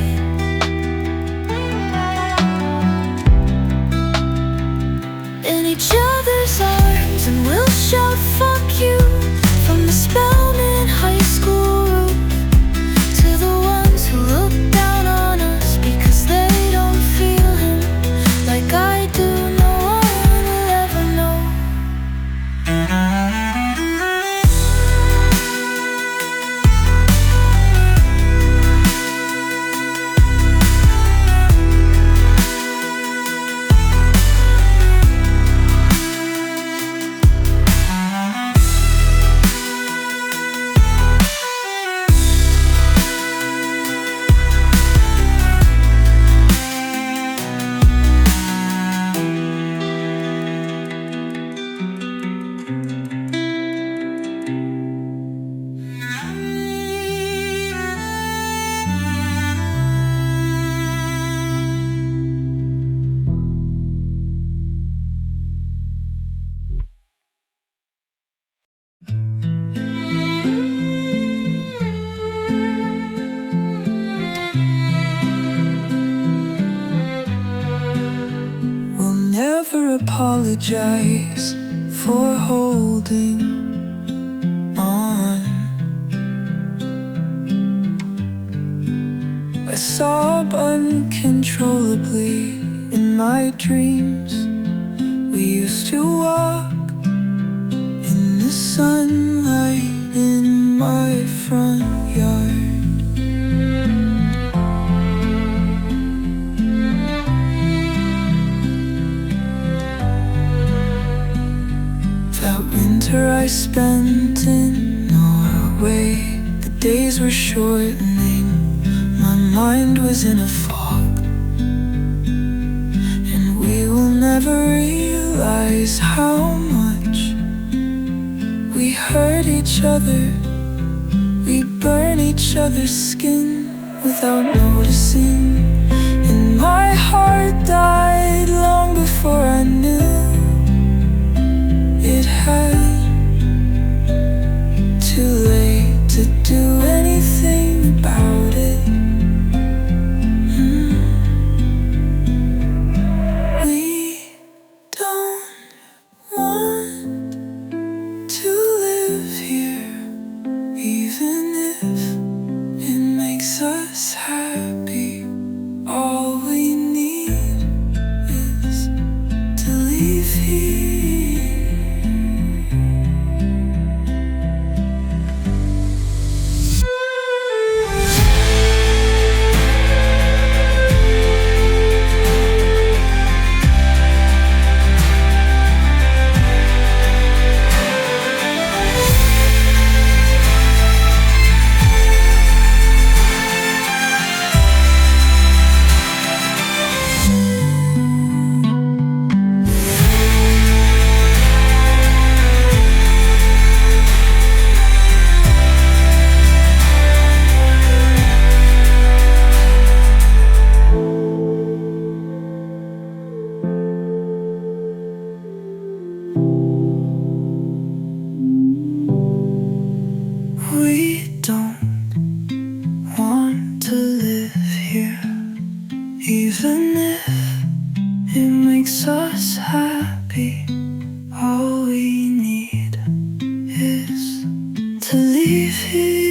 In each other's arms, and we'll shout fuck you from the Spelman High School roof to the ones who look down on us because they don't feel him like I do. No one will ever know. We'll never apologize for holding on. I sob uncontrollably in my dreams. We used to walk in the sunlight in my front yard. That winter I spent in Norway, the days were shortening, my mind was in a fog. And we will never realize how much we hurt each other. We burn each other's skin without noticing. And my heart died long before I knew it had. Too late to do anything about it. We don't want to live here, even if it makes us happy. All we need is to leave here. We don't want to live here, even if it makes us happy. All we need is to leave here.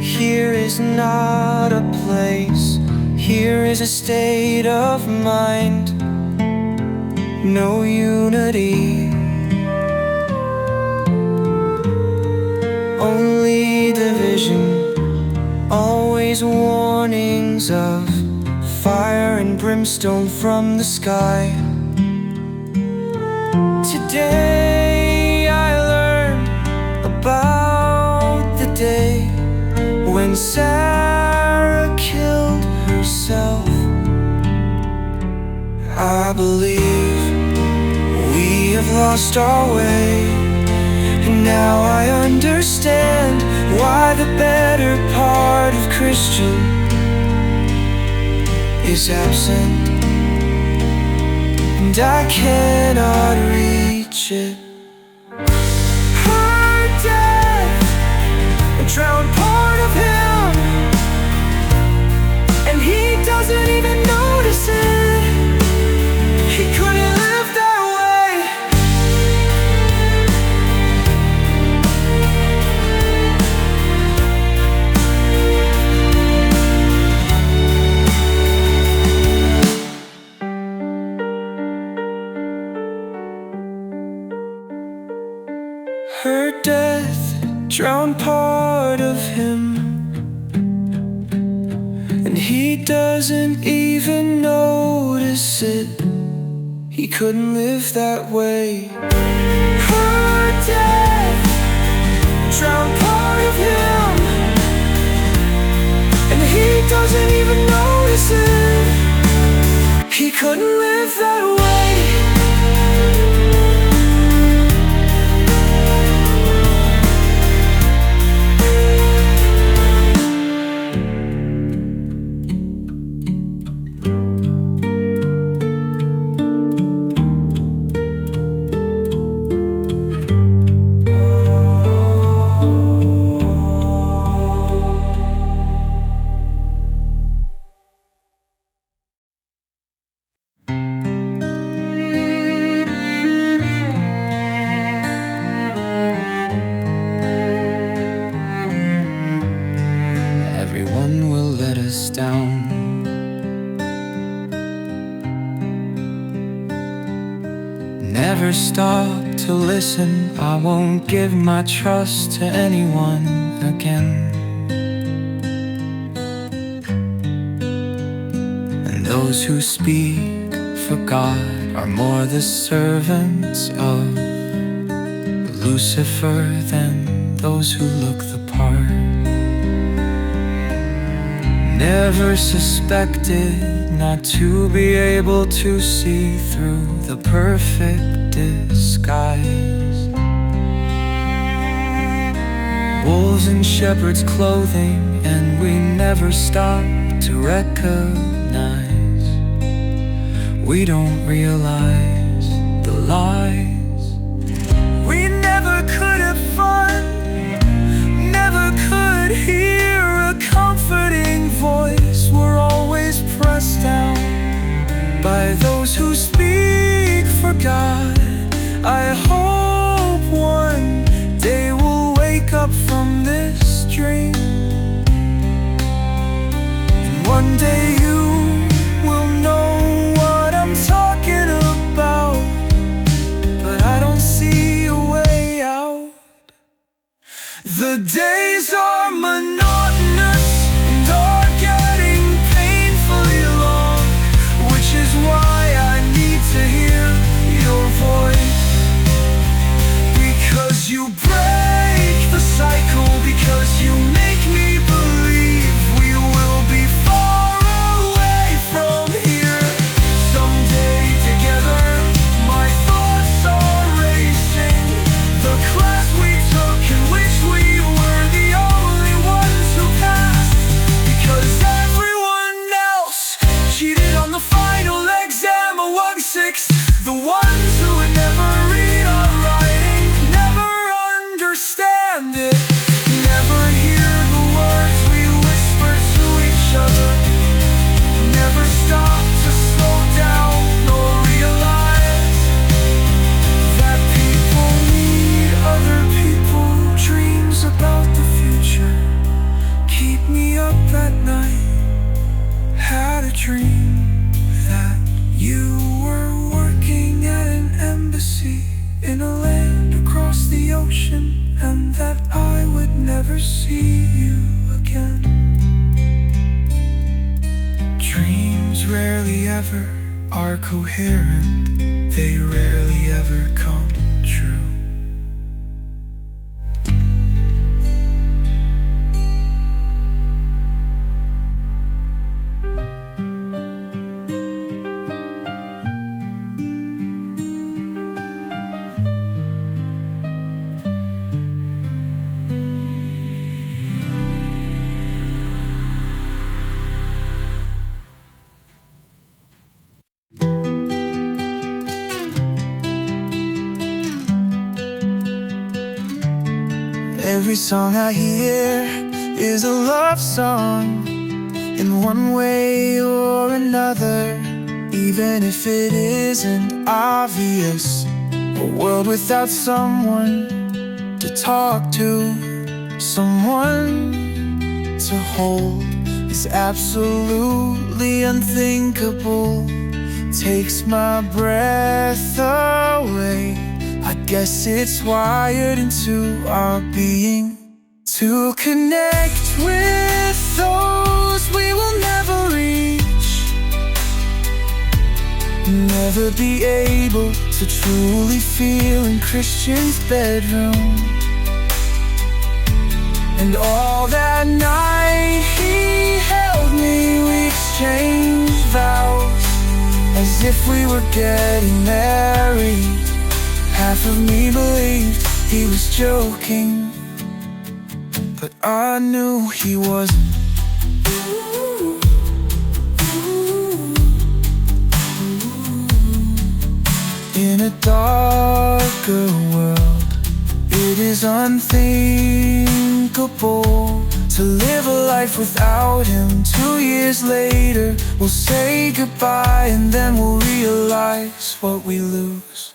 Here is not a place, here is a state of mind. no unity, only division, always warnings of fire and brimstone from the sky. Today I learned about the day when Sarah killed herself. I believe we have lost our way, and now I understand why the better part of Christian is absent, and I cannot reach it. Her death drowned part of him, and he doesn't even notice it. He couldn't live that way. Her death drowned part of him, and he doesn't even notice it. He couldn't live that way. Her death drowned part of him, and he doesn't even notice it. He couldn't live that way. Everyone will let us down. Never stop to listen. I won't give my trust to anyone again. And those who speak for God are more the servants of Lucifer than those who look the part. Never suspected not to be able to see through the perfect disguise. Wolves in shepherd's clothing, and we never stop to recognize. We don't realize the lies. We never could have fun, never could hear a comforting voice. We're always pressed down by those who speak for God. I hope one day we'll wake up from this dream, and one day you will know what I'm talking about. But I don't see a way out. The days are monotonous and are getting painfully long, which is why I need to hear your voice. Because you break the cycle, because you make me believe we will be far away from here someday together. My thoughts are racing. The class we took in which we were the only ones who passed, because everyone else cheated on the final exam or 1/6. The ones who would never read our writing, never understand it, never hear the words we whisper to each other, never stop to slow down or realize that people need other people. Dreams about the future keep me up at night. Had a dream that you were working at the sea, in a land across the ocean, and that I would never see you again. Dreams rarely ever are coherent, they rarely ever come true. Every song I hear is a love song, in one way or another, even if it isn't obvious. A world without someone to talk to, someone to hold, is absolutely unthinkable. Takes my breath away. I guess it's wired into our being to connect with those we will never reach, never be able to truly feel in Christian's bedroom. And all that night he held me, we exchanged vows as if we were getting married. Half of me believed he was joking, but I knew he wasn't. In a darker world, it is unthinkable to live a life without him. 2 years later, we'll say goodbye, and then we'll realize what we lose.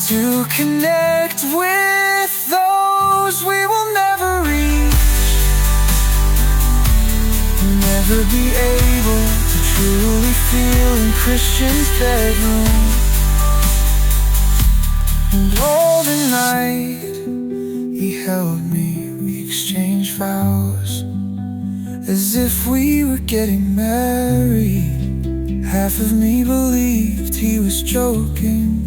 To connect with those we will never reach, never be able to truly feel in Christian's bedroom. And all the night he held me, we exchanged vows as if we were getting married. Half of me believed he was joking,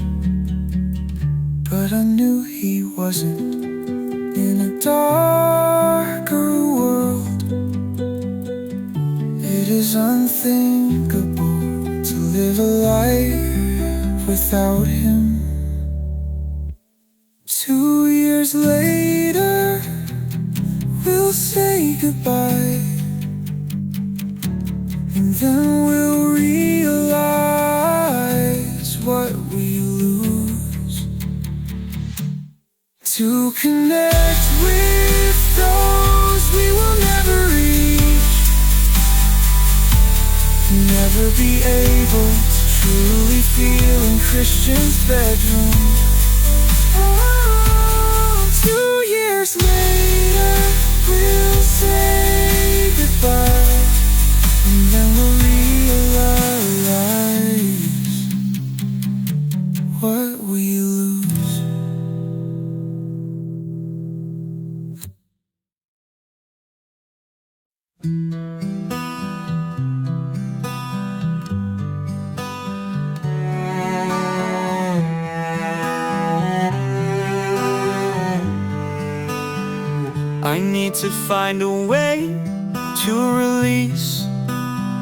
but I knew he wasn't. In a darker world, it is unthinkable to live a life without him. 2 years later, we'll say goodbye, and then we'll realize what we lose. To connect with those we will never reach, never be able to truly feel in Christian's bedroom. Oh, 2 years later, we'll say goodbye, and then we'll realize what we lose. I need to find a way to release,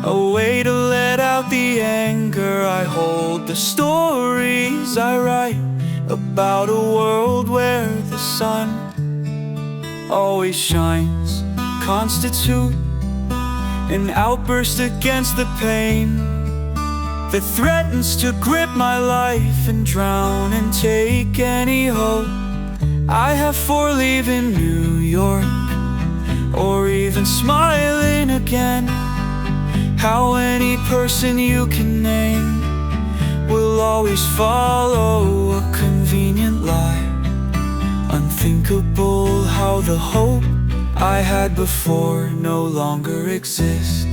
a way to let out the anger I hold, the stories I write about a world where the sun always shines, constitute an outburst against the pain that threatens to grip my life and drown and take any hope I have for leaving New York, or even smiling again. How any person you can name will always follow a convenient lie. Unthinkable how the hope I had before no longer exists.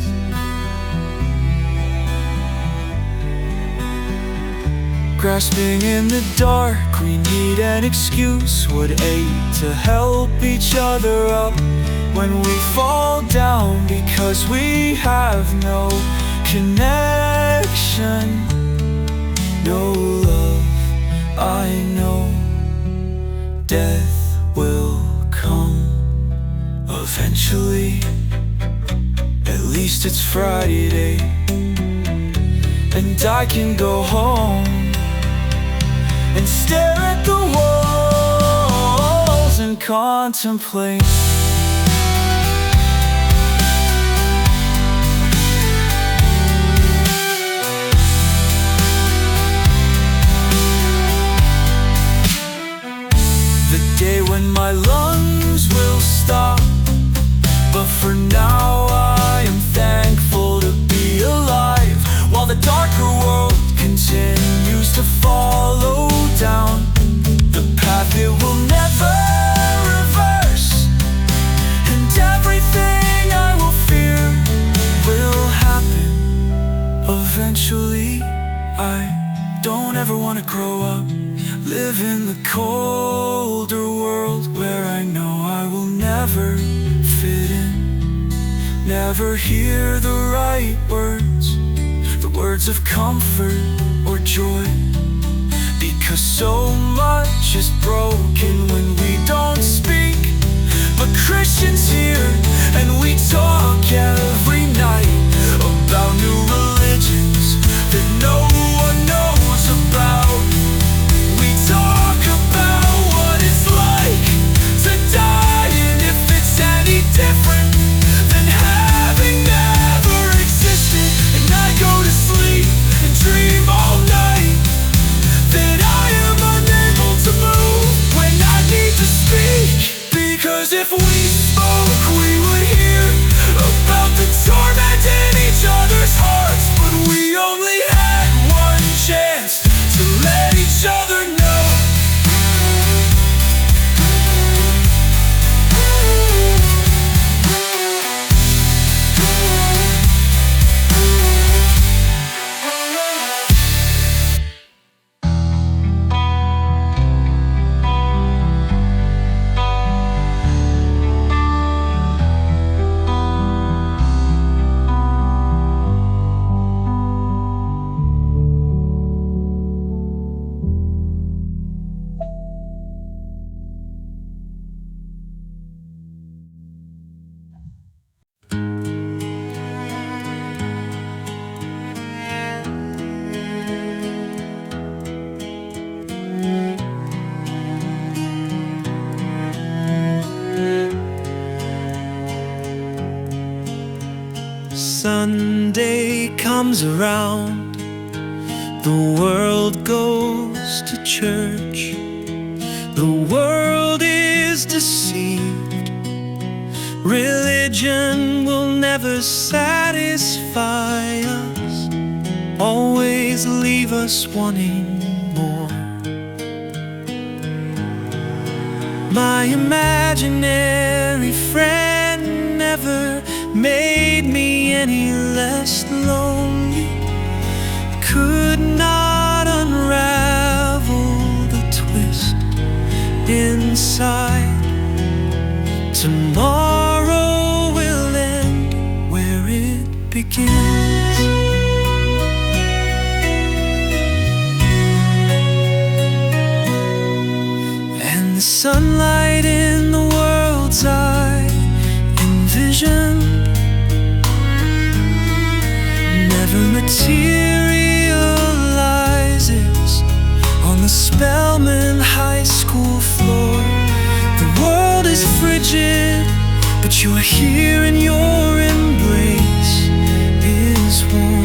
Grasping in the dark, we need an excuse. Would aid to help each other up when we fall down, because we have no connection, no love. I know death will come eventually. At least it's Friday, and I can go home and stare at the walls and contemplate. The day when my lungs will stop, but for now I am thankful to be alive, while the darker world continues to follow down the path it will never reverse. And everything I will fear will happen eventually. I don't ever want to grow up, live in the colder world where I know I will never fit in, never hear the right words, the words of comfort or joy, because so much is broken when we don't speak. But Christians here, and we talk every night about new religions that no one knows about. We talk about what it's like to die, and if it's any different than having never existed. And I go to sleep and dream all night that I am unable to move when I need to speak, because if we spoke we would hear about the torment in each other's hearts. But we only had one chance to let each other know. Sunday comes around, the world goes to church. The world is deceived. Religion will never satisfy us, always leave us wanting more. My imaginary friend never made me any less lonely, could not unravel the twist inside. Tomorrow will end where it begins. And the sunlight in the world's eye envisioned never materializes on the Spelman High School floor. The world is frigid, but you are here and your embrace is warm.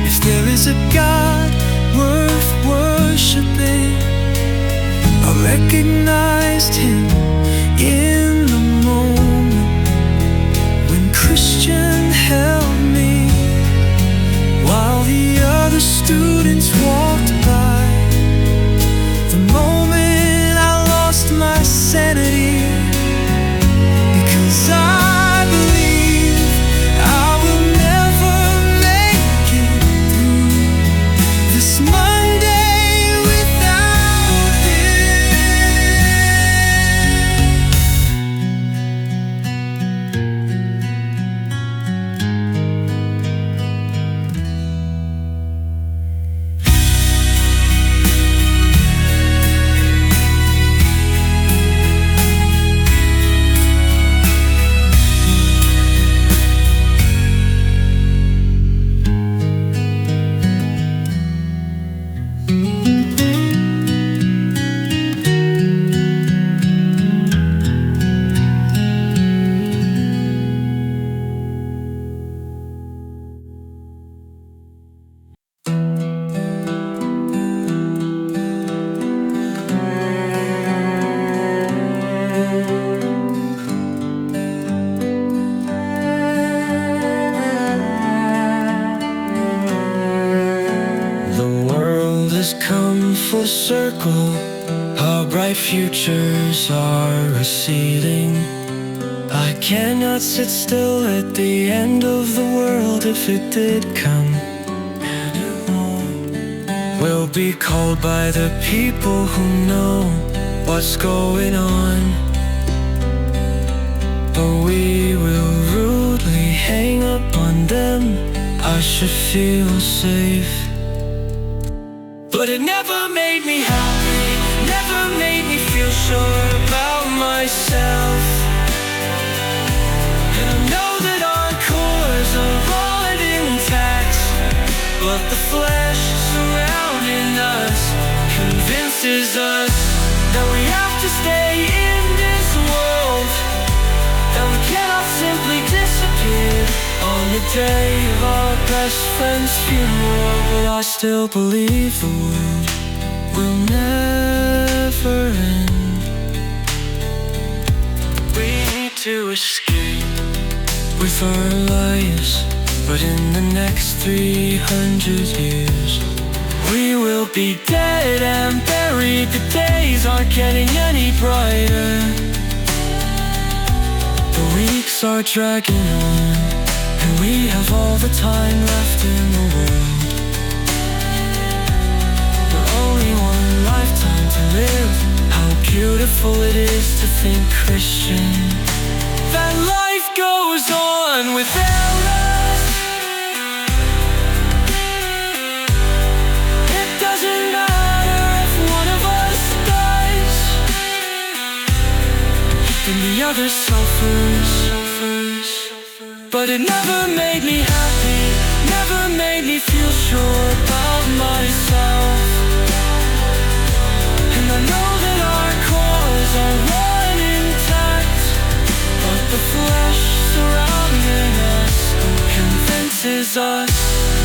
If there is a God worth worshiping, I recognized him in the moment when Christian held me while the other students walked by. The moment has come full circle. Our bright futures are receding. I cannot sit still at the end of the world. If it did come, and it won't, we'll be called by the people who know what's going on. But we will rudely hang up on them. I should feel safe. But it never made me happy, never made me feel sure about myself. And I know that our cores are all intact, but the flesh surrounding us convinces us that we have to stay in this world, that we cannot simply disappear on the day of our best friend's funeral. But I still believe the world will never end. We need to escape with our lives, but in the next 300 years we will be dead and buried. The days aren't getting any brighter. The weeks are dragging on, and we have all the time left in the world. But only one lifetime to live. How beautiful it is to think, Christian, that life goes on without us. It doesn't matter if one of us dies, then the other suffers. But it never made me happy, never made me feel sure about myself. And I know that our cores are one intact, but the flesh surrounding us convinces us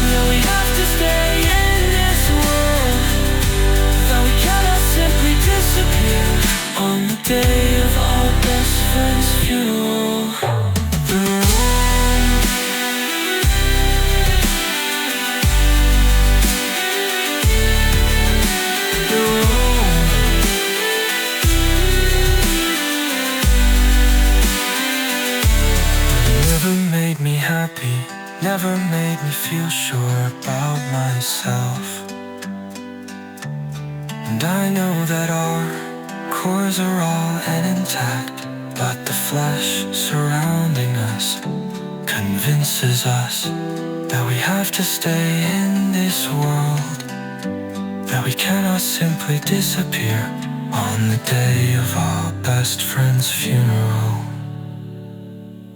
that we have to stay in this world, that we cannot simply disappear on the day of our best friend's funeral. Never made me feel sure about myself. And I know that our cores are all intact, but the flesh surrounding us convinces us that we have to stay in this world, that we cannot simply disappear on the day of our best friend's funeral.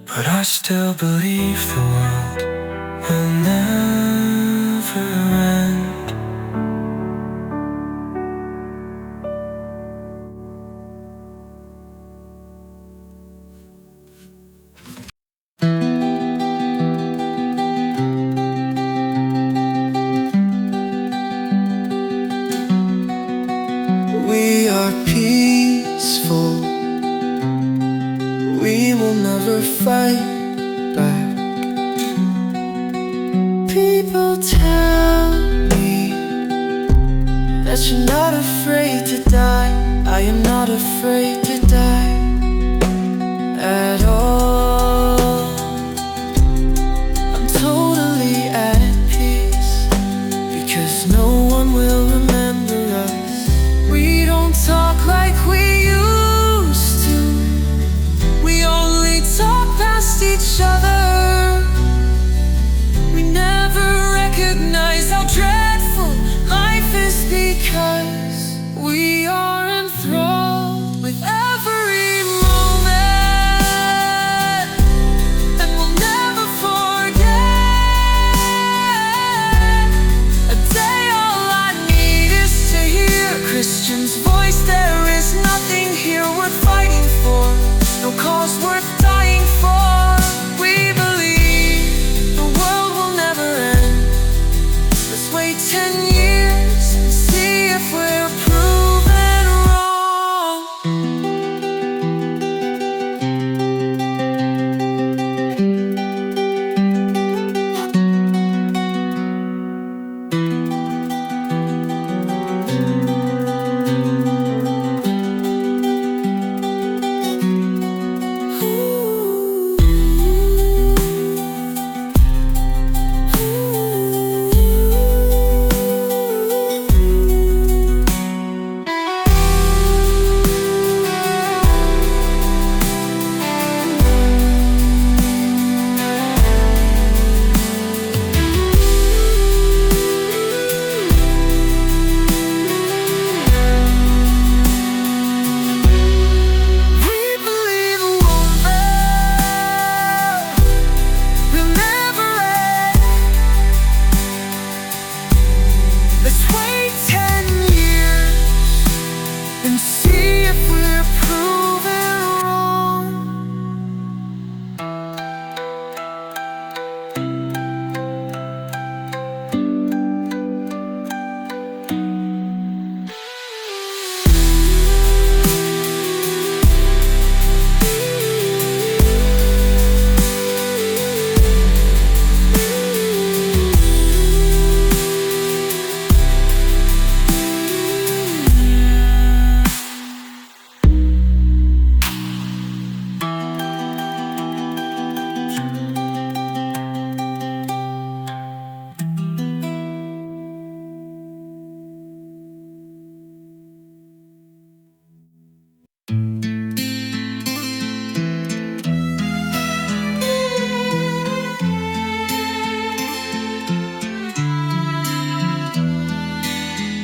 But I still believe the world will never end. We are peaceful. We will never fight back. People tell me that you're not afraid to die. I am not afraid to die at all. I'm totally at peace, because no one will remember us. We don't talk like we used to. We only talk past each other. We never recognize how dreadful life is, because we are enthralled with every moment, and we'll never forget a day. All I need is to hear a Christian's voice. There is nothing here worth fighting for, no cause worth dying for. We believe the world will never end. Let's wait 10 years and see if we're proven wrong. Let's wait 10 years and see if we're proven wrong.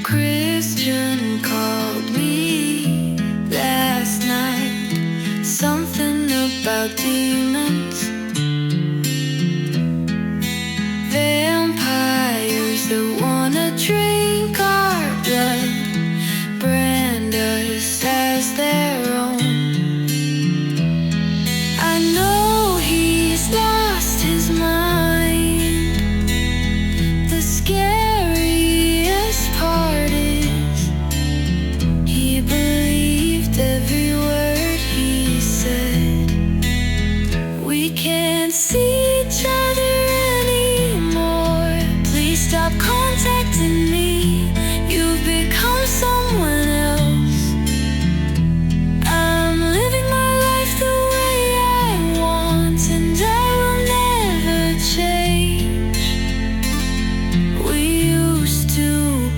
Christian called me last night. Something about demons, vampires that wanna drink our blood, brand us as their own. I know he's lost his mind. The scariest part is he believed every word he said. We can't see each other anymore. Please stop contacting me. You've become someone else. I'm living my life the way I want, and I will never change. We used to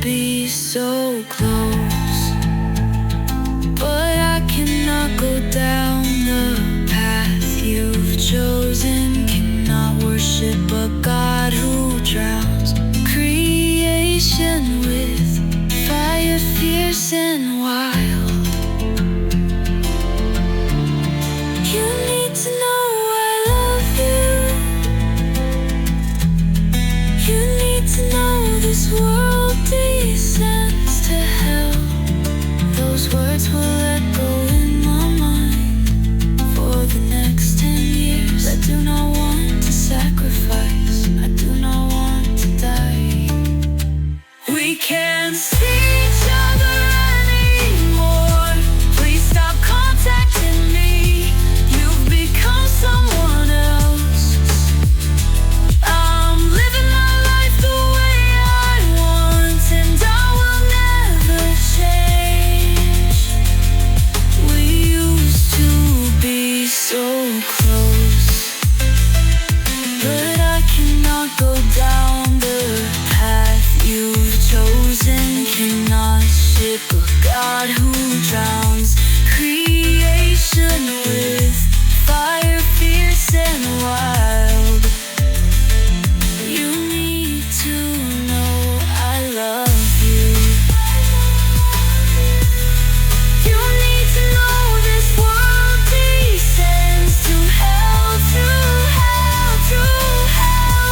be so close, but I cannot go down the path you've chosen. Cannot worship a God who drowns creation with fire fierce and wild. You need to know I love you. You need to know this world descends to hell. Those words will echo in my mind for the next 10 years. I do not want to sacrifice. I do not want to die. We can't see each other anymore. Please stop contacting me. You've become someone else. I'm living my life the way I want, and I will never change. We used to be so close, but I cannot go down the path you've chosen. Cannot ship a God who drowns creation with fire fierce and wild. You need to know I love you. You need to know this world descends to hell, to hell, to hell.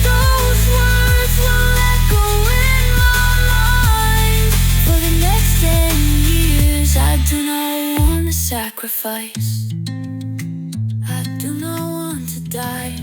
Those words will echo in my mind for the next 10 years. I do not want to sacrifice. I do not want to die.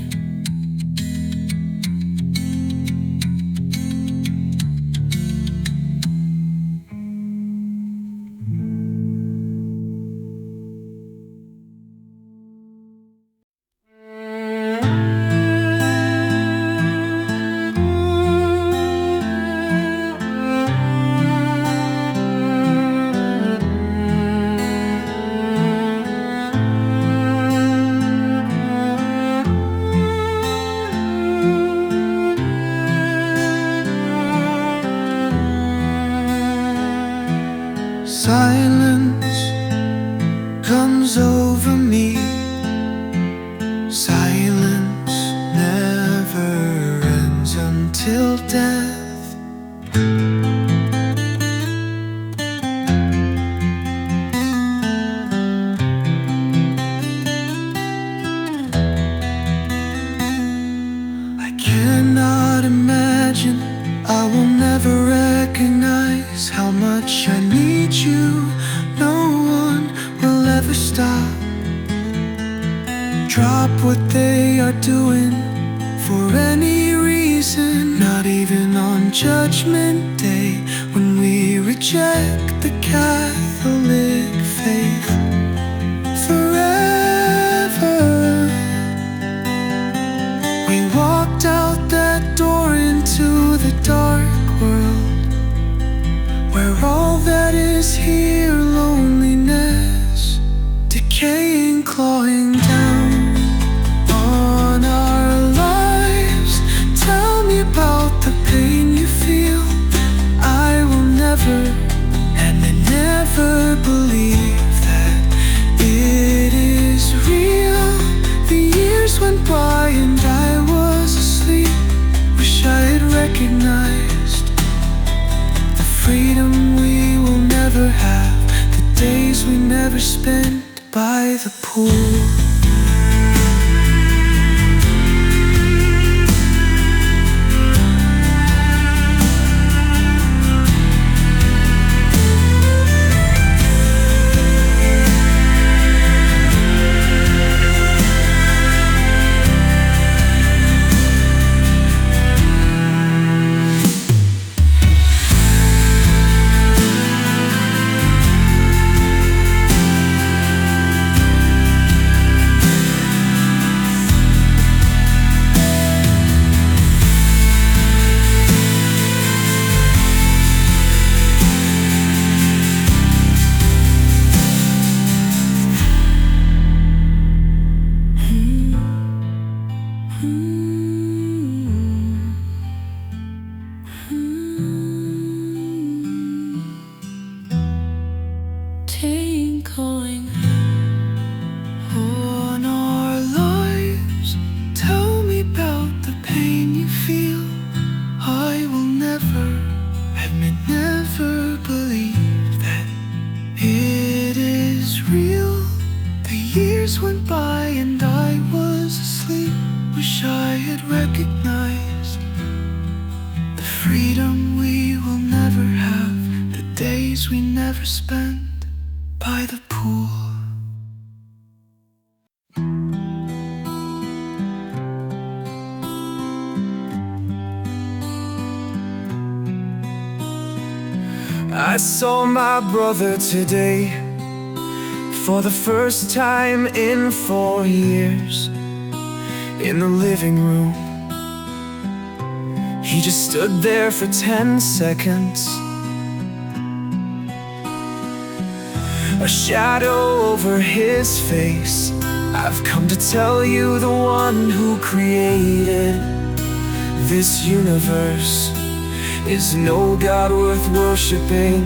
Silence comes over me. Silence never ends until death. I cannot imagine I won't much I need you. No one will ever stop. Drop what they are doing for any reason, not even on Judgment Day, when we reject the Catholic faith. Forever we walked out that door into the dark world, where all that is here, loneliness, decaying, clawing down on our lives. Tell me about the pain you feel. I will never, and I never believe that it is real. The years went by and I was asleep. Wish I had recognized the freedom we will never have, the days we never spent by the pool. Tinkling On our lives, tell me about the pain you feel. I will never, admit never believe that it is real. The years went by and I was asleep. Wish I had recognized the freedom we will never have, the days we never spent by the pool. I saw my brother today for the first time in 4 years in the living room. He just stood there for 10 seconds, a shadow over his face. I've come to tell you the one who created this universe is no God worth worshiping.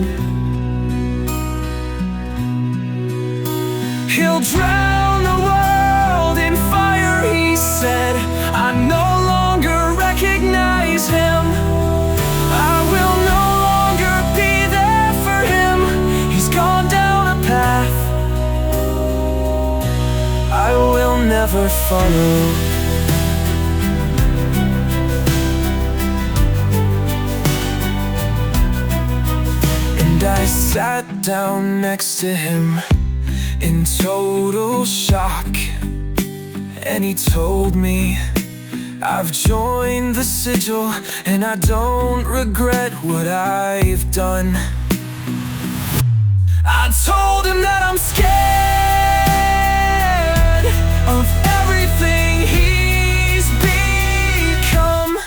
He'll drown the world in fire, he said. I no longer recognize him. I will no longer be there for him. He's gone down a path I will never follow. I sat down next to him in total shock, and he told me, I've joined the sigil and I don't regret what I've done. I told him that I'm scared of everything he's become.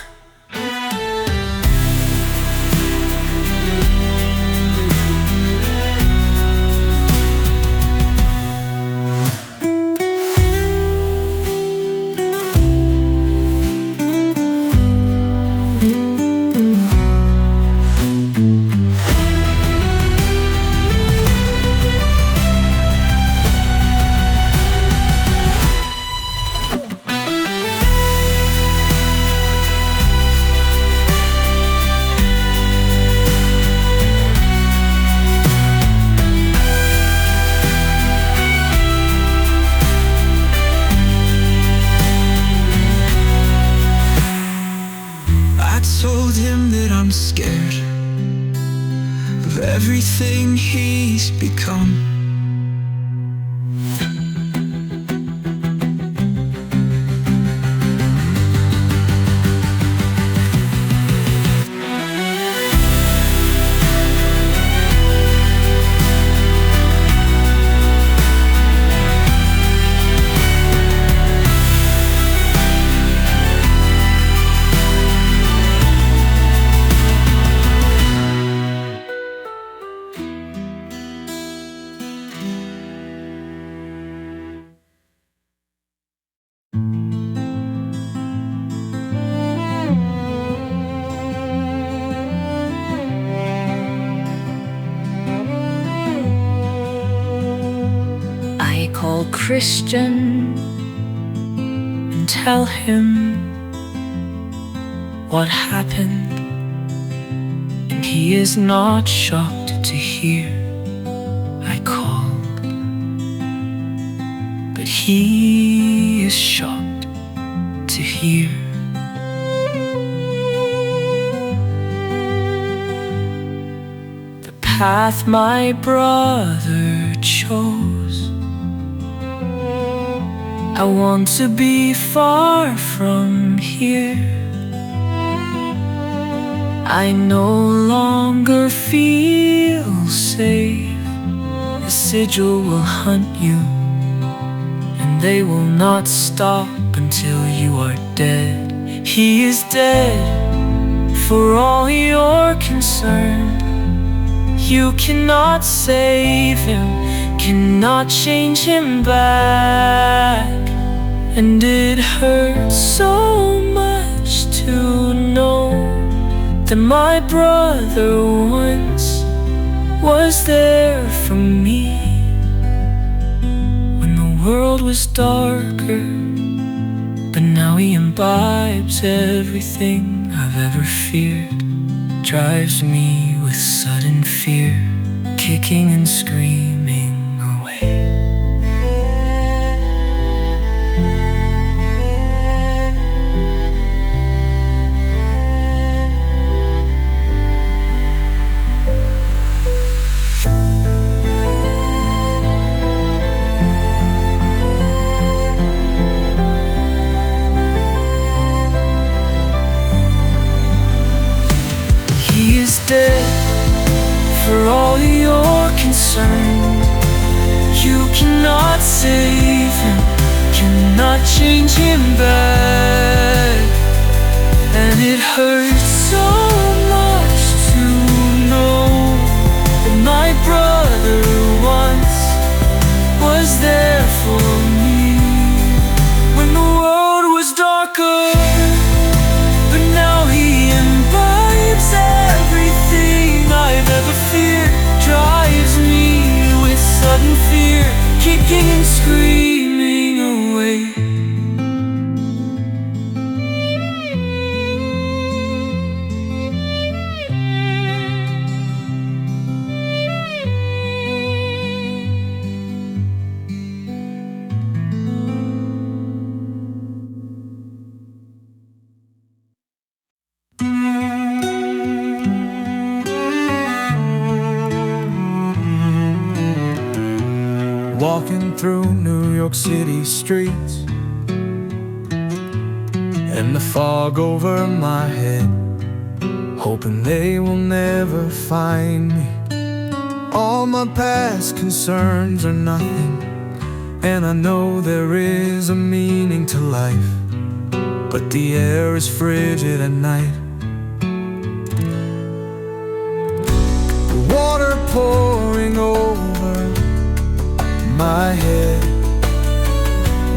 told him that I'm scared of of everything he's become. I call Christian and tell him what happened, and he is not shocked to hear I called, but he is shocked to hear the path my brother chose. I want to be far from here. I no longer feel safe. The sigil will hunt you, and they will not stop until you are dead. He is dead, for all you're concerned. You cannot save him, cannot change him back. And it hurts so much to know that my brother once was there for me when the world was darker. But now he imbibes everything I've ever feared, drives me with sudden fear, kicking and screaming away. He is dead, for all you're concerned. You cannot save him, cannot change him back. And it hurts so much to know that my brother once was there for me when the world was darker. But now he imbibes everything I've ever feared, drives me with sudden fear, kicking and screaming away. Walking through New York City streets, and the fog over my head, hoping they will never find me. All my past concerns are nothing, and I know there is a meaning to life, but the air is frigid at night. The water pouring over my head.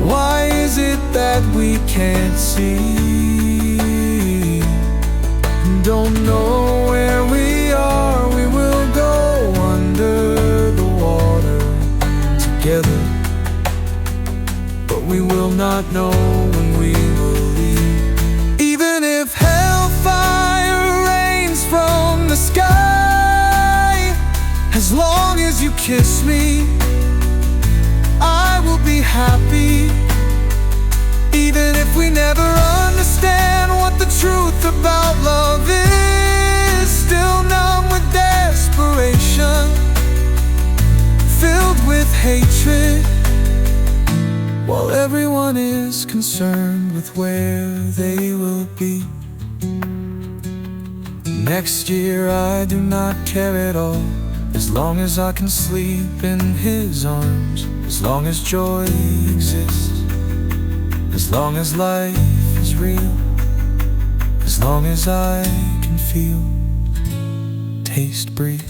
Why is it that we can't see? Don't know where we are. We will go under the water together, but we will not know when we will leave. Even if hellfire rains from the sky, as long as you kiss me, I will be happy. Even if we never understand what the truth about love is, still numb with desperation, everyone is concerned with where they will be. Next year I do not care at all, as long as I can sleep in His arms, as long as joy exists, as long as life is real, as long as I can feel, taste, breathe.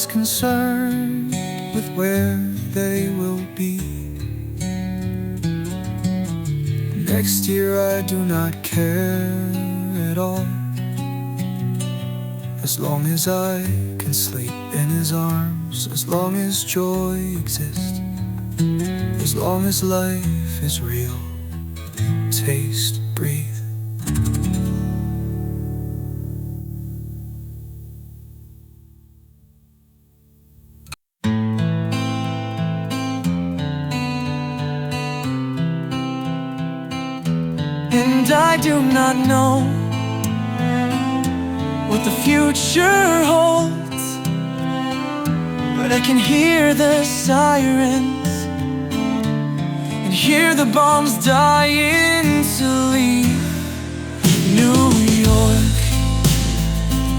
Concerned with where they will be. Next year I do not care at all, as long as I can sleep in His arms, as long as joy exists, as long as life is real, taste, breathe. And I do not know what the future holds, but I can hear the sirens and hear the bombs dying to leave New York,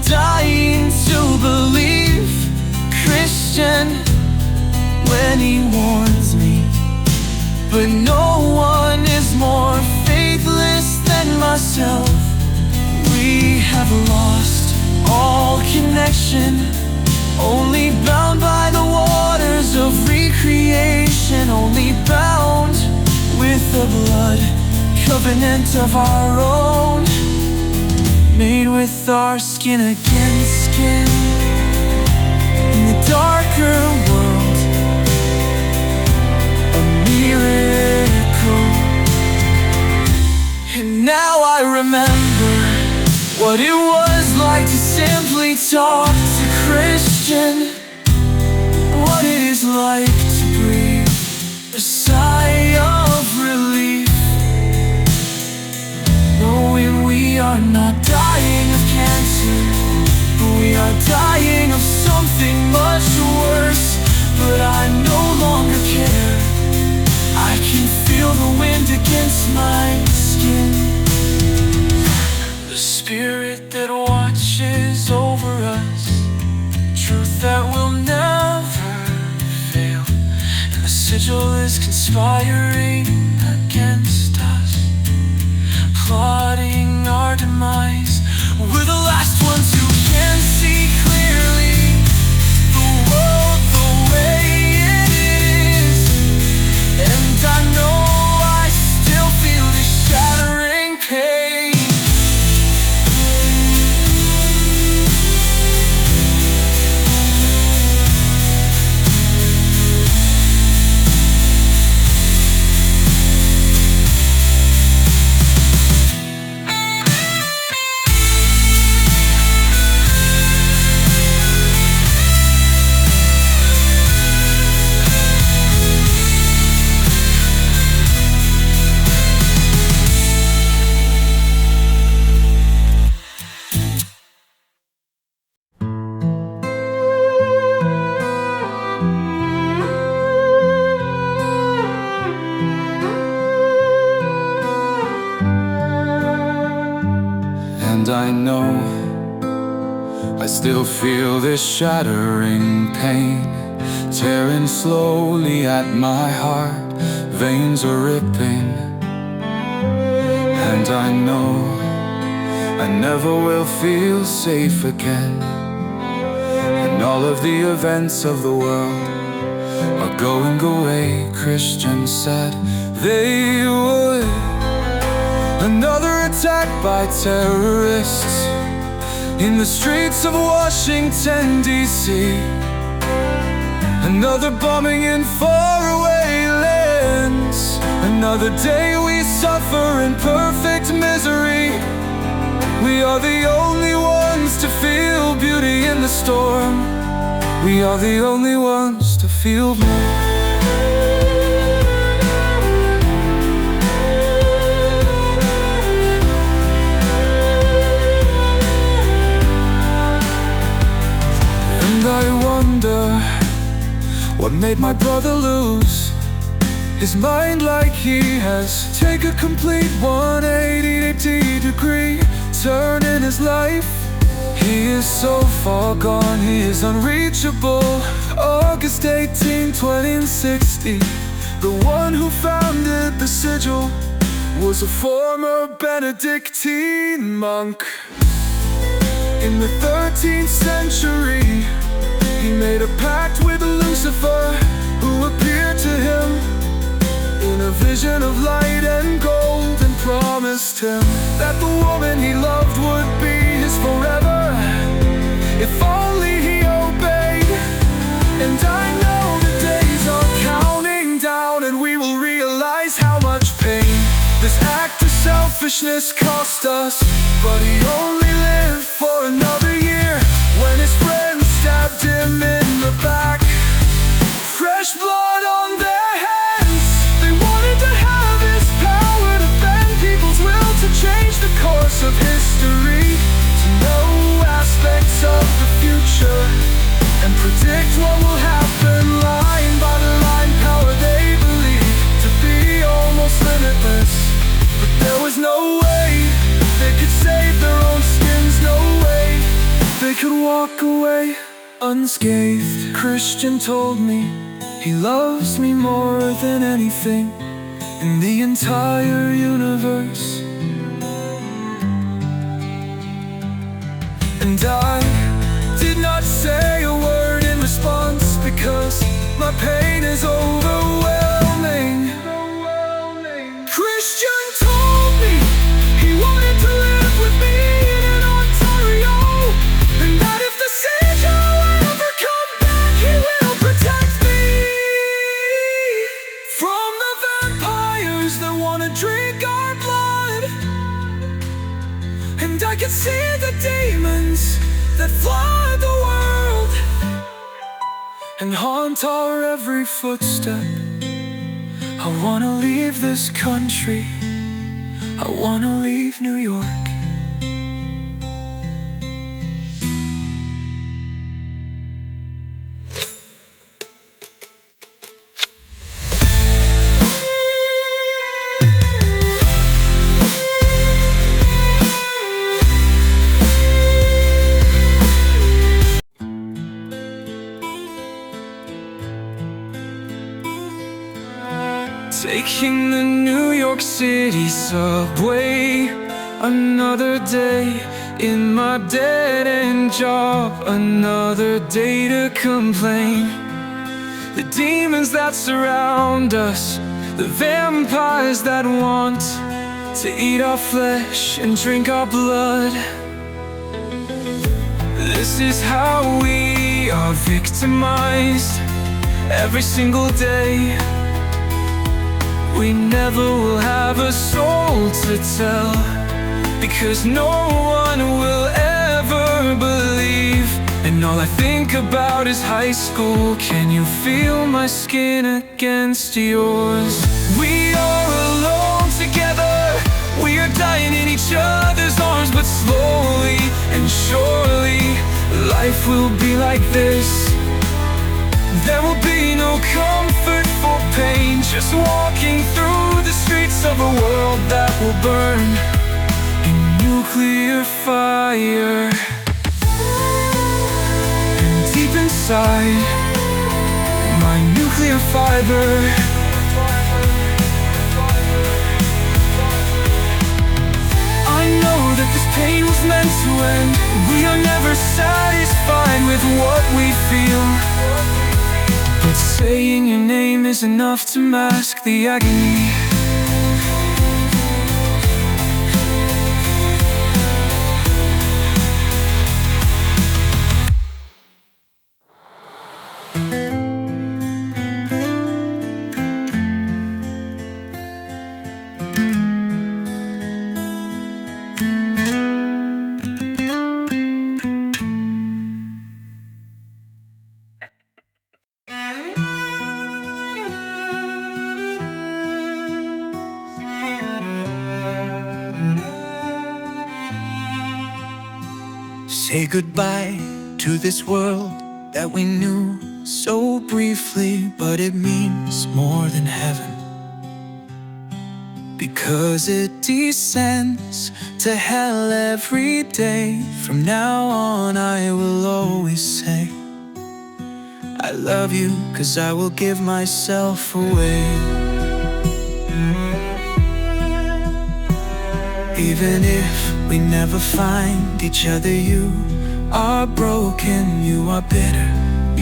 dying to believe. Christian when he warns me, but no one is more faithless than myself. We have lost all connection, only bound by the waters of recreation, only bound with the blood covenant of our own, made with our skin against skin in the darker world. A miracle. And now I remember what it was like to simply talk to Christian, what it is like to breathe a sigh of relief, knowing we are not dying of cancer, but we are dying of something much worse. But I no longer care, I can feel the wind against my skin, the spirit that watches over us, truth that will never fail, and the sigil is conspiring against us, plotting our demise. We're the last ones who can see clearly the world the way it is, and I know I still feel the shattering pain. And I know I still feel this shattering pain, tearing slowly at my heart, veins are ripping. And I know I never will feel safe again, and all of the events of the world are going away. Christians said they would. Another attack by terrorists In the streets of Washington, D.C., another bombing in faraway lands. Another day we suffer in perfect misery. We are the only ones to feel beauty in the storm. We are the only ones to feel more. And I wonder what made my brother lose his mind like he has. Take a complete 180-degree turn in his life. He is so far gone, he is unreachable. August 18, 2060. The one who founded the sigil was a former Benedictine monk. In the 13th century, he made a pact with Lucifer, who appeared to him in a vision of light and gold, and promised him that the woman he loved would be his forever, if only he obeyed. And I know the days are counting down, and we will realize how much pain this act of selfishness cost us. But he only lived for another year, when his friends stabbed him in the back. Fresh blood on their hands. They wanted to have his power to bend people's will, to change the course of history, to know aspects of the future and predict what will happen line by line. Power they believed to be almost limitless, but there was no way they could save their own skins. No way they could walk away unscathed. Christian told me he loves me more than anything in the entire universe. And I did not say a word in response, because my pain is overwhelming. Christian told me he wanted to live with me in Ontario, and that if the siege ever come back, he will protect me from the vampires that wanna drink our blood. And I can see the demons that flood the world and haunt our every footstep. I wanna leave this country, I wanna leave New York. Taking the New York City subway, another day in my dead-end job, another day to complain. The demons that surround us, the vampires that want to eat our flesh and drink our blood. This is how we are victimized every single day. We never will have a soul to tell, because no one will ever believe. And all I think about is high school. Can you feel my skin against yours? We are alone together, we are dying in each other's arms. But slowly and surely life will be like this. There will be no comfort for pain, just walking through the streets of a world that will burn in nuclear fire. And deep inside my nuclear fiber, I know that this pain was meant to end. We are never satisfied with what we feel, but saying your name is enough to mask the agony. say goodbye to this world that we knew so briefly, but it means more than heaven, because it descends to hell every day. From now on I will always say I love you, 'cause I will give myself away. Even if we never find each other, you are broken, you are bitter,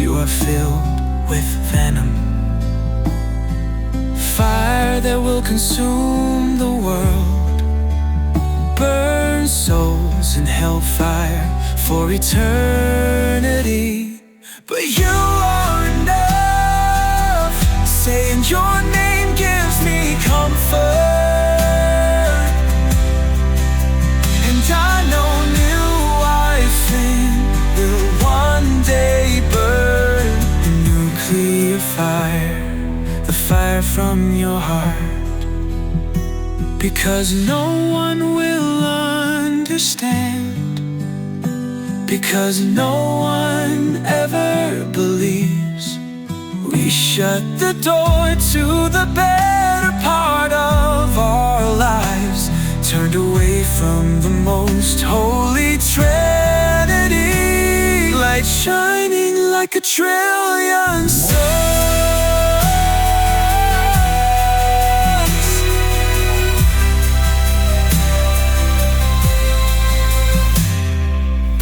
you are filled with venom. Fire that will consume the world, burn souls in hellfire for eternity. But you are enough, saying your name gives me comfort. And I know new life will one day burn in nuclear fire, the fire from your heart. Because no one will understand, because no one ever believes. We shut the door to the better part of our lives, turned away from the most holy trinity, light shining like a trillion suns.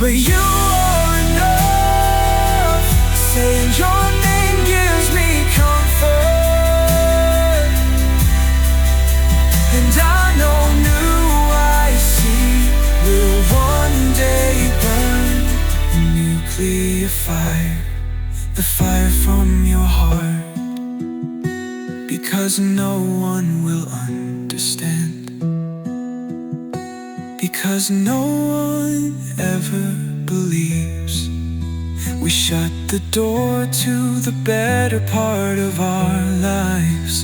But you are enough, saying your name gives me comfort. And I know new I see will one day burn in nuclear fire, the fire from your heart. Because no one will understand, because no one ever believes. We shut the door to the better part of our lives,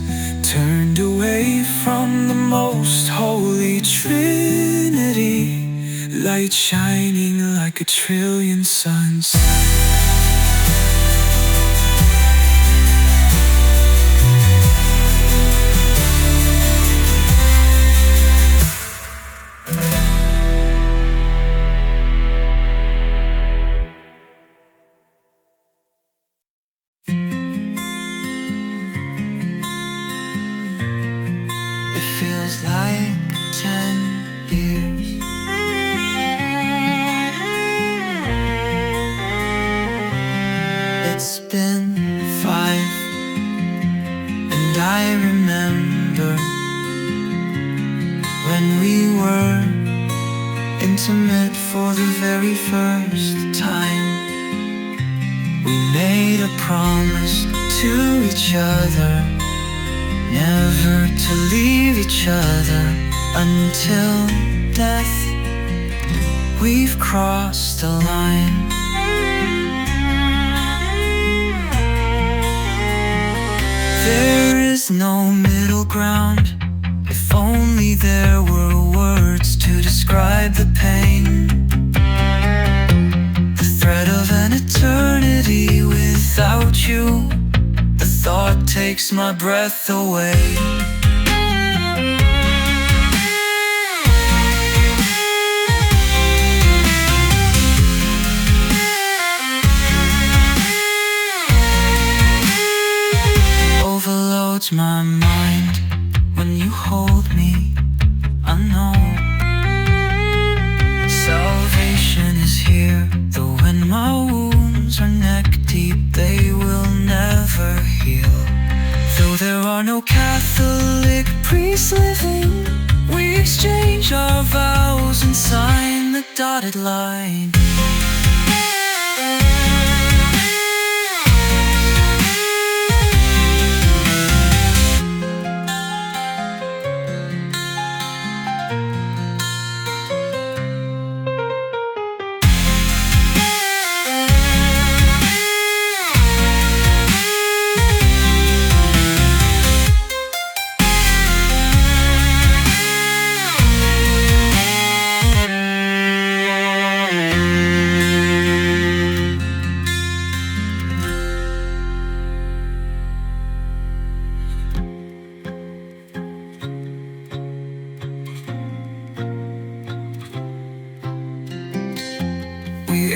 turned away from the most holy trinity, light shining like a trillion suns. Feels like 10 years. It's been 5, and I remember when we were intimate for the very first time. We made a promise to each other, never to leave each other until death. We've crossed the line. There is no middle ground. If only there were words to describe the pain, the threat of an eternity without you. The thought takes my breath away. Overloads my mind when you hold me. I know salvation is here, though when my wounds are neck deep, they will never heal. Though there are no Catholic priests living, we exchange our vows and sign the dotted line.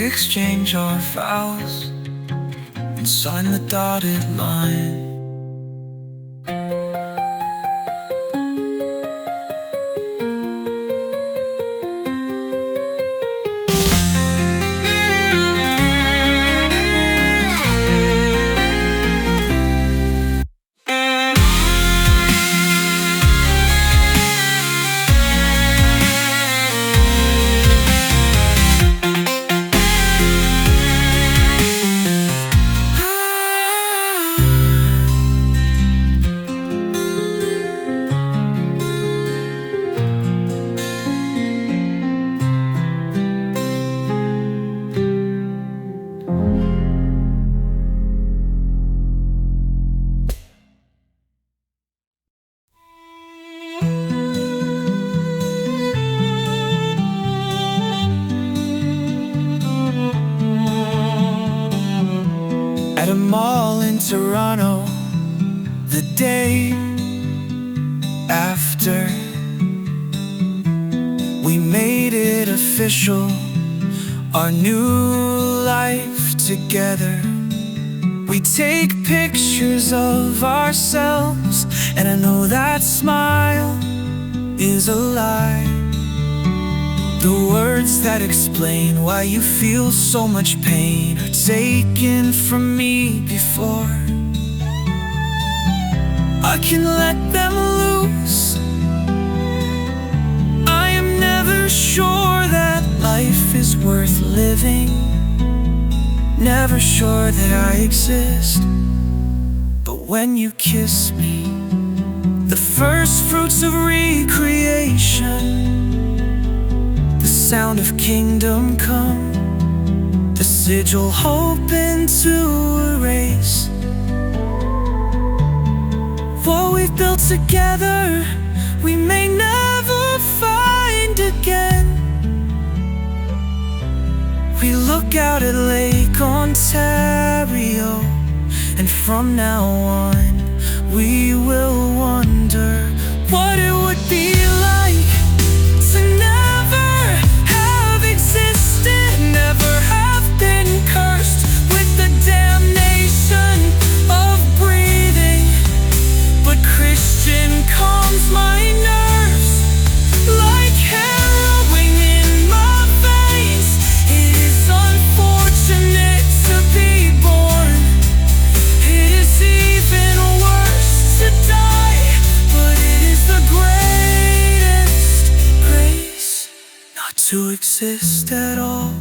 exchange our vows and sign the dotted line. At a mall in Toronto, the day after we made it official, our new life together. We take pictures of ourselves, and I know that smile is a lie. The words that explain why you feel so much pain are taken from me before I can let them loose. I am never sure that life is worth living, never sure that I exist. But when you kiss me, the first fruits of recreation, sound of kingdom come, the sigil hoping to erase what we've built together. We may never find again. We look out at Lake Ontario, and from now on we will wonder what it would be like to never have been cursed with the damnation of breathing. But Christian calms my nerves like heroin in my veins. It is unfortunate to be born. It is even worse to die, but it is the greatest grace not to exist at all,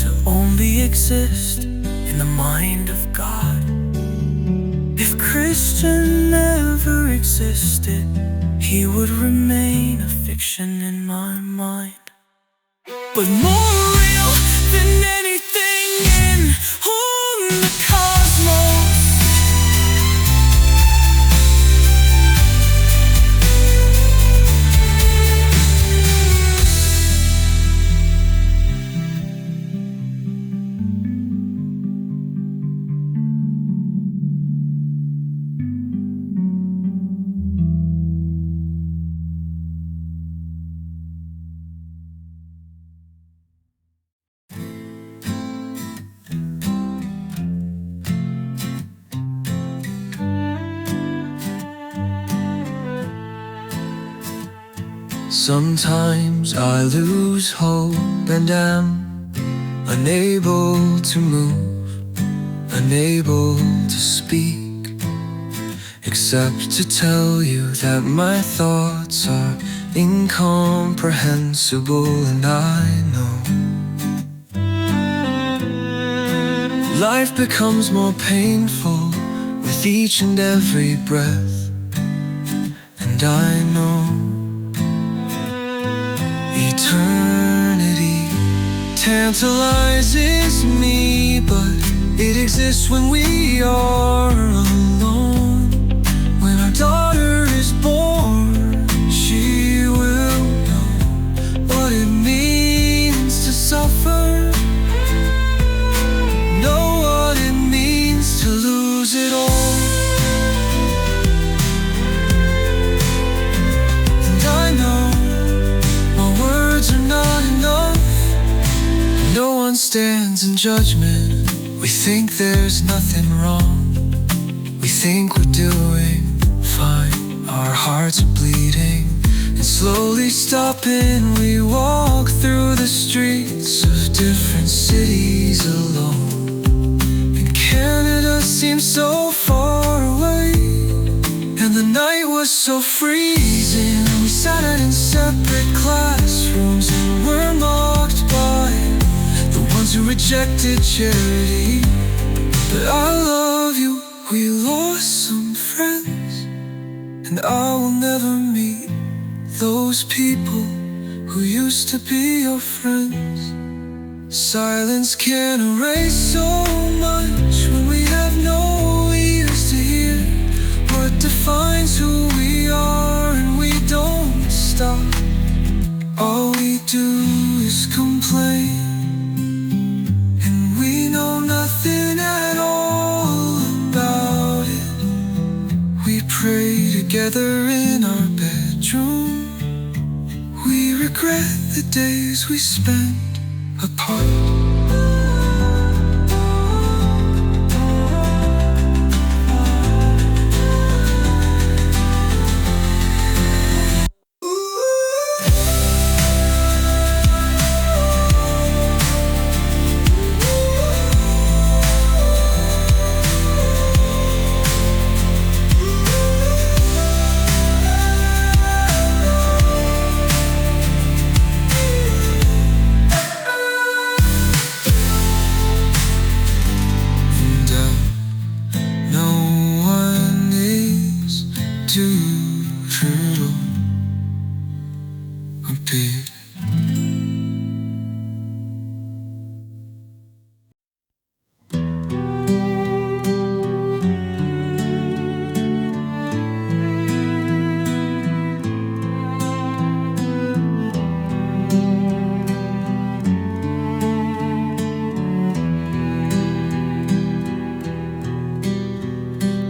to only exist in the mind of God. If Christian never existed, he would remain a fiction in my mind. But more real than anything in the cosmos, sometimes I lose hope and am unable to move, unable to speak, except to tell you that my thoughts are incomprehensible. And I know life becomes more painful with each and every breath. And I know eternity tantalizes me, but it exists when we are alone. When our daughter is born, she will know what it means to suffer, know what it means to lose it all. And I know my words are not enough, judgment. We think there's nothing wrong. We think we're doing fine. Our hearts are bleeding and slowly stopping. We walk through the streets of different cities alone. And Canada seems so far away, and the night was so freezing. We sat in separate classrooms and were mocked by the ones who rejected charity. But I love you. We lost some friends, and I will never meet those people who used to be your friends. Silence can erase so much when we have no ears to hear what defines who we are, and we don't stop. All we do is complain, and we know nothing at all about it. We pray together in our bedroom. We regret the days we spent apart.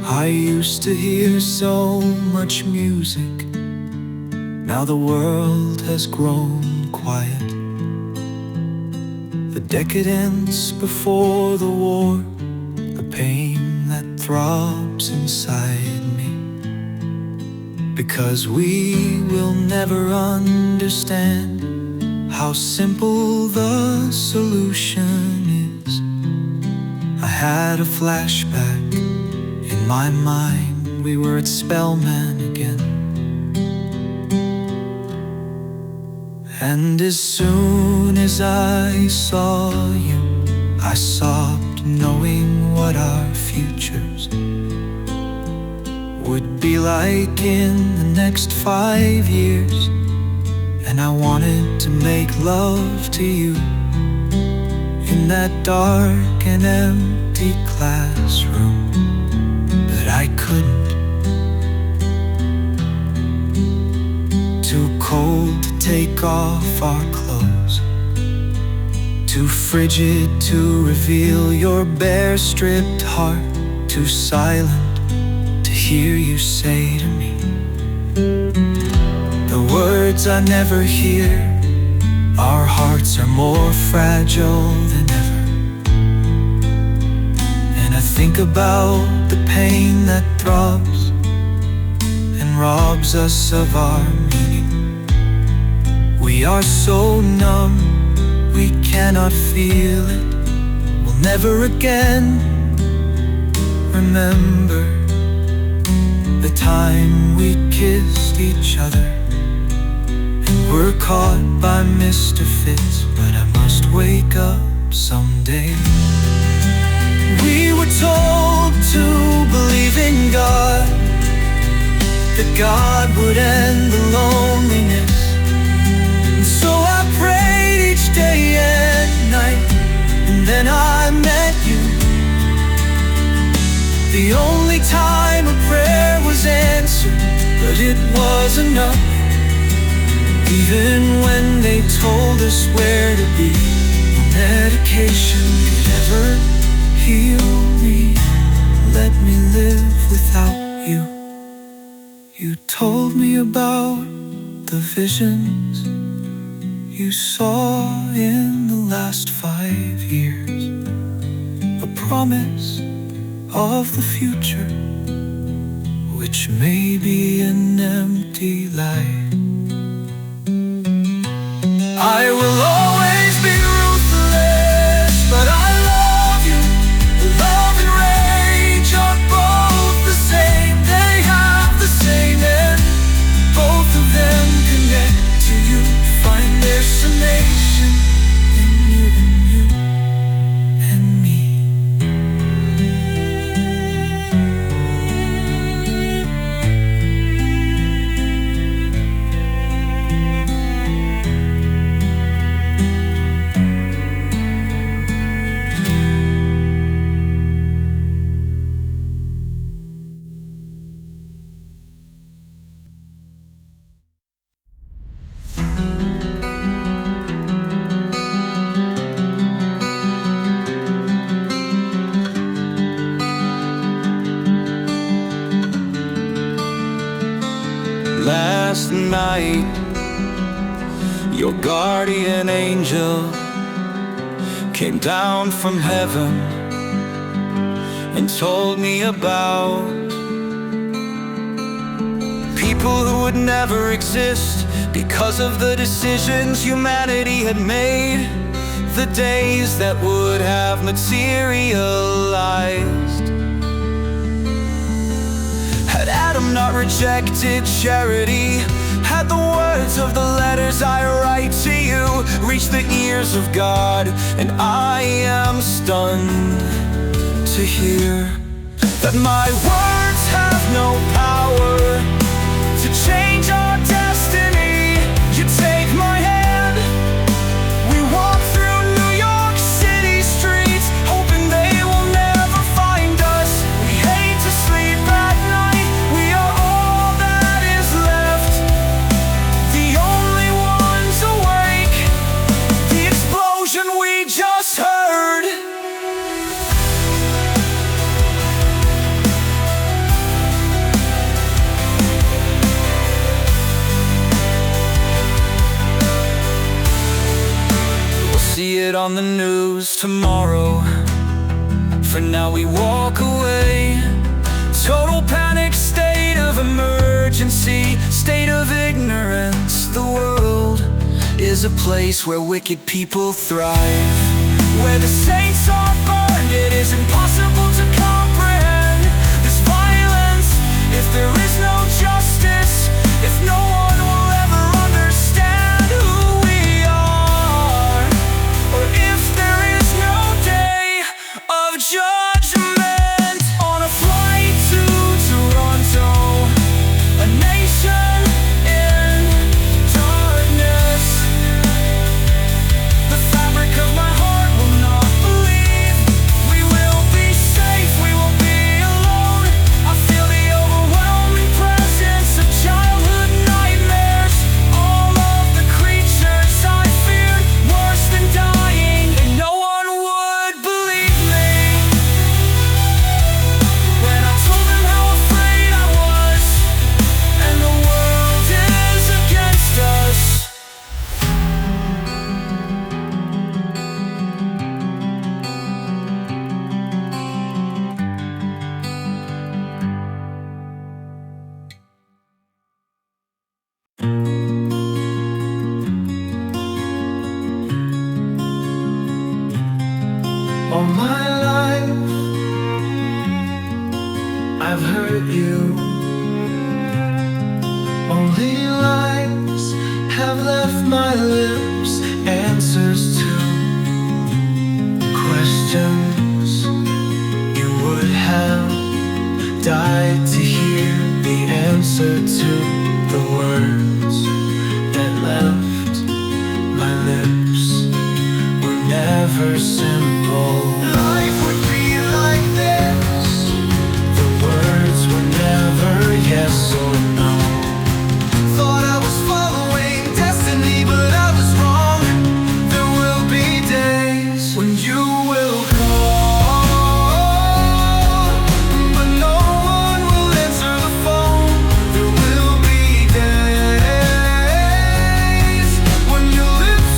I used to hear so much music. Now the world has grown quiet. The decadence before the war, the pain that throbs inside me. Because we will never understand how simple the solution is. I had a flashback. In my mind, we were at Spellman again. And as soon as I saw you, I sobbed, knowing what our futures would be like in the next 5 years. And I wanted to make love to you in that dark and empty classroom, but I couldn't. Too cold to take off our clothes, too frigid to reveal your bare, stripped heart, too silent to hear you say to me the words I never hear. Our hearts are more fragile than ever, and I think about the pain that throbs and robs us of our meaning. We are so numb, we cannot feel it. We'll never again remember the time we kissed each other. We're caught by Mr. Fitz, but I must wake up someday. We were told to believe in God, that God would end the loneliness. And so I prayed each day and night, and then I met you. The only time a prayer was answered, but it was enough. Even when they told us where to be, no medication could ever heal me. Let me live without you. You told me about the visions you saw in the last 5 years, a promise of the future, which may be an empty lie. I will always be ruthless, but I love you. Love and rage are both the same. They have the same end. Both of them connect to you. Find their summation in you and me. Last night, your guardian angel came down from heaven and told me about people who would never exist because of the decisions humanity had made, the days that would have materialized. Had Adam not rejected charity, had the words of the letters I write to you reached the ears of God, and I am stunned to hear that my words have no power to change our destiny. You take my hand, we walk through New York City streets, hoping they will never find us. We hate to sleep at night, we are all that is left, the only ones awake. The explosion we just heard. See it on the news tomorrow. For now we walk away. Total panic, state of emergency, state of ignorance. The world is a place where wicked people thrive, where the saints are burned. It is impossible to comprehend this violence if there is no justice, if no one will ever understand who we are, or if there is no day of judgment. On a flight to Toronto, a nation in darkness, the fabric of my heart will not believe we will be safe, we will be alone. I feel the overwhelming presence of childhood nightmares. All of the creatures I feared, worse than dying, and no one would believe me when I told them how afraid I was, and the world is against us. All my life I've hurt you. Only lies have left my lips, answers to questions you would have died to hear, the answer to the words that left my lips were never simple. Life would be like this. The words were never yes or no. Thought I was following destiny, but I was wrong. There will be days when you will call, but no one will answer the phone. There will be days when your lips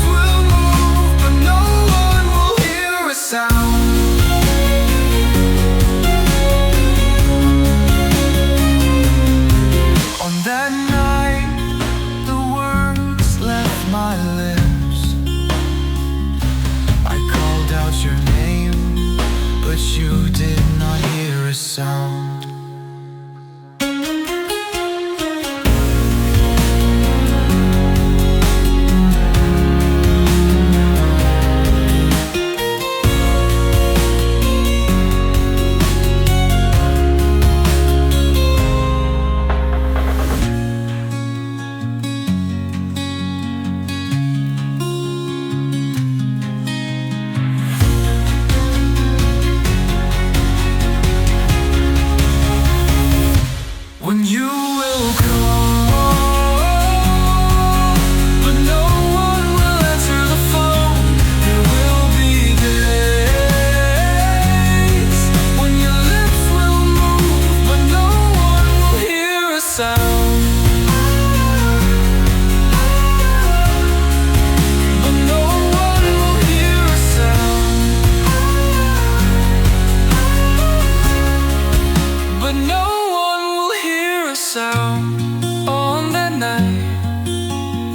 sound on that night.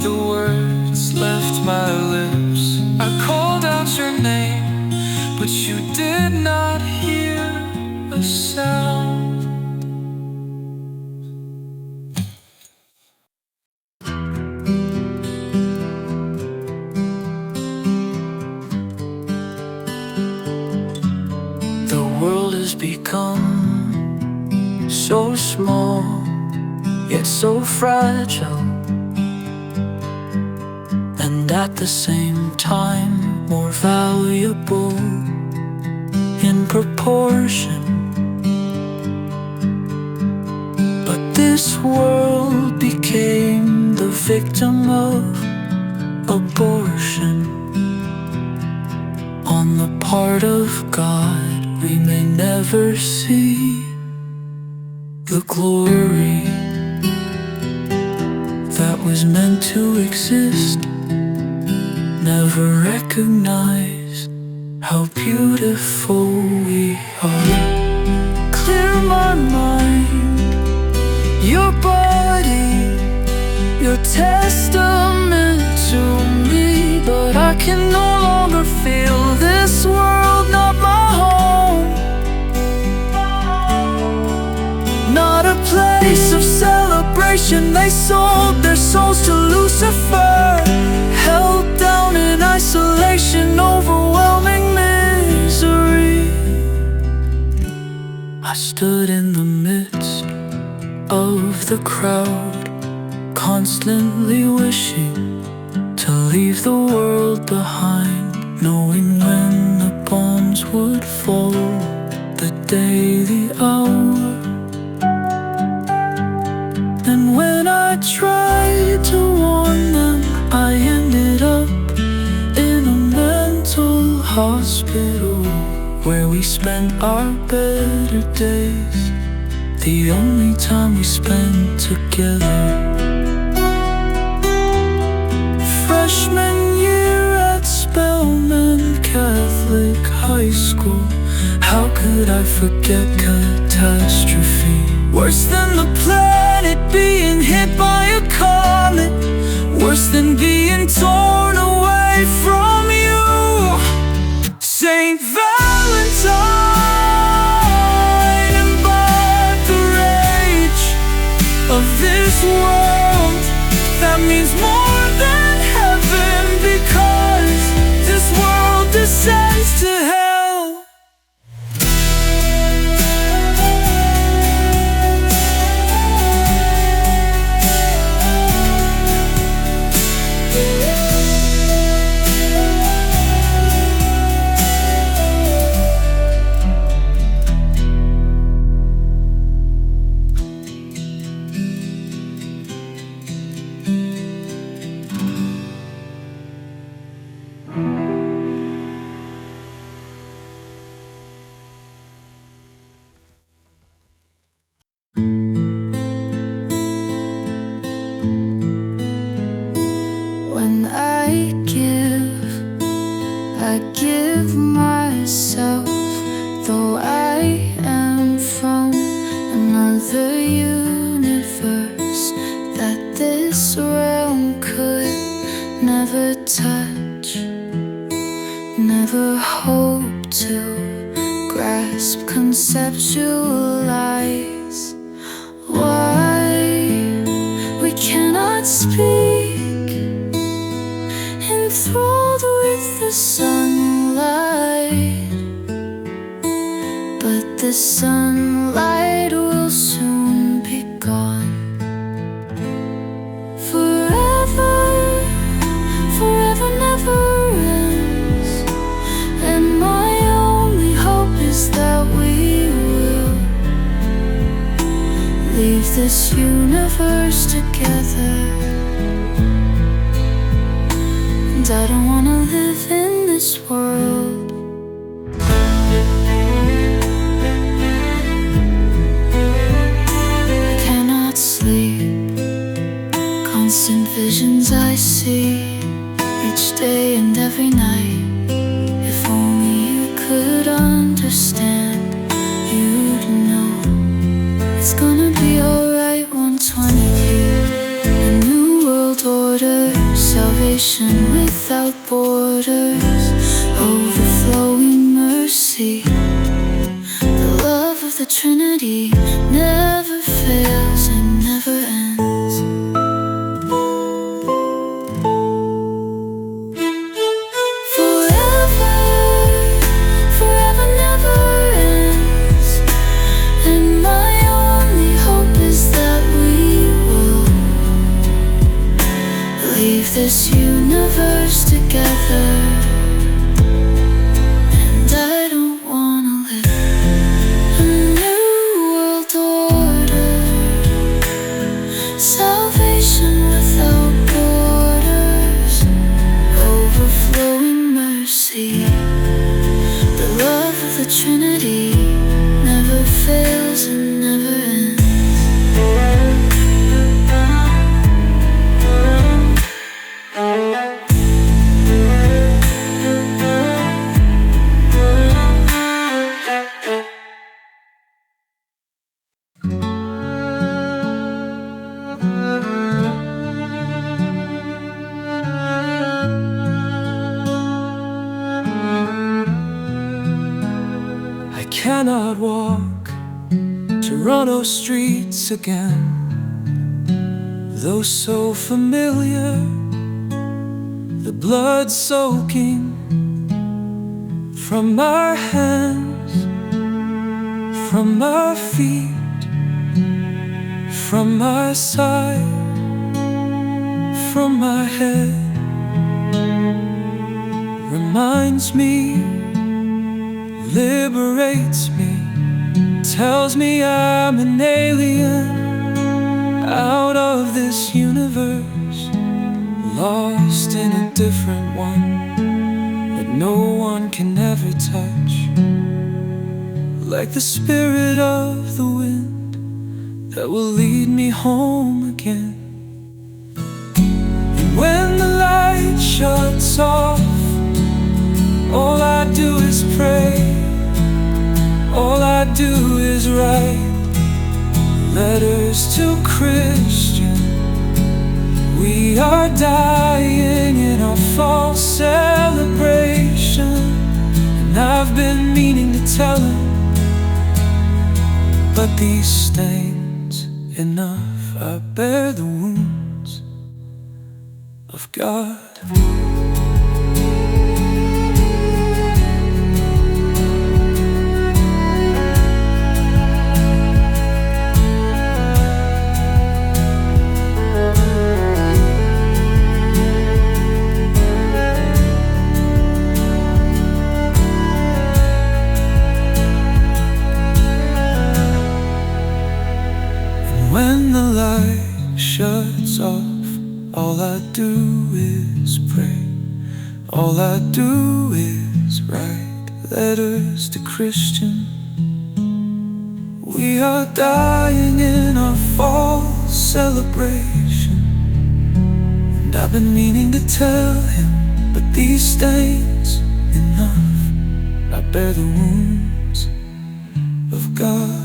The words left my lips. I called out your name, but you did not hear a sound. The world has become so small, yet so fragile, and at the same time more valuable in proportion. But this world became the victim of abortion on the part of God. We may never see the glory that was meant to exist, never recognize how beautiful we are. Clear my mind, your body, your testament to me. But I can no longer feel this world, not my home, not a place of celebration. They sold their souls to Lucifer, held down in isolation, overwhelming misery. I stood in the midst of the crowd, constantly wishing to leave the world behind, knowing when the bombs would fall, the day, the hour. And when I tried to warn them, I ended up in a mental hospital, where we spent our better days, the only time we spent together. Freshman year at Spelman Catholic High School, how could I forget catastrophe? Worse than the planet being hit by a comet, worse than being torn away from you. Saint Valentine, and by the rage of this world that means more than heaven, because this world descends to hell. When I give myself, though I am from another universe that this realm could never touch, never hope to grasp, conceptualize. Why we cannot speak, enthralled with the sunlight, but the sunlight will soon be gone. Forever, forever never ends, and my only hope is that we will leave this universe together. And I don't wanna live in this world. I cannot sleep, constant visions I see each day and every night. If only you could understand, you'd know it's gonna be alright one this universe together. And I don't wanna live a new world order, salvation without borders, overflowing mercy. The love of the Trinity never fails and never ends. I cannot walk Toronto streets again, though so familiar, the blood soaking from our hands, from our feet, from my side, from my head, reminds me, liberates me, tells me I'm an alien out of this universe, lost in a different one that no one can ever touch, like the spirit of the wind that will lead me home again. And when the light shuts off, all I do is pray, all I do is write letters to Christian. We are dying in our false celebration, and I've been meaning to tell him, but these stains enough. I bear the wounds of God. When the light shuts off, all I do is pray, all I do is write letters to Christian. We are dying in our false celebration, and I've been meaning to tell him, but these stains enough. I bear the wounds of God.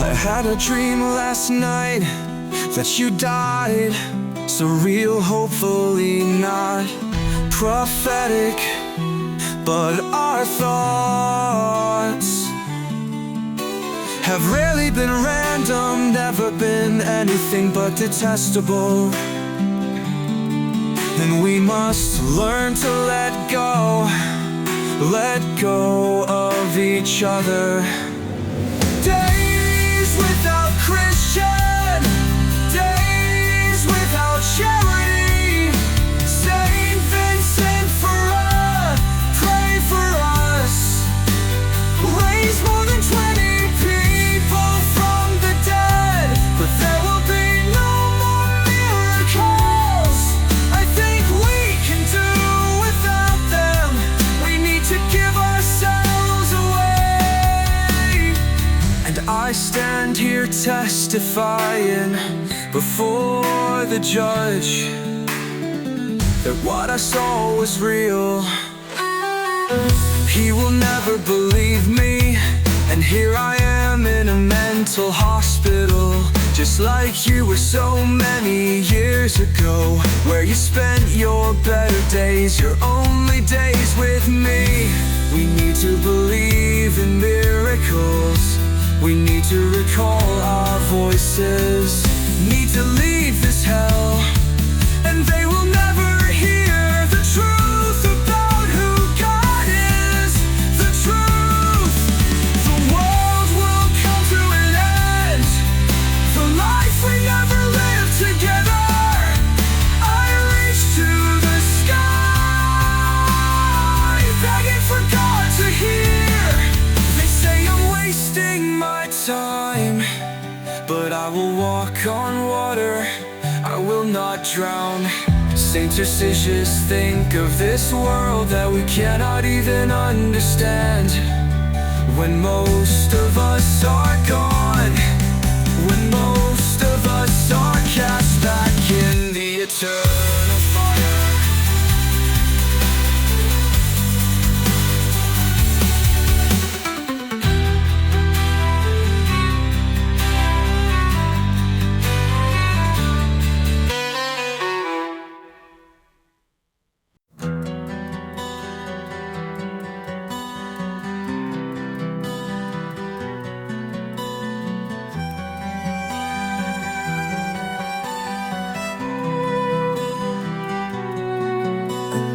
I had a dream last night that you died. Surreal, hopefully not prophetic, but our thoughts have rarely been random, never been anything but detestable. And we must learn to let go of each other. Days without Christian, days without charity. Saint Vincent Ferrer, pray for us. testifying before the judge that what I saw was real. He will never believe me, and here I am in a mental hospital, just like you were so many years ago, where you spent your better days, your only days with me. We need to believe in miracles. We need to recall our voices. Need to leave this hell, and they will never hear the truth about who God is. The truth. The world will come to an end. The life we never lived together. I reach to the sky, begging for God to hear. They say I'm wasting my time, but I will walk on water, I will not drown. Saint Tertullius, think of this world that we cannot even understand. When most of us are gone, when most of us are cast back in the eternal fire.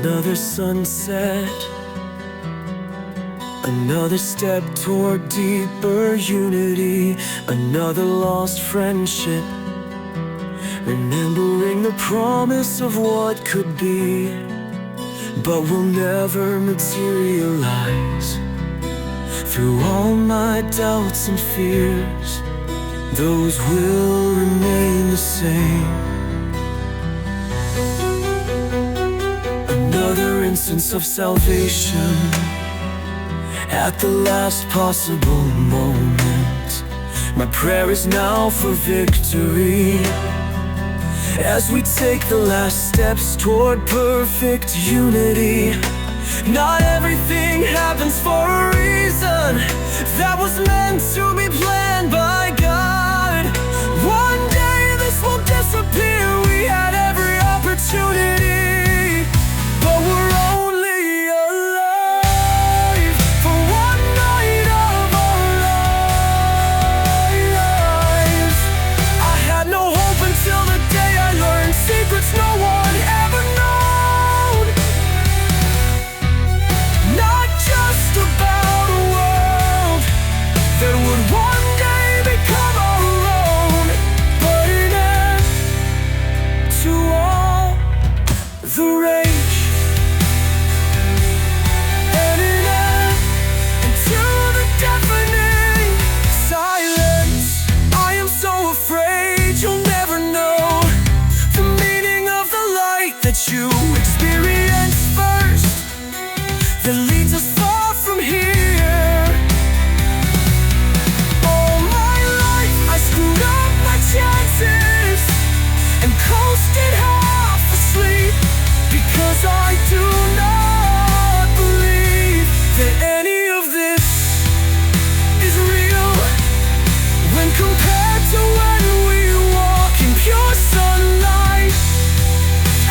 Another sunset, another step toward deeper unity, another lost friendship, remembering the promise of what could be, but will never materialize. Through all my doubts and fears, those will remain the same. Another instance of salvation at the last possible moment. My prayer is now for victory as we take the last steps toward perfect unity. Not everything happens for a reason that was meant to be planned by God. One day this will disappear. We had every opportunity, but we're only alive for one night of our lives. I had no hope until the day I learned secrets no one ever known. Not just about a world that would one day become our own, but an end to all the rage, and an end to the deafening silence. I am so afraid you'll never know the meaning of the light that you experience first, that leads us far from here. All my life I screwed up my chances and coasted half asleep, because I do not believe that any of this is real when compared to when we walk in pure sunlight,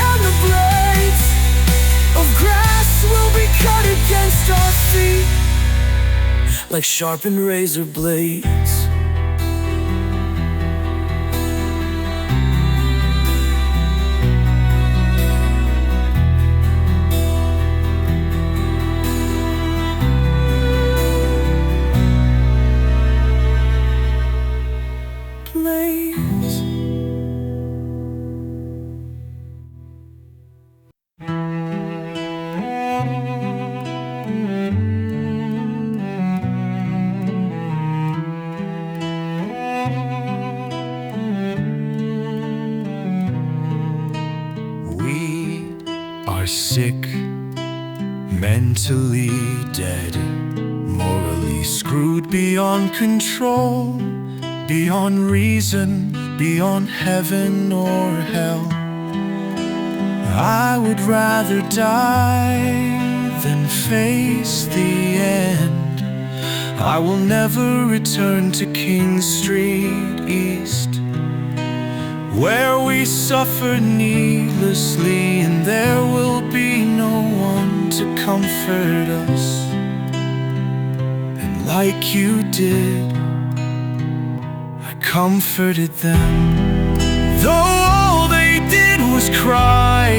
and the blades of grass will be cut against our feet like sharpened razor blades. Blades. We are sick, mentally dead, morally screwed beyond control. beyond reason, beyond heaven or hell. I would rather die than face the end. I will never return to King Street East, where we suffer needlessly, and there will be no one to comfort us. And like you did, I comforted them. Though all they did was cry,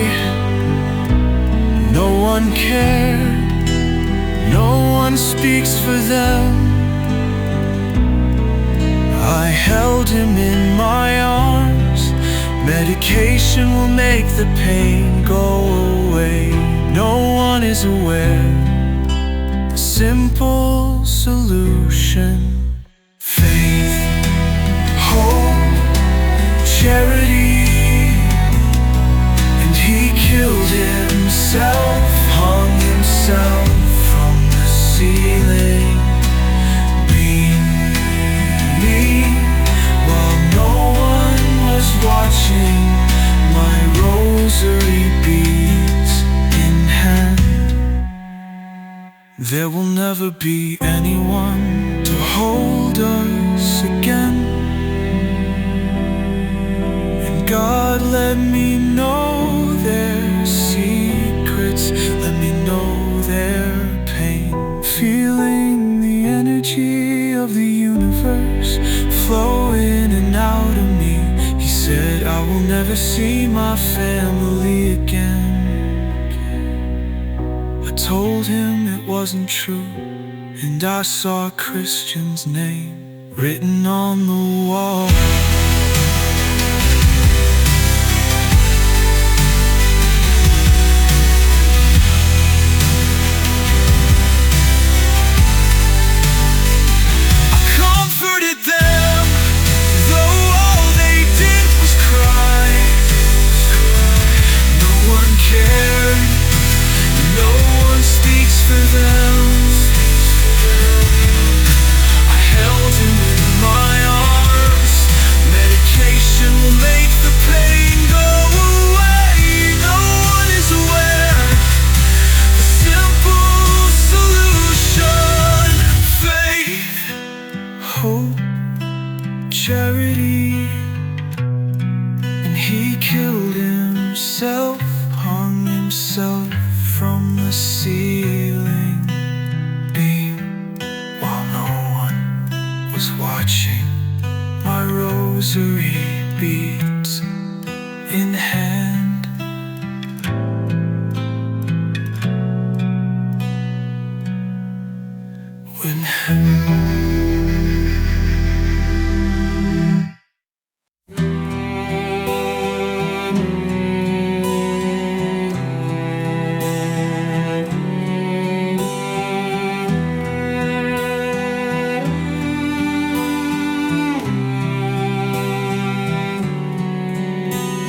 no one cared, no one speaks for them. I held him in my arms. Medication will make the pain go away. No one is aware. The simple solution: faith, hope, charity. And he killed himself, hung himself from the ceiling. Watching my rosary beads in hand. There will never be anyone to hold us again. And God, let me know their secrets, let me know their pain. Feeling the energy of the universe flow in and out of me. He said, I will never see my family again. I told him it wasn't true, and I saw a Christian's name written on the wall. Charity, and he killed himself, hung himself from the ceiling beam, while no one was watching. My rosary beads in hand. When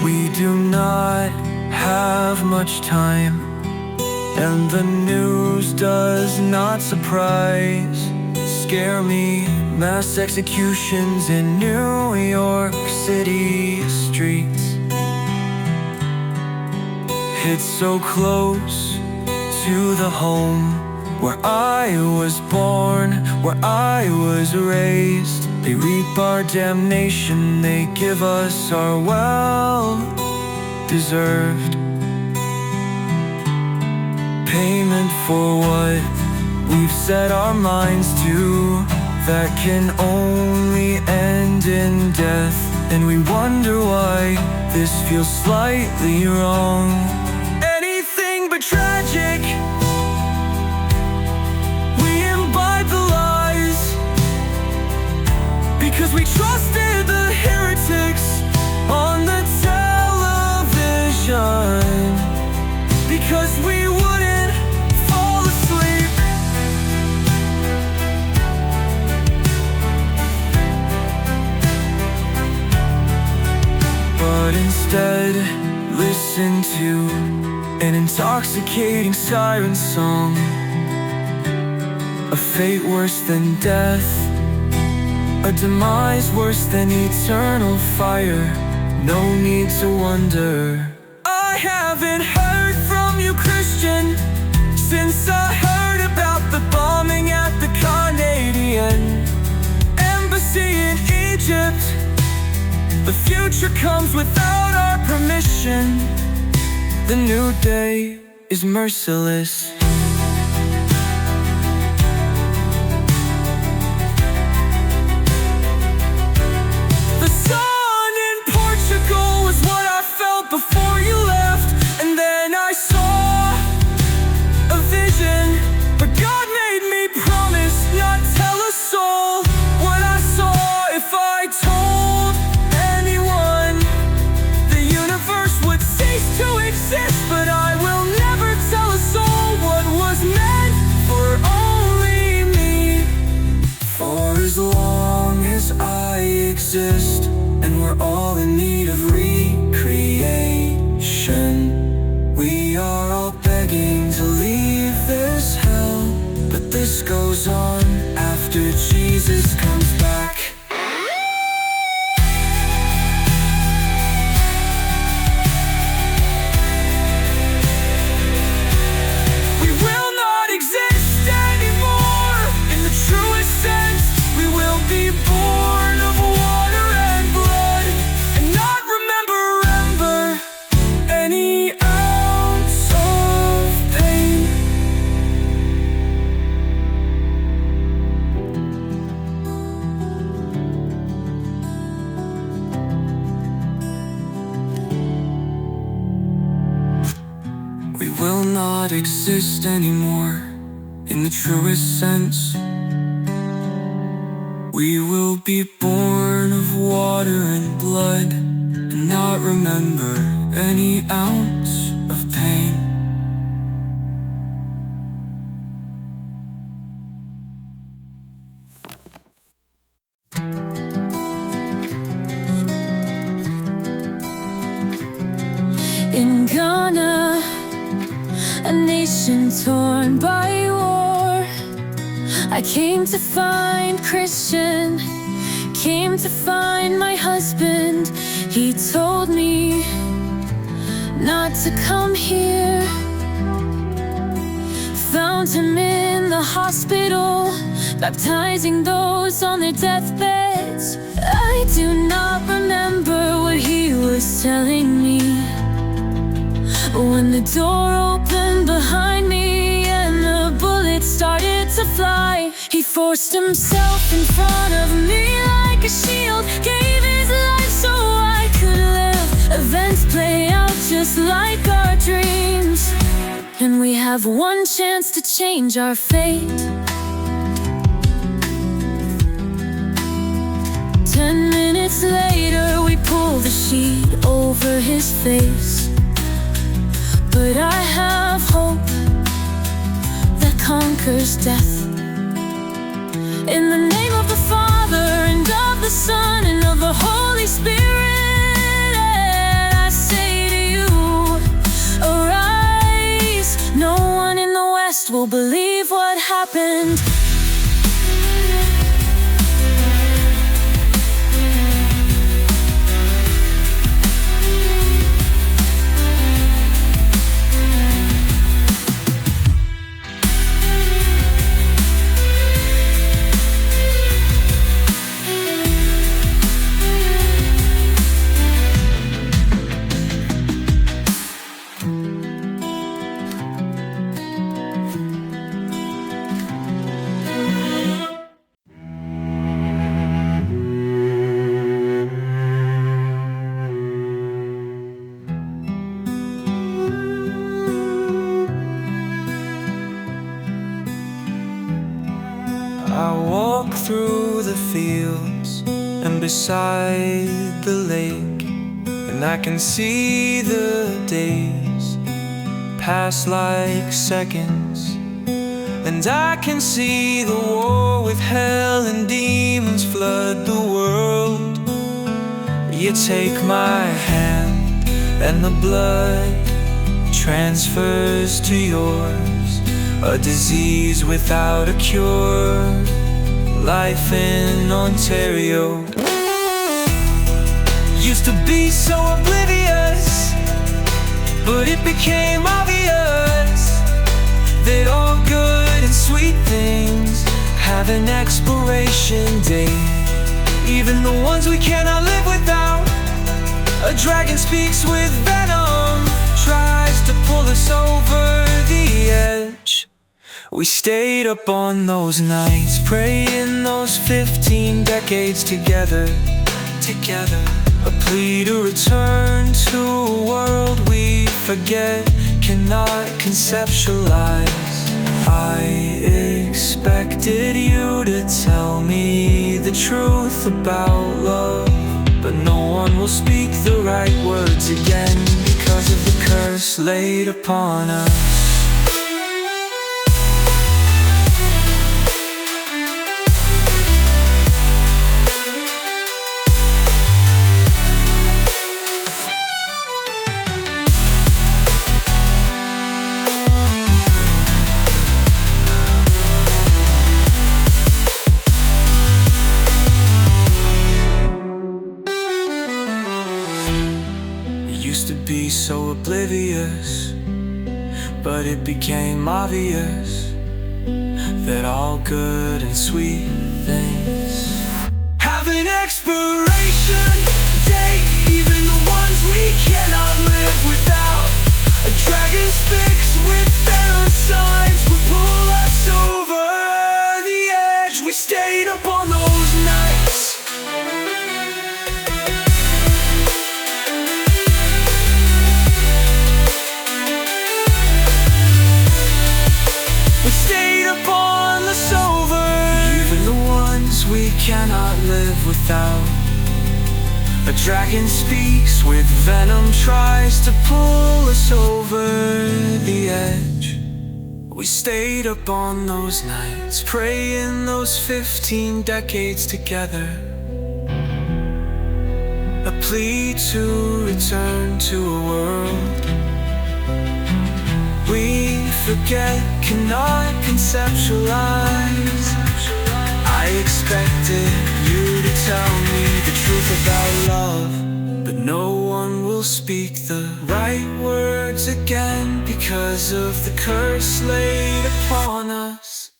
we do not have much time, and the news does not scare me. Mass executions in New York City streets. It's so close to the home where I was born, where I was raised. They reap our damnation, they give us our well-deserved payment for what we've set our minds to, that can only end in death. And we wonder why this feels slightly wrong. Anything but tragic. We imbibe the lies because we trusted the heretics on the television, because we wouldn't fall asleep. But instead, listen to an intoxicating siren song, a fate worse than death, A demise worse than eternal fire. No need to wonder. I haven't heard from you, Christian, since I heard about the bombing at the Canadian Embassy in Egypt. The future comes without our permission. The new day is merciless. The sun in Portugal was what I felt before you left. And then I saw a vision, but God made me promise not tell a soul what I saw. If I told anyone, the universe would cease to exist. But I will never tell a soul what was meant for only me. For as long as I exist, and we're all in need of recreation, we are all begging to leave this hell. But this goes on after Jesus comes back. We will not exist anymore in the truest sense. We will be born of water and blood, and not remember any ounce of pain. We will not exist anymore in the truest sense. We will be born of water and blood, and not remember any ounce of pain. In Ghana, a nation torn by war, I came to find Christian, came to find my husband. He told me not to come here. Found him in the hospital, baptizing those on their deathbeds. I do not remember what he was telling me. When the door opened behind me and the bullets started to fly, he forced himself in front of me like a shield, gave his life so I could live. Events play out just like our dreams, and we have one chance to change our fate. 10 minutes later, we pull the sheet over his face. But I have hope that conquers death. In the name of the Father, and of the Son, and of the Holy Spirit, I say to you, arise. No one in the West will believe what happened. I walk through the fields and beside the lake, and I can see the days pass like seconds, and I can see the war with hell and demons flood the world. You take my hand and the blood transfers to yours, a disease without a cure. life in Ontario. Used to be so oblivious, but it became obvious that all good and sweet things have an expiration date. Even the ones we cannot live without. A dragon speaks with venom, tries to pull us over the edge. We stayed up on those nights, praying those 15 decades together. A plea to return to a world we forget, cannot conceptualize. I expected you to tell me the truth about love, but no one will speak the right words again because of the curse laid upon us. Used to be so oblivious, but it became obvious that all good and sweet things have an expiration date. Even the ones we cannot live without. A dragon speaks with venom signs will pull us over the edge. We stayed up on those nights. We stayed up on the silver. Even the ones we cannot live without. A dragon speaks with venom, tries to pull us over the edge. We stayed up on those nights, praying those 15 decades together. A plea to return to a world we forget, cannot conceptualize. I expected you to tell me the truth about love, but no one will speak the right words again because of the curse laid upon us.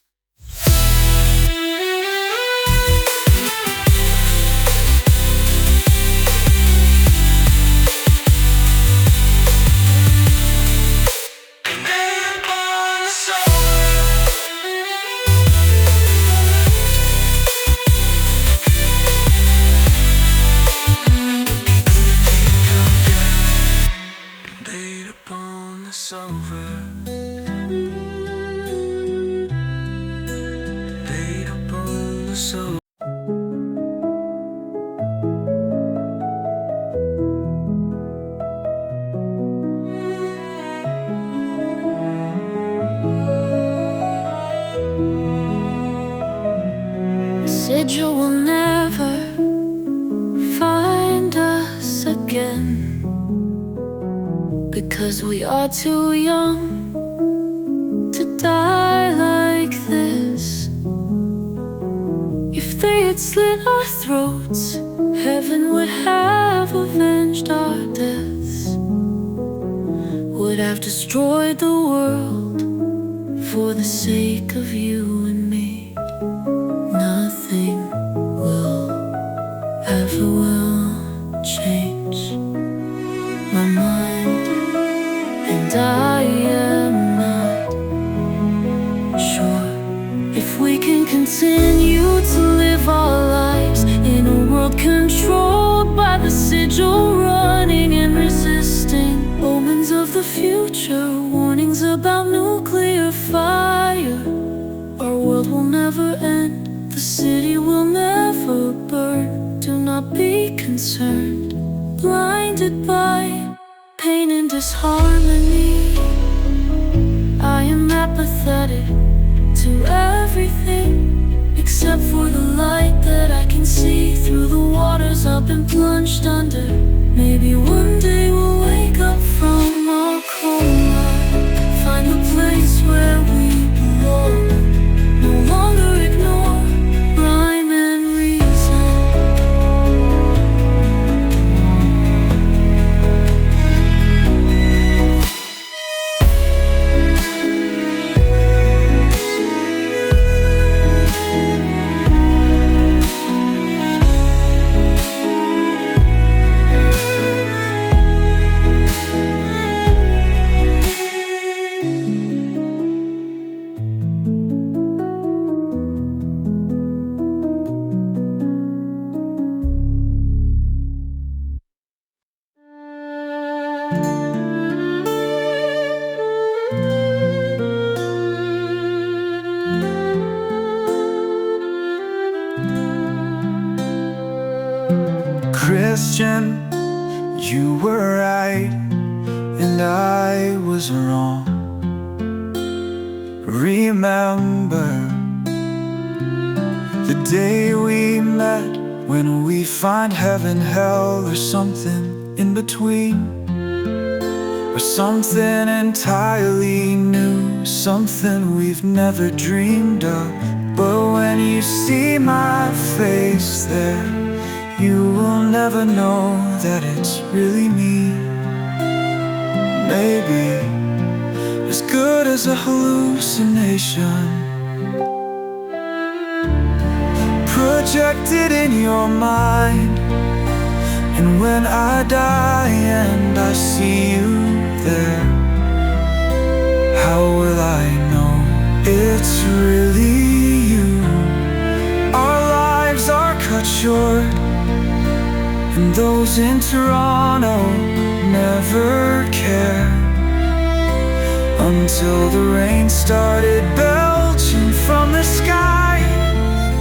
You will never find us again, because we are too young to die like this. If they had slit our throats, heaven would have avenged our deaths, would have destroyed the world for the sake of you and me. Nothing ever will change my mind, and I am not sure if we can continue to live our lives in a world controlled by the sigil, running and resisting omens of the future, warnings about nuclear fire. Our world will never end, the city will never burn. Do not be concerned, blinded by pain and disharmony. I am apathetic to everything except for the light that I can see through the waters I've been plunged under. Maybe one day we'll wake up from our coma, find the place where we belong. No longer ignore, run question. You were right and I was wrong. Remember the day we met, when we find heaven, hell, or something in between, or something entirely new, something we've never dreamed of. But when you see my face there, you will never know that it's really me. Maybe as good as a hallucination, projected in your mind. And when I die and I see you there, how will I know it's really you? Our lives are cut short, and those in Toronto never cared, until the rain started belching from the sky.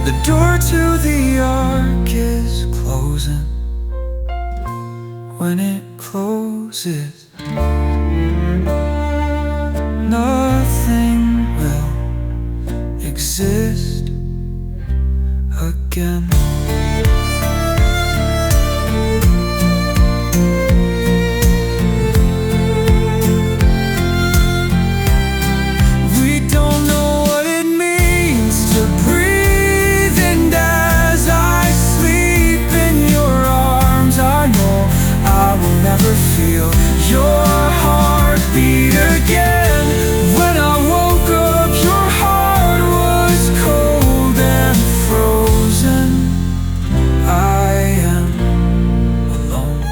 The door to the ark is closing. When it closes, nothing will exist again. Never feel your heartbeat again. When I woke up, your heart was cold and frozen. I am alone.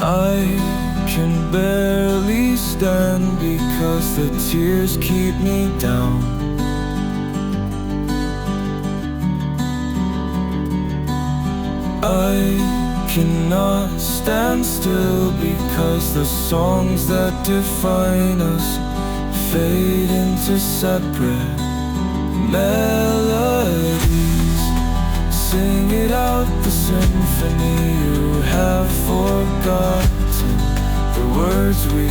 I can barely stand because the tears keep me down. I cannot stand still because the songs that define us fade into separate melodies. Sing it out, the symphony. You have forgotten the words we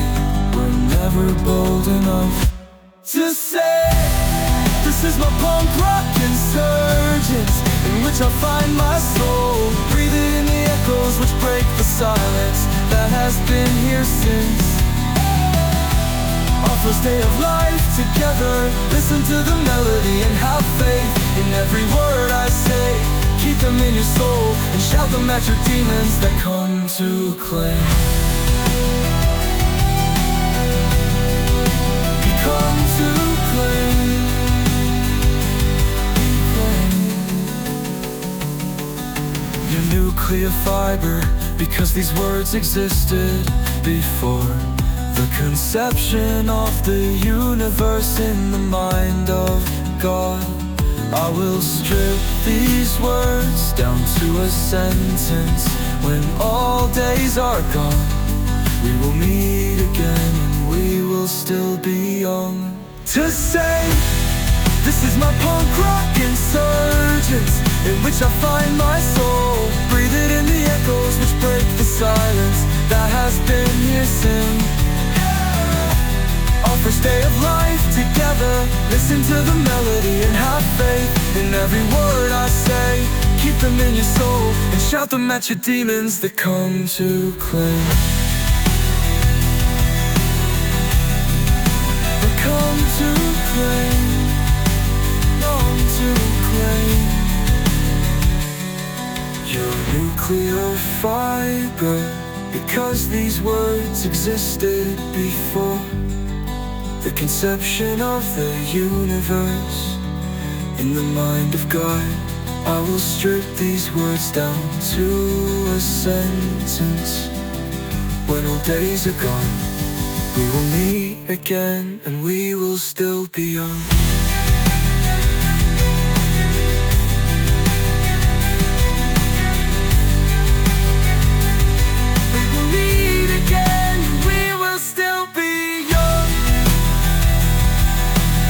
were never bold enough to say. This is my punk rock insurgence, in which I find my soul, breathing in the echoes which break the silence that has been here since our first day of life together. Listen to the melody and have faith in every word I say. Keep them in your soul and shout them at your demons that come to claim. Come to claim. Your nuclear fiber, because these words existed before the conception of the universe in the mind of God. I will strip these words down to a sentence. When all days are gone, we will meet again and we will still be young. To say, this is my punk rock insurgence, in which I find my soul, breathing in the echoes which break the silence that has been here since our first day of life together. Listen to the melody and have faith in every word I say. Keep them in your soul and shout them at your demons that come to claim. They come to claim, come to claim. Your nuclear fiber, because these words existed before the conception of the universe. In the mind of God, I will strip these words down to a sentence. When all days are gone, we will meet again, and we will still be young. We will meet again, and we will still be young.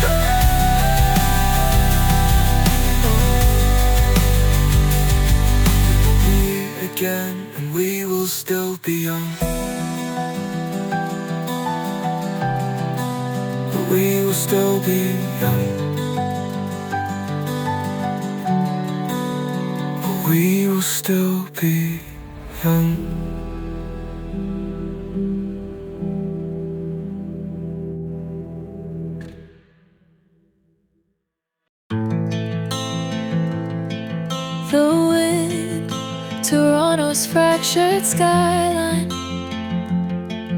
We will meet again, and we will still be young. We will still be young. We will still be young. The wind, Toronto's fractured skyline,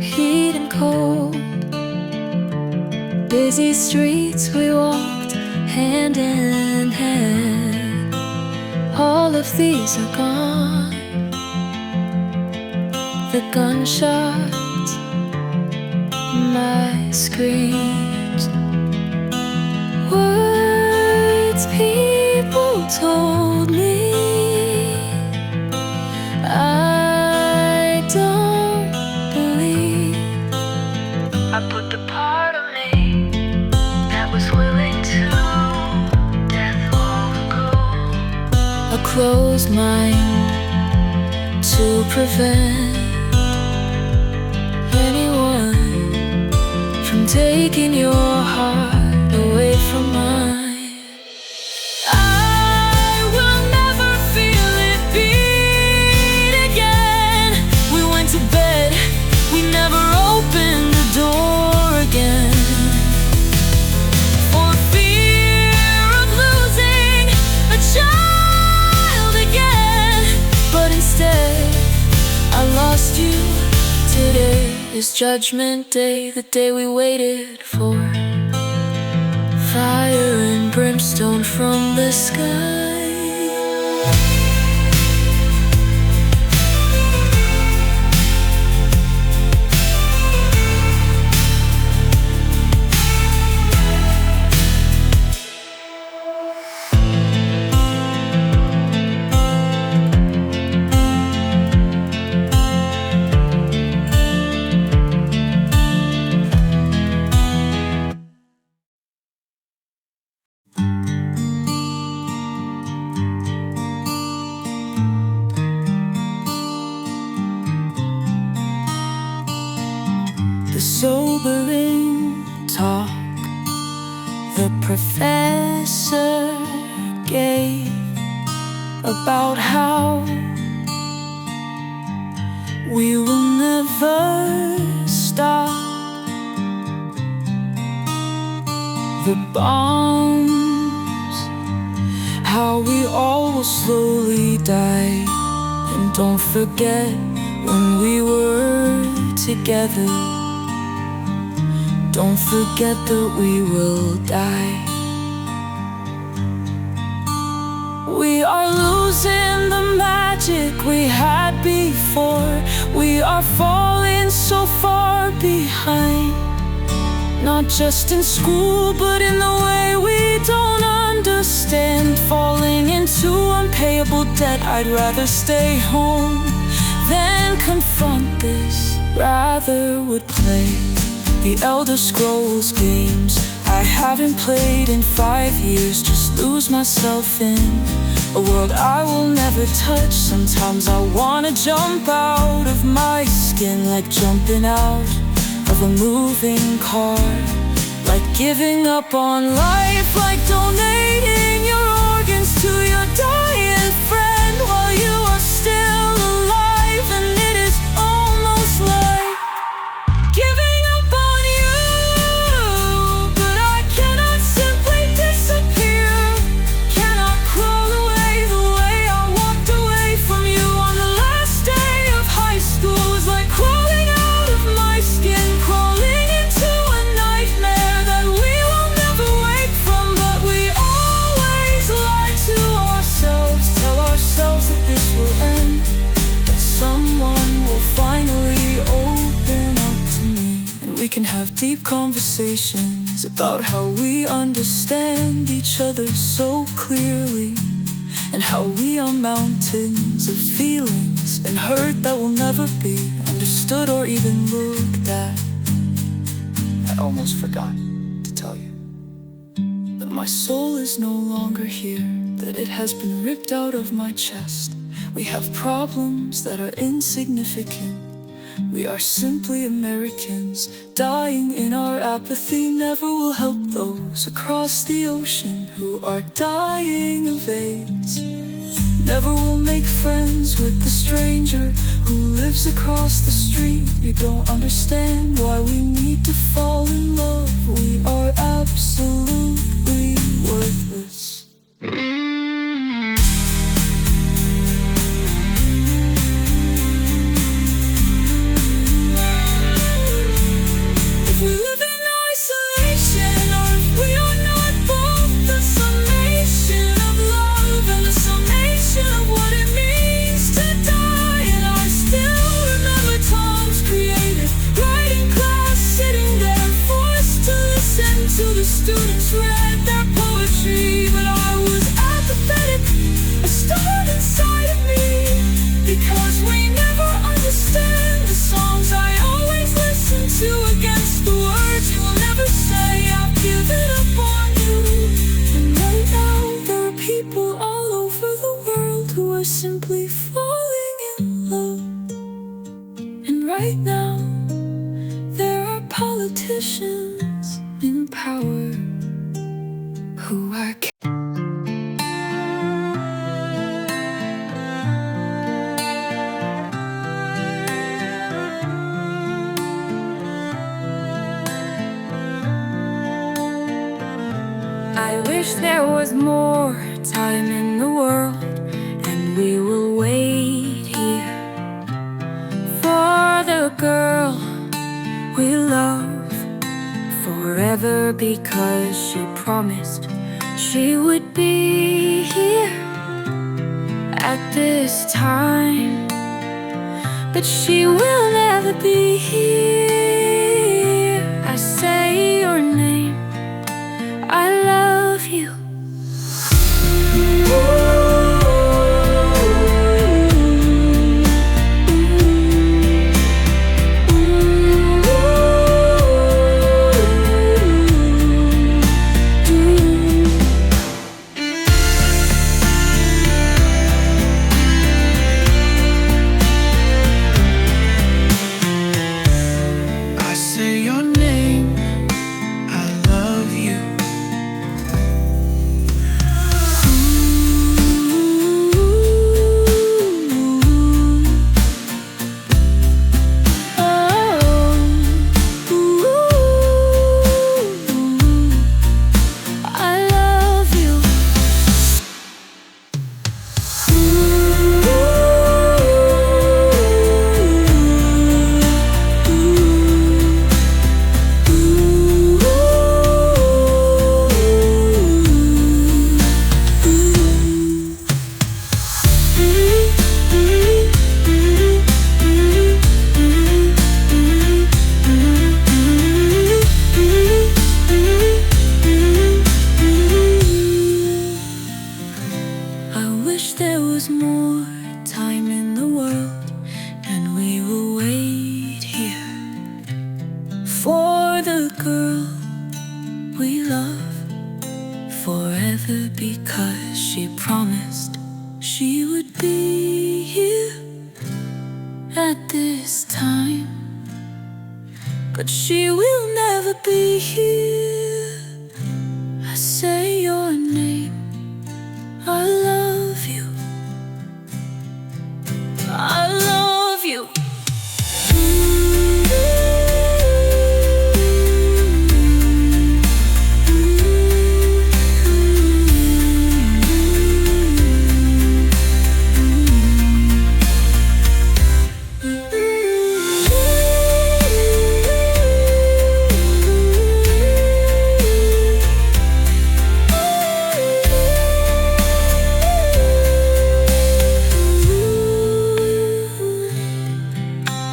heat and cold. Busy streets we walked hand in hand. All of these are gone. The gunshots, my screams, words people told me, I don't believe. I put the part of me that was willing to death long ago. A closed mind to prevent anyone from taking your heart away from mine. I will never feel it beat again. We went to bed, we never opened the door again. For fear of losing a child again. But instead, I lost you. Today is Judgment Day, the day we waited for. Fire and brimstone from the sky. The sobering talk the professor gave about how we will never stop. The bombs, how we all will slowly die. And don't forget when we were together. Don't forget that we will die. We are losing the magic we had before. We are falling so far behind. Not just in school, but in the way we don't understand. Falling into unpayable debt. I'd rather stay home than confront this. Rather would play the Elder Scrolls games I haven't played in 5 years. Just lose myself in a world I will never touch. Sometimes I wanna jump out of my skin, like jumping out of a moving car, like giving up on life, like donating your organs to your dying friend while you are still alive. And it is almost like giving up on you, but I cannot simply disappear. Cannot crawl away the way I walked away from you on the last day of high school. It was like crawling out of my skin, crawling into a nightmare. deep conversations about how we understand each other so clearly, and how we are mountains of feelings and hurt that will never be understood or even looked at. I almost forgot to tell you that my soul is no longer here, that it has been ripped out of my chest. We have problems that are insignificant. We are simply Americans, dying in our apathy. Never will help those across the ocean who are dying of AIDS. Never will make friends with the stranger who lives across the street. You don't understand why we need to fall in love. We are absolutely worthless. Students read their poetry, but I was apathetic. A storm inside of me, because we never understand the songs I always listen to against the words. You will never say I've given up on you. And right now there are people all over the world who are simply falling in love. And right now there are politicians in power who are I wish there was more time in the world, and we will wait here for the girl we love forever, because she promised she would be here at this time, but she will never be here. I say your name, I love you. Forever, because she promised she would be here at this time, but she will never be here. I say your name, I love you, I love you.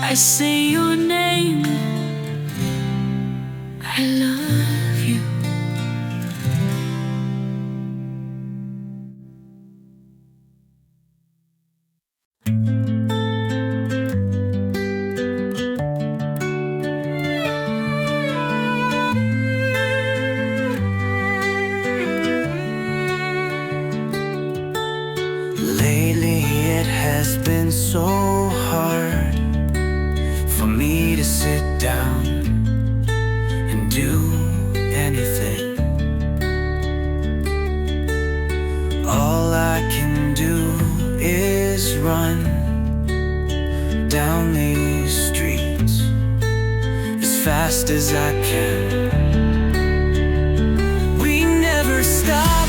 I say your name, has been so hard for me to sit down and do anything. All I can do is run down these streets as fast as I can. We never stop.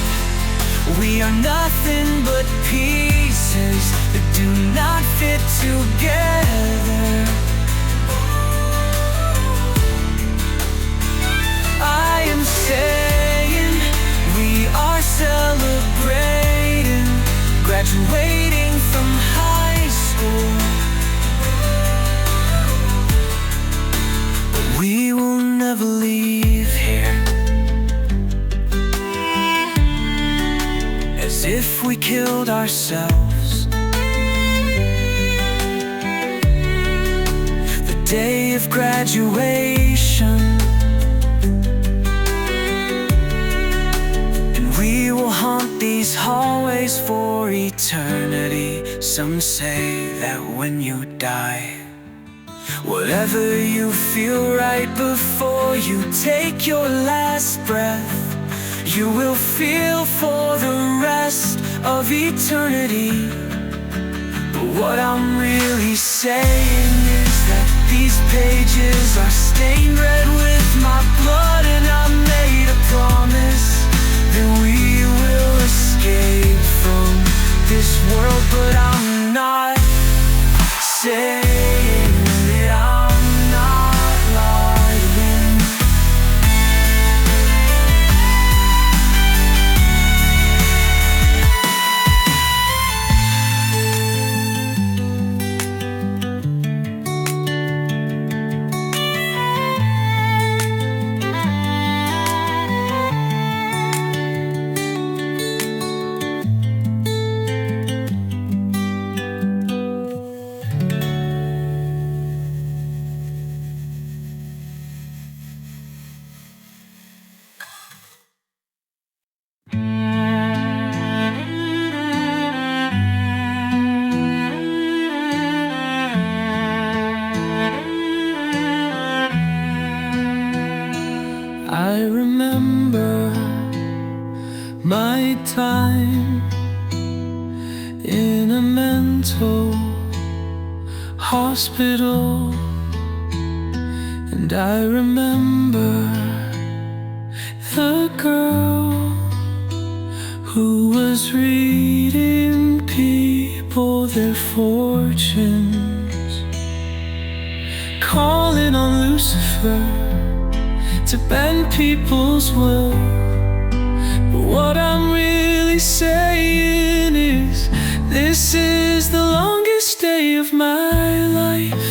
We are nothing but pieces that do not fit together. I am saying we are celebrating graduating from high school. But we will never leave here. As if we killed ourselves the day of graduation, and we will haunt these hallways for eternity. Some say that when you die, whatever you feel right before you take your last breath, you will feel for the rest of eternity. But what I'm really saying is that these pages are stained red with my blood, and I made a promise that we will escape from this world. But I'm not saying that I'm not lying. I remember my time in a mental hospital, and I remember the girl who was reading people their fortunes, calling on Lucifer to bend people's will. But what I'm really saying is, this is the longest day of my life.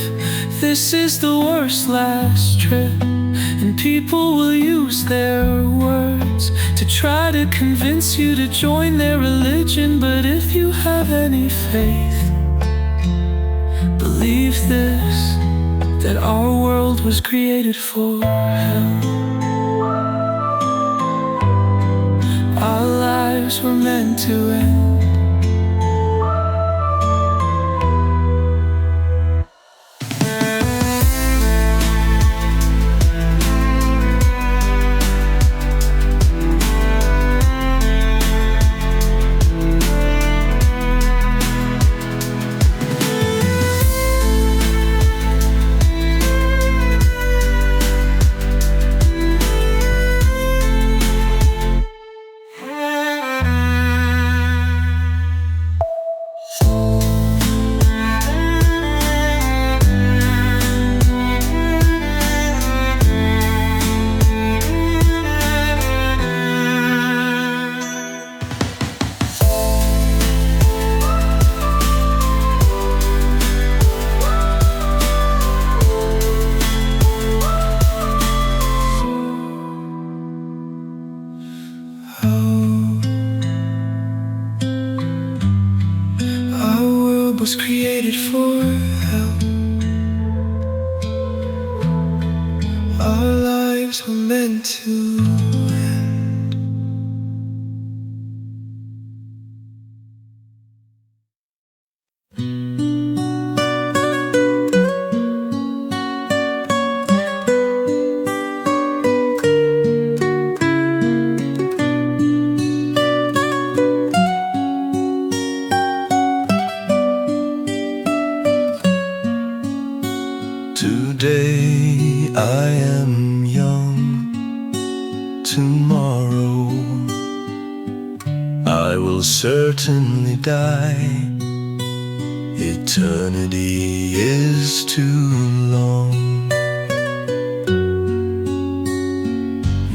This is the worst last trip, and people will use their words to try to convince you to join their religion. But if you have any faith, believe this, that our world was created for hell. Our lives were meant to end. Was created for hell. Our lives were meant to end. Today I am young, tomorrow I will certainly die. Eternity is too long.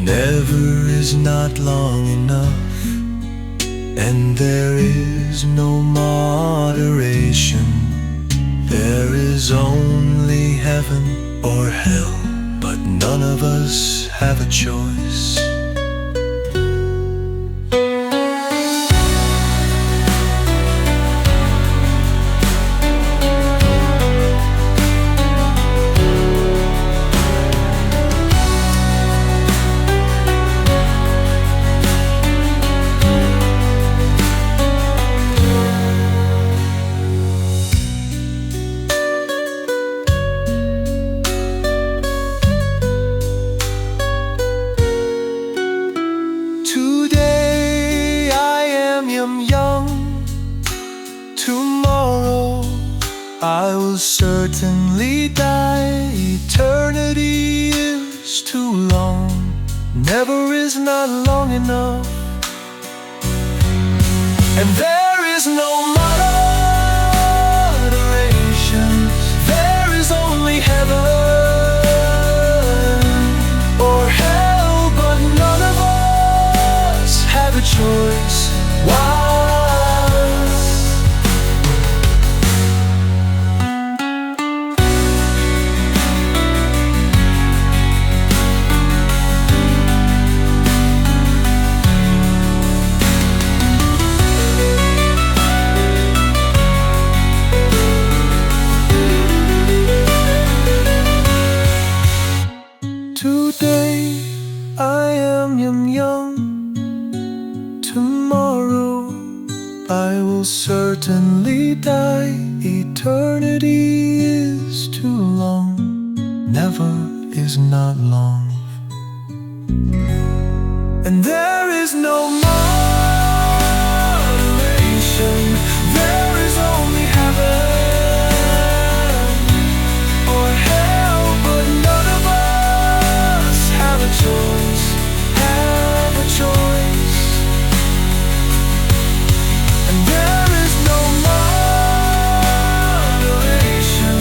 Never is not long enough, and there is no moderation. There is only heaven or hell, but none of us have a choice. Today I am young, tomorrow I will certainly die. Eternity is too long, never is not long enough, and there is no moderation. There is only heaven or hell, but none of us have a choice. Why? Today I am young, tomorrow I will certainly die. Eternity is too long, never is not long, and there is no moderation. There is only heaven or hell, but none of us have a choice. Have a choice. And there is no moderation.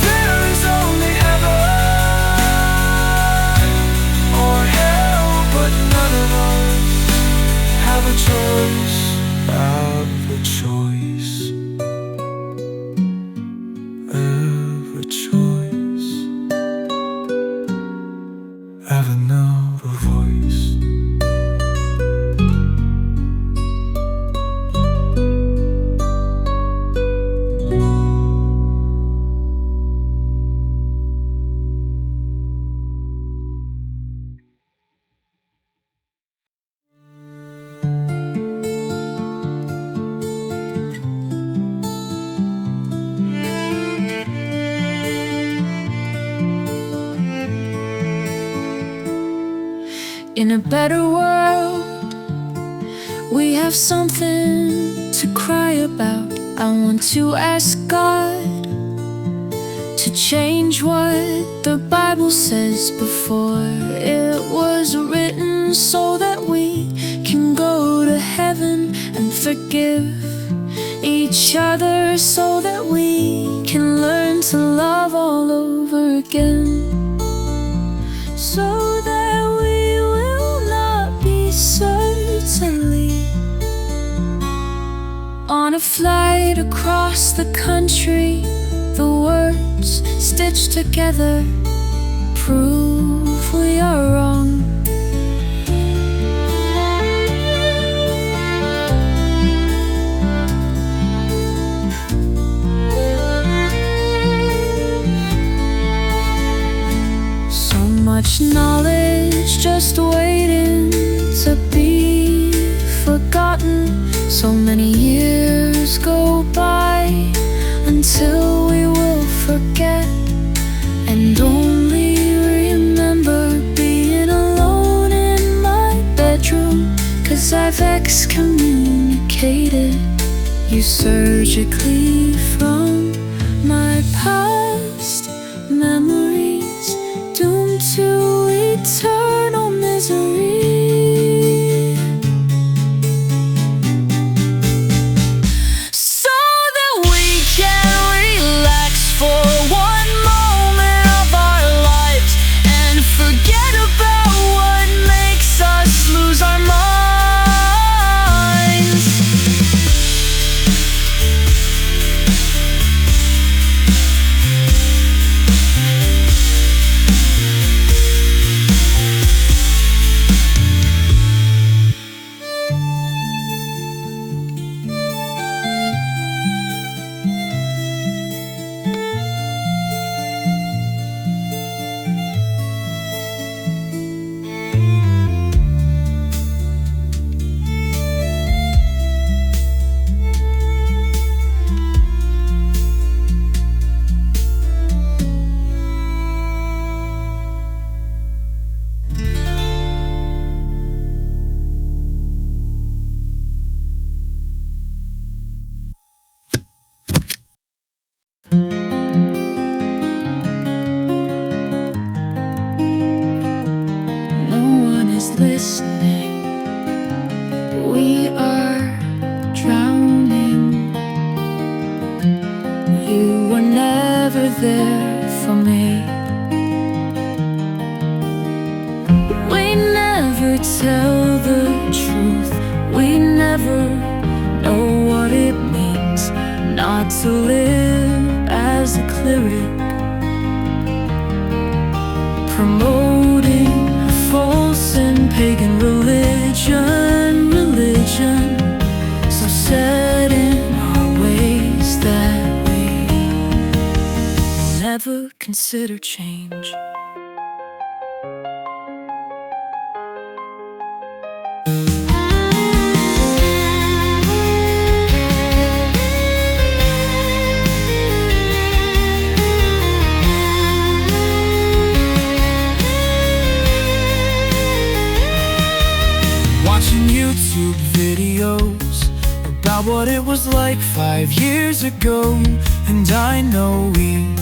There is only heaven or hell, but none of us have a choice. Have a choice. Have a choice. Have another voice. In a better world, we have something to cry about. I want to ask God to change what the Bible says before it was written, so that we can go to heaven and forgive each other, so that we can learn to love all over again, so that we will not be certainly on a flight across the country. The words stitched together prove we are wrong. So much knowledge just waiting to be forgotten. So many years go by until we will forget, and only remember being alone in my bedroom, 'cause I've excommunicated you surgically from my past memory. You were never there for me. We never tell the truth. We never know what it means not to live as a cleric, promoting false and pagan religion, so set in our ways that we never consider change. Watching YouTube videos about what it was like 5 years ago, and I know we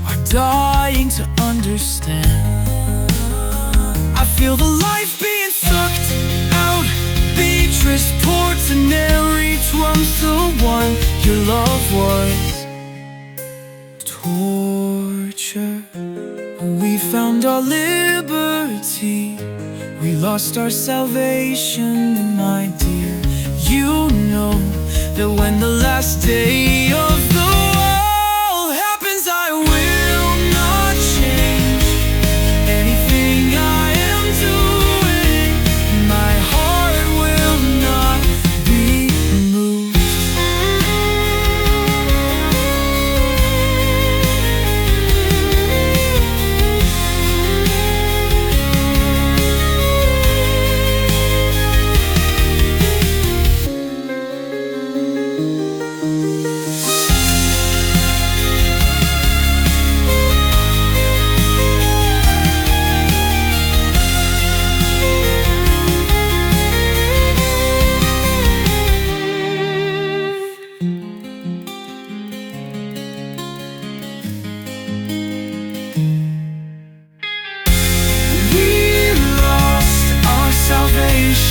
are dying to understand. I feel the life being sucked out. Beatrice, Portinari, Trump's the one. Your love was torture. We found our liberty, we lost our salvation, and my dear, you know that when the last day of the world happens, I will not change anything I am doing. My heart will not be moved.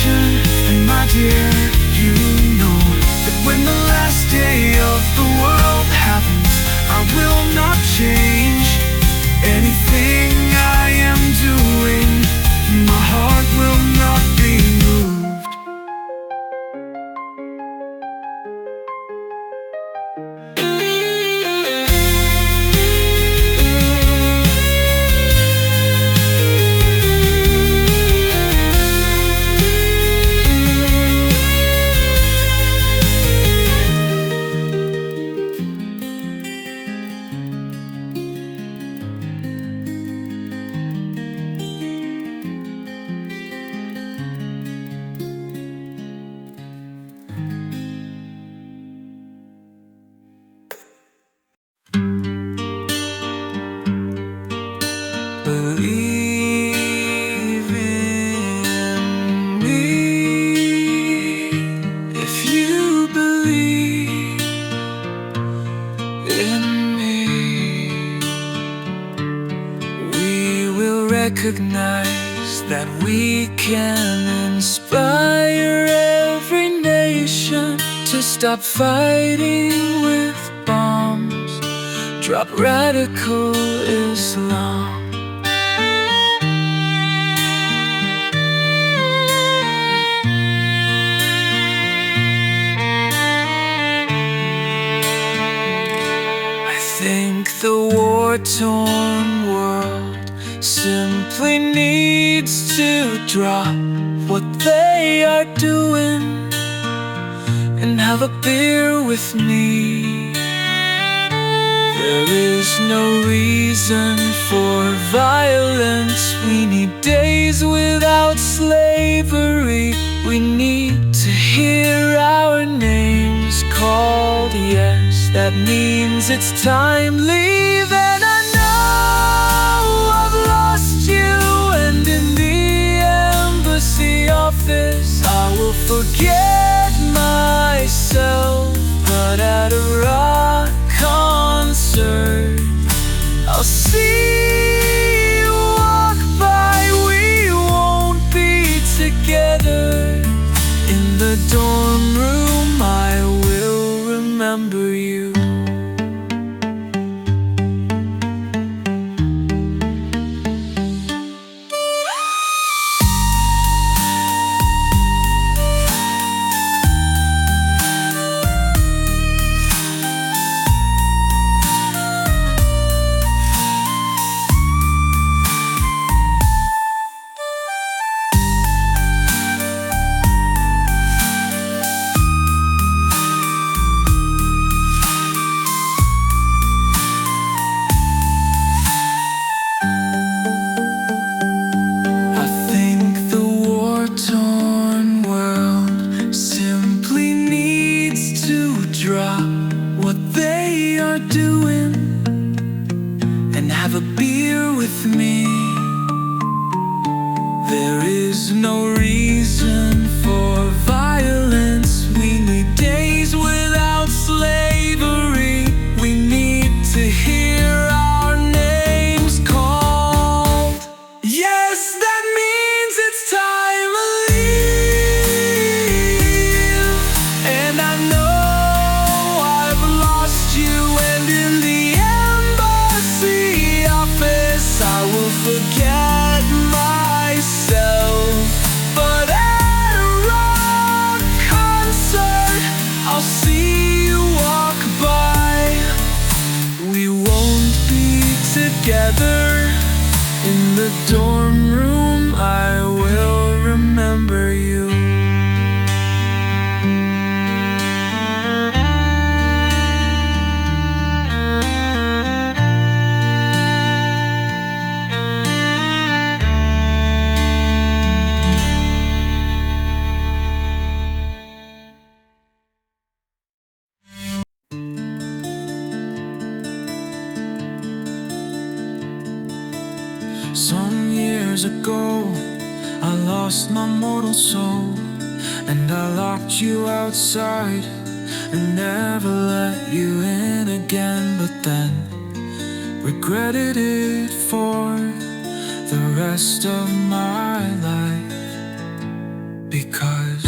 And my dear, you know that when the last day of the world happens, I will not change anything I am doing. My heart will not be moved. Believe in me if you believe in me. We will recognize that we can inspire every nation to stop fighting with bombs, drop radical Islam. I think the war-torn world simply needs to drop what they are doing and have a beer with me. There is no reason for violence. We need days without slavery. We need to hear our names called. Yes, that means it's time. Leave, and I know I've lost you, and in the embassy office I will forget myself. But at a rock concert I'll see you walk by. We won't be together in the dorm room. I will remember you. are doing and have a beer with me. There is no reason for violence. We need days without slavery. We need to hear our names called. Yes, that means it's time to leave. And I know I've lost you, and in the embassy office I will forget myself. But at a rock concert I'll see you walk by. We won't be together in the dorm room. I will remember you. Some years ago, I lost my mortal soul, and I locked you outside and never let you in again. But then regretted it for the rest of my life, because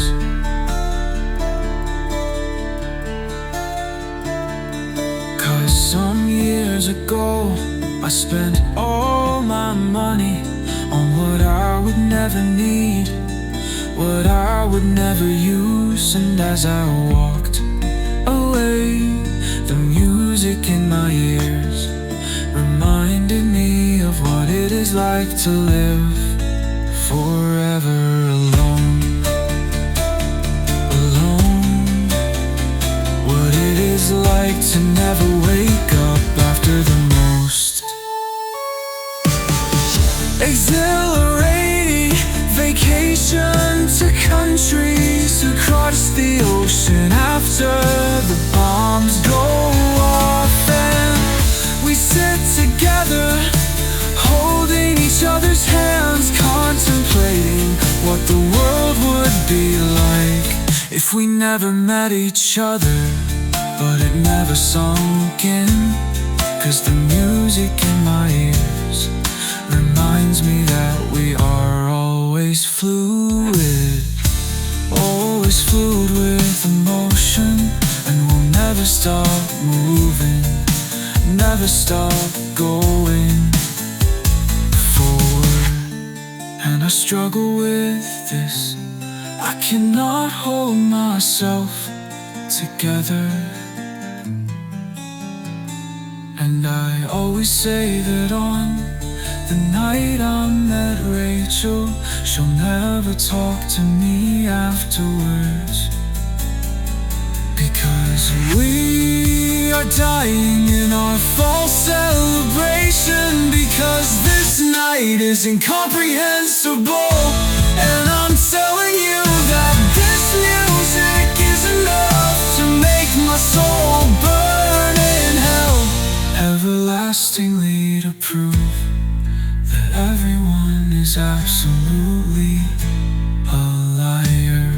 some years ago I spent all my money on what I would never need, what I would never use. And as I walked away, the music in my ears reminded me of what it is like to live forever alone. Alone. What it is like to never wake up after the most exhilarating vacation to countries across the ocean after the bombs go off. And we sit together, holding each other's hands, contemplating what the world would be like if we never met each other. But it never sunk in, 'cause the music in my ears reminds me that we are always fluid, always fluid with emotion. And we'll never stop moving, never stop going forward. And I struggle with this, I cannot hold myself together. And I always say that on the night I met Rachel, she'll never talk to me afterwards, because we are dying in our false celebration, because this night is incomprehensible. And I'm telling you that this music is enough to make my soul burn in hell, everlastingly, to prove that everyone is absolutely a liar.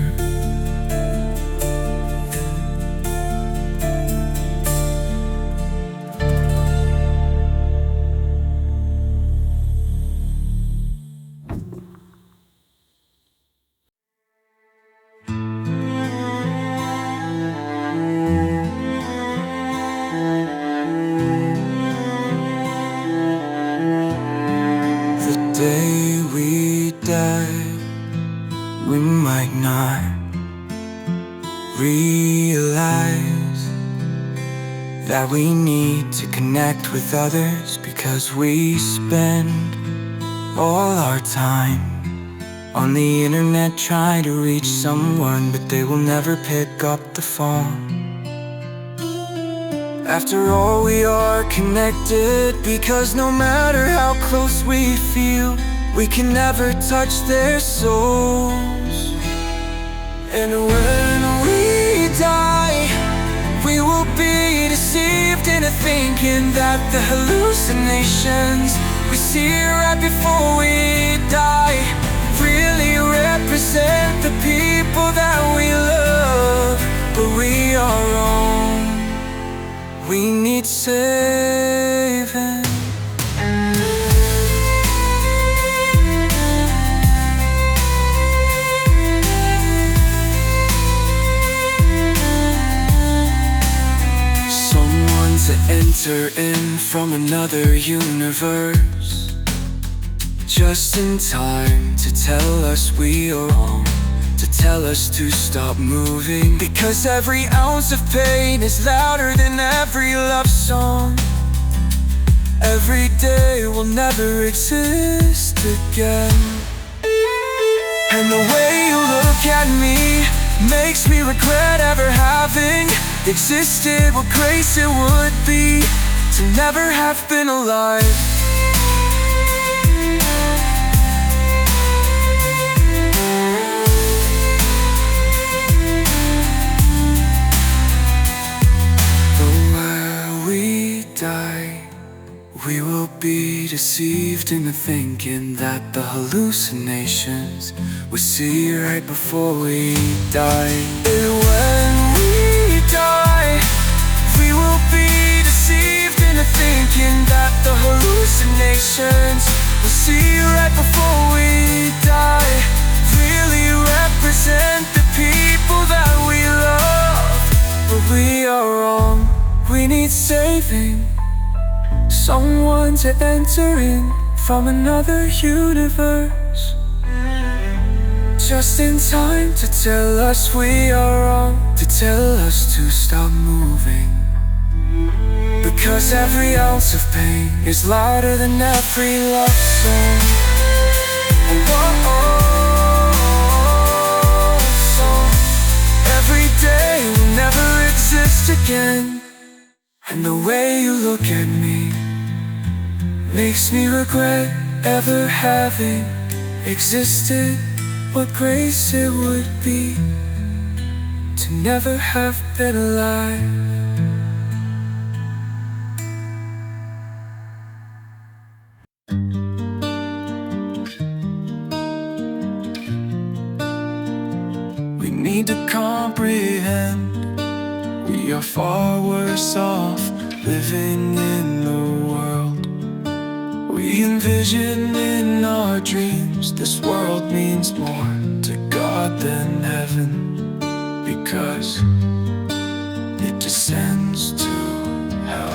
Day we die, we might not realize that we need to connect with others, because we spend all our time on the internet trying to reach someone, but they will never pick up the phone. After all, we are connected, because no matter how close we feel, we can never touch their souls. And when we die, we will be deceived in 1,000 thinking that the hallucinations we see right before we die really represent the people that we love. But we are wrong. We need saving. Someone to enter in from another universe, just in time to tell us we are wrong, to tell us to stop moving. Because every ounce of pain is louder than every love song. Every day will never exist again. And the way you look at me makes me regret ever having existed. What grace it would be to never have been alive. We will be deceived into thinking that the hallucinations we see right before we die. And when we die, we will be deceived into thinking that the hallucinations we see right before we die really represent the people that we love. But we are wrong. We need saving. Someone to enter in from another universe, just in time to tell us we are wrong, to tell us to stop moving. Because every ounce of pain is louder than every love song. Song. Every day will never exist again. And the way you look at me makes me regret ever having existed. What grace it would be to never have been alive. We need to comprehend we are far worse off living in the world we envision in our dreams. This world means more to God than heaven, because it descends to hell.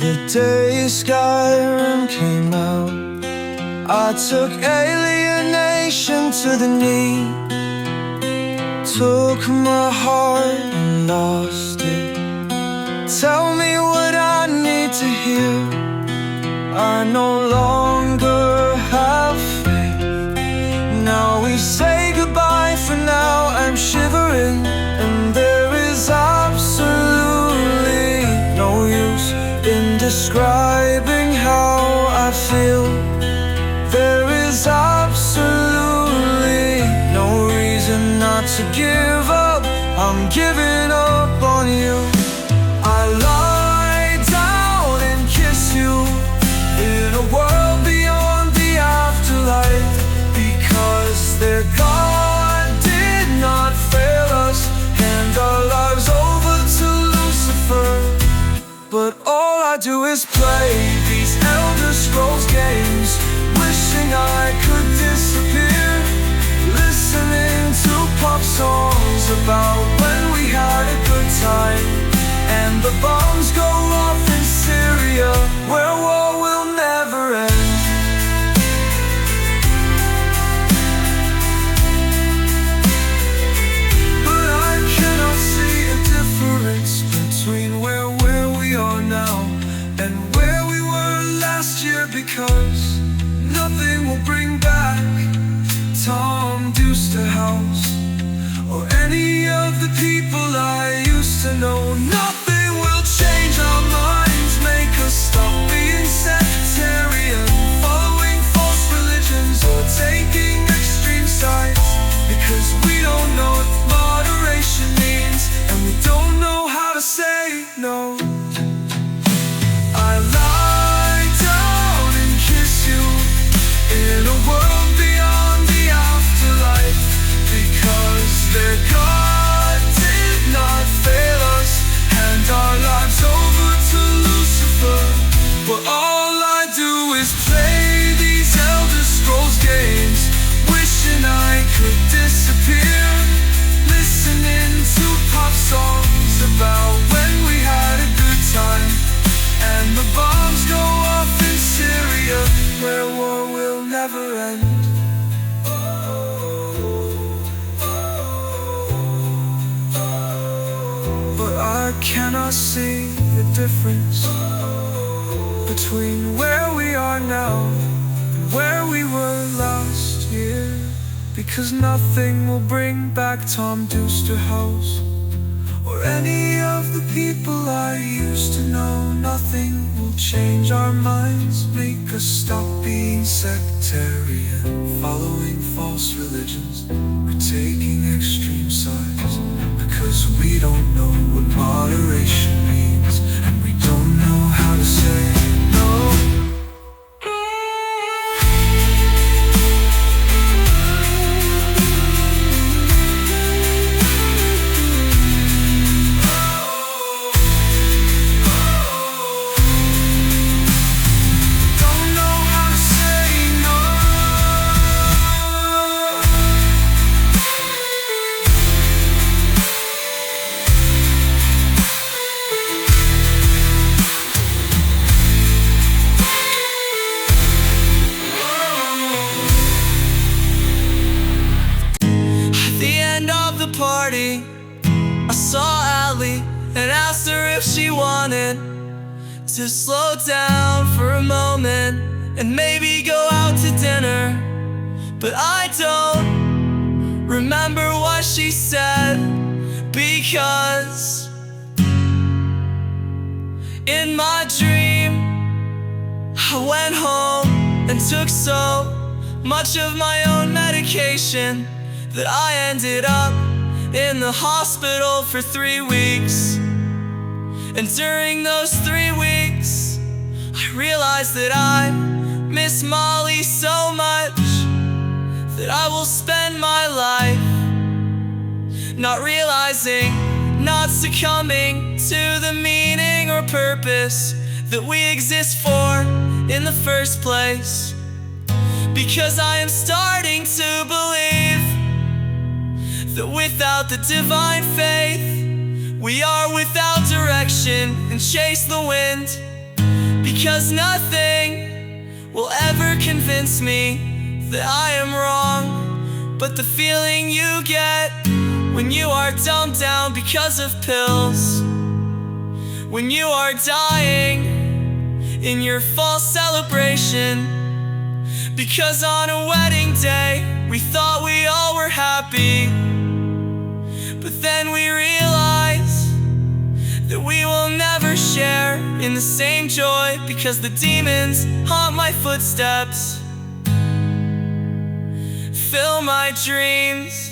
The day Skyrim came out, I took alienation to the knee. Took my heart and lost it. Tell me what I need to hear. I no longer have faith. Now we say goodbye for now. I'm shivering, and there is absolutely no use in describing how I feel. There is absolutely no reason not to give up. I'm giving up on you. I lie down and kiss you in a world beyond the afterlife, because their God did not fail us, hand our lives over to Lucifer. But all I do is play these Elder Scrolls games, wishing I could disappear, listening to pop songs about when we had a good time, and the bombs go off in Syria, where war will never end. But I cannot see a difference between where we are now and where we were last year, because nothing will bring back Tom Deuster House or any of the people I used to know. Nothing will change our minds, make us stop being sectarian, following false religions or taking extreme sides, because we don't know what moderation means, and we don't know how to say no. I lie down and kiss you in a world beyond the afterlife, because their God did not fail us, hand our lives over to Lucifer. But all I do is play these Elder Scrolls games, wishing I could disappear, listening to pop songs about when we had a good time, and the bombs go off in Syria, where war will never end. But I cannot see the difference between where we are now and where we were last year, because nothing will bring back Tom Deuster House or any of the people I used to know. Nothing will change our minds, make us stop being sectarian, following false religions, or taking extreme sides, because we don't know what moderation means, and we don't know how to say no. Party, I saw Allie and asked her if she wanted to slow down for a moment and maybe go out to dinner. But I don't remember what she said, because in my dream I went home and took so much of my own medication that I ended up in the hospital for 3 weeks. And during those 3 weeks, I realized that I miss Molly so much that I will spend my life not realizing, not succumbing to the meaning or purpose that we exist for in the first place. Because I am starting to believe that without the divine faith, we are without direction and chase the wind. because nothing will ever convince me that I am wrong. But the feeling you get when you are dumbed down because of pills, when you are dying in your false celebration, because on a wedding day we thought we all were happy, but then we realize that we will never share in the same joy, because the demons haunt my footsteps, fill my dreams.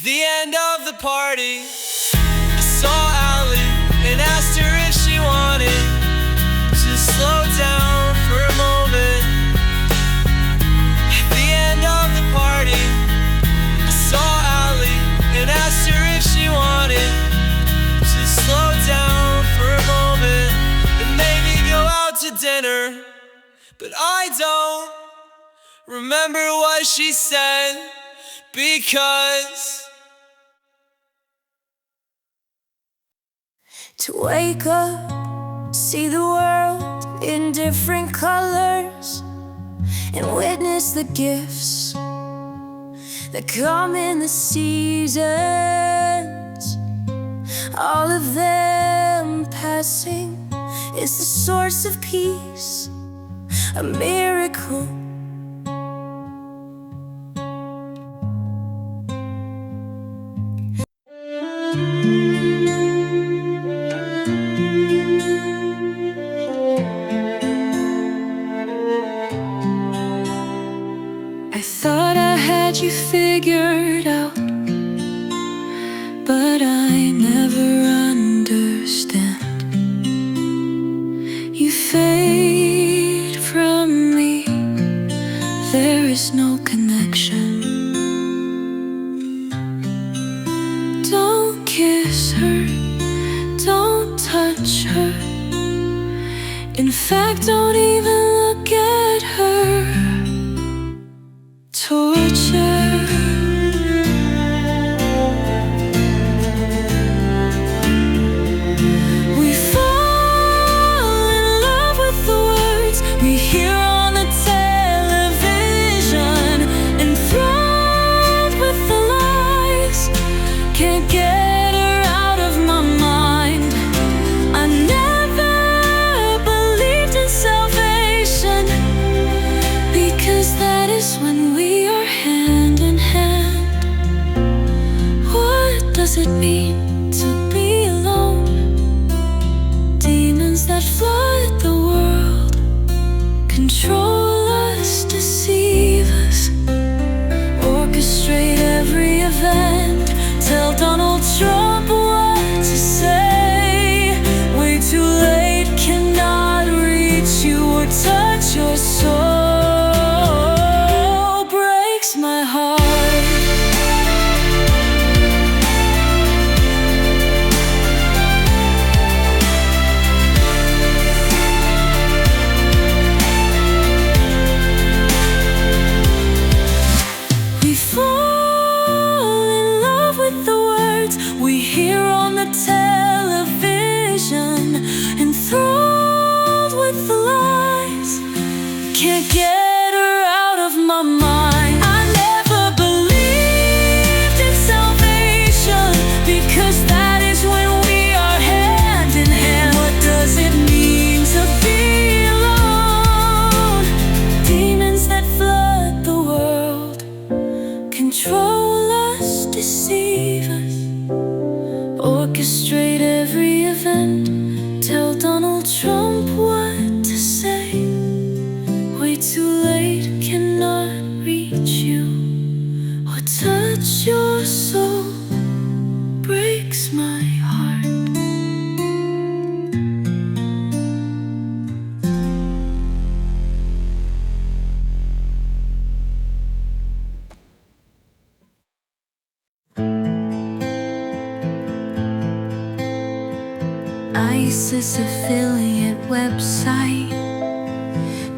The end of the party, I saw Allie and asked her if she wanted to slow down for a moment. At the end of the party, I saw Allie and asked her if she wanted to slow down for a moment and maybe go out to dinner. But I don't remember what she said, because to wake up, see the world in different colors, and witness the gifts that come in the seasons, all of them passing, is the source of peace, a miracle. I thought I had you figured out, but I never understand. You fade from me, there is no connection. Don't kiss her, don't touch her. In fact, don't even look at her. Torture. We fall in love with the words we hear on the television, enthralled with the lies, can't get her out of my mind. I never believed in salvation, because that is when we are hand in hand. What does it mean to be alone? Demons that flood the world, control us, deceive us, orchestrate every event, tell Donald Trump what to say. Way too late, cannot reach you or touch your soul. Breaks my heart. ISIS affiliate website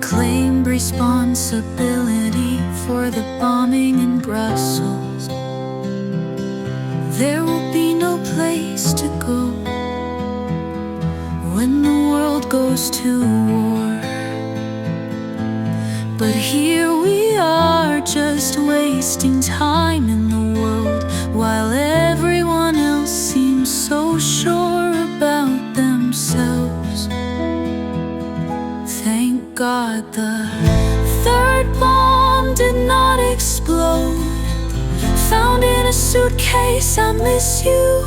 claimed responsibility for the bombing in Brussels. There will be no place to go when the world goes to war. But here we are, just wasting time in the world, while everyone else seems so sure about themselves. Thank God the third bomb did not explode. Found in a suitcase, I miss you,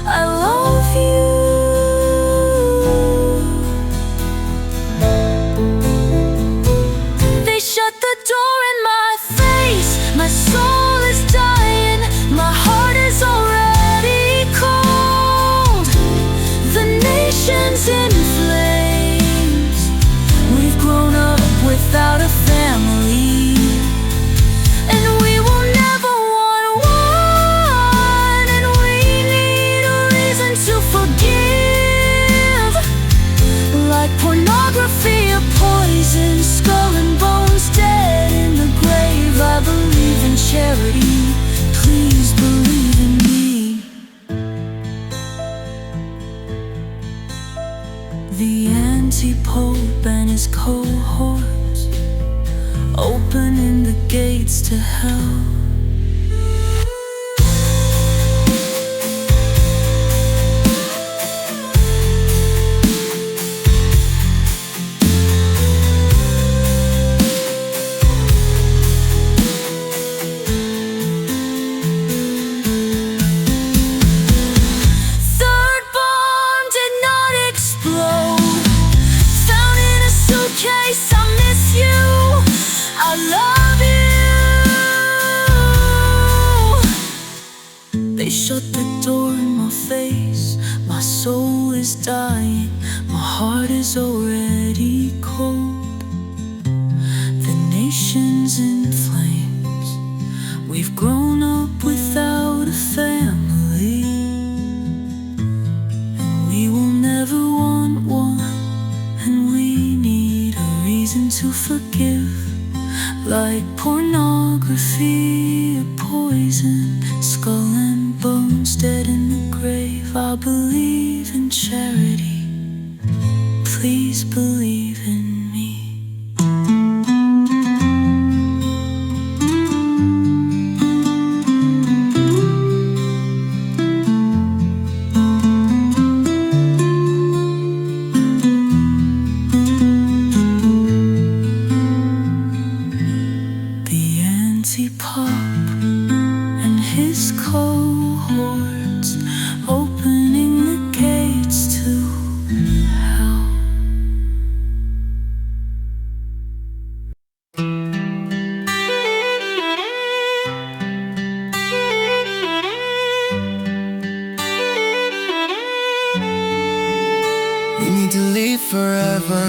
I love you. They shut the door in my face, my soul is dying, my heart is already cold. The nation's in flames, we've grown up without a family, and we will never want one, and we need a reason to forgive. Like pornography, a poison, skull and bones, dead in the grave. I believe in charity, please believe in me. The anti-pope and his cohorts opening the gates to hell. Third bomb did not explode. Found in a suitcase, I miss you, I love you. They shut the door in my face, my soul is dying, my heart is already cold. The nation's in flames, we've grown up without a family, and we will never want one, and we need a reason to forgive. Like pornography, a poison, skull and bones, dead in the grave. I believe in charity, please believe in me. The anti-pop and his cohorts opening the gates to hell. We need to leave forever.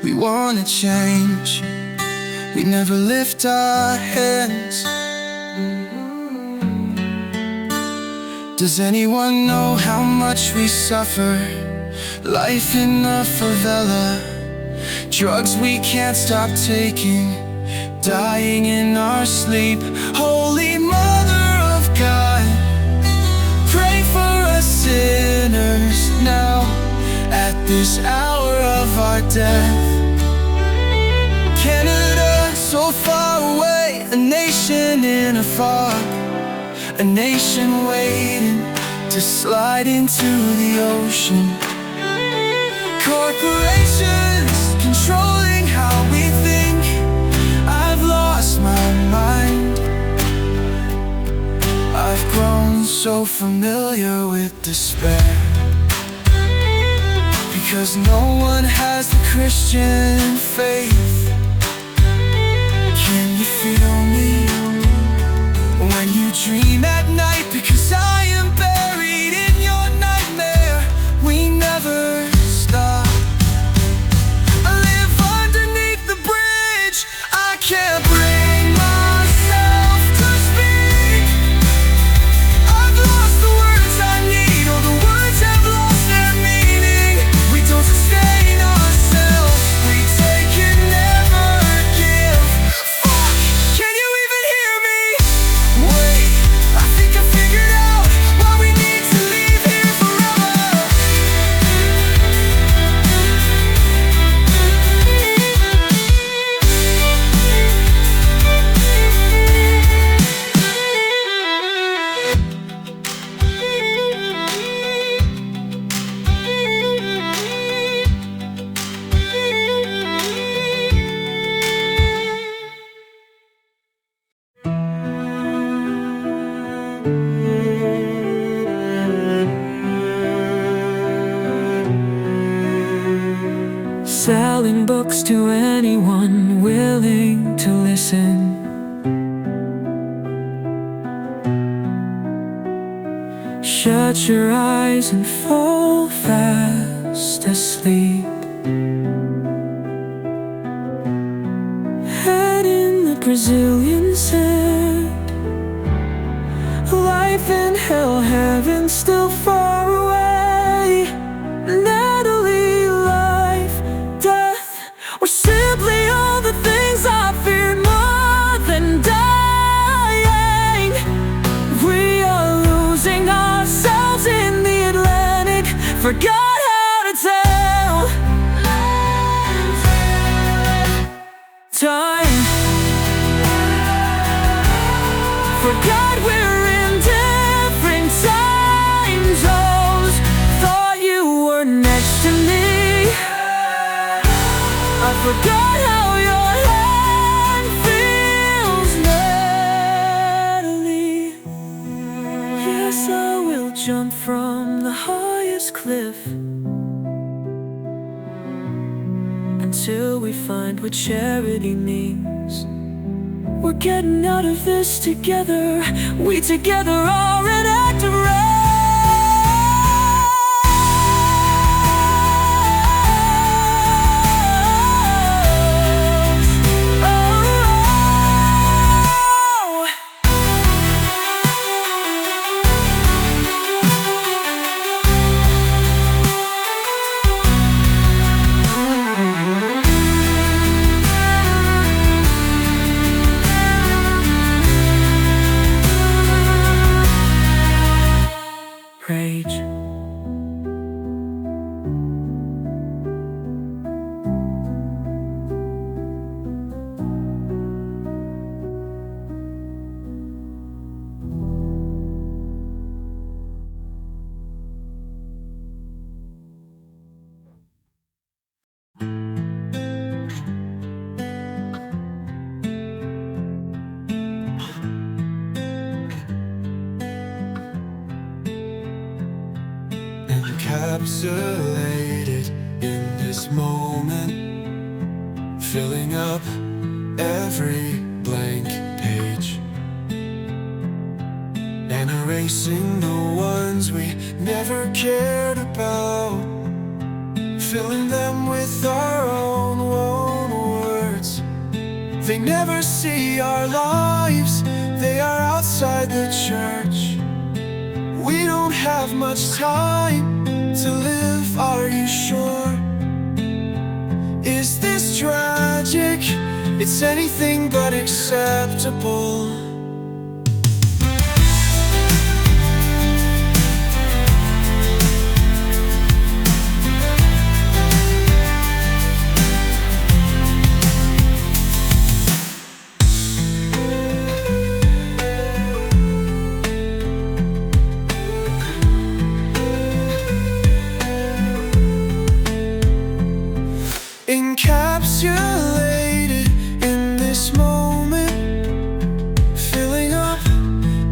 We wanna change. We never lift our hands. Does anyone know how much we suffer? Life in the favela, drugs we can't stop taking, dying in our sleep. Holy Mother of God, pray for us sinners now, at this hour of our death. Canada, so far away, a nation in a fog, a nation waiting to slide into the ocean. Corporations controlling how we think. I've lost my mind. I've grown so familiar with despair, because no one has the Christian faith. Can you feel me when you dream at night? Because I am buried in your nightmare. We never stop. I live underneath the bridge. I can't bring myself to speak. I've lost the words I need, or the words have lost their meaning. selling books to anyone willing to listen. Shut your eyes and fall fast asleep. Head in the Brazilian sand. Life in hell, heaven still far away. Natalie, life, death, or simply all the things I fear more than dying. We are losing ourselves in the Atlantic. Forgot how to tell time. Forgot we're in different time zones. Thought you were next to me. I forgot how your hand feels, Natalie. Yes, I will jump from the highest cliff until we find what charity means. We're getting out of this together. We together are an act of race. Rage. Encapsulated in this moment, filling up every blank page and erasing the ones we never cared about, filling them with our own words. They never see our lives, they are outside the church. We don't have much time to live, are you sure? Is this tragic? It's anything but acceptable. Encapsulated in this moment, filling up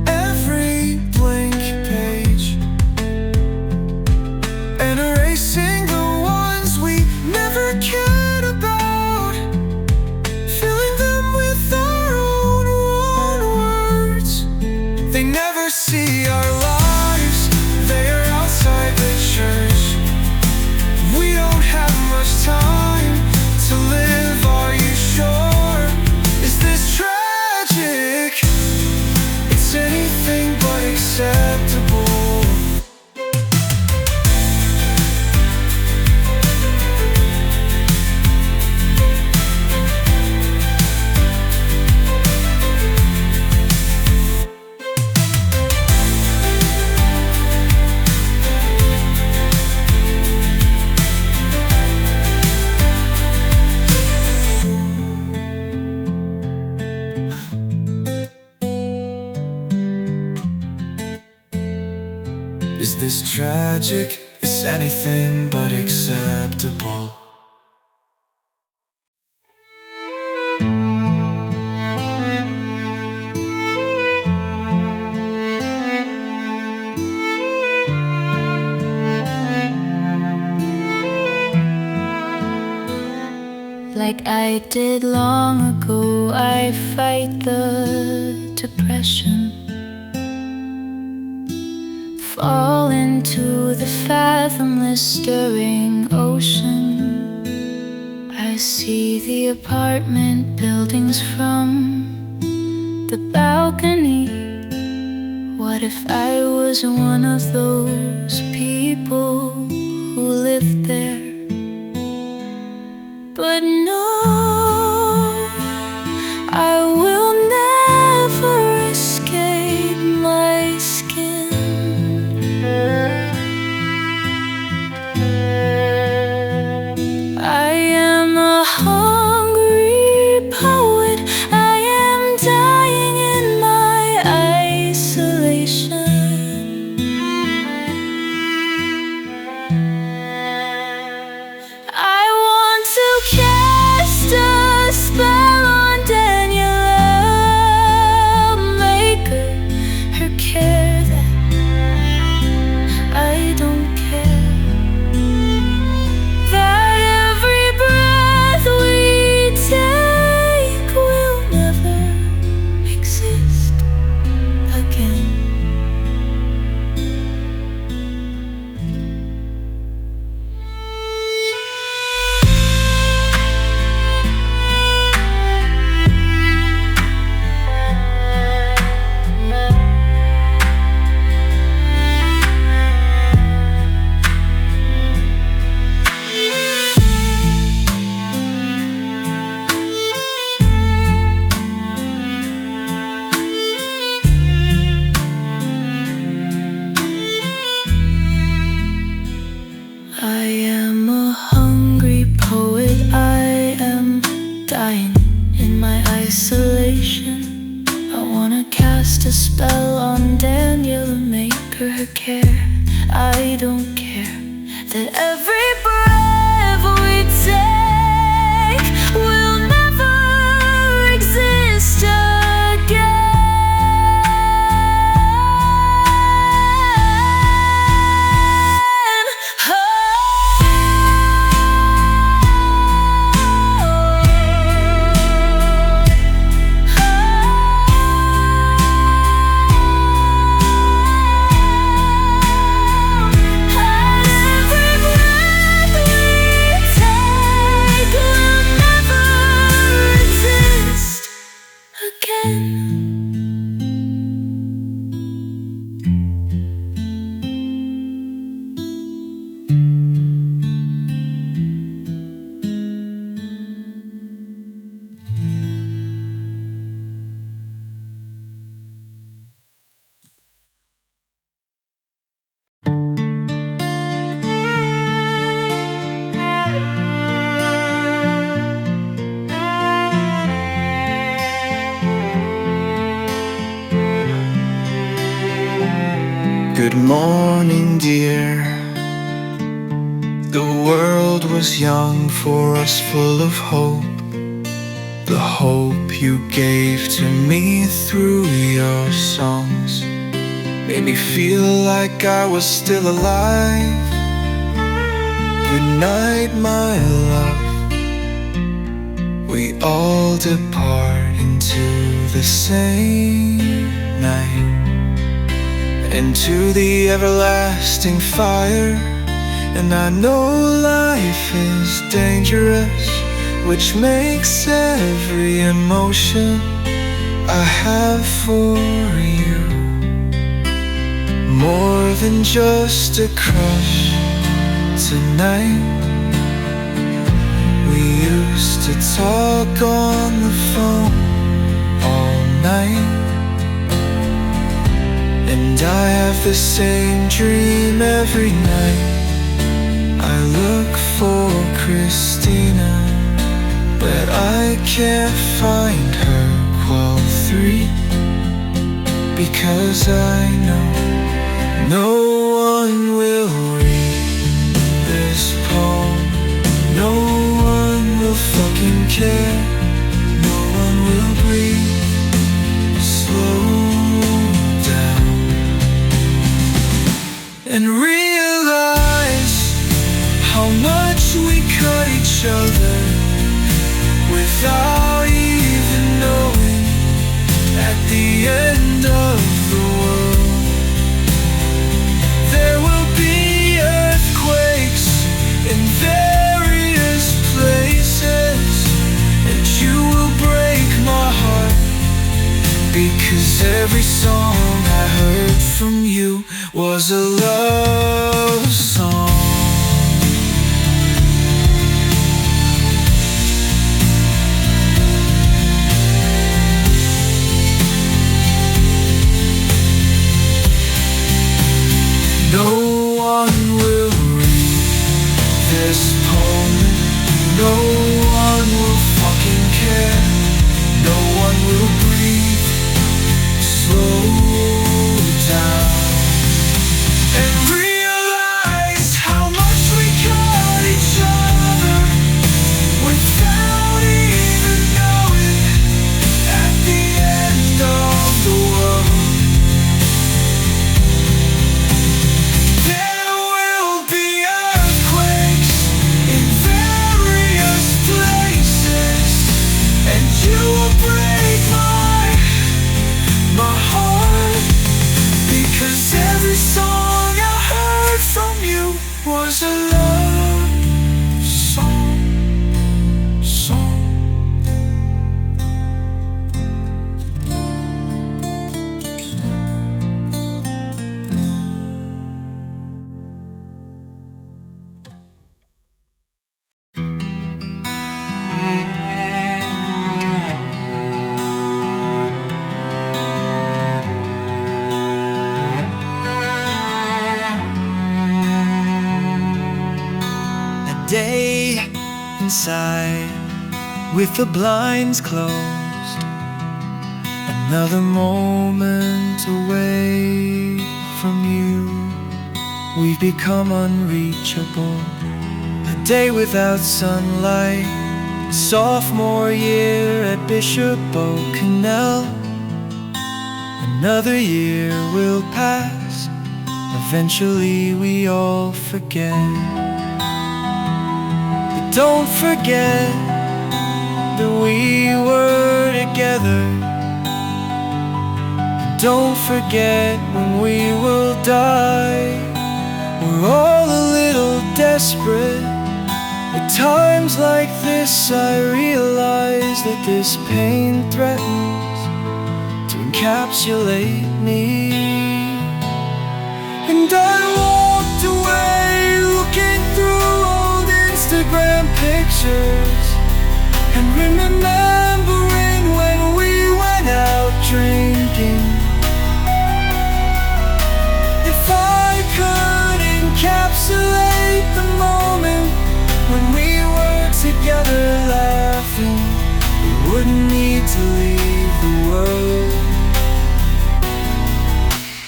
every blank page and erasing the ones we never cared about, filling them with our own words. They never see our lives, they are outside the church. We don't have much time to live, are you sure? Is this tragic? It's anything but acceptable. Is this tragic? It's anything but acceptable. like I did long ago. I fight the depression, fall into the fathomless stirring ocean. I see the apartment buildings from the balcony. What if I was one of those people who lived there? But no, I will never escape my skin. I am a hungry poet. I am dying in my isolation. I want to cast a spell on Daniela, make her care that I don't care, that every breath we take will never exist again. I am a hungry poet. I am dying in my isolation. I wanna cast a spell on Daniel and make her care. I don't care that every breath we take will never exist again. Good morning, dear. The world was young for us, full of hope. The hope you gave to me through your songs made me feel like I was still alive. Good night, my love. We all depart into the same night, into the everlasting fire. And I know life is dangerous, which makes every emotion I have for you more than just a crush. Tonight we used to talk on the phone all night, and I have the same dream every night. I look for Christina, but I can't find her qual 3, because I know no one will read this poem. No one will fucking care. No one will breathe. Slow down and realize how much we cut each other without even knowing. At the end of the world, there will be earthquakes in various places, and you will break my heart, because every song I heard from you was a love song. No one will read this poem, no one will fucking care, no one will breathe. Slow down and realize how much we cut each other without even knowing. At the end of the world, there will be earthquakes in various places, and you will break my heart, because every song I heard from you was a love song. Day inside with the blinds closed, another moment away from you. We've become unreachable. A day without sunlight, sophomore year at Bishop O'Connell. Another year will pass, eventually we all forget. Don't forget that we were together. Don't forget when we will die. We're all a little desperate. At times like this I realize that this pain threatens to encapsulate me. And I walked away looking through Instagram pictures and remembering when we went out drinking. If I could encapsulate the moment when we were together laughing, we wouldn't need to leave the world.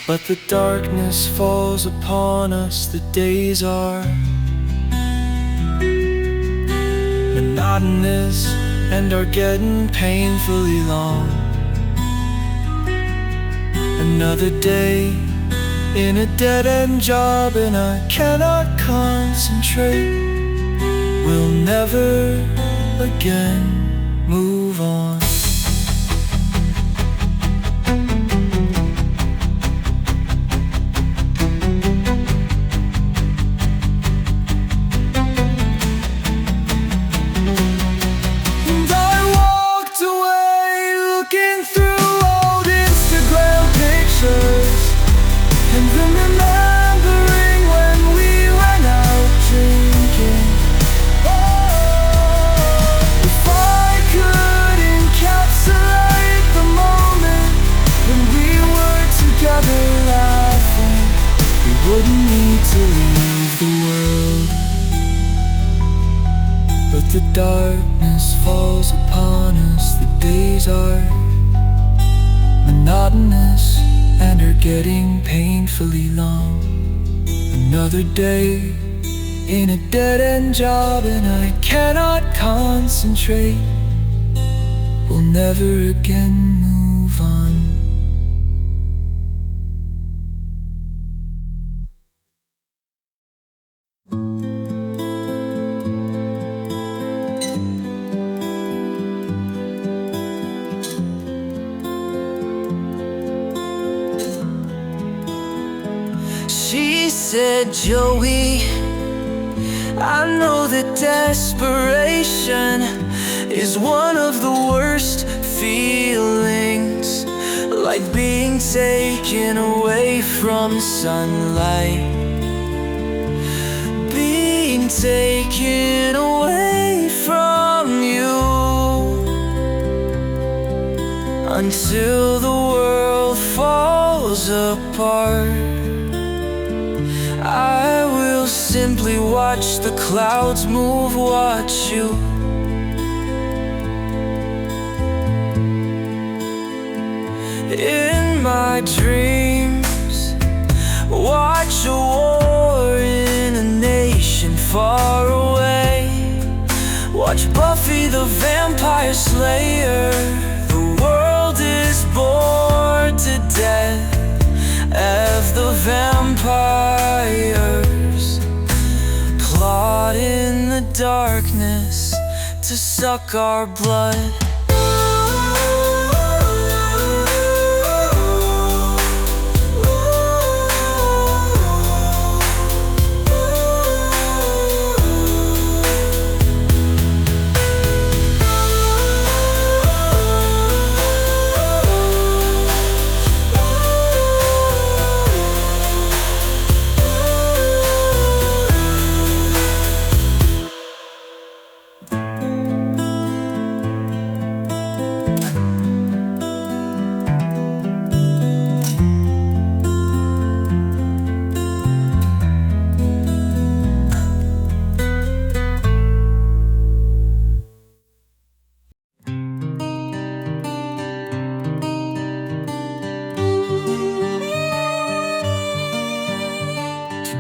But the darkness falls upon us, the days are monotonous and are getting painfully long. Another day in a dead-end job, and I cannot concentrate. We'll never again move on. Wouldn't need to leave the world. But the darkness falls upon us, the days are monotonous and are getting painfully long. Another day in a dead-end job, and I cannot concentrate. We'll never again move on. Joey, I know that desperation is one of the worst feelings, like being taken away from sunlight, being taken away from you, until the world falls apart. I will simply watch the clouds move, watch you. In my dreams, watch a war in a nation far away. Watch Buffy the Vampire Slayer. The world is bored to death as the vampires plot in the darkness to suck our blood.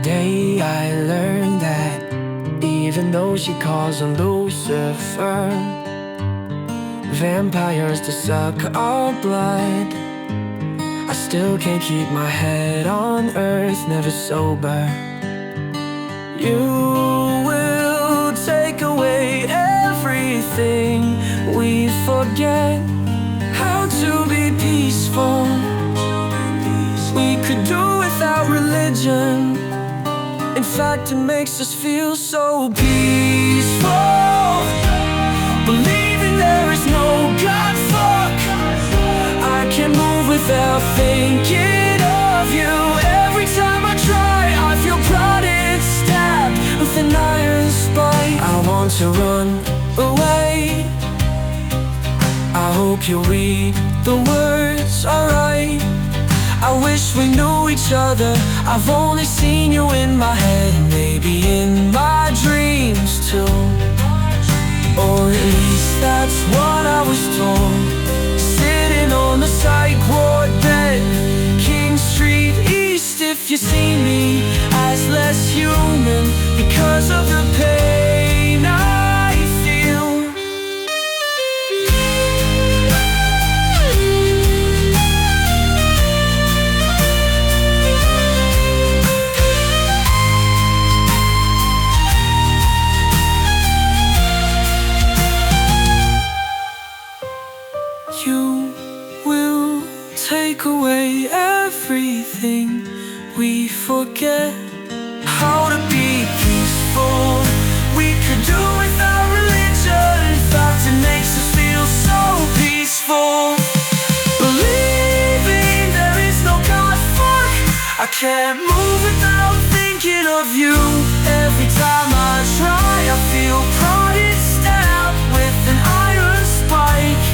Today I learned that even though she calls on Lucifer, vampires to suck our blood, I still can't keep my head on earth, never sober. You will take away everything we forget, how to be peaceful. We could do without religion. In fact, it makes us feel so peaceful, believing there is no God. Fuck, I can't move without thinking of you. Every time I try, I feel prodded, stabbed with an iron spike. I want to run away. I hope you read the words alright. I wish we knew each other. I've only seen you in my head, maybe in my dreams too. Or at least that's what I was told. Sitting on the psych ward bed, King Street East. If you see me as less human because of the pain I feel. You will take away everything we forget, how to be peaceful. We could do without religion. In fact, it makes us feel so peaceful, believing there is no God. Fuck, I can't move without thinking of you. Every time I try, I feel prodded, stabbed with an iron spike.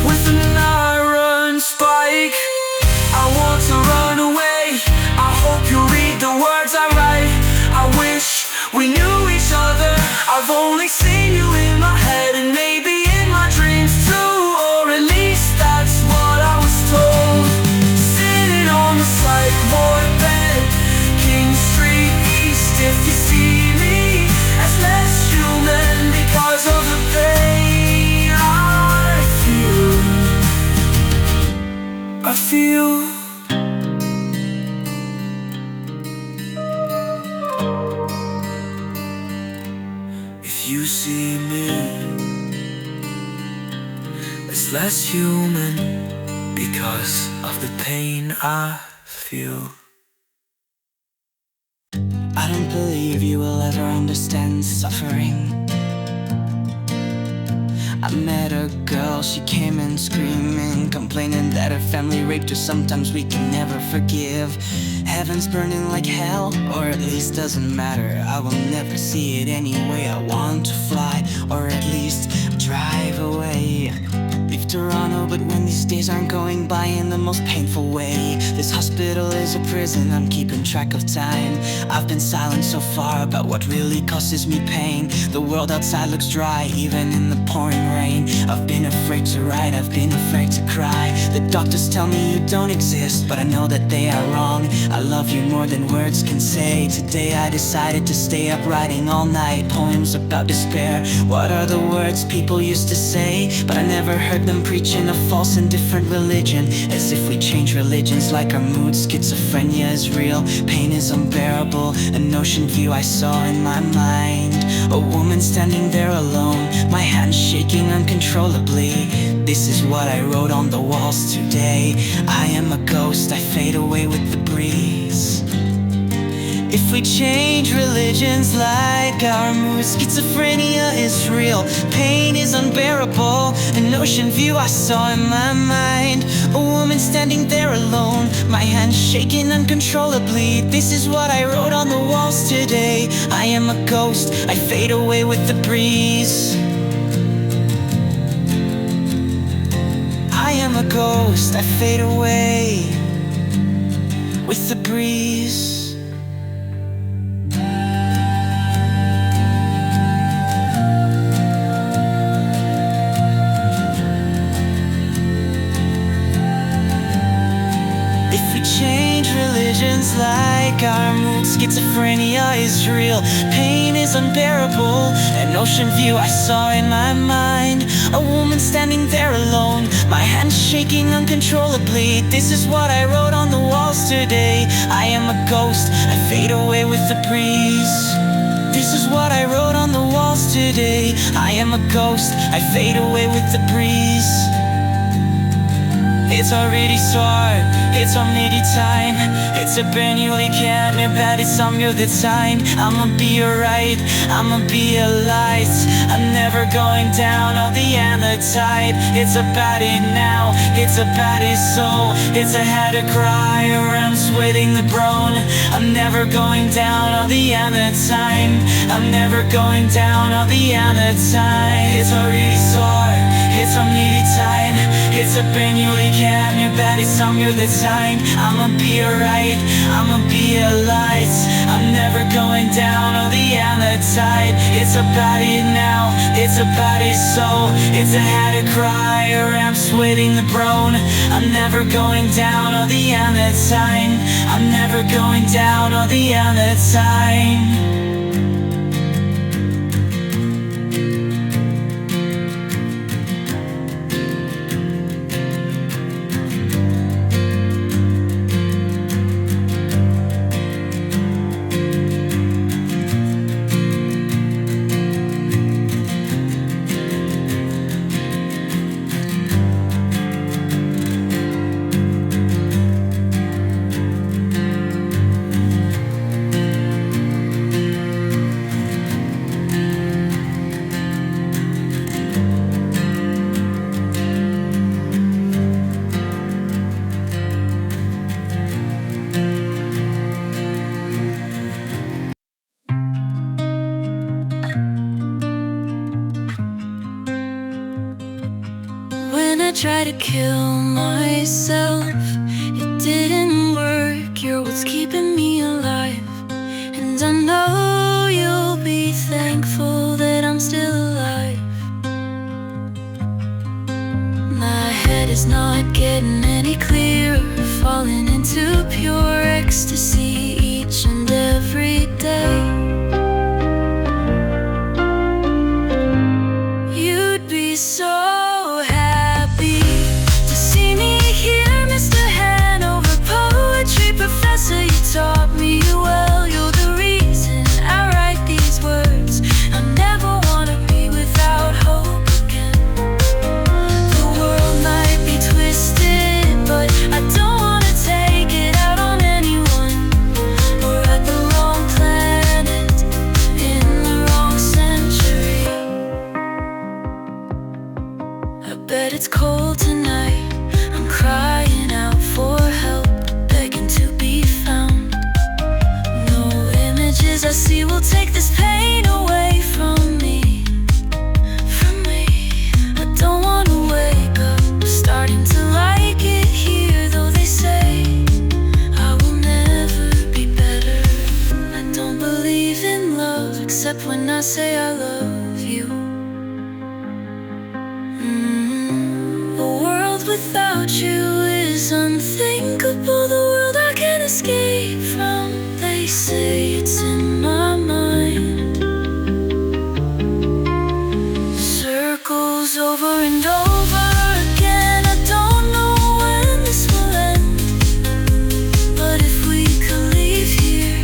With an iron spike, I want to run away. I hope you read the words I write. I wish we knew each other. I've only seen you in my head and maybe in my dreams too. Or at least that's what I was told. Sitting on the psych ward bed, King Street East. If you see me as less human because of the pain I feel. If you see me as less human because of the pain I feel. any of you will ever understand suffering. I met a girl, she came in screaming, complaining that her family raped her. Sometimes we can never forgive. Heaven's burning like hell, or at least doesn't matter. I will never see it anyway. I want to fly, or at least drive away. Leave Toronto, but when these days aren't going by in the most painful way. This hospital is a prison, I'm keeping track of time. I've been silent so far about what really causes me pain. The world outside looks dry, even in the pouring rain. I've been afraid to write, I've been afraid to cry. The doctors tell me you don't exist, but I know that they are wrong. I love you more than words can say. Today I decided to stay up writing all night, poems about despair. What are the words people used to say? But I never heard them preaching a false and different religion. As if we change religions like our moods. Schizophrenia is real, pain is unbearable. An ocean view I saw in my mind. A woman standing there alone, my hands shaking uncontrollably. This is what I wrote on the walls today. I am a ghost, I fade away with the breeze. If we change religions like our moods, schizophrenia is real, pain is unbearable. An ocean view I saw in my mind. A woman standing there alone, my hands shaking uncontrollably. This is what I wrote on the walls today. I am a ghost, I fade away with the breeze. I am a ghost, I fade away with the breeze. Change religions like our moods. Schizophrenia is real, pain is unbearable. An ocean view I saw in my mind. A woman standing there alone, my hands shaking uncontrollably. This is what I wrote on the walls today. I am a ghost, I fade away with the breeze. This is what I wrote on the walls today. I am a ghost, I fade away with the breeze. It's already start, it's already time. It's a brand new can't bad, it's on you the time. I'ma be alright, I'ma be a light. I'm never going down on the tide. It's about it now, it's about it so. It's a had to cry or I'm sweating the brown. I'm never going down on the time. I'm never going down on the time. It's already start, it's already time. It's a brand new can't bad, it's on you the time. I'ma be alright, I'ma be a light. I'm never going down on the tide. It's about it now, it's about it so. It's a had to cry or I'm sweating the brown. I'm never going down on the time. I'm never going down on the time. When I tried to kill myself, it didn't work. You're what's keeping me alive. And I know you'll be thankful that I'm still alive. My head is not getting any clearer, falling into pure ecstasy each and every day. You'd be so professor, you taught me well. You're the reason I write these words. I never wanna be without hope again. The world might be twisted, but I don't wanna take it out on anyone. that it's cold tonight. I'm crying out for help, begging to be found. No images I see will take this pain away from me. I don't wanna wake up, starting to like it here, though they say I will never be better. I don't believe in love, except when I say I love you. A world without you is unthinkable, the world I can't escape from. They say it's in my mind. Circles over and over again. I don't know when this will end, but if we could leave here,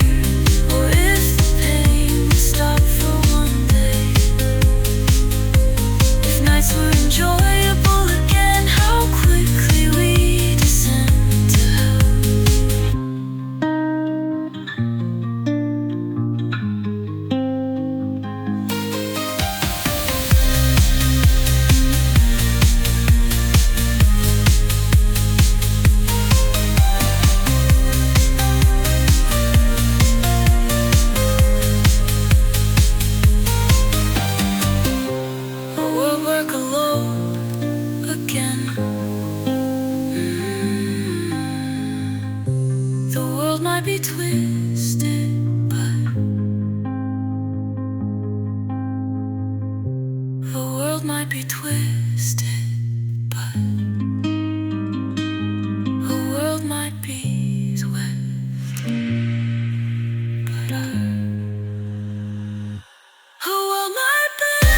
or if the pain would stop for one day. If nights were enjoyable again, how quickly we descend to hell. We'll work alone again. The world might be twisted, but the world might be twisted, but the world might be twisted, but the world might be.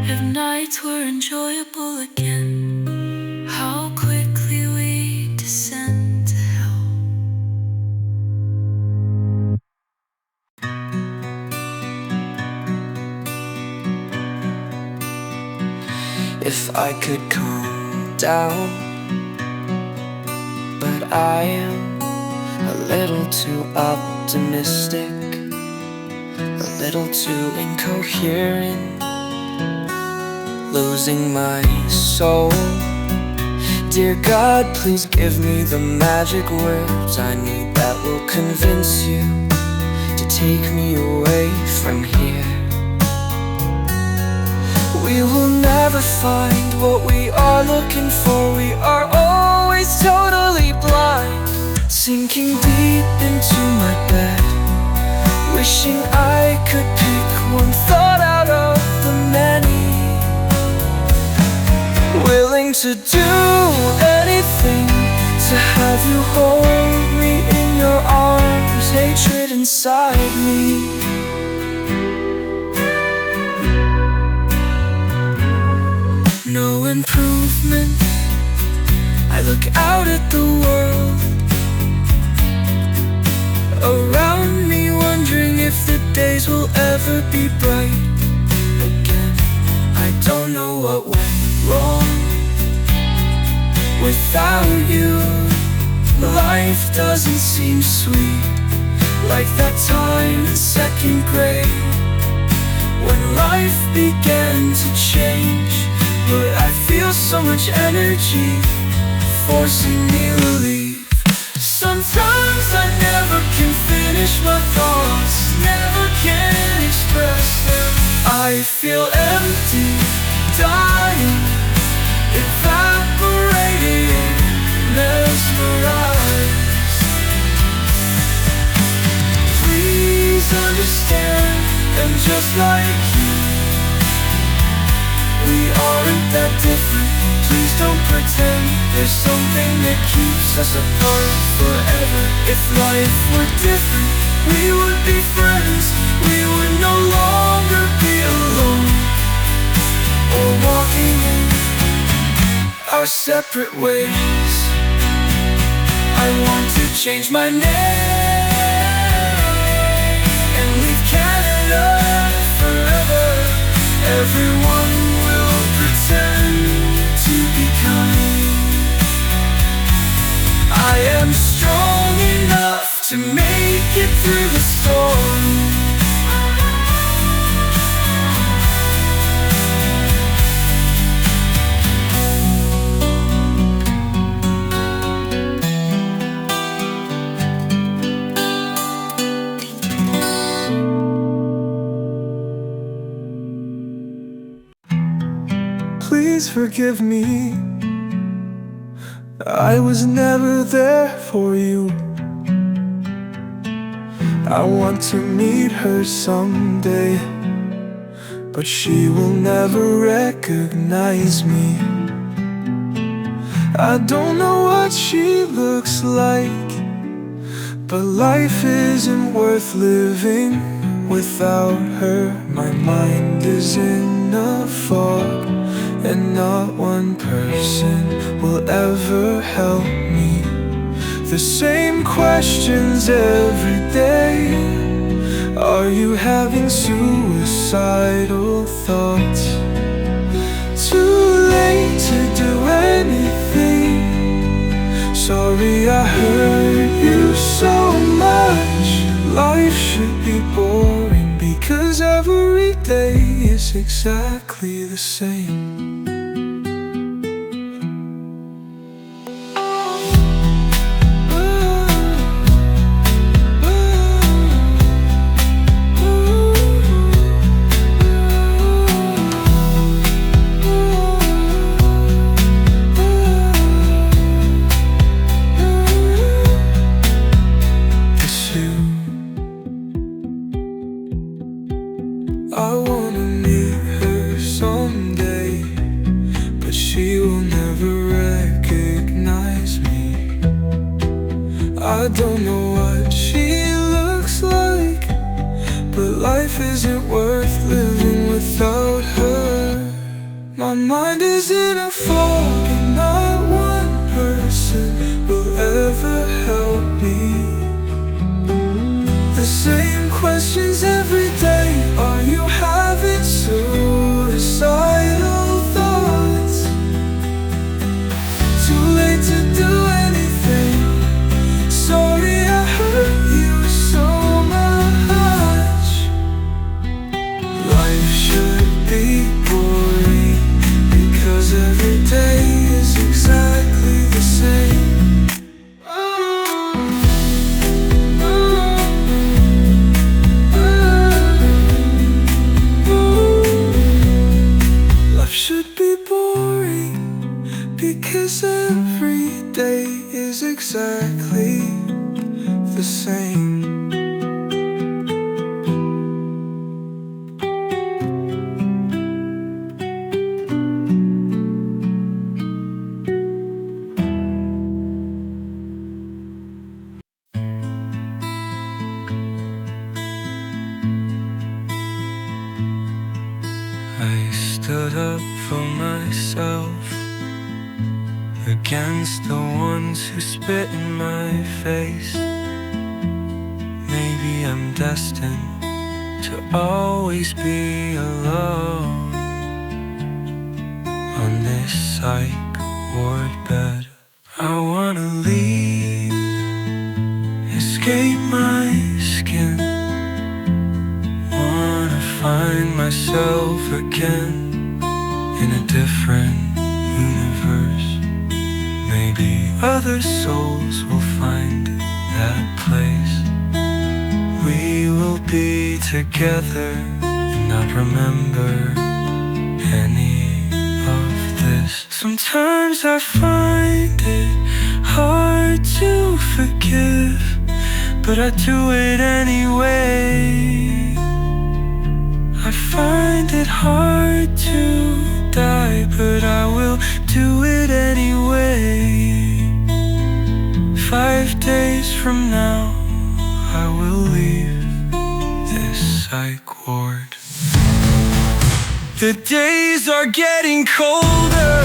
If nights were enjoyable again, how quickly we descend to hell. If I could calm down, but I am a little too optimistic, a little too incoherent, losing my soul. Dear God, please give me the magic words I need that will convince you to take me away from here. We will never find what we are looking for. We are always totally blind, sinking deep into my bed, wishing I could pick one thought out of the many. Willing to do anything to have you hold me in your arms, hatred inside me. No improvement. I look out at the world around me, wondering if the days will ever be bright again. I don't know what went wrong without you. Life doesn't seem sweet, like that time in second grade when life began to change. But I feel so much energy forcing me to leave. Sometimes I never can finish my thoughts, never can express them. I feel empty, dying, evaporating, mesmerized. Please understand, and just like you, we aren't that different. Please don't pretend there's something that keeps us apart forever. If life were different, we would be friends. We would no longer be alone or walking in our separate ways. I want to change my name and leave Canada forever. Everyone will pretend to be kind. I am strong enough to make it through the storm. Please forgive me, I was never there for you. I want to meet her someday, but she will never recognize me. I don't know what she looks like, but life isn't worth living without her. My mind is in a fog, and not one person will ever help me. The same questions every day. Are you having suicidal thoughts? Too late to do anything. Sorry I hurt you so much. Life should be boring, because every day is exactly the same. I wanna meet her someday, but she will never recognize me. I don't know what she looks like, but life isn't worth living without her. My mind is in a fog, and not one person will ever help me. The same questions every day. Are you having suicidal thoughts? Too late to do anything. Sorry I hurt you so much. Life should be boring, because every day is exactly the same. Because every day is exactly the same. I stood up for myself against the ones who spit in my face. Maybe I'm destined to always be alone on this psych ward bed. I wanna leave, escape my skin. Wanna find myself again in a different universe. Maybe other souls will find that place. We will be together and not remember any of this. Sometimes I find it hard to forgive, but I do it anyway. I find it hard to die, but I will do it anyway. 5 days from now, I will leave this psych ward. The days are getting colder,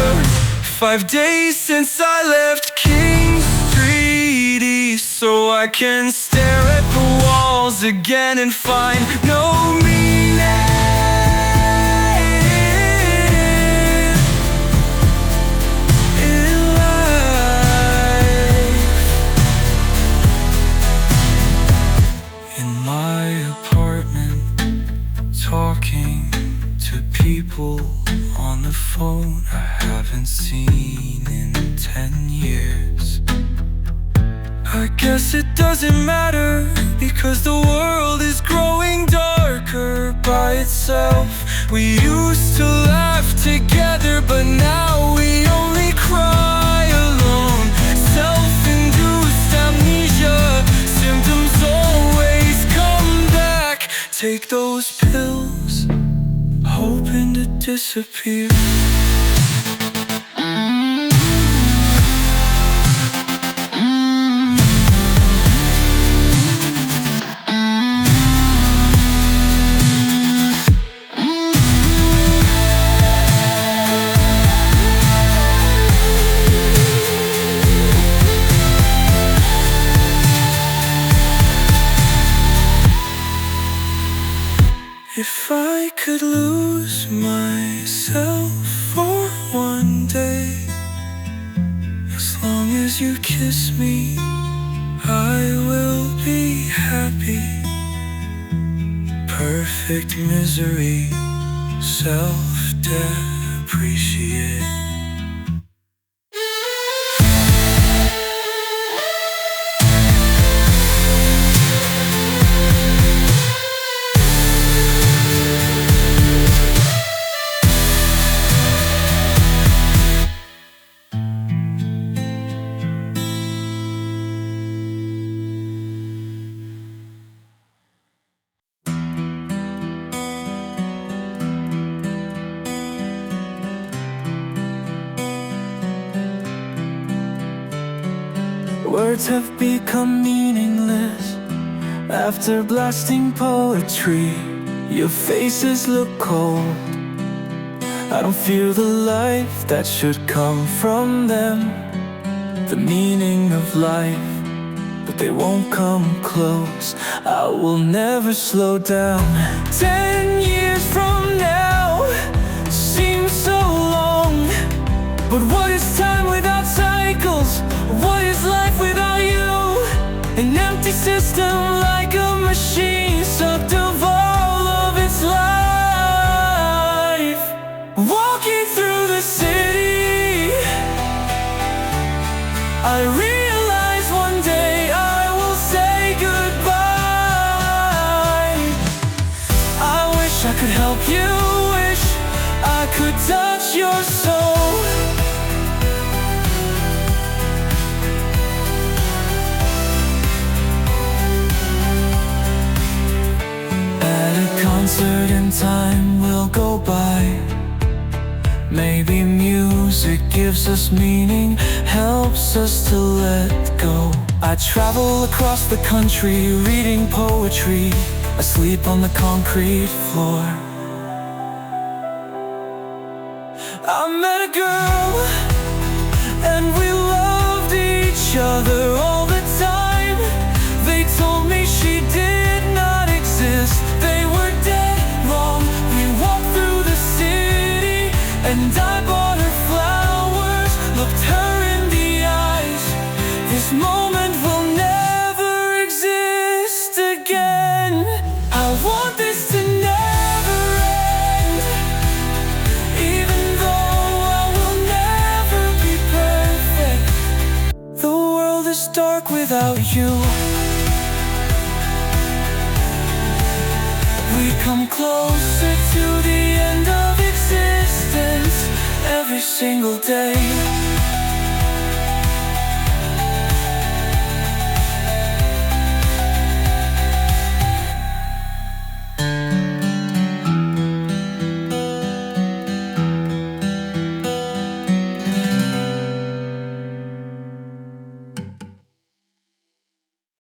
5 days since I left King Street East, so I can stare at the walls again and find no meaning in life. In my apartment, talking to people on the phone I haven't seen in 10 years. I guess it doesn't matter, because the world is growing darker by itself. We used to laugh together, but now we only cry alone. Self-induced amnesia, symptoms always come back. Take those pills, hoping to disappear. If I could lose myself for one day, as long as you kiss me, I will be happy. Perfect misery, self-depreciate. Words have become meaningless after blasting poetry. Your faces look cold. I don't feel the life that should come from them, the meaning of life, but they won't come close. I will never slow down. 10 years from now seems so long, but what is time without cycles? What is life without you? An empty system, like a machine sucked of all of its life. Walking through the city, I realize one day I will say goodbye. I wish I could help you, wish I could touch your soul. Certain time will go by. Maybe music gives us meaning, helps us to let go. I travel across the country, reading poetry, asleep on the concrete floor. I met a girl, and we loved each other all the time. They told me she did not exist. They were dead wrong. We walked through the city, and I bought her flowers, looked her in the eyes. This moment will never exist again. I want this to never end, even though I will never be perfect. The world is dark without you. We come closer to the end of existence every single day.